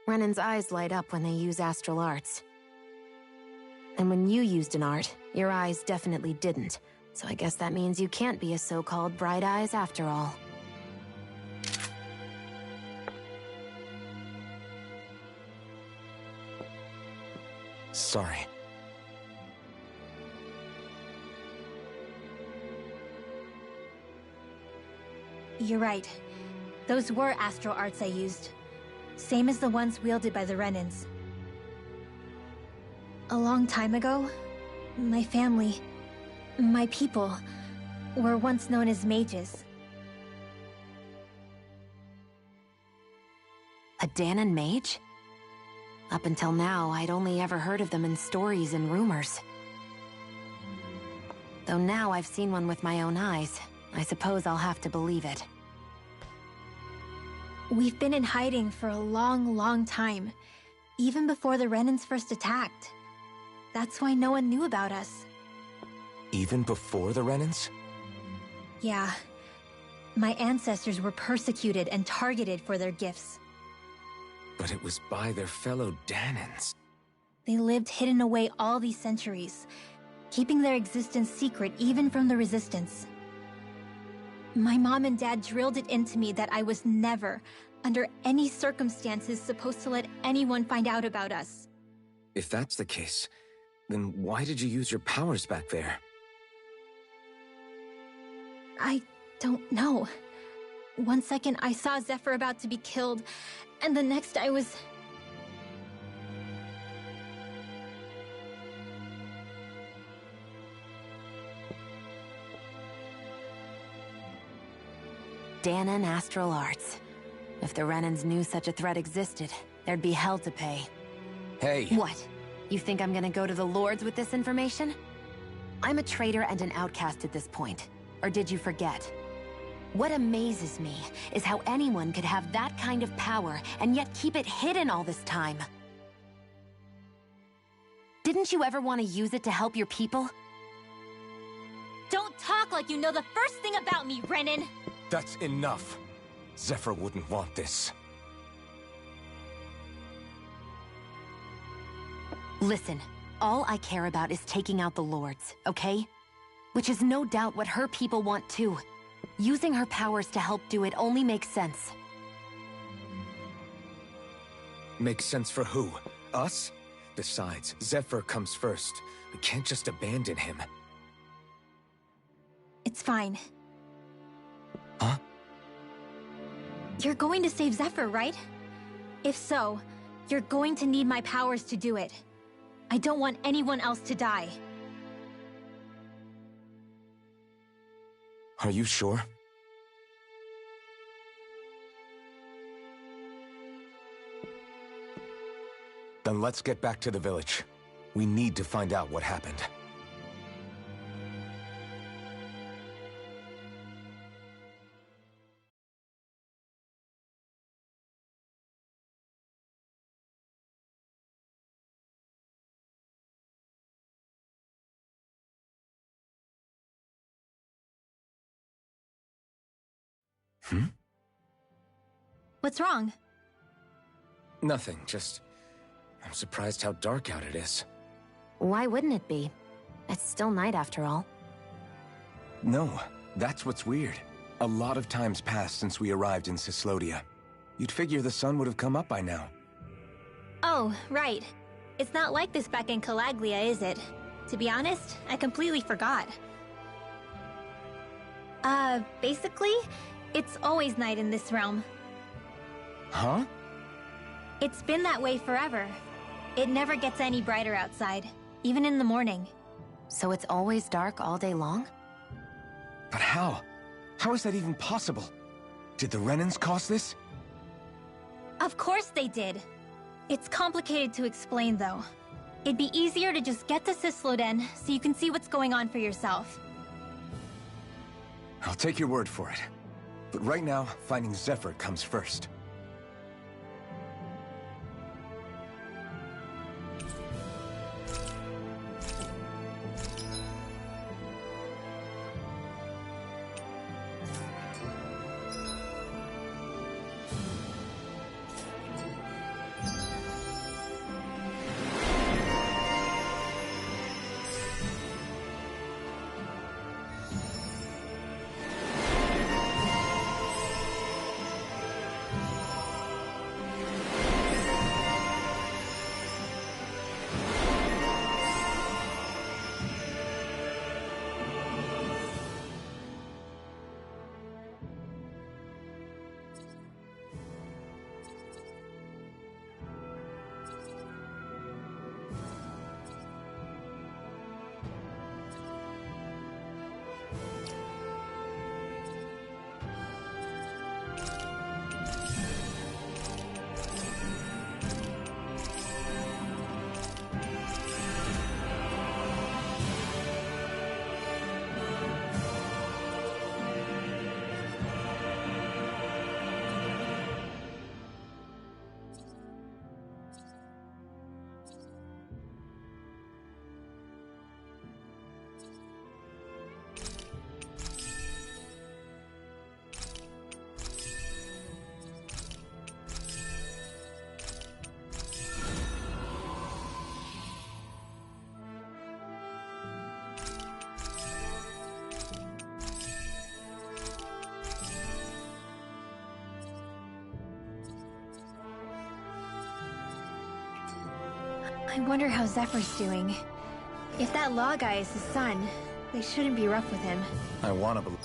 Renan's eyes light up when they use astral arts. And when you used an art, your eyes definitely didn't. So I guess that means you can't be a so-called Bright Eyes after all. Sorry. You're right. Those were astral arts I used. Same as the ones wielded by the Renans. A long time ago, my family, my people, were once known as mages. A Dahnan mage? Up until now, I'd only ever heard of them in stories and rumors. Though now I've seen one with my own eyes, I suppose I'll have to believe it. We've been in hiding for a long, long time. Even before the Renans first attacked. That's why no one knew about us. Even before the Renans? Yeah. My ancestors were persecuted and targeted for their gifts. But it was by their fellow Dahnans. They lived hidden away all these centuries, keeping their existence secret even from the Resistance. My mom and dad drilled it into me that I was never, under any circumstances, supposed to let anyone find out about us. If that's the case, then why did you use your powers back there? I don't know. One second I saw Zephyr about to be killed, and the next I was... Dahnan Astral Arts. If the Renans knew such a threat existed, there'd be hell to pay. Hey! What? You think I'm gonna go to the Lords with this information? I'm a traitor and an outcast at this point. Or did you forget? What amazes me is how anyone could have that kind of power and yet keep it hidden all this time. Didn't you ever want to use it to help your people? Don't talk like you know the first thing about me, Renan! That's enough. Zephyr wouldn't want this. Listen, all I care about is taking out the Lords, okay? Which is no doubt what her people want too. Using her powers to help do it only makes sense. Makes sense for who? Us? Besides, Zephyr comes first. We can't just abandon him. It's fine. Huh? You're going to save Zephyr, right? If so, you're going to need my powers to do it. I don't want anyone else to die. Are you sure? Then let's get back to the village. We need to find out what happened. What's wrong? Nothing, just... I'm surprised how dark out it is. Why wouldn't it be? It's still night after all. No, that's what's weird. A lot of time's passed since we arrived in Cyslodia. You'd figure the sun would have come up by now. Oh, right. It's not like this back in Calaglia, is it? To be honest, I completely forgot. Basically, it's always night in this realm. Huh? It's been that way forever. It never gets any brighter outside, even in the morning. So it's always dark all day long? But how? How is that even possible? Did the Renans cause this? Of course they did. It's complicated to explain, though. It'd be easier to just get to Cysloden so you can see what's going on for yourself. I'll take your word for it. But right now, finding Zephyr comes first. I wonder how Zephyr's doing. If that law guy is his son, they shouldn't be rough with him. I wanna believe.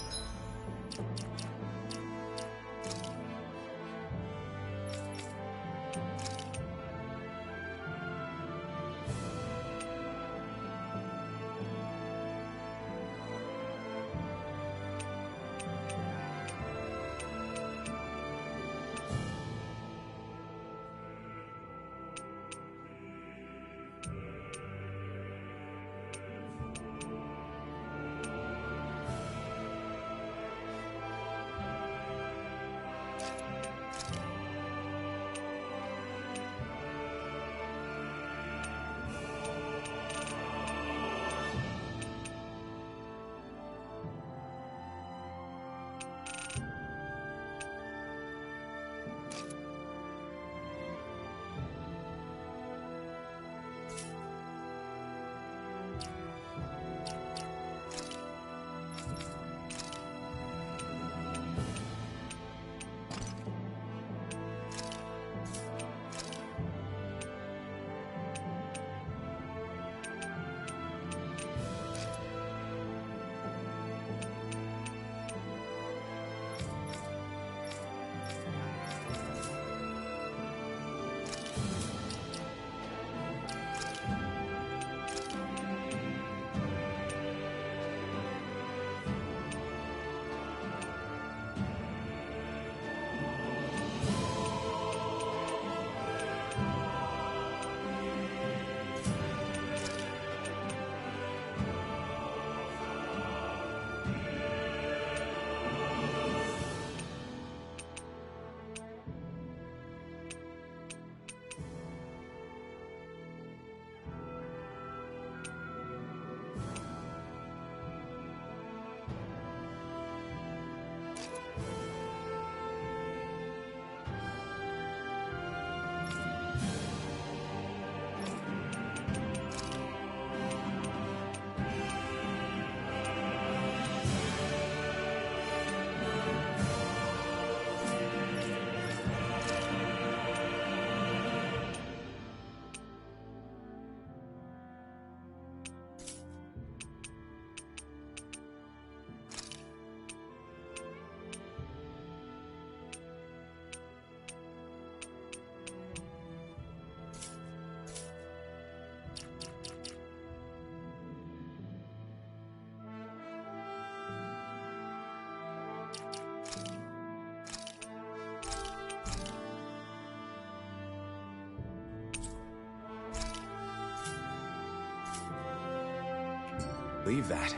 Believe that,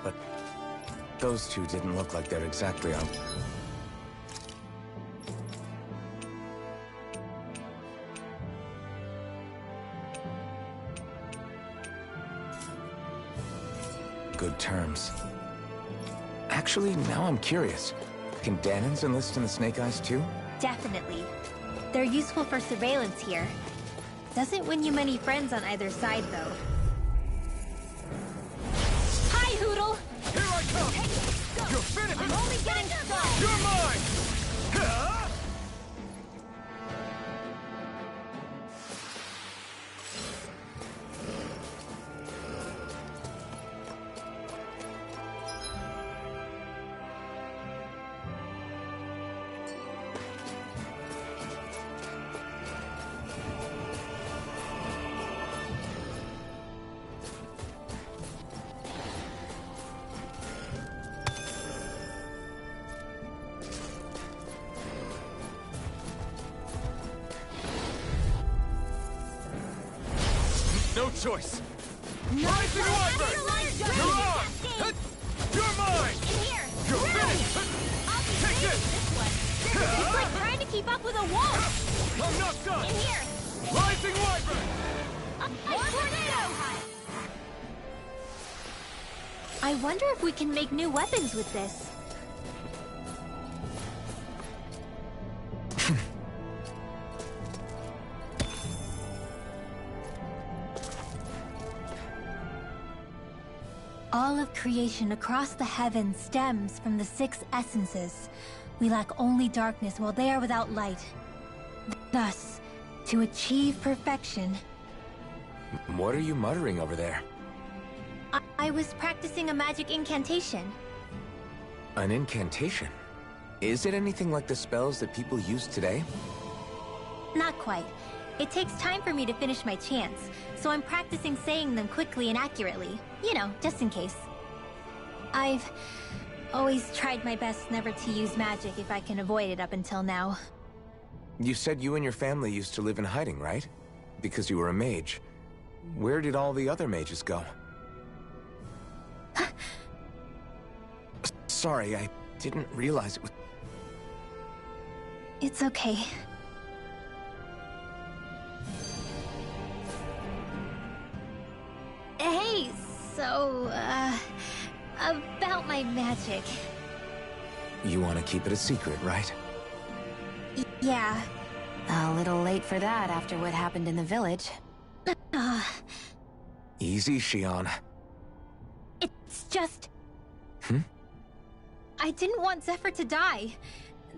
but those two didn't look like they're exactly on. Good terms. Actually, now I'm curious. Can Dahnans enlist in the Snake Eyes too? Definitely. They're useful for surveillance here. Doesn't win you many friends on either side, though. Hi, Hootle! Here I come! Hey, you're finished! I'm only getting started! You're mine! No choice! Rising Wyvern! You're on! You're mine! You're finished! Take this! It's like trying to keep up with a wolf! I'm not done! In here! Rising Wyvern! A tornado! I wonder if we can make new weapons with this. All of creation across the heavens stems from the 6 essences. We lack only darkness while they are without light. Thus, to achieve perfection, What are you muttering over there? I was practicing a magic incantation. An incantation? Is it anything like the spells that people use today? Not quite. It takes time for me to finish my chants, so I'm practicing saying them quickly and accurately. You know, just in case. I've always tried my best never to use magic if I can avoid it up until now. You said you and your family used to live in hiding, right? Because you were a mage. Where did all the other mages go? Sorry, I didn't realize it was... It's okay. Hey, so, about my magic. You want to keep it a secret, right? Yeah. A little late for that after what happened in the village. Easy, Shionne. It's just... I didn't want Zephyr to die.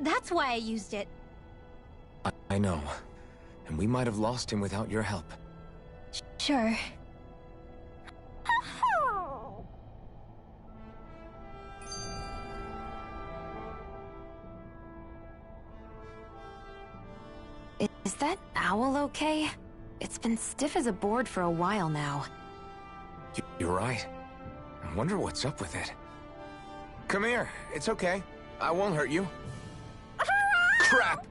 That's why I used it. I know. And we might have lost him without your help. Sure. Is that owl okay? It's been stiff as a board for a while now. You're right. I wonder what's up with it. Come here. It's okay. I won't hurt you. Crap!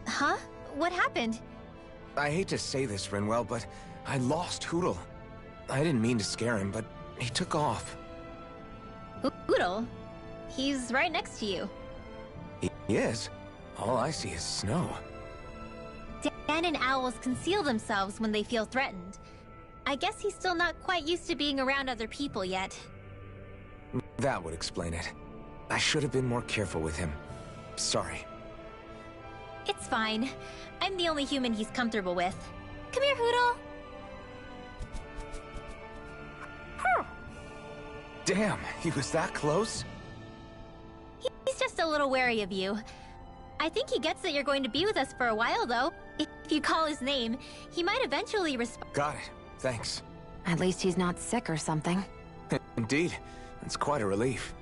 Huh? What happened? I hate to say this, Rinwell, but I lost Hootle. I didn't mean to scare him, but he took off. Hootle? He's right next to you. He is? All I see is snow. Dan and owls conceal themselves when they feel threatened. I guess he's still not quite used to being around other people yet. That would explain it. I should have been more careful with him. Sorry. It's fine. I'm the only human he's comfortable with. Come here, Hootle. Damn, he was that close? He's just a little wary of you. I think he gets that you're going to be with us for a while, though. If you call his name, he might eventually respond. Got it. Thanks. At least he's not sick or something. Indeed. It's quite a relief.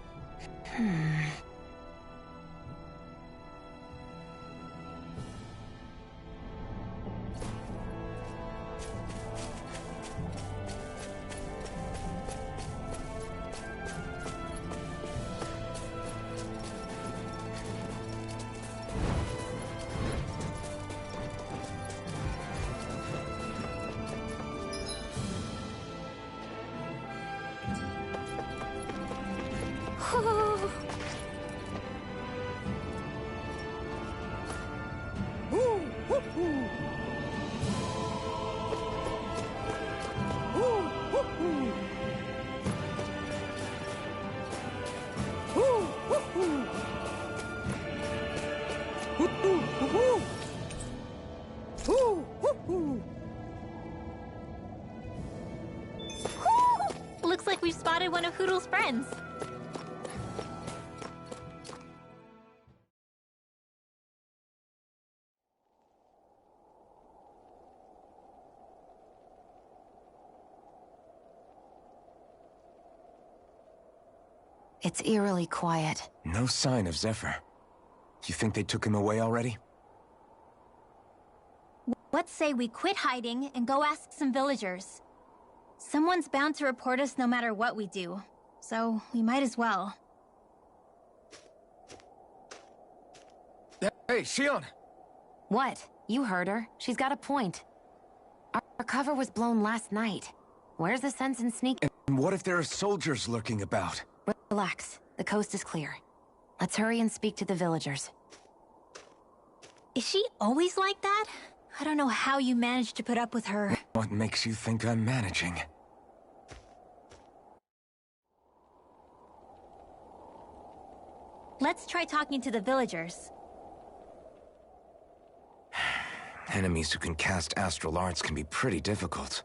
Looks like we've spotted one of Hootle's friends. It's eerily quiet. No sign of Zephyr. You think they took him away already? Let's say we quit hiding and go ask some villagers. Someone's bound to report us no matter what we do, so we might as well. Hey, Shionne! What? You heard her. She's got a point. Our cover was blown last night. Where's the sense in sneak? And what if there are soldiers lurking about? Relax. The coast is clear. Let's hurry and speak to the villagers. Is she always like that? I don't know how you managed to put up with her. What makes you think I'm managing? Let's try talking to the villagers. Enemies who can cast astral arts can be pretty difficult.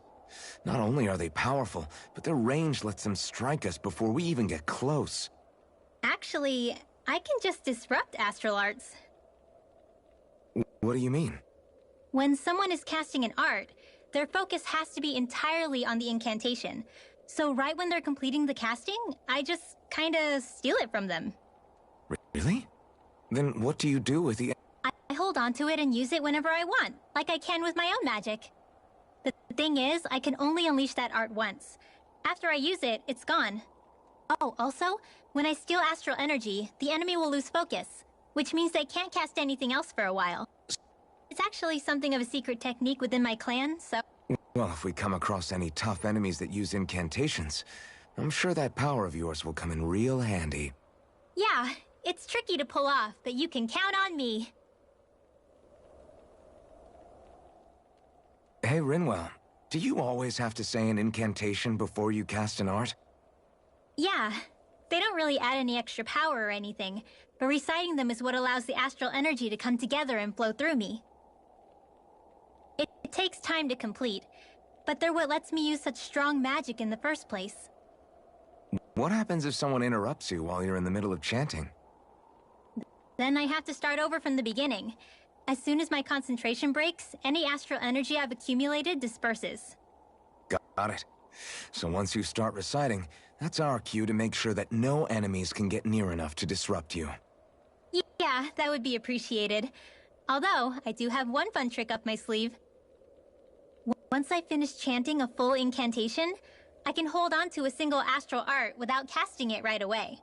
Not only are they powerful, but their range lets them strike us before we even get close. Actually, I can just disrupt astral arts. What do you mean? When someone is casting an art, their focus has to be entirely on the incantation. So right when they're completing the casting, I just kinda steal it from them. Really? Then what do you do with the... I hold on to it and use it whenever I want, like I can with my own magic. The thing is, I can only unleash that art once. After I use it, it's gone. Oh, also, when I steal astral energy, the enemy will lose focus, which means they can't cast anything else for a while. It's actually something of a secret technique within my clan, so... Well, if we come across any tough enemies that use incantations, I'm sure that power of yours will come in real handy. Yeah, it's tricky to pull off, but you can count on me. Hey, Rinwell, do you always have to say an incantation before you cast an art? Yeah, they don't really add any extra power or anything, but reciting them is what allows the astral energy to come together and flow through me. It takes time to complete, but they're what lets me use such strong magic in the first place. What happens if someone interrupts you while you're in the middle of chanting? Then I have to start over from the beginning. As soon as my concentration breaks, any astral energy I've accumulated disperses. Got it. So once you start reciting, that's our cue to make sure that no enemies can get near enough to disrupt you. Yeah, that would be appreciated. Although, I do have one fun trick up my sleeve. Once I finish chanting a full incantation, I can hold on to a single astral art without casting it right away.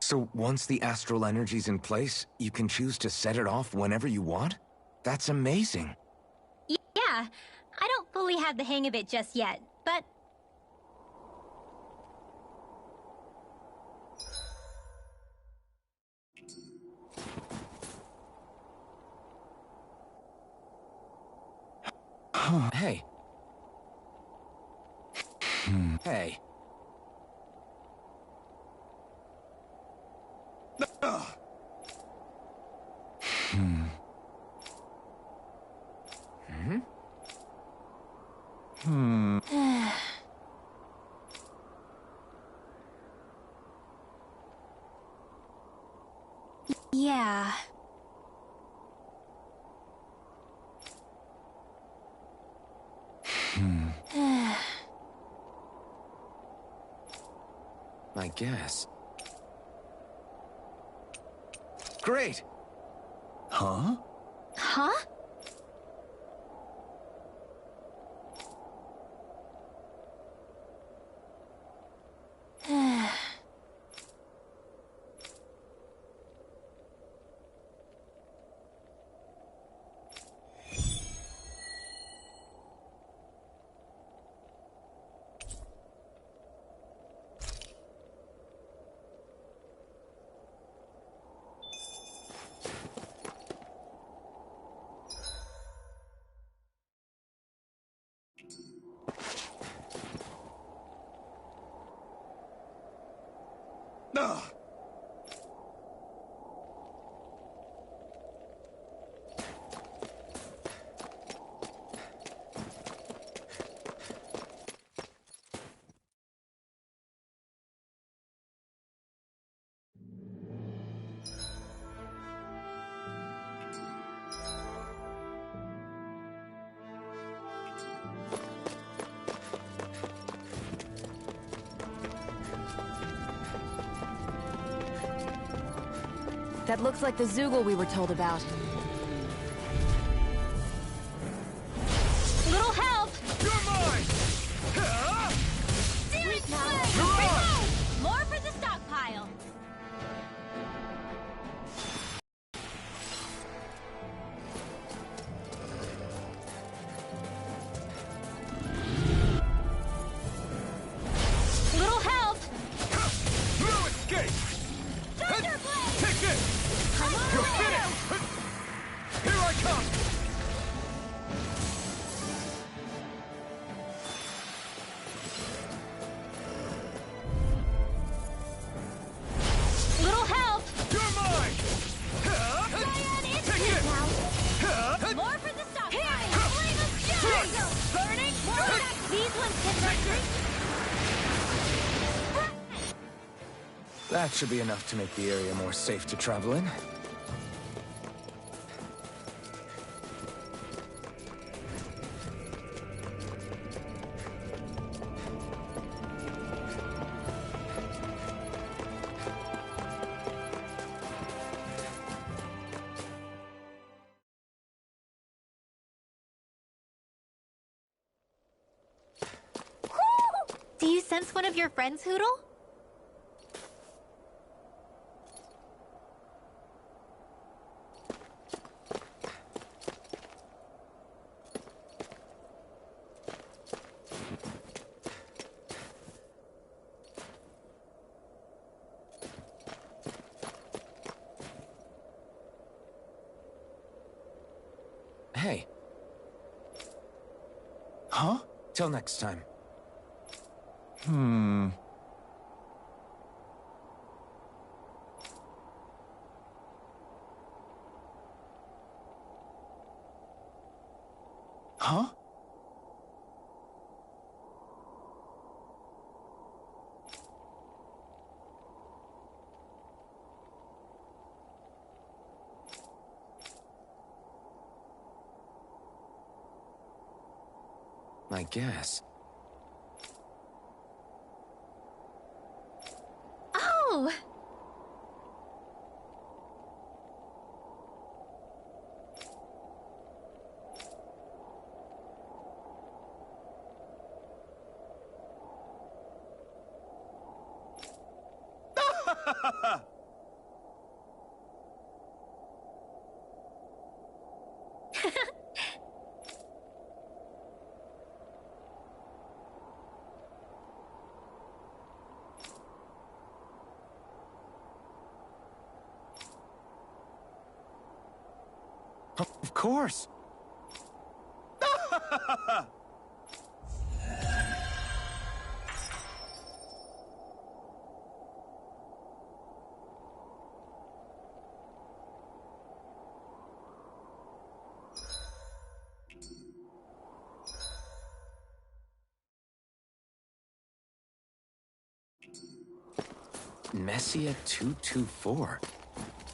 So once the astral energy's in place, you can choose to set it off whenever you want? That's amazing. Yeah, I don't fully have the hang of it just yet, but... Hey. Hey. Yeah. I guess. Great! Huh? Huh? That looks like the Zoogle we were told about. Little help! You're mine! Sweet more for the stockpile! Little help! No escape! Thunderblade! Take this! You're finished! Here I come! Little help! You're mine! Cyan is Take here it! now! More for the stockpile! Flame of fury! Burning! More attack! These ones can run. That should be enough to make the area more safe to travel in. Do you sense one of your friends, Hootle? Hey. Huh? Till next time. Huh? I guess. Oh! Of course. Messia 224.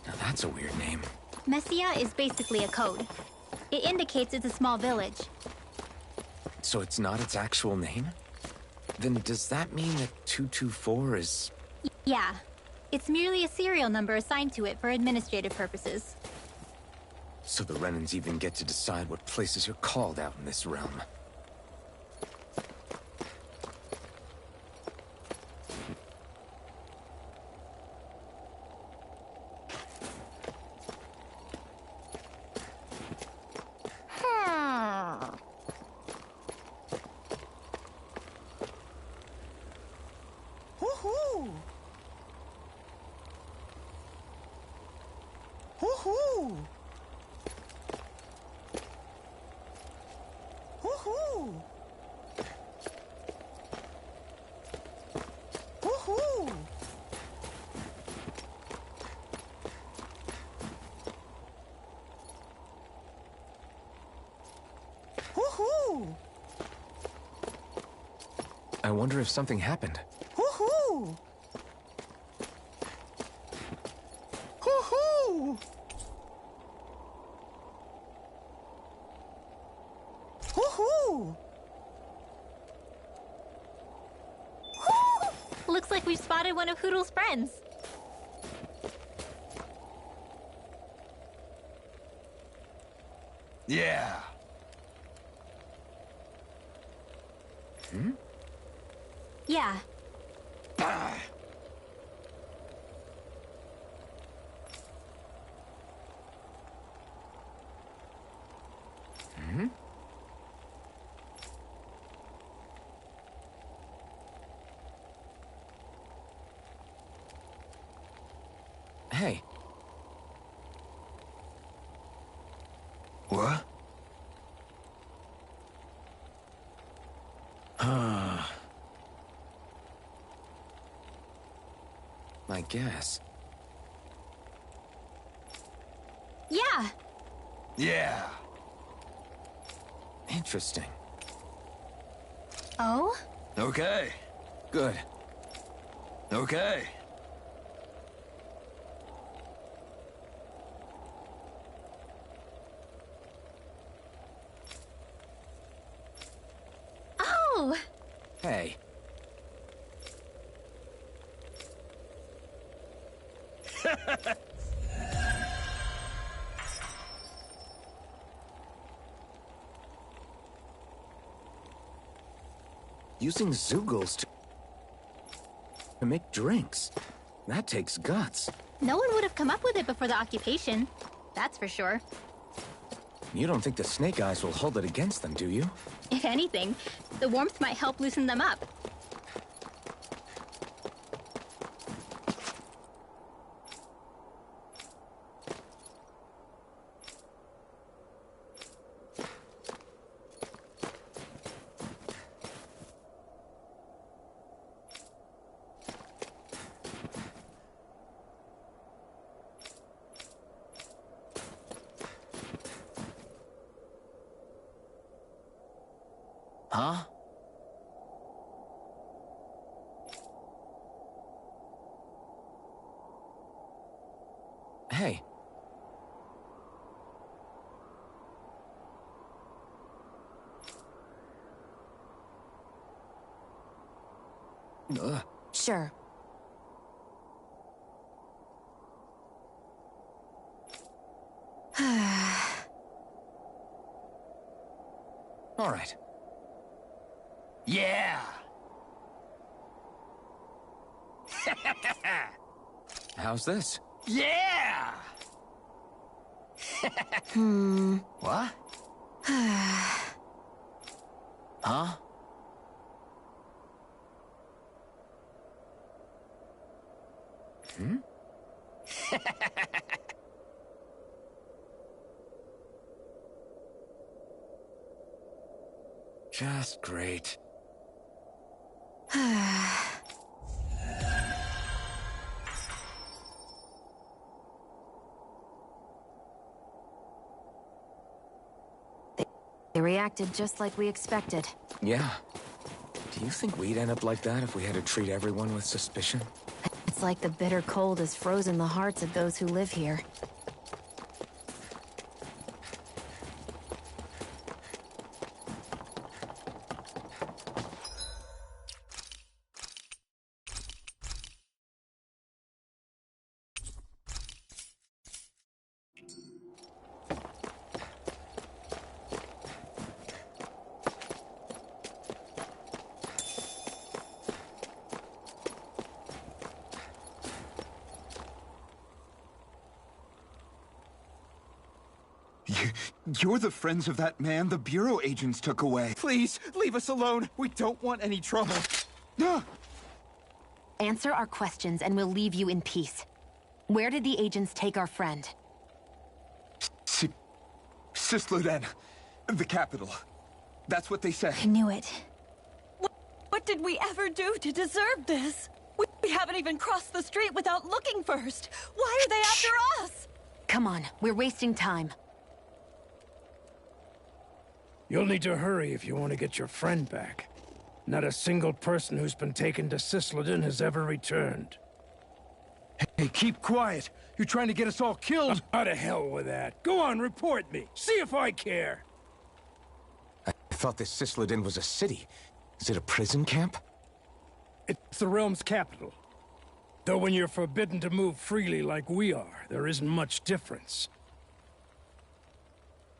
Now that's a weird name. Messia is basically a code. It indicates it's a small village. So it's not its actual name? Then does that mean that 224 is... Yeah. It's merely a serial number assigned to it for administrative purposes. So the Renans even get to decide what places are called out in this realm. Woohoo! Woohoo! Woohoo! Woohoo! Woohoo! I wonder if something happened. Woohoo! Woohoo! Woohoo! Looks like we've spotted one of Hootle's friends. Yeah. Hmm? Yeah. Hmm? Hey. What? I guess. Yeah. Yeah. Interesting. Oh? Okay. Good. Okay. Oh! Hey. Using Zeugles to... To make drinks. That takes guts. No one would have come up with it before the occupation. That's for sure. You don't think the Snake Eyes will hold it against them, do you? If anything, the warmth might help loosen them up. Huh? Hey. Sure. All right. Yeah! How's this? Yeah! What? Huh? Hmm? Just great. They reacted just like we expected. Yeah. Do you think we'd end up like that if we had to treat everyone with suspicion? It's like the bitter cold has frozen the hearts of those who live here. You're the friends of that man the Bureau agents took away. Please, leave us alone. We don't want any trouble. Answer our questions and we'll leave you in peace. Where did the agents take our friend? Cisloden. The capital. That's what they said. I knew it. What did we ever do to deserve this? We haven't even crossed the street without looking first. Why are they after us? Come on, we're wasting time. You'll need to hurry if you want to get your friend back. Not a single person who's been taken to Cisloden has ever returned. Hey, keep quiet. You're trying to get us all killed. Out of hell with that. Go on, report me. See if I care. I thought this Cisloden was a city. Is it a prison camp? It's the realm's capital. Though when you're forbidden to move freely like we are, there isn't much difference.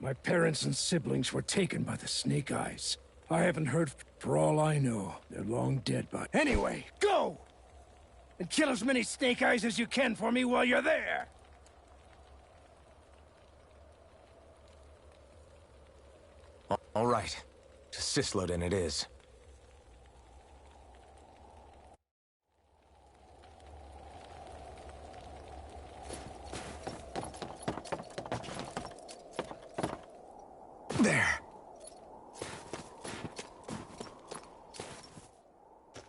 My parents and siblings were taken by the Snake Eyes. I haven't heard for all I know. They're long dead, but... Anyway, go! And kill as many Snake Eyes as you can for me while you're there! All right. To Cisloden it is. There.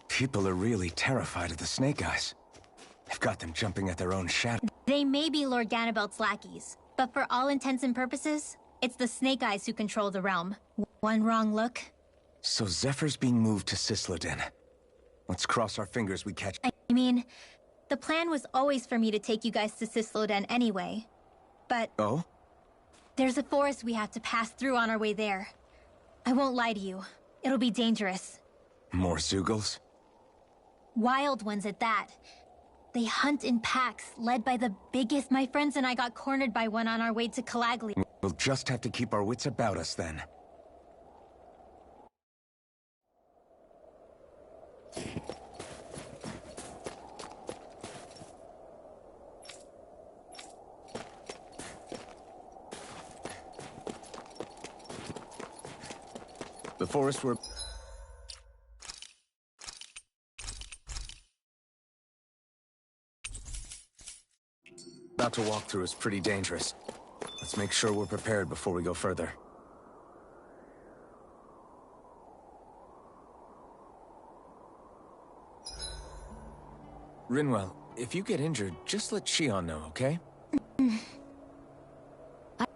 People are really terrified of the Snake Eyes. They've got them jumping at their own shadow. They may be Lord Ganabelt's lackeys, but for all intents and purposes, it's the Snake Eyes who control the realm. One wrong look. So Zephyr's being moved to Cisloden. Let's cross our fingers we catch... I mean, the plan was always for me to take you guys to Cisloden anyway. But... Oh? There's a forest we have to pass through on our way there. I won't lie to you. It'll be dangerous. More Zeugles? Wild ones at that. They hunt in packs, led by the biggest. My friends and I got cornered by one on our way to Calaglia. We'll just have to keep our wits about us then. The forest we're... about to walk through is pretty dangerous. Let's make sure we're prepared before we go further. Rinwell, if you get injured, just let Shion know, okay?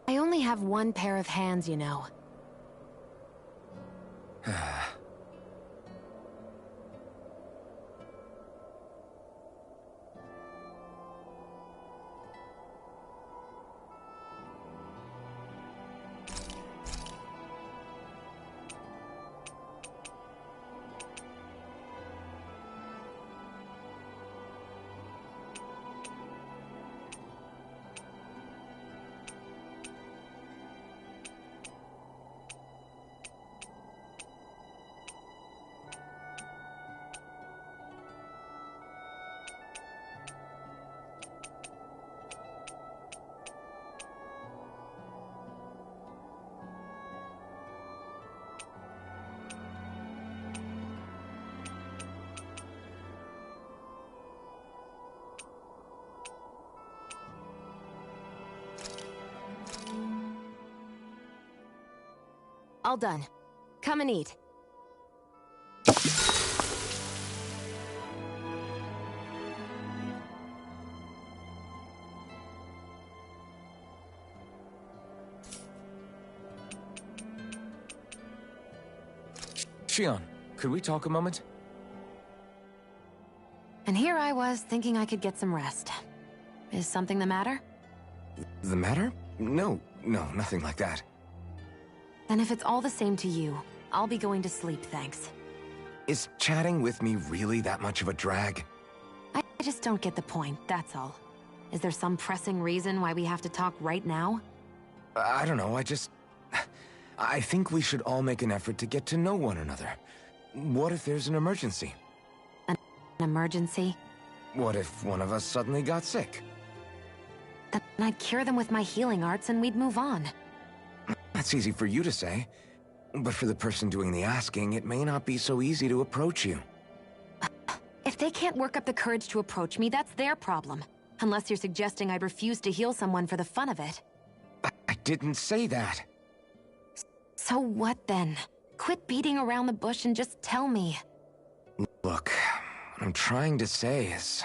I only have one pair of hands, you know. All done. Come and eat. Shion, could we talk a moment? And here I was, thinking I could get some rest. Is something the matter? The matter? No, nothing like that. Then if it's all the same to you, I'll be going to sleep, thanks. Is chatting with me really that much of a drag? I just don't get the point, that's all. Is there some pressing reason why we have to talk right now? I don't know, I think we should all make an effort to get to know one another. What if there's an emergency? An emergency? What if one of us suddenly got sick? Then I'd cure them with my healing arts and we'd move on. That's easy for you to say. But for the person doing the asking, it may not be so easy to approach you. If they can't work up the courage to approach me, that's their problem. Unless you're suggesting I'd refuse to heal someone for the fun of it. I didn't say that. So what then? Quit beating around the bush and just tell me. Look, what I'm trying to say is...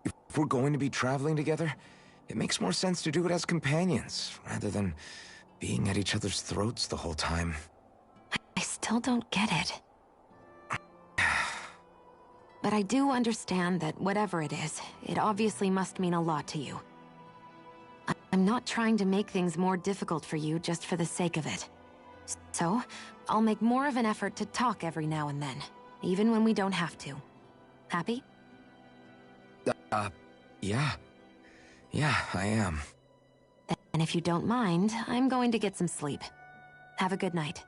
if we're going to be traveling together, it makes more sense to do it as companions, rather than being at each other's throats the whole time. I still don't get it. But I do understand that whatever it is, it obviously must mean a lot to you. I'm not trying to make things more difficult for you just for the sake of it. So, I'll make more of an effort to talk every now and then, even when we don't have to. Happy? Yeah. Yeah, I am. And if you don't mind, I'm going to get some sleep. Have a good night.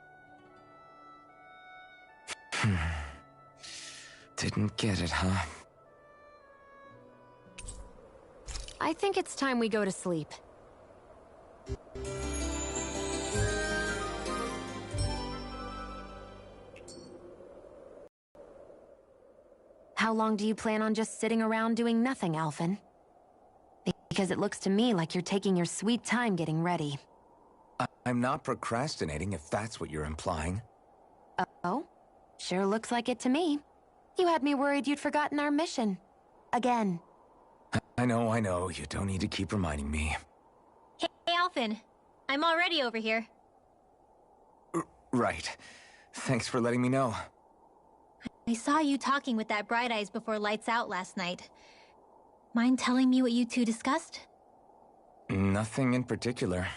Didn't get it, huh? I think it's time we go to sleep. How long do you plan on just sitting around doing nothing, Alphen? Because it looks to me like you're taking your sweet time getting ready. I'm not procrastinating, if that's what you're implying. Oh? Sure looks like it to me. You had me worried you'd forgotten our mission. Again. I know. You don't need to keep reminding me. Hey, Alphen. I'm already over here. Right. Thanks for letting me know. I saw you talking with that Bright Eyes before lights out last night. Mind telling me what you two discussed? Nothing in particular.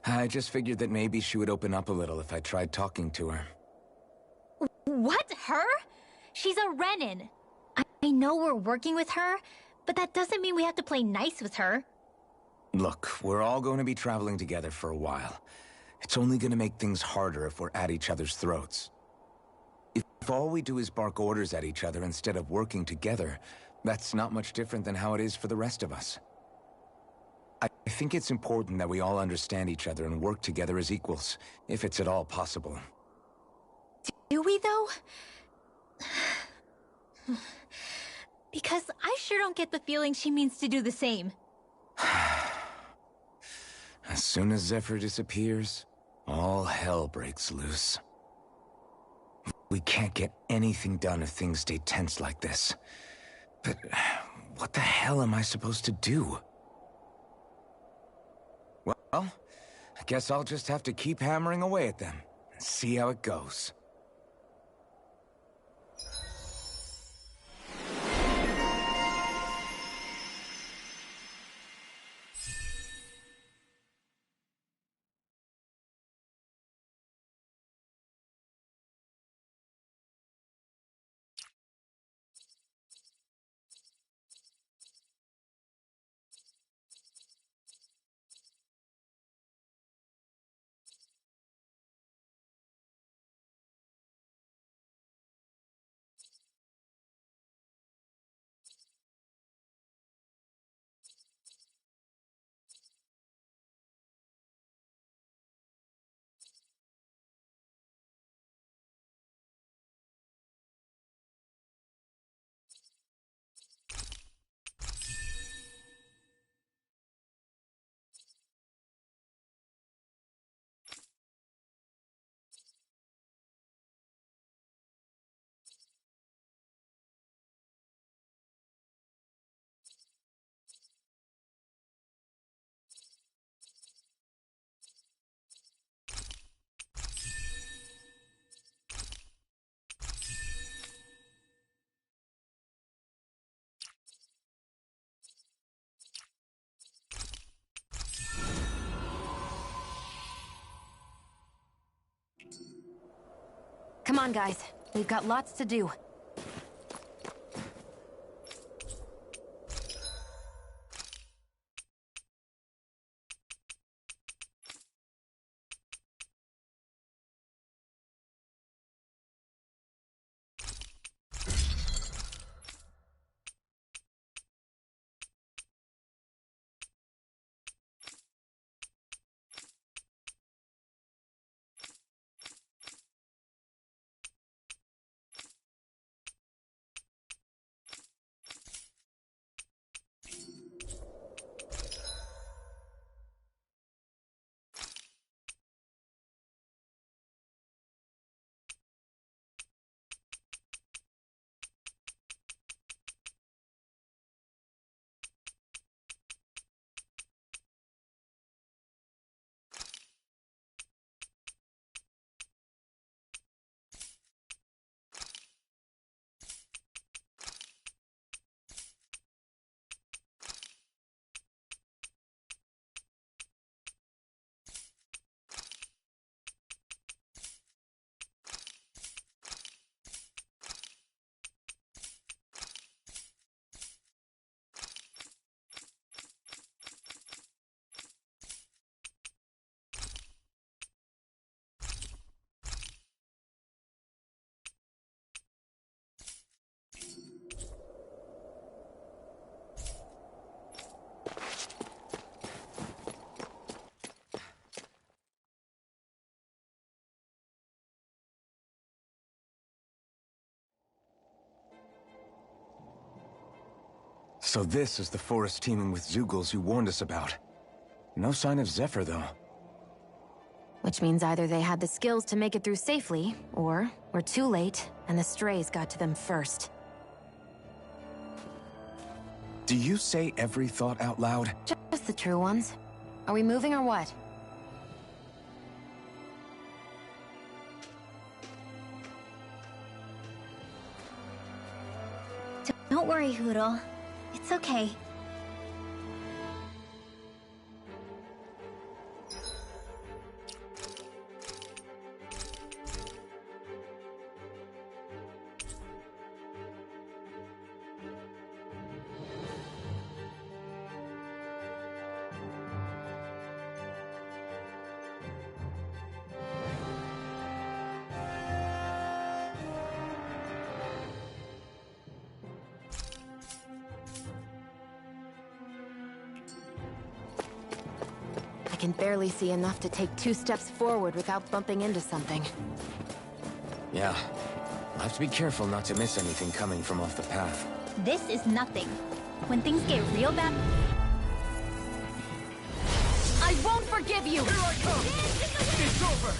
I just figured that maybe she would open up a little if I tried talking to her. What? Her? She's a Renin. I know we're working with her, but that doesn't mean we have to play nice with her. Look, we're all going to be traveling together for a while. It's only going to make things harder if we're at each other's throats. If all we do is bark orders at each other instead of working together, that's not much different than how it is for the rest of us. I I think it's important that we all understand each other and work together as equals, if it's at all possible. Do we, though? Because I sure don't get the feeling she means to do the same. As soon as Zephyr disappears, all hell breaks loose. We can't get anything done if things stay tense like this. But what the hell am I supposed to do? Well, I guess I'll just have to keep hammering away at them and see how it goes. Come on, guys. We've got lots to do. So this is the forest teeming with Zeugles you warned us about. No sign of Zephyr, though. Which means either they had the skills to make it through safely, or we're too late, and the strays got to them first. Do you say every thought out loud? Just the true ones. Are we moving or what? Don't worry, Hootle. It's okay. can barely see enough to take 2 steps forward without bumping into something. Yeah. I'll have to be careful not to miss anything coming from off the path. This is nothing. When things get real bad... I won't forgive you! Here I come! It's over!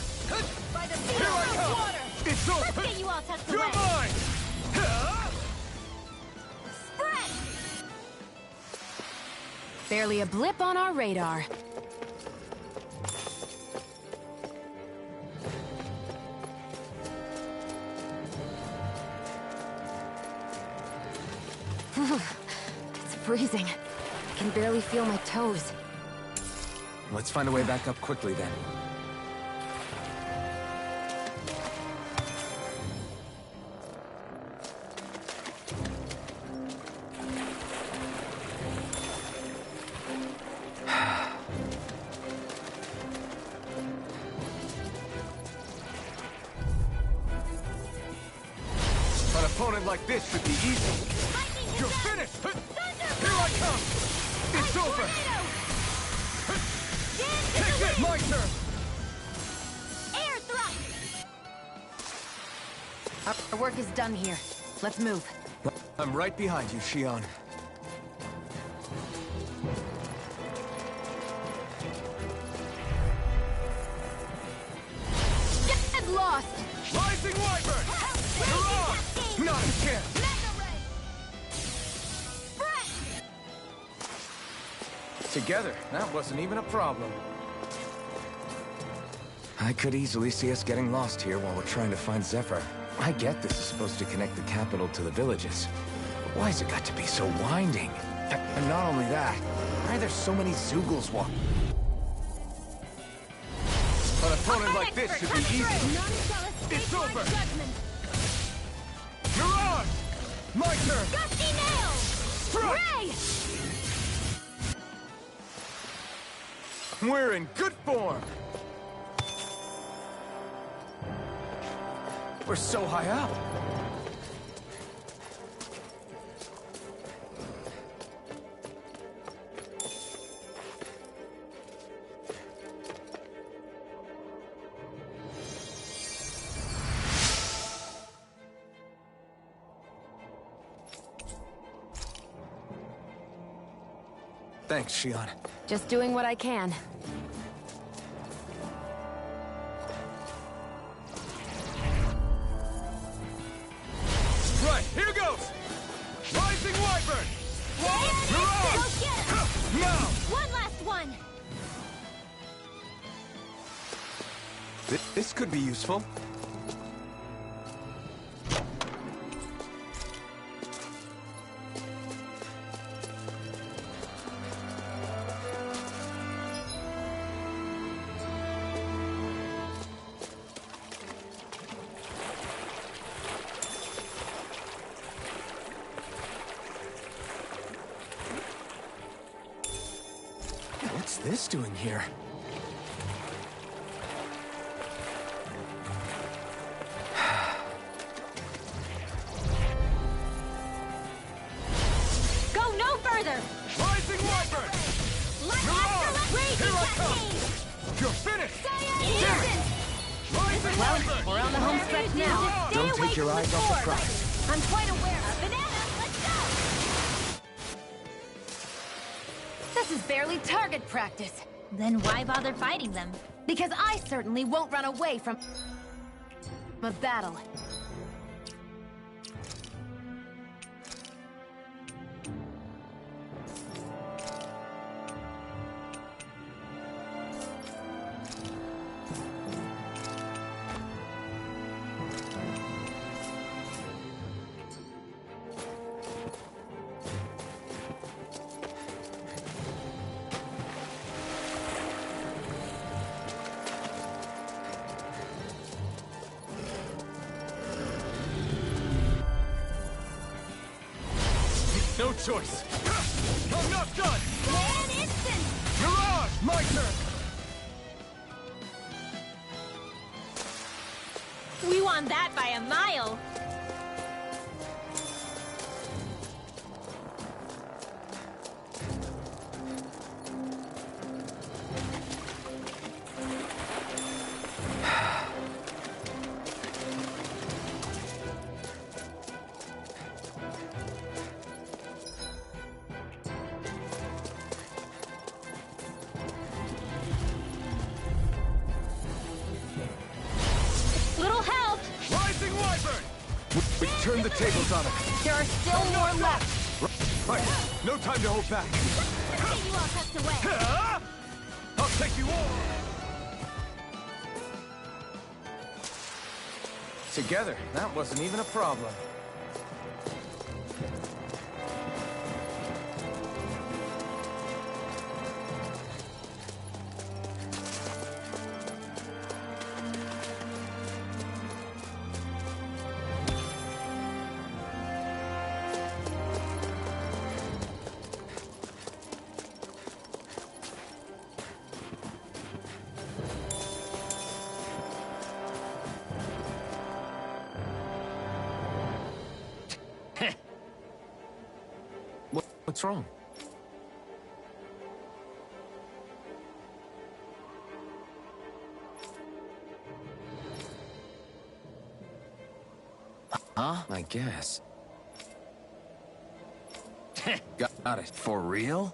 By the feet Here I of come! water! It's over! Let's get you all tucked You're away. mine! Spread! Barely a blip on our radar. It's freezing. I can barely feel my toes. Let's find a way back up quickly then. An opponent like this should be easy. You're finished! Here I come! It's over! Take this! My turn! Air thrust! Our work is done here. Let's move. I'm right behind you, Shion. Get lost! Rising Wyvern! Hurrah! Not a chance! Together, that wasn't even a problem. I could easily see us getting lost here while we're trying to find Zephyr. I get this is supposed to connect the capital to the villages. But why's it got to be so winding? And not only that, why are there so many Zeugles walking? An opponent like this should be easy. It's over! Mirage! My turn! Gusty nail! Strike! Ray! We're in good form! We're so high up! Thanks, Shion. Just doing what I can. Right, here goes! Rising Wyvern! Go get him! Now! One last one! This could be useful. What's this doing here? Go no further! Rising Wyvern! Here I come! You're finished! Damn it! Rising Wyvern! We're on the home stretch now. Don't take your eyes off the prize. I'm quite aware of banana. Let's go! This is barely target practice. Then why bother fighting them? Because I certainly won't run away from a battle. No choice! I'm not done! An instant! Mirage! My turn! We won that by a mile! We turned the tables on him. There are still more left. Right. No time to hold back. Let's get you all tucked away. I'll take you all. Together, that wasn't even a problem. What's wrong? Huh? I guess. Got it. For real?